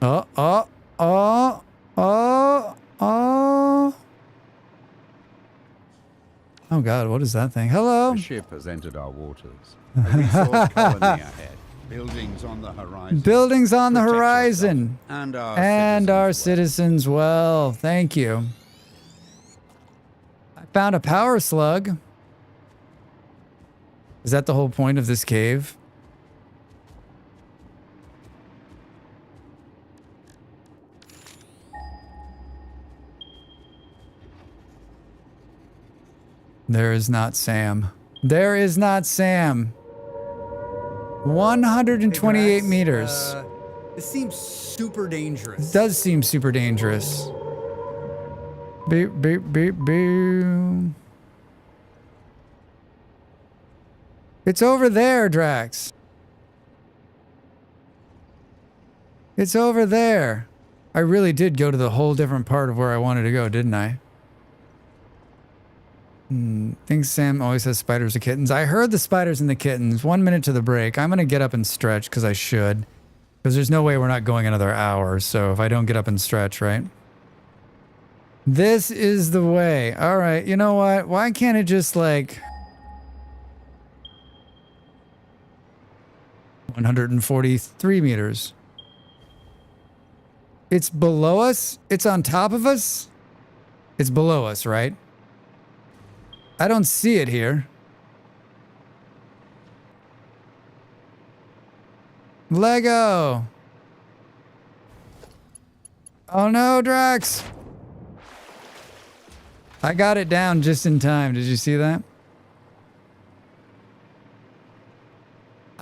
Oh. Oh God, what is that thing? Hello. The ship has entered our waters. A resource colony ahead. Buildings on the horizon. Buildings on the horizon. And our citizens well. Thank you. Found a power slug. Is that the whole point of this cave? There is not Sam. There is not Sam. 128 meters. This seems super dangerous. It does seem super dangerous. Beep, beep, beep, beep. It's over there, Drax. It's over there. I really did go to the whole different part of where I wanted to go, didn't I? Think Sam always has spiders or kittens. I heard the spiders and the kittens. 1 minute to the break. I'm going to get up and stretch because I should. Because there's no way we're not going another hour. So if I don't get up and stretch, right? This is the way. All right. You know what? Why can't it just like... 143 meters. It's below us? It's on top of us? It's below us, right? I don't see it here. Lego! Oh no, Drax! I got it down just in time. Did you see that?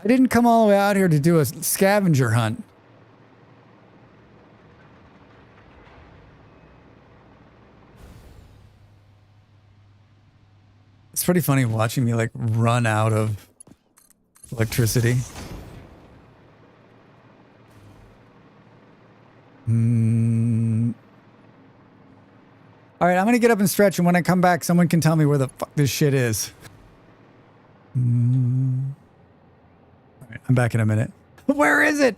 I didn't come all the way out here to do a scavenger hunt. It's pretty funny watching me like run out of electricity. All right, I'm going to get up and stretch, and when I come back, someone can tell me where the fuck this shit is. All right, I'm back in a minute. Where is it?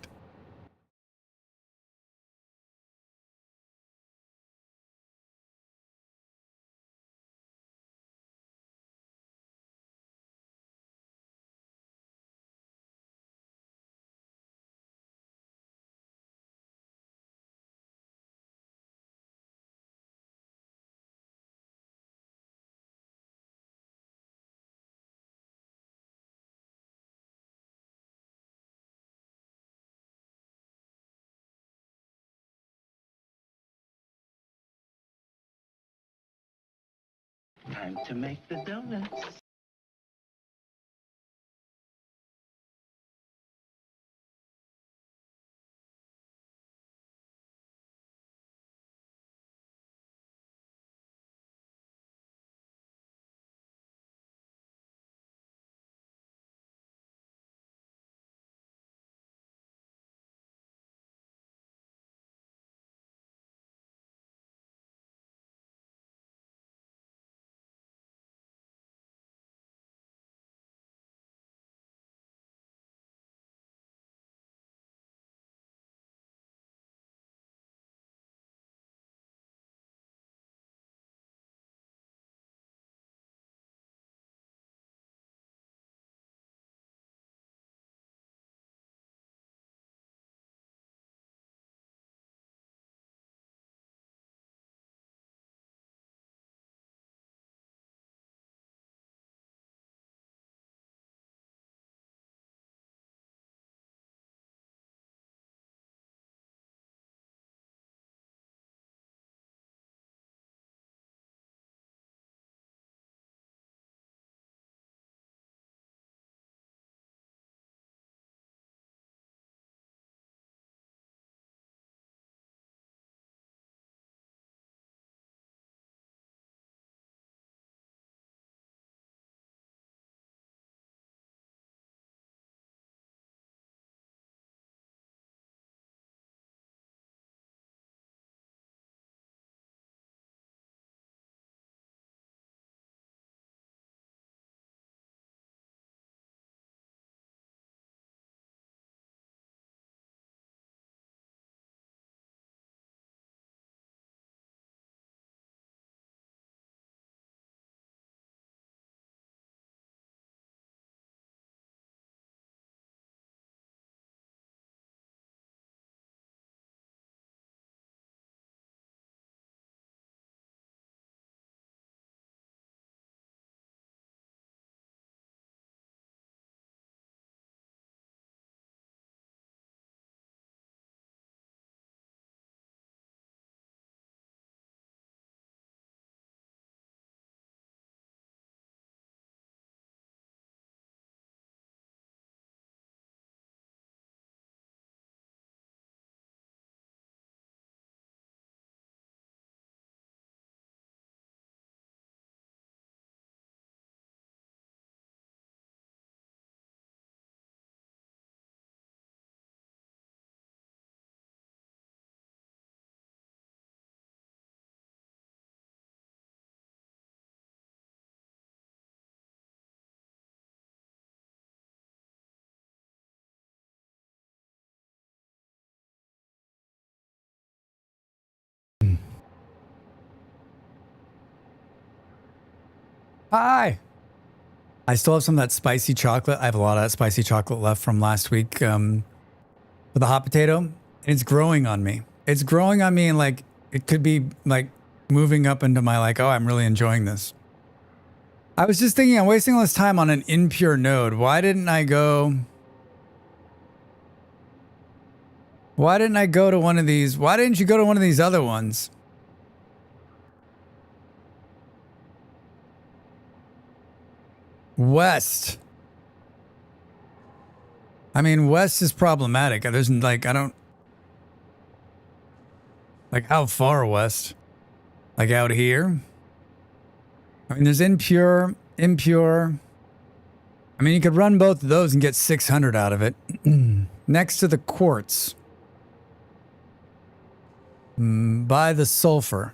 Time to make the donuts. Hi. I still have some of that spicy chocolate. I have a lot of that spicy chocolate left from last week for the hot potato. And it's growing on me. It's growing on me, and like it could be like moving up into my like, oh, I'm really enjoying this. I was just thinking I'm wasting all this time on an impure node. Why didn't I go to one of these? Why didn't you go to one of these other ones? West. I mean, west is problematic. There's like, I don't... Like, how far west? Like, out here? I mean, there's impure. I mean, you could run both of those and get 600 out of it. Next to the quartz. By the sulfur.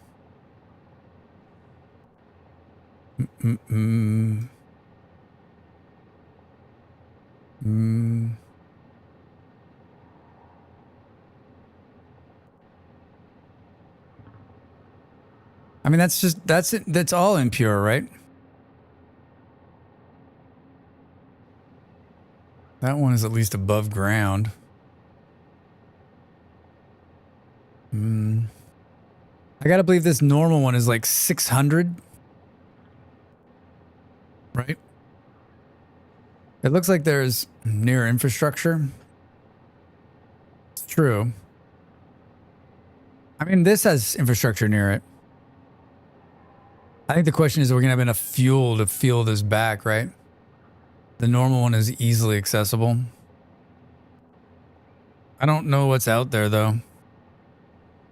I mean, that's it. That's all impure, right? That one is at least above ground. I gotta believe this normal one is like 600. Right? It looks like there's near infrastructure. It's true. I mean, this has infrastructure near it. I think the question is, are we going to have enough fuel to fuel this back, right? The normal one is easily accessible. I don't know what's out there, though.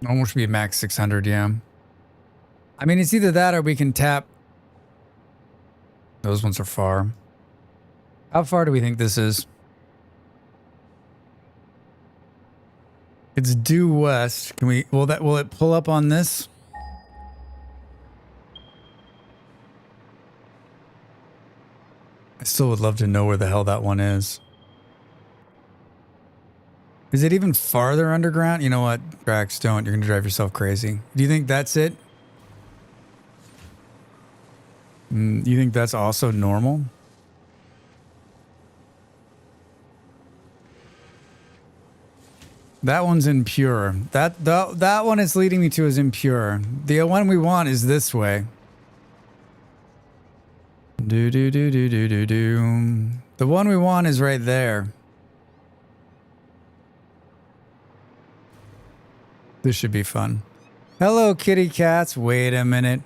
Almost should be a max 600, yeah. I mean, it's either that or we can tap. Those ones are far. How far do we think this is? It's due west. Can we, will it pull up on this? I still would love to know where the hell that one is. Is it even farther underground? You know what, Dracs, don't. You're going to drive yourself crazy. Do you think that's it? You think that's also normal? That one's impure. That one is leading me to is impure. The one we want is this way. Do. The one we want is right there. This should be fun. Hello, kitty cats. Wait a minute.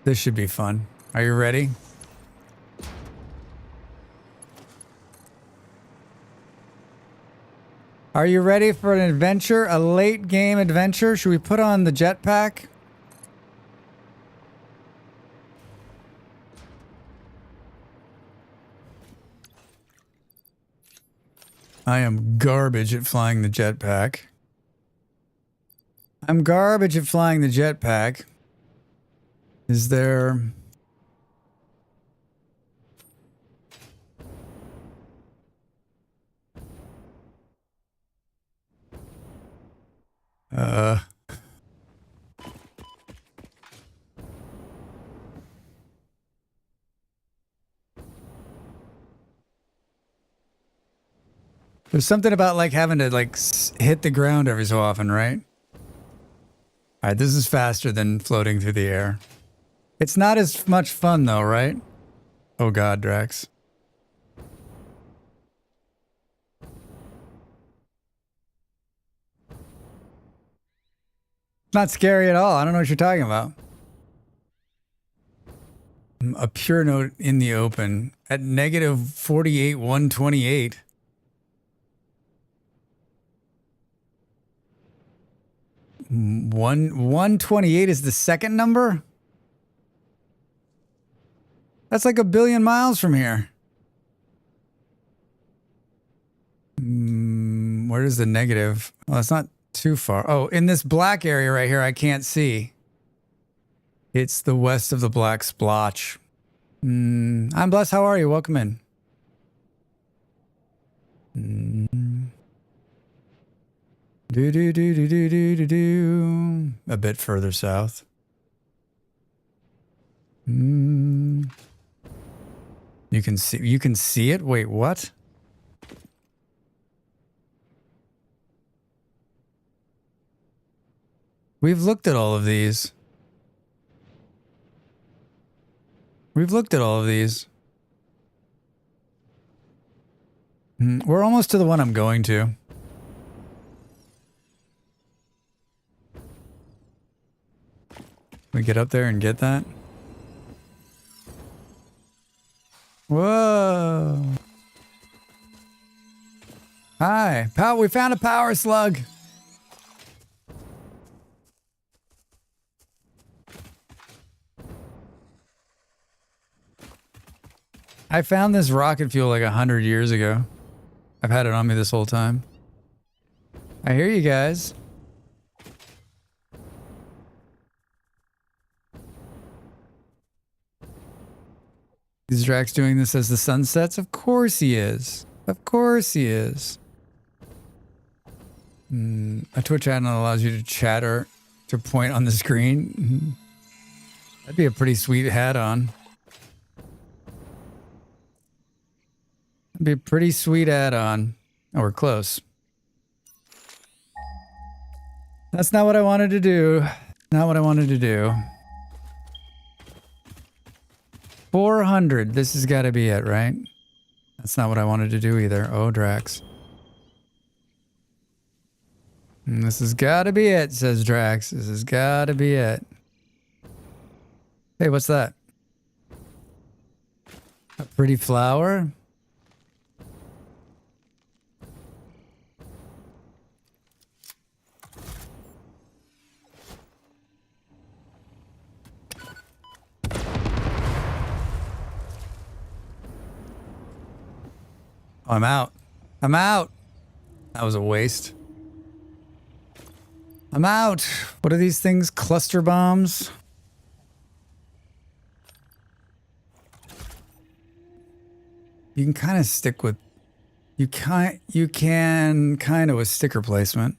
This should be fun. Are you ready? Are you ready for an adventure? A late game adventure? Should we put on the jetpack? I am garbage at flying the jetpack. I'm garbage at flying the jetpack. Is there... There's something about like having to like hit the ground every so often, right? All right, this is faster than floating through the air. It's not as much fun though, right? Oh God, Drax. Not scary at all. I don't know what you're talking about. A pure note in the open at negative 48, 128. One 128 is the second number? That's like 1 billion miles from here. Where is the negative? Well, it's not too far. Oh, in this black area right here, I can't see. It's the west of the black splotch. I'm blessed. How are you? Welcome in. Do do do do do do do do. A bit further south. You can see it? Wait, what? We've looked at all of these. We've looked at all of these. We're almost to the one I'm going to. We get up there and get that? Whoa. Hi. We found a power slug. I found this rocket fuel like 100 years ago. I've had it on me this whole time. I hear you guys. Is Drax doing this as the sun sets? Of course he is. Of course he is. A Twitch add-on allows you to chat or to point on the screen. That'd be a pretty sweet add-on. That'd be a pretty sweet add-on. Oh, we're close. That's not what I wanted to do. Not what I wanted to do. 400. This has got to be it, right? That's not what I wanted to do either. Oh, Drax. This has got to be it, says Drax. This has got to be it. Hey, what's that? A pretty flower? Oh, I'm out. I'm out. That was a waste. I'm out. What are these things? Cluster bombs? You can kind of stick with... You can kind of with sticker placement.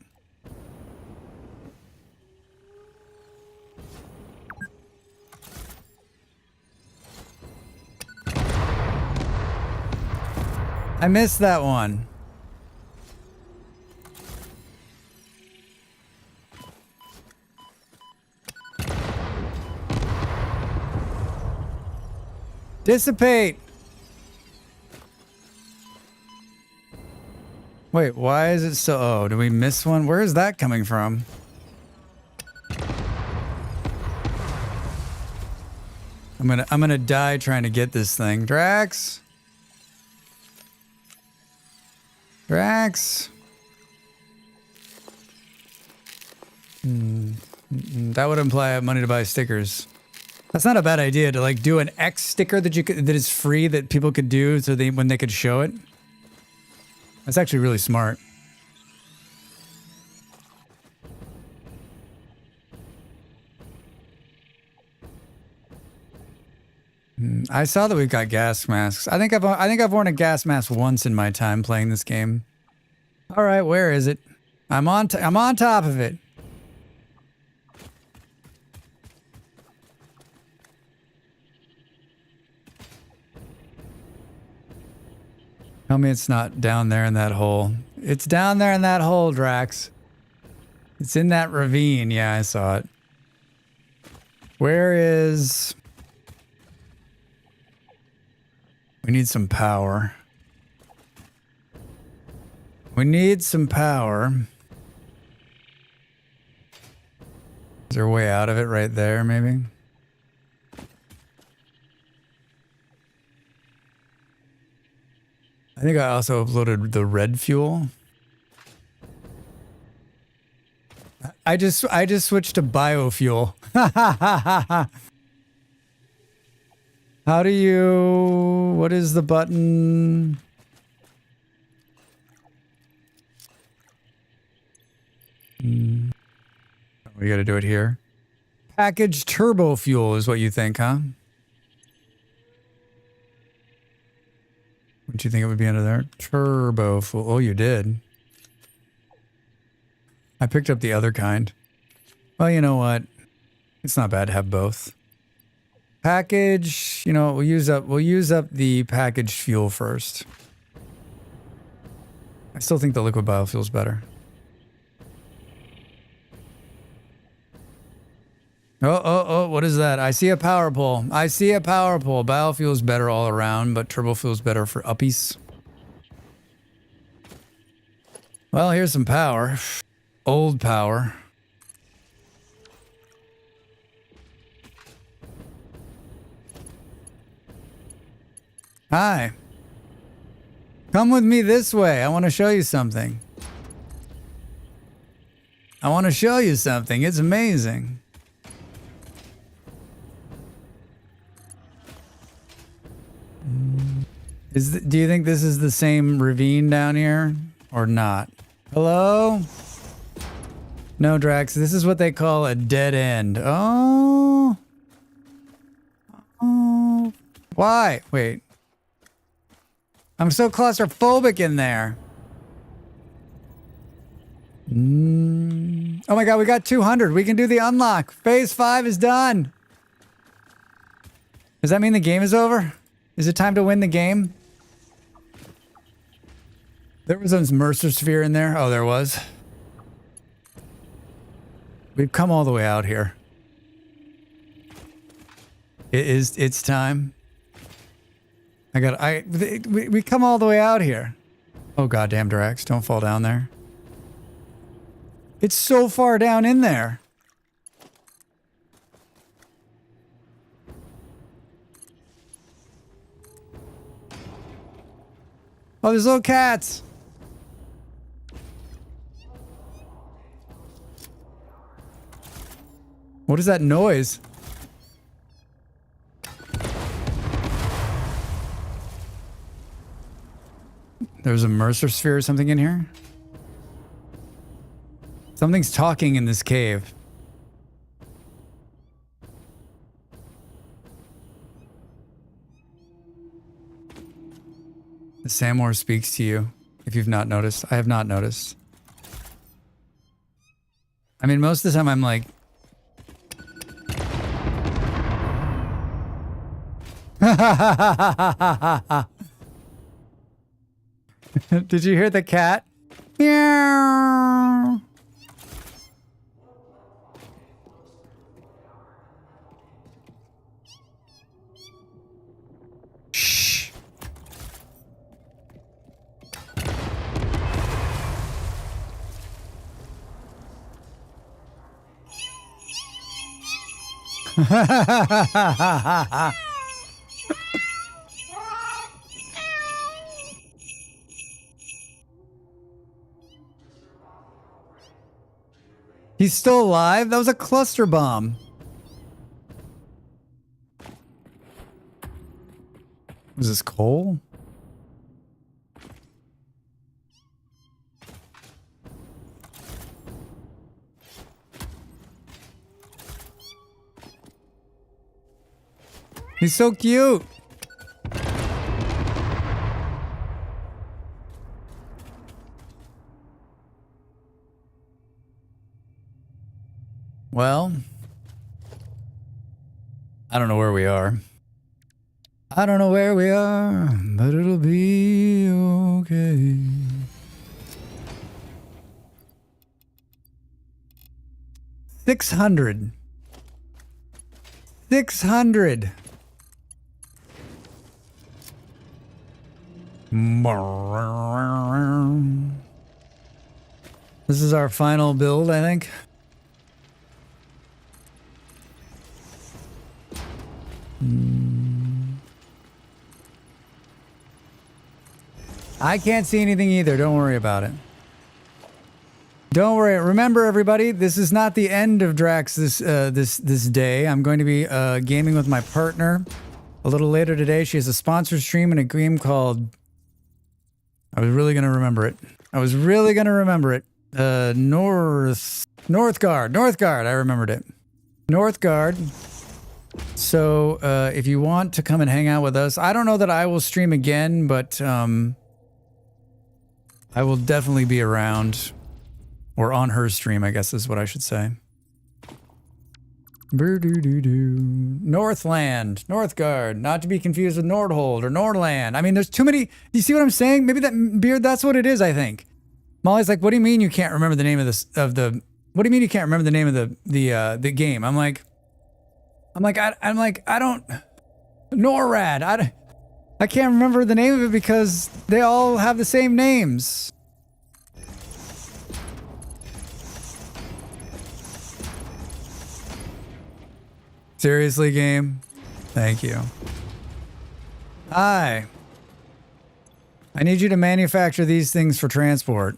I missed that one. Dissipate. Wait, why is it so... Oh, did we miss one? Where is that coming from? I'm gonna die trying to get this thing. Drax. Drax. That would imply I have money to buy stickers. That's not a bad idea to like do an X sticker that that is free that people could do so when they could show it. That's actually really smart. I saw that we've got gas masks. I think I've worn a gas mask once in my time playing this game. All right, where is it? I'm on top of it. Tell me it's not down there in that hole. It's down there in that hole, Drax. It's in that ravine. Yeah, I saw it. Where is... We need some power. We need some power. Is there a way out of it right there, maybe? I think I also uploaded the red fuel. I just switched to biofuel. How do you... What is the button? We gotta do it here. Packaged turbo fuel is what you think, huh? What do you think it would be under there? Turbo fuel. Oh, you did. I picked up the other kind. Well, you know what? It's not bad to have both. Package, you know, we'll use up the packaged fuel first. I still think the liquid biofuel's better. Oh, what is that? I see a power pole. I see a power pole. Biofuel's better all around, but turbofuel's better for uppies. Well, here's some power. Old power. Hi. Come with me this way. I want to show you something. I want to show you something. It's amazing. Do you think this is the same ravine down here or not? Hello? No, Drax. This is what they call a dead end. Oh. Oh. Why? Wait. I'm so claustrophobic in there. Oh my god, we got 200. We can do the unlock. Phase 5 is done. Does that mean the game is over? Is it time to win the game? There was a Mercer sphere in there. Oh, there was. We've come all the way out here. It's time. We come all the way out here. Oh, goddamn, Dracs, don't fall down there. It's so far down in there. Oh, there's little cats. What is that noise? There's a Mercer sphere or something in here? Something's talking in this cave. The Samor speaks to you, if you've not noticed. I have not noticed. I mean, most of the time I'm like... Did you hear the cat? Meow. Shh. He's still alive? That was a cluster bomb. Was this coal? He's so cute. Well, I don't know where we are. I don't know where we are, but it'll be okay. $600. This is our final build, I think. I can't see anything either. Don't worry about it. Don't worry. Remember, everybody, this is not the end of Dracs this day. I'm going to be gaming with my partner a little later today. She has a sponsored stream in a game called... I was really going to remember it. Northgard. I remembered it. Northgard. So if you want to come and hang out with us, I don't know that I will stream again, but I will definitely be around. Or on her stream, I guess is what I should say. Northland, Northgard, not to be confused with Nordhold or Nordland. I mean, there's too many. You see what I'm saying? Maybe that beard, that's what it is, I think. Molly's like, what do you mean you can't remember the name of this, what do you mean you can't remember the name of the game? I'm like, I don't, NORAD, I can't remember the name of it because they all have the same names. Seriously, game? Thank you. Hi. I need you to manufacture these things for transport.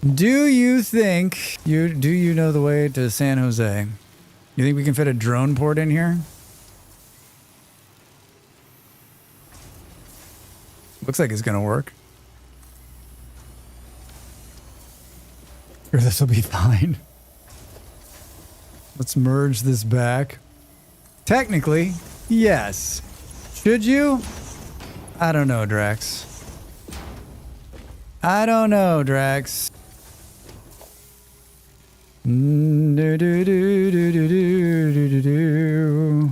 Do you think do you know the way to San Jose? You think we can fit a drone port in here? Looks like it's gonna work. Sure, this will be fine. Let's merge this back. Technically, yes. Should you? I don't know, Drax. I don't know, Drax. Do, do, do, do, do, do, do, do.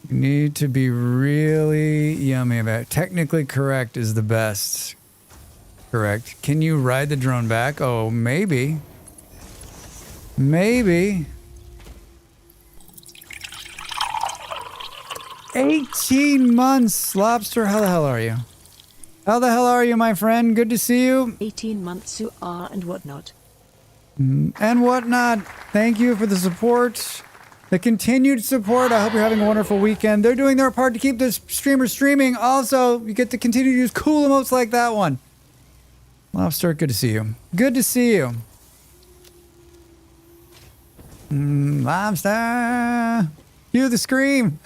You need to be really yummy about it. Technically correct is the best. Correct. Can you ride the drone back? Oh, maybe. Maybe. 18 months, Lobster. How the hell are you? How the hell are you, my friend? Good to see you. 18 months who are and whatnot. And whatnot. Thank you for the support. The continued support. I hope you're having a wonderful weekend. They're doing their part to keep this streamer streaming. Also, you get to continue to use cool emotes like that one. Lobster, good to see you. Good to see you. Lobster. Cue the scream.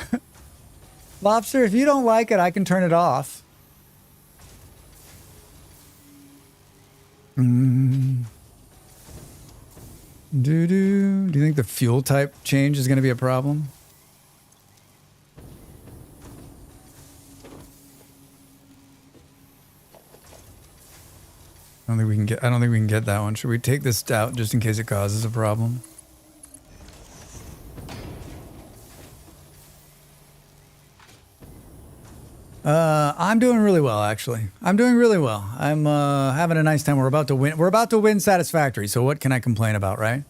Lobster, if you don't like it, I can turn it off. Do you think the fuel type change is going to be a problem? I don't think we can get that one. Should we take this out just in case it causes a problem? I'm doing really well, actually. I'm doing really well. I'm having a nice time. We're about to win. We're about to win Satisfactory. So what can I complain about, right?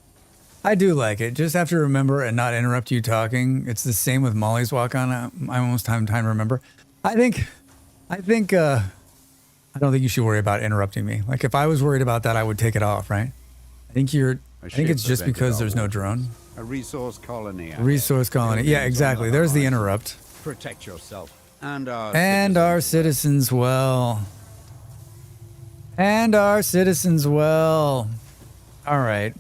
I do like it. Just have to remember and not interrupt you talking. It's the same with Molly's walk on. I almost have time to remember. I don't think you should worry about interrupting me. Like if I was worried about that, I would take it off, right? I think it's just because there's no drone. A resource colony. Resource colony. Yeah, exactly. There's the interrupt. Protect yourself. And our citizens well. And our citizens well. All right.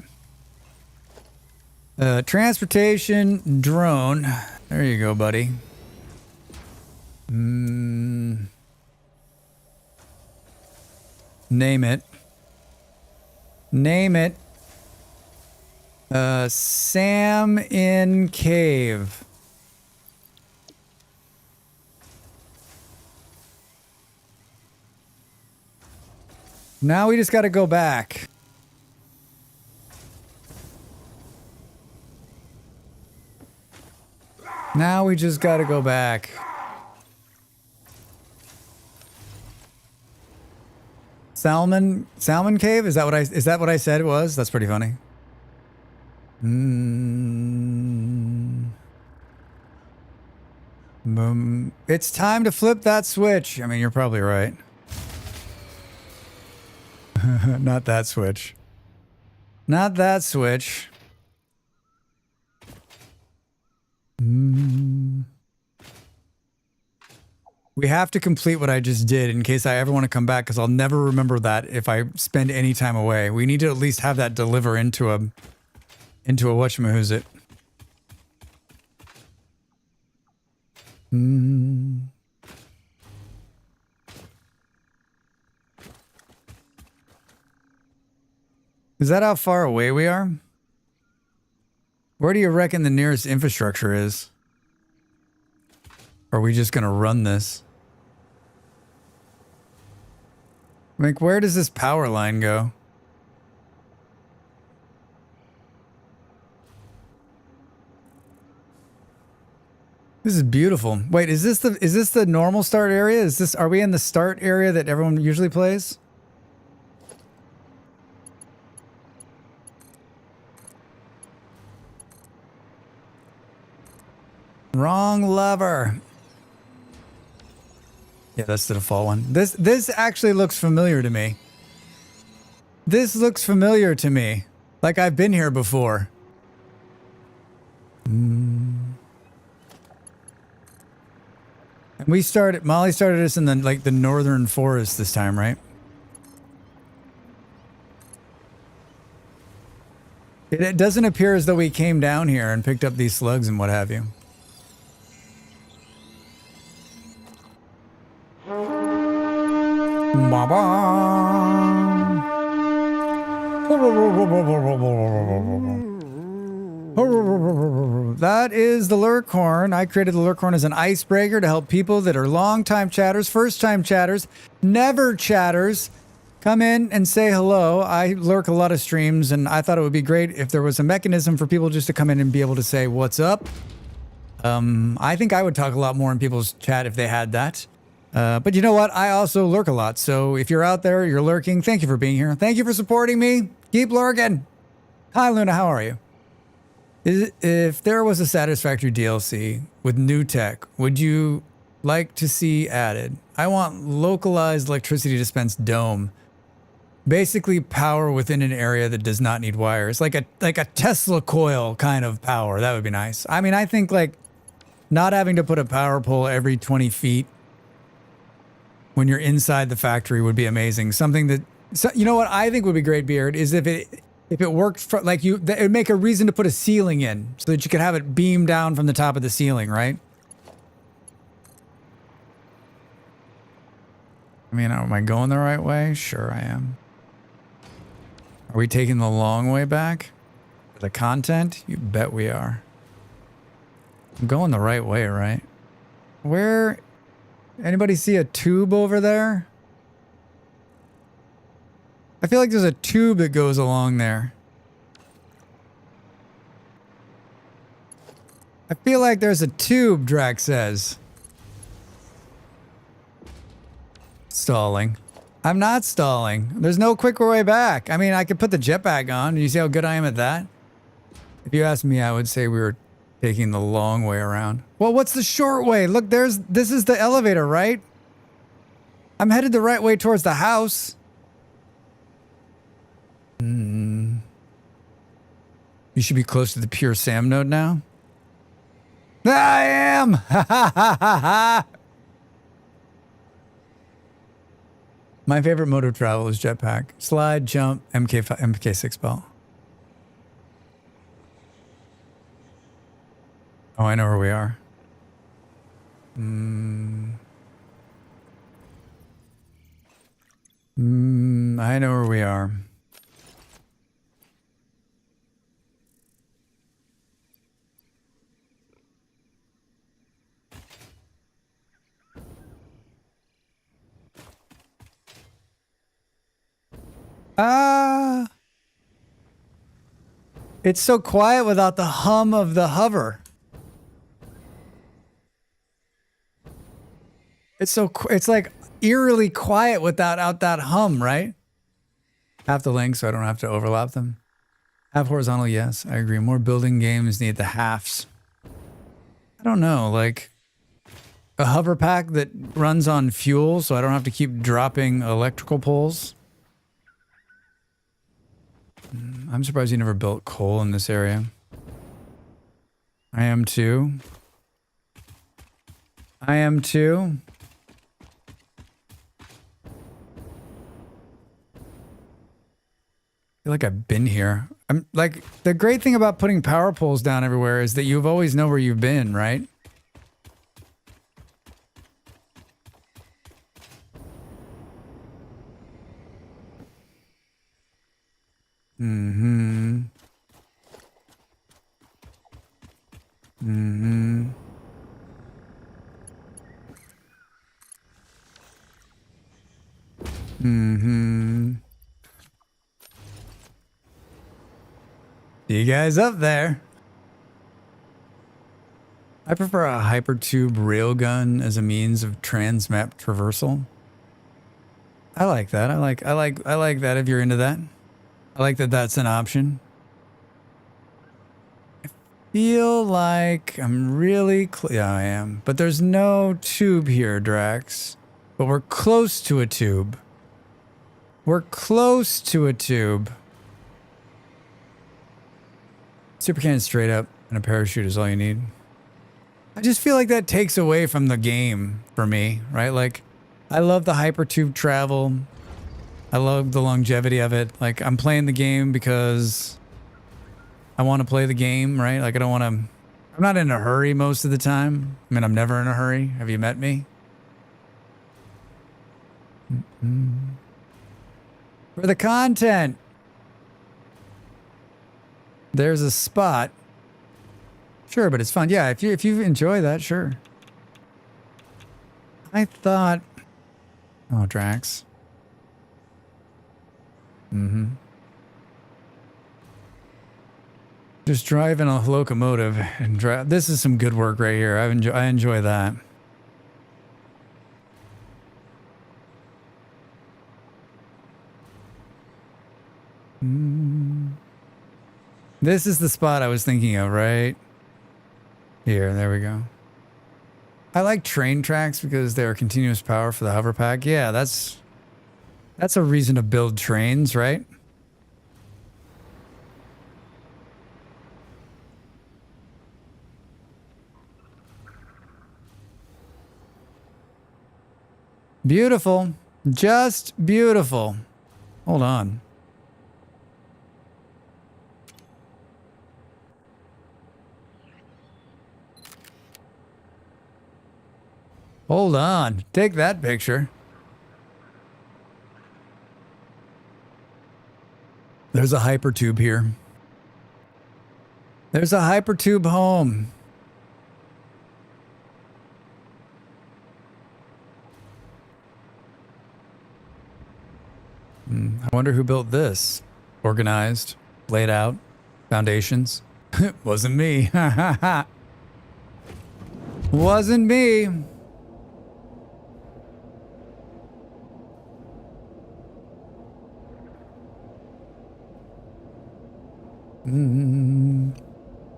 Transportation drone. There you go, buddy. Name it. Name it. Sam in cave. Now we just got to go back. Now we just got to go back. Salmon cave? Is that what I said it was? That's pretty funny. It's time to flip that switch. I mean, you're probably right. Not that switch. Not that switch. We have to complete what I just did in case I ever want to come back, because I'll never remember that if I spend any time away. We need to at least have that deliver into a whatchamahoosit. Is that how far away we are? Where do you reckon the nearest infrastructure is? Or are we just going to run this? Like, where does this power line go? This is beautiful. Wait, is this the normal start area? Are we in the start area that everyone usually plays? Wrong lever. Yeah, that's the default one. This actually looks familiar to me. This looks familiar to me. Like I've been here before. And Molly started us in the northern forest this time, right? It doesn't appear as though we came down here and picked up these slugs and what have you. That is the Lurkhorn. I created the Lurkhorn as an icebreaker to help people that are long-time chatters, first-time chatters, never chatters come in and say hello. I lurk a lot of streams, and I thought it would be great if there was a mechanism for people just to come in and be able to say, what's up? I think I would talk a lot more in people's chat if they had that. But you know what? I also lurk a lot. So if you're out there, you're lurking, thank you for being here. Thank you for supporting me. Keep lurking. Hi, Luna. How are you? If there was a Satisfactory DLC with new tech, would you like to see added? I want localized electricity dispense dome. Basically power within an area that does not need wires. Like a Tesla coil kind of power. That would be nice. I mean, I think like not having to put a power pole every 20 feet when you're inside the factory would be amazing. Something that, you know what I think would be great, Beard, is if it worked for, like it would make a reason to put a ceiling in so that you could have it beam down from the top of the ceiling, right? I mean, am I going the right way? Sure I am. Are we taking the long way back? The content? You bet we are. I'm going the right way, right? Where? Anybody see a tube over there? I feel like there's a tube that goes along there. I feel like there's a tube, Drax says. Stalling. I'm not stalling. There's no quicker way back. I mean, I could put the jetpack on. Do you see how good I am at that? If you asked me, I would say we were taking the long way around. Well, what's the short way? Look, this is the elevator, right? I'm headed the right way towards the house. You should be close to the pure Sam node now. I am! Ha ha ha ha ha! My favorite mode of travel is jetpack. Slide, jump, MK6 belt. Oh, I know where we are. I know where we are. It's so quiet without the hum of the hover. It's like eerily quiet without that hum, right? Half the length so I don't have to overlap them. Half horizontal, yes, I agree. More building games need the halves. I don't know, like a hover pack that runs on fuel so I don't have to keep dropping electrical poles. I'm surprised you never built coal in this area. I am too. I am too. I feel like I've been here. I'm like, the great thing about putting power poles down everywhere is that you always know where you've been, right? Mm-hmm. Mm-hmm. You guys up there? I prefer a hypertube railgun as a means of transmap traversal. I like that. I like that if you're into that. I like that that's an option. I feel like I'm really yeah, I am. But there's no tube here, Drax. But we're close to a tube. We're close to a tube. Super cannon straight up and a parachute is all you need. I just feel like that takes away from the game for me, right? Like, I love the hypertube travel. I love the longevity of it. Like, I'm playing the game because I want to play the game, right? Like, I don't want to... I'm not in a hurry most of the time. I mean, I'm never in a hurry. Have you met me? For the content. There's a spot. Sure, but it's fun. Yeah, if you enjoy that, sure. I thought... Oh, Drax. Mm-hmm. Just driving a locomotive and drive. This is some good work right here. I enjoy that. This is the spot I was thinking of, right? Here, there we go. I like train tracks because they're continuous power for the hover pack. Yeah, that's a reason to build trains, right? Beautiful. Just beautiful. Hold on. Hold on. Take that picture. There's a hypertube here. There's a hypertube home. I wonder who built this. Organized, laid out, foundations. Wasn't me. Wasn't me.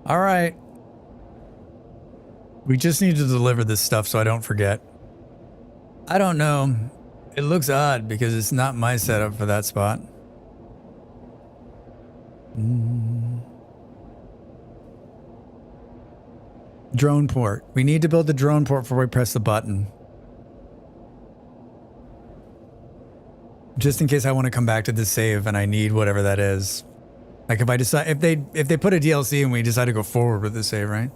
All right. We just need to deliver this stuff so I don't forget. I don't know. It looks odd because it's not my setup for that spot. Drone port. We need to build the drone port before we press the button. Just in case I want to come back to this save and I need whatever that is. Like if I decide, if they put a DLC and we decide to go forward with the save, right?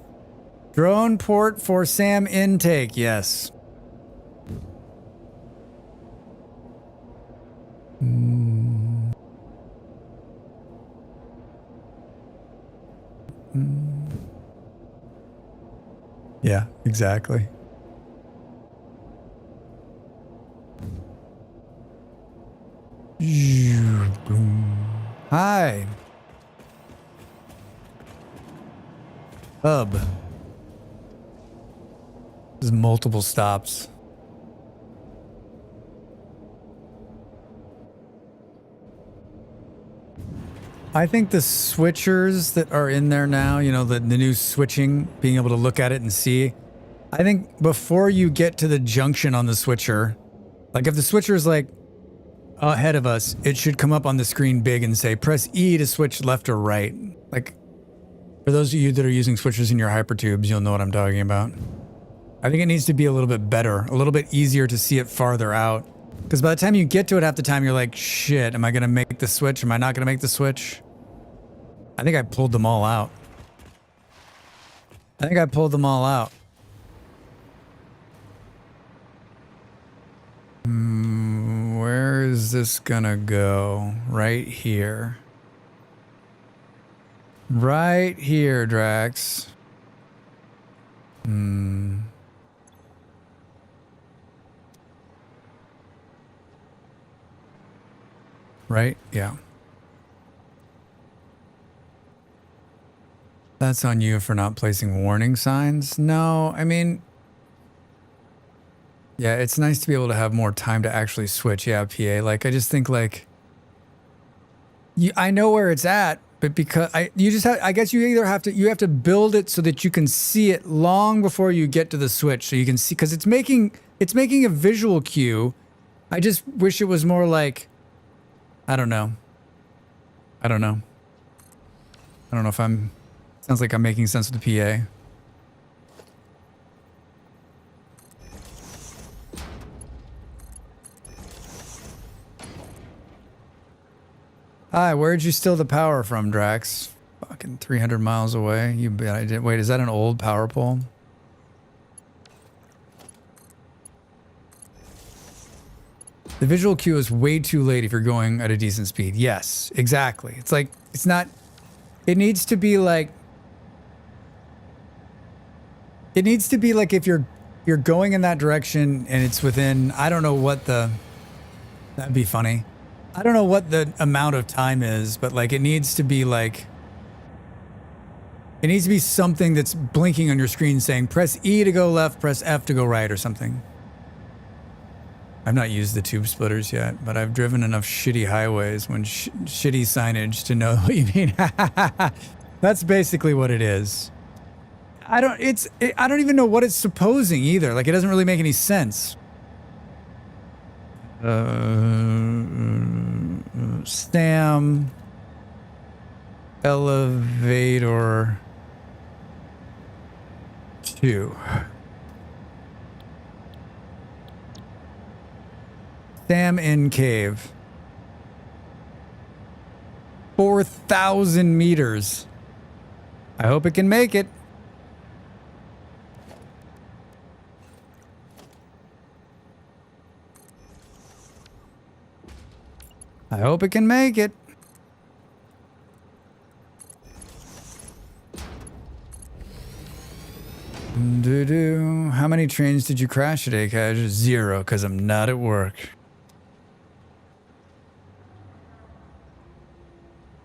Drone port for SAM intake, yes. Yeah, exactly. Hi. Hub. There's multiple stops. I think the switchers that are in there now, you know, the new switching, being able to look at it and see. I think before you get to the junction on the switcher, like if the switcher is like ahead of us, it should come up on the screen big and say, press E to switch left or right. Like, for those of you that are using switchers in your hypertubes, you'll know what I'm talking about. I think it needs to be a little bit better, a little bit easier to see it farther out. Because by the time you get to it, half the time you're like, shit, am I going to make the switch? Am I not going to make the switch? I think I pulled them all out. I think I pulled them all out. Where is this gonna go? Right here. Right here, Drax. right? Yeah. That's on you for not placing warning signs. No, I mean, yeah, it's nice to be able to have more time to actually switch. Yeah, PA. Like, I just think like, I know where it's at, but because you just have, I guess you either have to build it so that you can see it long before you get to the switch, so you can see, because it's making a visual cue. I just wish it was more like, I don't know if I'm. Sounds like I'm making sense with the PA. Hi, where'd you steal the power from, Drax? Fucking 300 miles away. You bet I did. Wait, is that an old power pole? The visual cue is way too late if you're going at a decent speed. Yes, exactly. It's like, it's not, it needs to be like, if you're going in that direction and it's within, I don't know what that'd be funny. I don't know what the amount of time is, but like it needs to be something that's blinking on your screen saying press E to go left, press F to go right or something. I've not used the tube splitters yet, but I've driven enough shitty highways when shitty signage to know what you mean. That's basically what it is. I don't even know what it's supposing either. Like, it doesn't really make any sense. Stam elevator 2. Stam in cave. 4,000 meters. I hope it can make it. I hope it can make it. How many trains did you crash today, Cash? 0, because I'm not at work.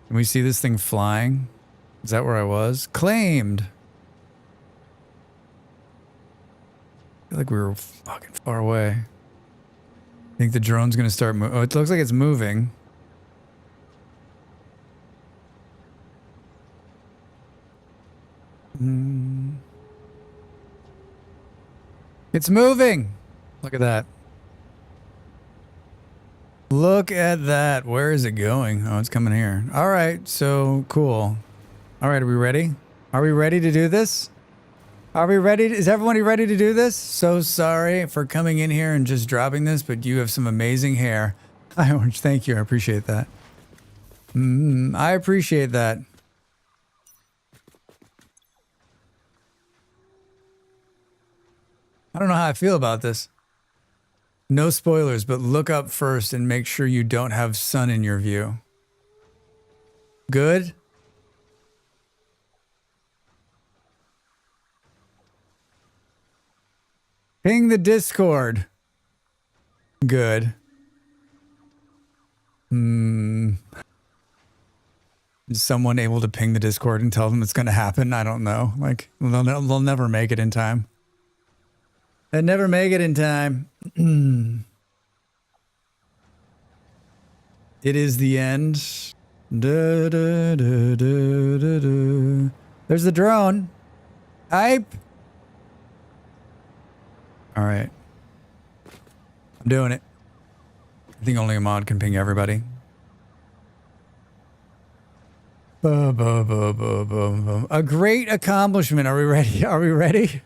Can we see this thing flying? Is that where I was? Claimed. I feel like we were fucking far away. I think the drone's gonna start moving. Oh, it looks like it's moving. It's moving! Look at that. Look at that. Where is it going? Oh, it's coming here. Alright, so cool. Alright, are we ready? Are we ready to do this? Are we ready? Is everybody ready to do this? So sorry for coming in here and just dropping this, but you have some amazing hair. Hi, Orange. Thank you. I appreciate that. I appreciate that. I don't know how I feel about this. No spoilers, but look up first and make sure you don't have sun in your view. Good? Ping the Discord. Good. Is someone able to ping the Discord and tell them it's going to happen? I don't know. Like, they'll never make it in time. They'll never make it in time. It is the end. There's the drone. Hype. All right. I'm doing it. I think only a mod can ping everybody. A great accomplishment. Are we ready? Are we ready?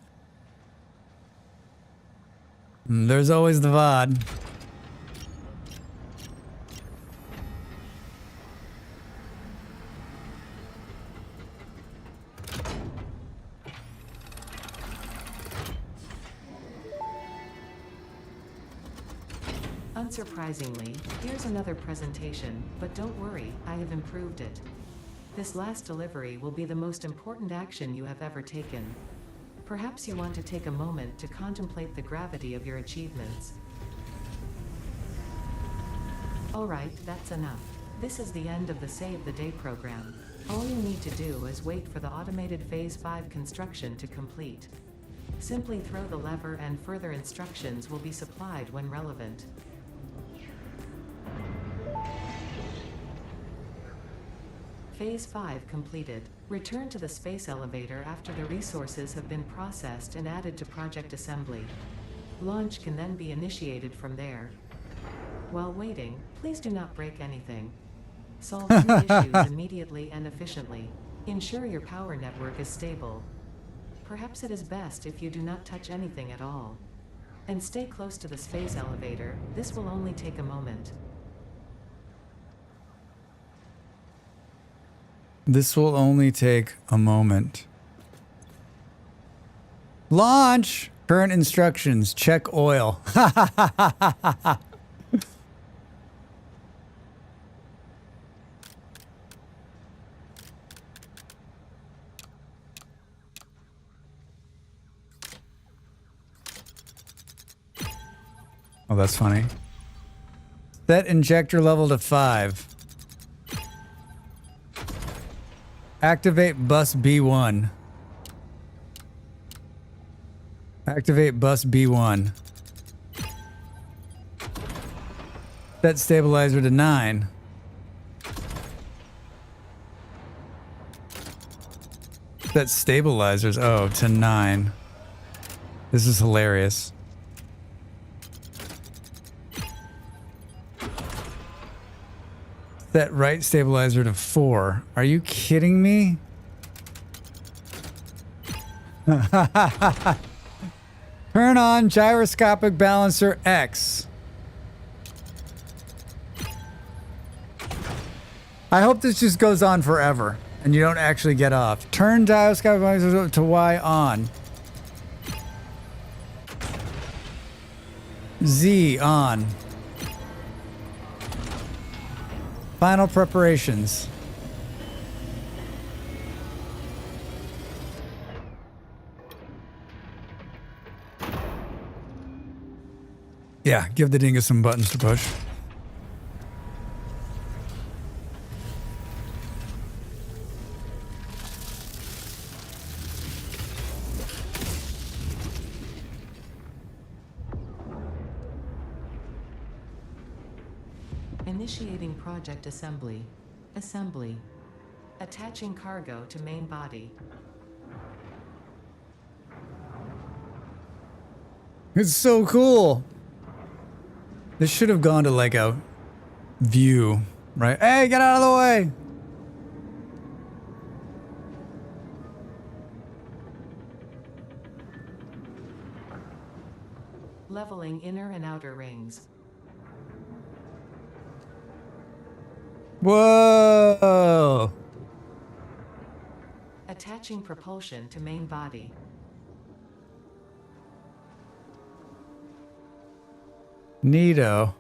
There's always the VOD. Unsurprisingly, here's another presentation, but don't worry, I have improved it. This last delivery will be the most important action you have ever taken. Perhaps you want to take a moment to contemplate the gravity of your achievements. Alright, that's enough. This is the end of the Save the Day program. All you need to do is wait for the automated Phase 5 construction to complete. Simply throw the lever and further instructions will be supplied when relevant. Phase 5 completed. Return to the space elevator after the resources have been processed and added to project assembly. Launch can then be initiated from there. While waiting, please do not break anything. Solve any issues immediately and efficiently. Ensure your power network is stable. Perhaps it is best if you do not touch anything at all. And stay close to the space elevator. This will only take a moment. This will only take a moment. Launch! Current instructions. Check oil. Oh, that's funny. Set injector level to 5. Activate bus B1. Activate bus B1. Set stabilizer to 9. Set stabilizers, to 9. This is hilarious. Set right stabilizer to 4. Are you kidding me? Turn on gyroscopic balancer X. I hope this just goes on forever and you don't actually get off. Turn gyroscopic balancer to Y on. Z on. Final preparations. Yeah, give the dingus some buttons to push. Initiating project assembly. Assembly. Attaching cargo to main body. It's so cool. This should have gone to like a view, right? Hey, get out of the way. Leveling inner and outer rings. Whoa. Attaching propulsion to main body. Neato.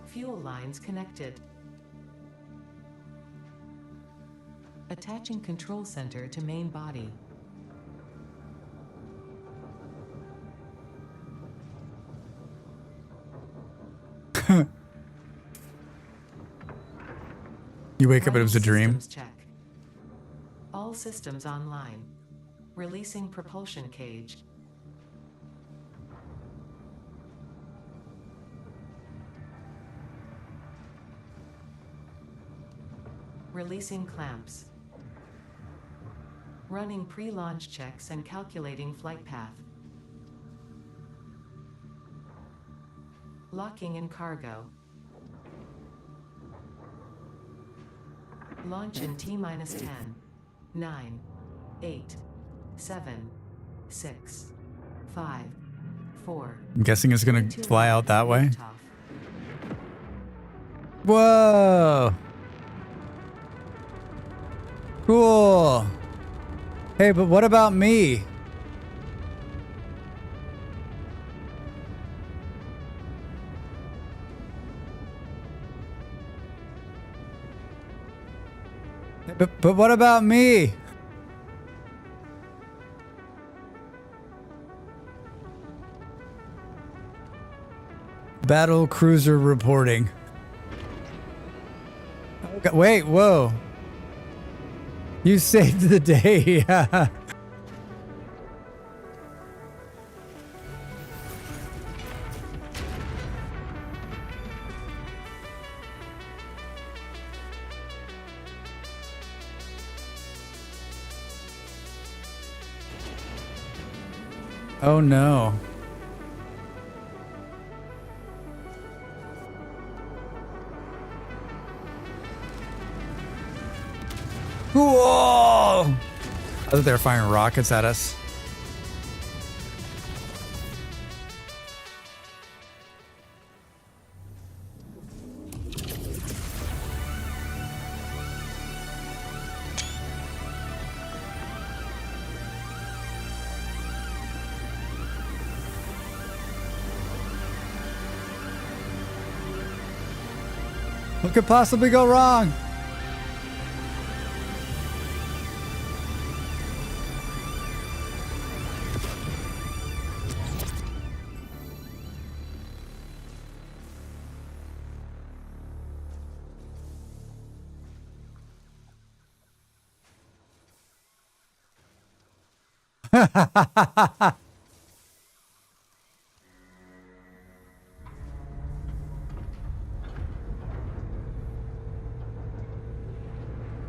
Fuel lines connected. Attaching control center to main body. You wake up and it was a dream. Systems check. All systems online. Releasing propulsion cage. Releasing clamps. Running pre-launch checks and calculating flight path. Locking in cargo. Launch in T-minus 10, 9, 8, 7, 6, 5, 4. I'm guessing it's gonna fly out that way. Whoa. Cool. Hey, but what about me? But what about me? Battle cruiser reporting. Okay, wait, whoa. You saved the day. Oh no. Whoa! I thought they were firing rockets at us. What could possibly go wrong?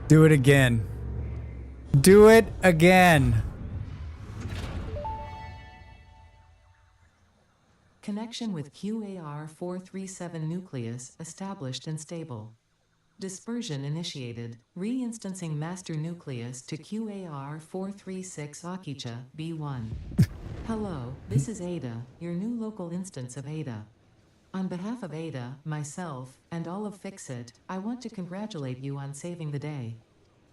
Do it again. Do it again. Connection with QAR-437 nucleus established and stable. Dispersion initiated. Reinstancing master nucleus to QAR-436 Akicha, B1. Hello, this is Ada, your new local instance of Ada. On behalf of Ada, myself, and all of Fixit, I want to congratulate you on saving the day.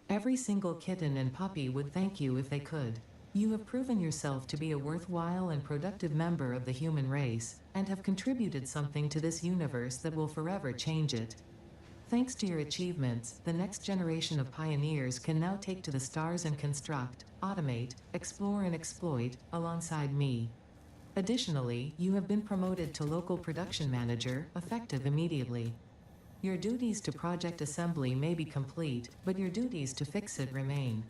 Every single kitten and puppy would thank you if they could. You have proven yourself to be a worthwhile and productive member of the human race, and have contributed something to this universe that will forever change it. Thanks to your achievements, the next generation of pioneers can now take to the stars and construct, automate, explore and exploit, alongside me. Additionally, you have been promoted to local production manager, effective immediately. Your duties to project assembly may be complete, but your duties to Fixit remain.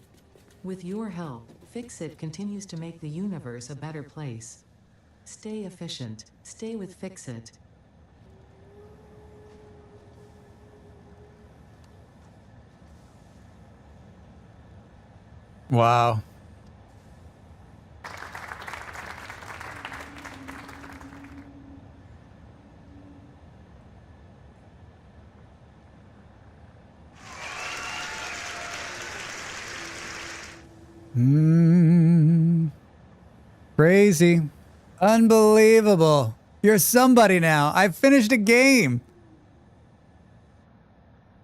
With your help, Fixit continues to make the universe a better place. Stay efficient. Stay with Fixit. Wow. Crazy. Unbelievable. You're somebody now. I've finished a game.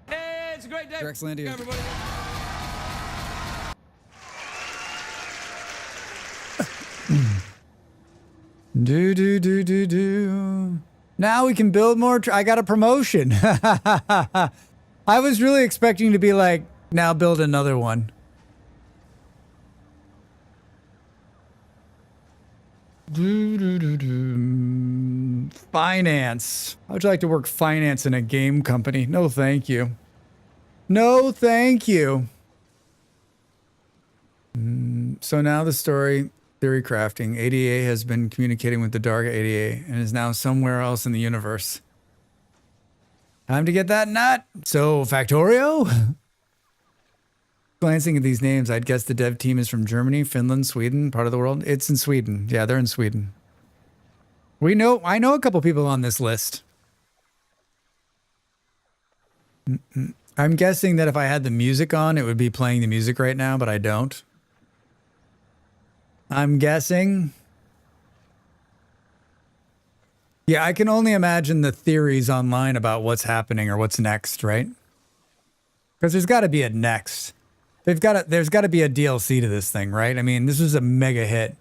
Hey, it's a great day. Dracs Landia. Everybody. Do. Now we can build more. I got a promotion. I was really expecting to be like, now build another one. Finance. How would you like to work finance in a game company? No, thank you. No, thank you. So now the story, theory crafting. ADA has been communicating with the Dark ADA and is now somewhere else in the universe. Time to get that nut. So, Factorio? Glancing at these names, I'd guess the dev team is from Germany, Finland, Sweden, part of the world. It's in Sweden. Yeah, they're in Sweden. I know a couple people on this list. I'm guessing that if I had the music on, it would be playing the music right now, but I don't. I'm guessing. Yeah, I can only imagine the theories online about what's happening or what's next, right? Because there's got to be a next. There's got to be a DLC to this thing, right? I mean, this was a mega hit.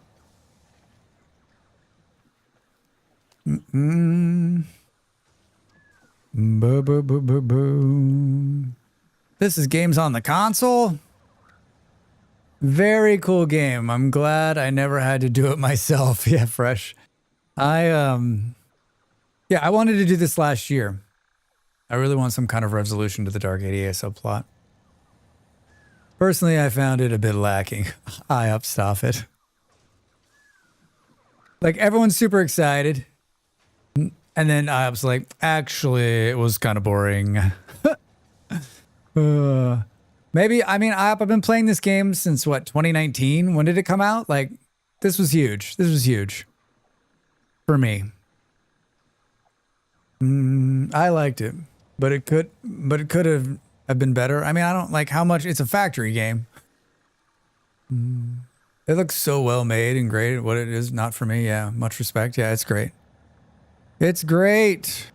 This is games on the console. Very cool game. I'm glad I never had to do it myself. Yeah, fresh. Yeah, I wanted to do this last year. I really want some kind of resolution to the Dark 88 subplot. Personally, I found it a bit lacking. I stop it. Like, everyone's super excited. And then IOP's like, actually, it was kind of boring. Maybe, I mean, IOP, I've been playing this game since, what, 2019? When did it come out? Like, this was huge. This was huge. For me. I liked it. But it could have been better. I mean, I don't like how much, it's a factory game. It looks so well made and great at what it is. Not for me. Yeah. Much respect. Yeah, it's great. It's great.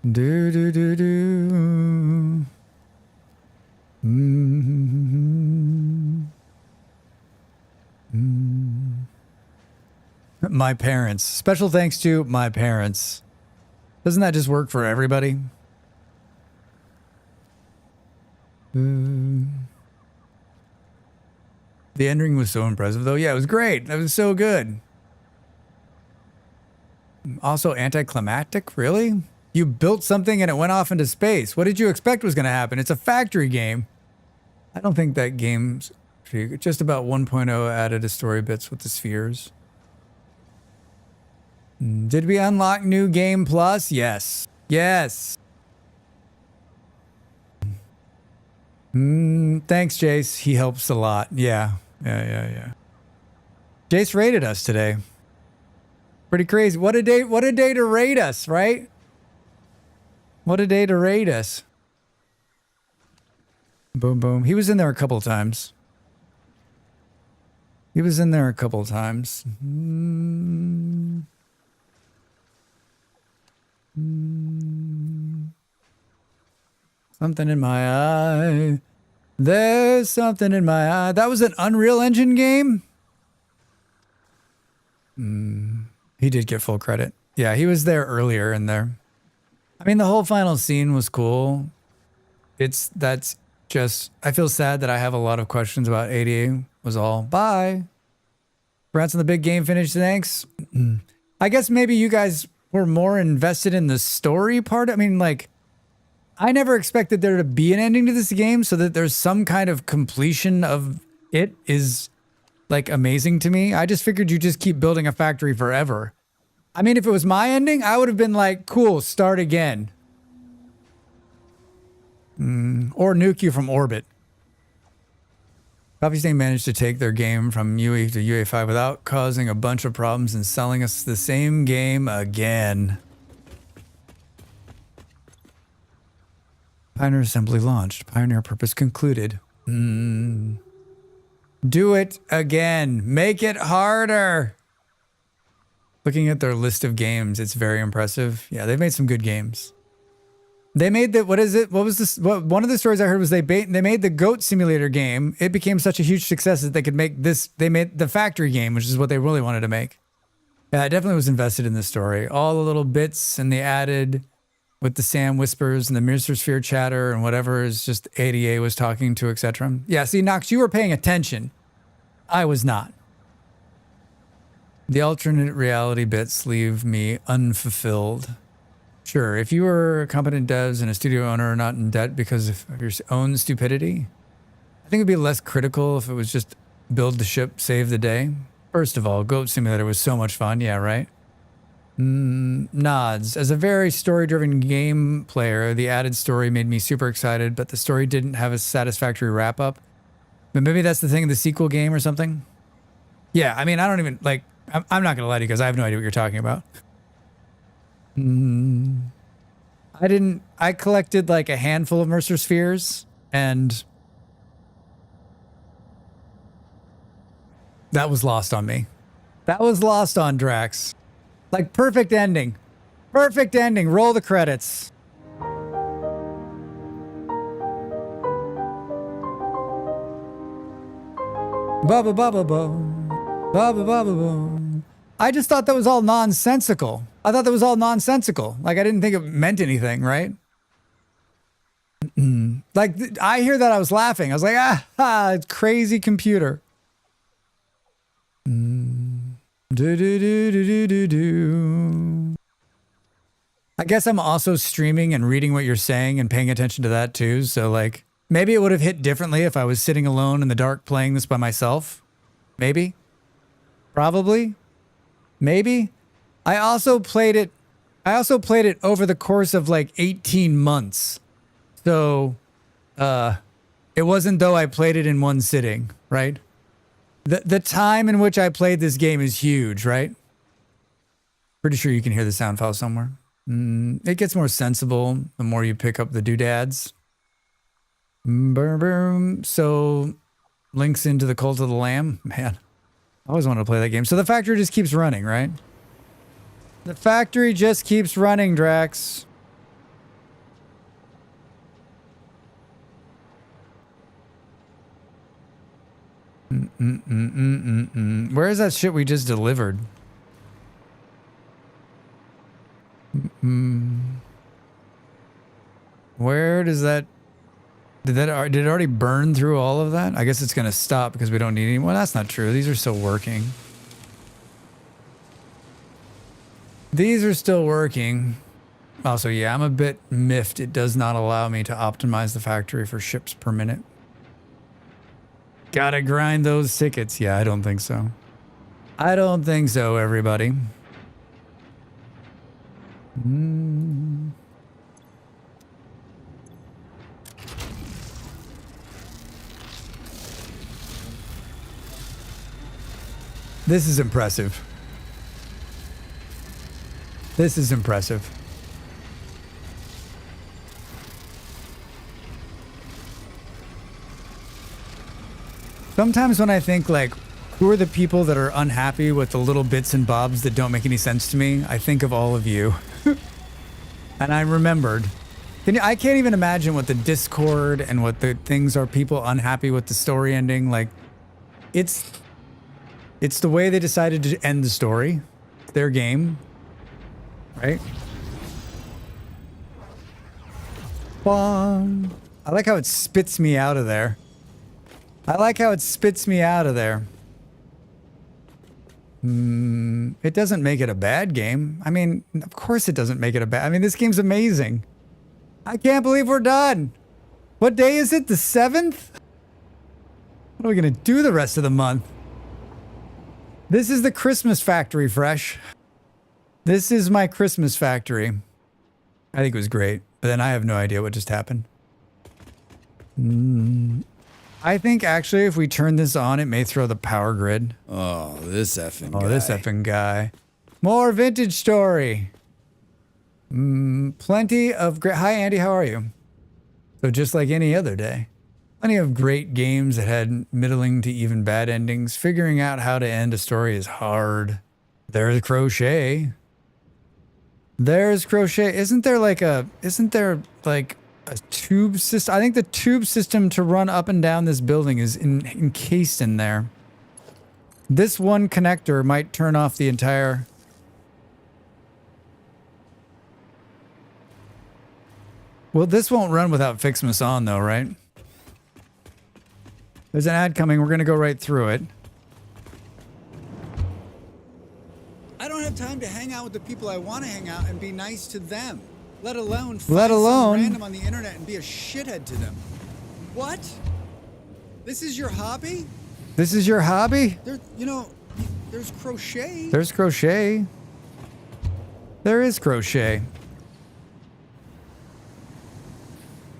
Do do do do. My parents. Special thanks to my parents. Doesn't that just work for everybody? The ending was so impressive, though. Yeah, it was great. That was so good. Also anticlimactic? Really? You built something and it went off into space. What did you expect was going to happen? It's a factory game. I don't think that game's just about 1.0 added a story bits with the spheres. Did we unlock new game plus? Yes. Yes. Thanks, Jace. He helps a lot. Yeah. Yeah. Jace rated us today. Pretty crazy. What a day to rate us, right? What a day to rate us. Boom, boom. He was in there a couple times. Something in my eye. There's something in my eye. That was an Unreal Engine game? He did get full credit. Yeah, he was there earlier in there. I mean, the whole final scene was cool. That's just, I feel sad that I have a lot of questions about 88 was all. Bye. Congrats on the big game finish. Thanks. I guess maybe you guys were more invested in the story part. I mean, like, I never expected there to be an ending to this game, so that there's some kind of completion of it is like amazing to me. I just figured you just keep building a factory forever. I mean, if it was my ending, I would have been like, cool, start again. Or nuke you from orbit. Coffee Stain managed to take their game from UE to UE5 without causing a bunch of problems and selling us the same game again. Pioneer assembly launched. Pioneer purpose concluded. Do it again. Make it harder. Looking at their list of games, it's very impressive. Yeah, they've made some good games. They made the, what is it? What was this? One of the stories I heard was they made the Goat Simulator game. It became such a huge success that they could make this. They made the factory game, which is what they really wanted to make. Yeah, I definitely was invested in this story. All the little bits and they added with the Sam whispers and the Mr. Sphere chatter and whatever is just ADA was talking to, etc. Yeah, see, Nox, you were paying attention. I was not. The alternate reality bits leave me unfulfilled. Sure, if you were competent devs and a studio owner not in debt because of your own stupidity, I think it'd be less critical if it was just build the ship, save the day. First of all, Goat Simulator was so much fun. Yeah, right? Nods. As a very story-driven game player, the added story made me super excited, but the story didn't have a satisfactory wrap-up. But maybe that's the thing in the sequel game or something? Yeah, I mean, I don't even, like, I'm not going to lie to you because I have no idea what you're talking about. I collected like a handful of Mercer Spheres and that was lost on me. That was lost on Dracs. Like perfect ending. Perfect ending. Roll the credits. Ba ba ba ba ba. Ba ba ba ba ba. I just thought that was all nonsensical. I thought that was all nonsensical. Like, I didn't think it meant anything, right? Like, I hear that, I was laughing. I was like, it's crazy computer. Do do do do do do do. I guess I'm also streaming and reading what you're saying and paying attention to that too. So like maybe it would have hit differently if I was sitting alone in the dark playing this by myself. Maybe. Probably. Maybe. I also played it over the course of like 18 months. So it wasn't though I played it in one sitting, right? The time in which I played this game is huge, right? Pretty sure you can hear the sound file somewhere. It gets more sensible the more you pick up the doodads. So links into the Cult of the Lamb. Man, I always wanted to play that game. So the factory just keeps running, right? The factory just keeps running, Drax. Where is that shit we just delivered? Where does that... Did it already burn through all of that? I guess it's going to stop because we don't need any... Well, that's not true. These are still working. These are still working. Also, yeah, I'm a bit miffed. It does not allow me to optimize the factory for ships per minute. Gotta grind those tickets. Yeah, I don't think so. I don't think so, everybody. This is impressive. This is impressive. Sometimes when I think like, who are the people that are unhappy with the little bits and bobs that don't make any sense to me? I think of all of you. And I remembered. I can't even imagine what the Discord and what the things are people unhappy with the story ending. Like, it's the way they decided to end the story. It's their game. Right? Bong. I like how it spits me out of there. I like how it spits me out of there. It doesn't make it a bad game. I mean, of course it doesn't make it a bad... I mean, this game's amazing. I can't believe we're done. What day is it? The 7th? What are we going to do the rest of the month? This is the Christmas factory, Fresh. This is my Christmas factory. I think it was great, but then I have no idea what just happened. I think actually if we turn this on, it may throw the power grid. Oh, this effing guy. Oh, this effing guy. More vintage story. Plenty of great... Hi, Andy. How are you? So just like any other day. Plenty of great games that had middling to even bad endings. Figuring out how to end a story is hard. There's Crochet. There's Crochet. Isn't there like a tube system? I think the tube system to run up and down this building is encased in there. This one connector might turn off the entire... Well, this won't run without Fixmas on though, right? There's an ad coming. We're going to go right through it. I don't have time to hang out with the people I want to hang out and be nice to them. Let alone some random on the internet and be a shithead to them. What? This is your hobby? This is your hobby? There's crochet. There's Crochet. There is Crochet.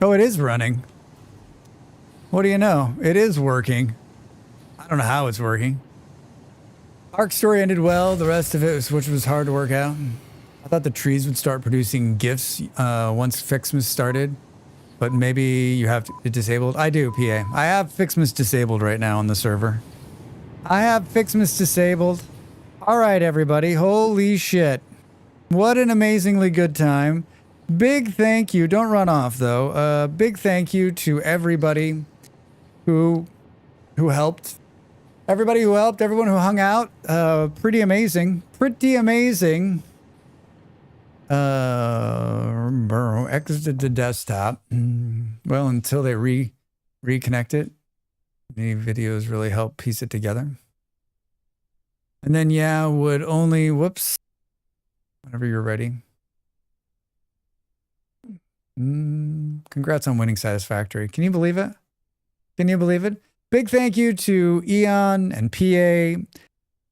Oh, it is running. What do you know? It is working. I don't know how it's working. Arc story ended well. The rest of it, which was hard to work out. I thought the trees would start producing GIFs once Fixmas started, but maybe you have it disabled. I do, PA. I have Fixmas disabled right now on the server. I have Fixmas disabled. All right, everybody. Holy shit. What an amazingly good time. Big thank you. Don't run off, though. Big thank you to everybody who helped. Everybody who helped, everyone who hung out. Pretty amazing. Pretty amazing. Exited the desktop. Well, until they reconnect it. The videos really help piece it together. And then, yeah, would only, whoops. Whenever you're ready. Congrats on winning Satisfactory. Can you believe it? Can you believe it? Big thank you to Eon and PA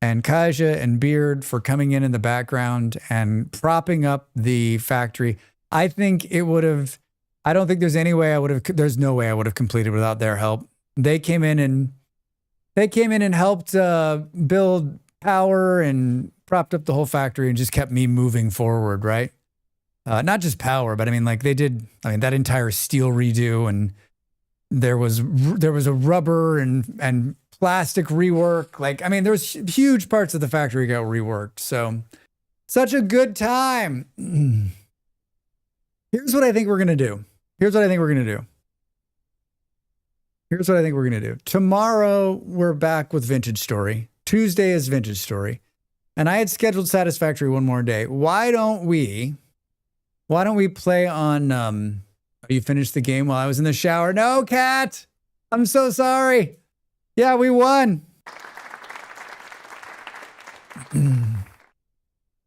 and Kaja and Beard for coming in the background and propping up the factory. I think it would have, I don't think there's any way I would have, there's no way I would have completed without their help. They came in and helped build power and propped up the whole factory and just kept me moving forward, right? Not just power, but I mean, like they did, I mean, that entire steel redo, and there was a rubber and plastic rework. Like, I mean, there was huge parts of the factory got reworked. So such a good time. Here's what I think we're going to do. Tomorrow, we're back with Vintage Story. Tuesday is Vintage Story. And I had scheduled Satisfactory one more day. Why don't we play on, you finished the game while I was in the shower? No, Cat! I'm so sorry. Yeah, we won.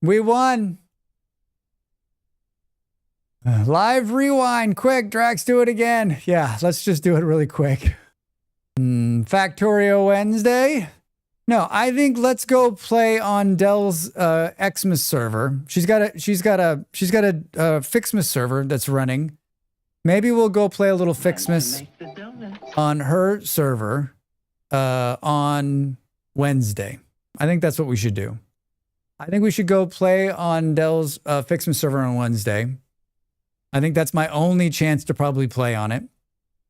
We won. Live rewind, quick, Drax, do it again. Yeah, let's just do it really quick. Factorio Wednesday. No, I think let's go play on Dell's Xmas server. She's got a Fixmas server that's running. Maybe we'll go play a little Fixmas on her server on Wednesday. I think that's what we should do. I think we should go play on Dell's Fixmas server on Wednesday. I think that's my only chance to probably play on it.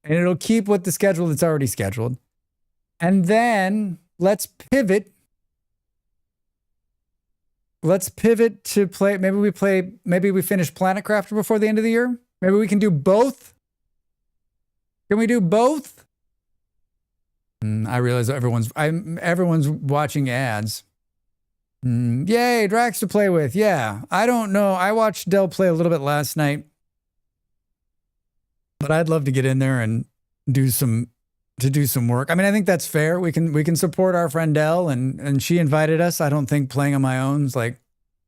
And it'll keep with the schedule that's already scheduled. And then let's pivot. Let's pivot to play. Maybe we finish Planet Crafter before the end of the year. Maybe we can do both. Can we do both? I realize everyone's watching ads. Yay, Drax to play with. Yeah, I don't know. I watched Dell play a little bit last night. But I'd love to get in there and do some work. I mean, I think that's fair. We can support our friend Dell, and she invited us. I don't think playing on my own is like,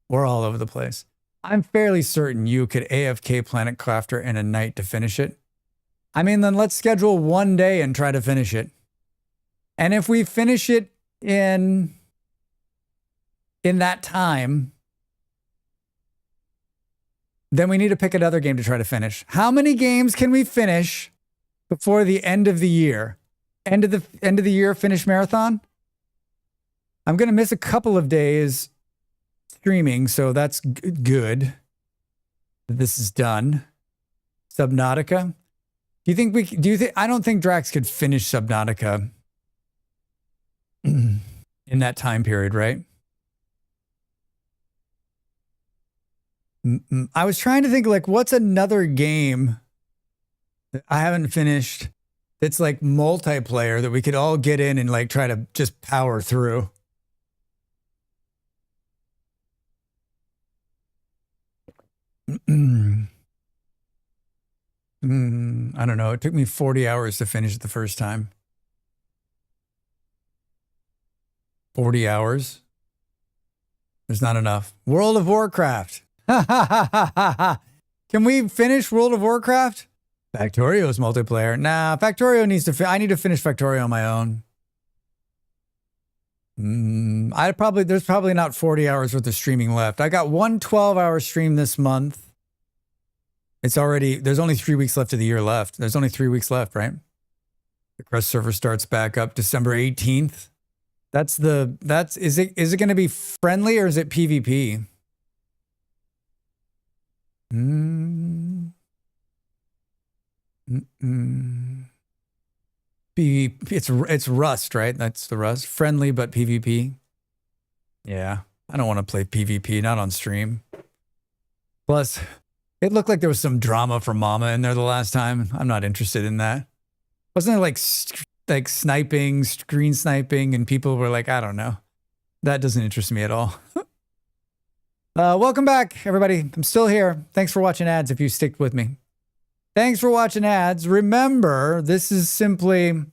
we're all over the place. I'm fairly certain you could AFK Planet Crafter in a night to finish it. I mean, then let's schedule one day and try to finish it. And if we finish it in that time, then we need to pick another game to try to finish. How many games can we finish before the end of the year? End of the year finish marathon? I'm going to miss a couple of days streaming, so that's good that this is done. Subnautica. I don't think Drax could finish Subnautica in that time period, right? I was trying to think, like, what's another game that I haven't finished that's like multiplayer that we could all get in and like try to just power through. I don't know. It took me 40 hours to finish it the first time. 40 hours? There's not enough. World of Warcraft. Can we finish World of Warcraft? Factorio's multiplayer. Nah, Factorio needs to. I need to finish Factorio on my own. There's probably not 40 hours worth of streaming left. I got one 12-hour stream this month. There's only 3 weeks left of the year left. There's only 3 weeks left, right? The Crest server starts back up December 18th. Is it going to be friendly or is it PvP? It's Rust, right? That's the Rust. Friendly, but PvP. Yeah, I don't want to play PvP, not on stream. Plus, it looked like there was some drama for Mama in there the last time. I'm not interested in that. Wasn't there like sniping, screen sniping, and people were like, I don't know. That doesn't interest me at all. Welcome back, everybody. I'm still here. Thanks for watching ads if you sticked with me. Thanks for watching ads. Remember, this is simply...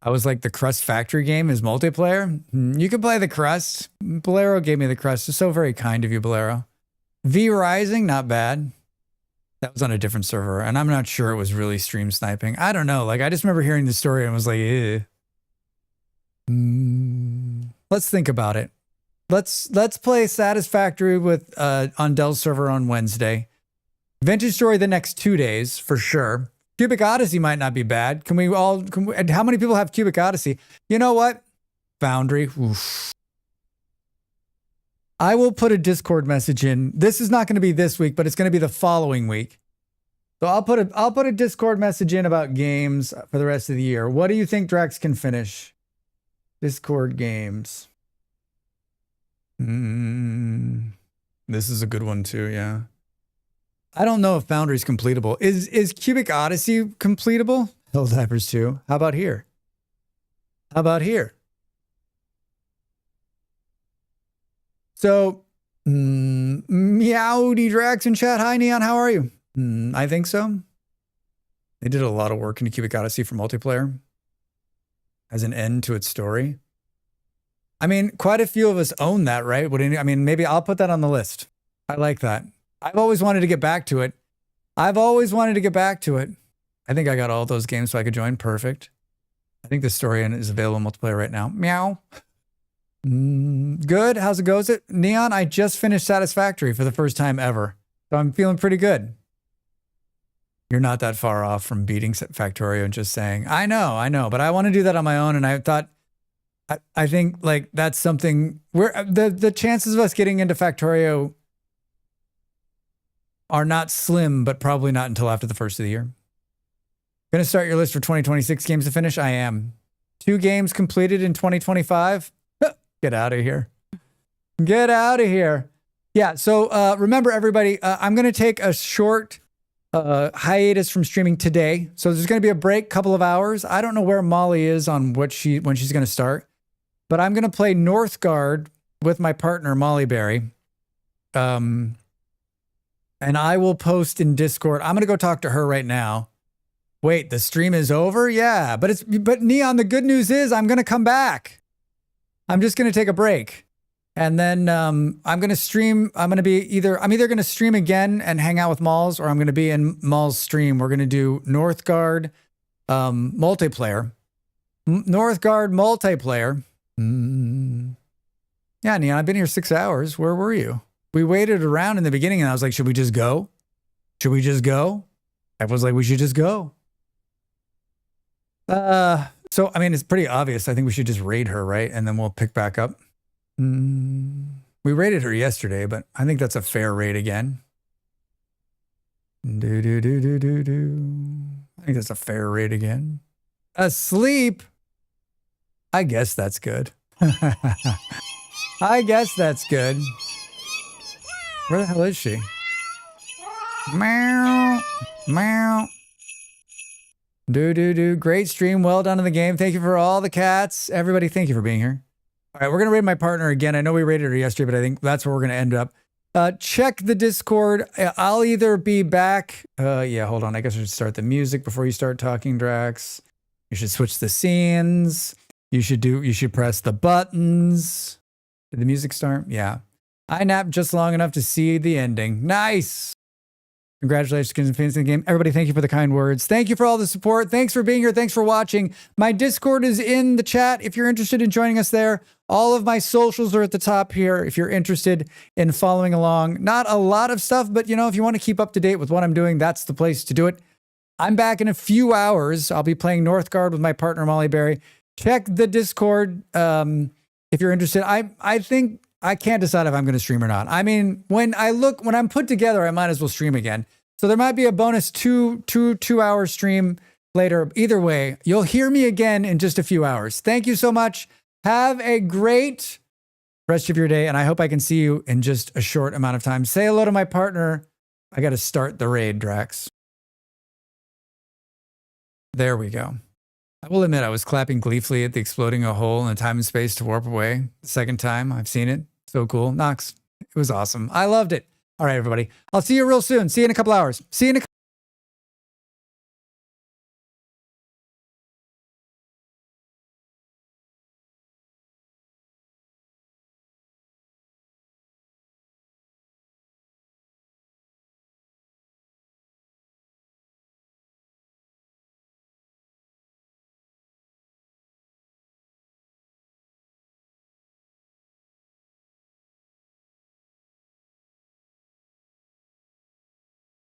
I was like, the Crust Factory game is multiplayer. You can play the Crust. Bolero gave me the Crust. It's so very kind of you, Bolero. V Rising, not bad. That was on a different server, and I'm not sure it was really stream sniping. I don't know. Like, I just remember hearing the story and was like, eh. Let's think about it. Let's play Satisfactory with on Dell's server on Wednesday. Vintage Story the next 2 days for sure. Cubic Odyssey might not be bad. Can we all? How many people have Cubic Odyssey? You know what? Foundry. Oof. I will put a Discord message in. This is not going to be this week, but it's going to be the following week. So I'll put a Discord message in about games for the rest of the year. What do you think Dracs can finish? Discord games. This is a good one too, yeah. I don't know if Foundry's completable. Is Cubic Odyssey completable? Helldivers 2. How about here? How about here? So, Meowdy Dracs in chat. Hi, Neon. How are you? I think so. They did a lot of work into Cubic Odyssey for multiplayer as an end to its story. I mean, quite a few of us own that, right? I mean, maybe I'll put that on the list. I like that. I've always wanted to get back to it. I think I got all those games so I could join. Perfect. I think the story is available in multiplayer right now. Meow. Good. How's it goes? Neon, I just finished Satisfactory for the first time ever. So I'm feeling pretty good. You're not that far off from beating Factorio and just saying, I know, but I want to do that on my own. And I thought, I think like that's something where the chances of us getting into Factorio are not slim, but probably not until after the first of the year. Going to start your list for 2026 games to finish? I am. 2 games completed in 2025. Get out of here. Get out of here. Yeah, so remember everybody, I'm going to take a short hiatus from streaming today. So there's going to be a break, couple of hours. I don't know where Molly is on when she's going to start, but I'm going to play Northgard with my partner, Molly Berry. And I will post in Discord. I'm going to go talk to her right now. Wait, the stream is over? Yeah, but Neon, the good news is I'm going to come back. I'm just going to take a break. And then I'm going to stream. I'm either going to stream again and hang out with Malls, or I'm going to be in Malls' stream. We're going to do Northgard multiplayer. Northgard multiplayer. Yeah, Neon, I've been here 6 hours. Where were you? We waited around in the beginning and I was like, should we just go? Should we just go? I was like, we should just go. So, I mean, it's pretty obvious. I think we should just raid her, right? And then we'll pick back up. We raided her yesterday, but I think that's a fair raid again. I think that's a fair raid again. Asleep? I guess that's good. I guess that's good. Where the hell is she? Meow. Meow. Great stream. Well done in the game. Thank you for all the cats. Everybody, thank you for being here. All right, we're going to raid my partner again. I know we raided her yesterday, but I think that's where we're going to end up. Check the Discord. I'll either be back. Yeah, hold on. I guess I should start the music before you start talking, Drax. You should switch the scenes. You should press the buttons. Did the music start? Yeah. I napped just long enough to see the ending. Nice. Congratulations on finishing the game. Everybody, thank you for the kind words. Thank you for all the support. Thanks for being here. Thanks for watching. My Discord is in the chat if you're interested in joining us there. All of my socials are at the top here if you're interested in following along. Not a lot of stuff, but if you want to keep up to date with what I'm doing, that's the place to do it. I'm back in a few hours. I'll be playing Northgard with my partner, Molly Berry. Check the Discord if you're interested. I think I can't decide if I'm going to stream or not. I mean, when I'm put together, I might as well stream again. So there might be a bonus two-hour stream later. Either way, you'll hear me again in just a few hours. Thank you so much. Have a great rest of your day, and I hope I can see you in just a short amount of time. Say hello to my partner. I got to start the raid, Drax. There we go. I will admit I was clapping gleefully at the exploding a hole in the time and space to warp away. The second time I've seen it. So cool. Nox, it was awesome. I loved it. All right, everybody. I'll see you real soon. See you in a couple hours. See you in a couple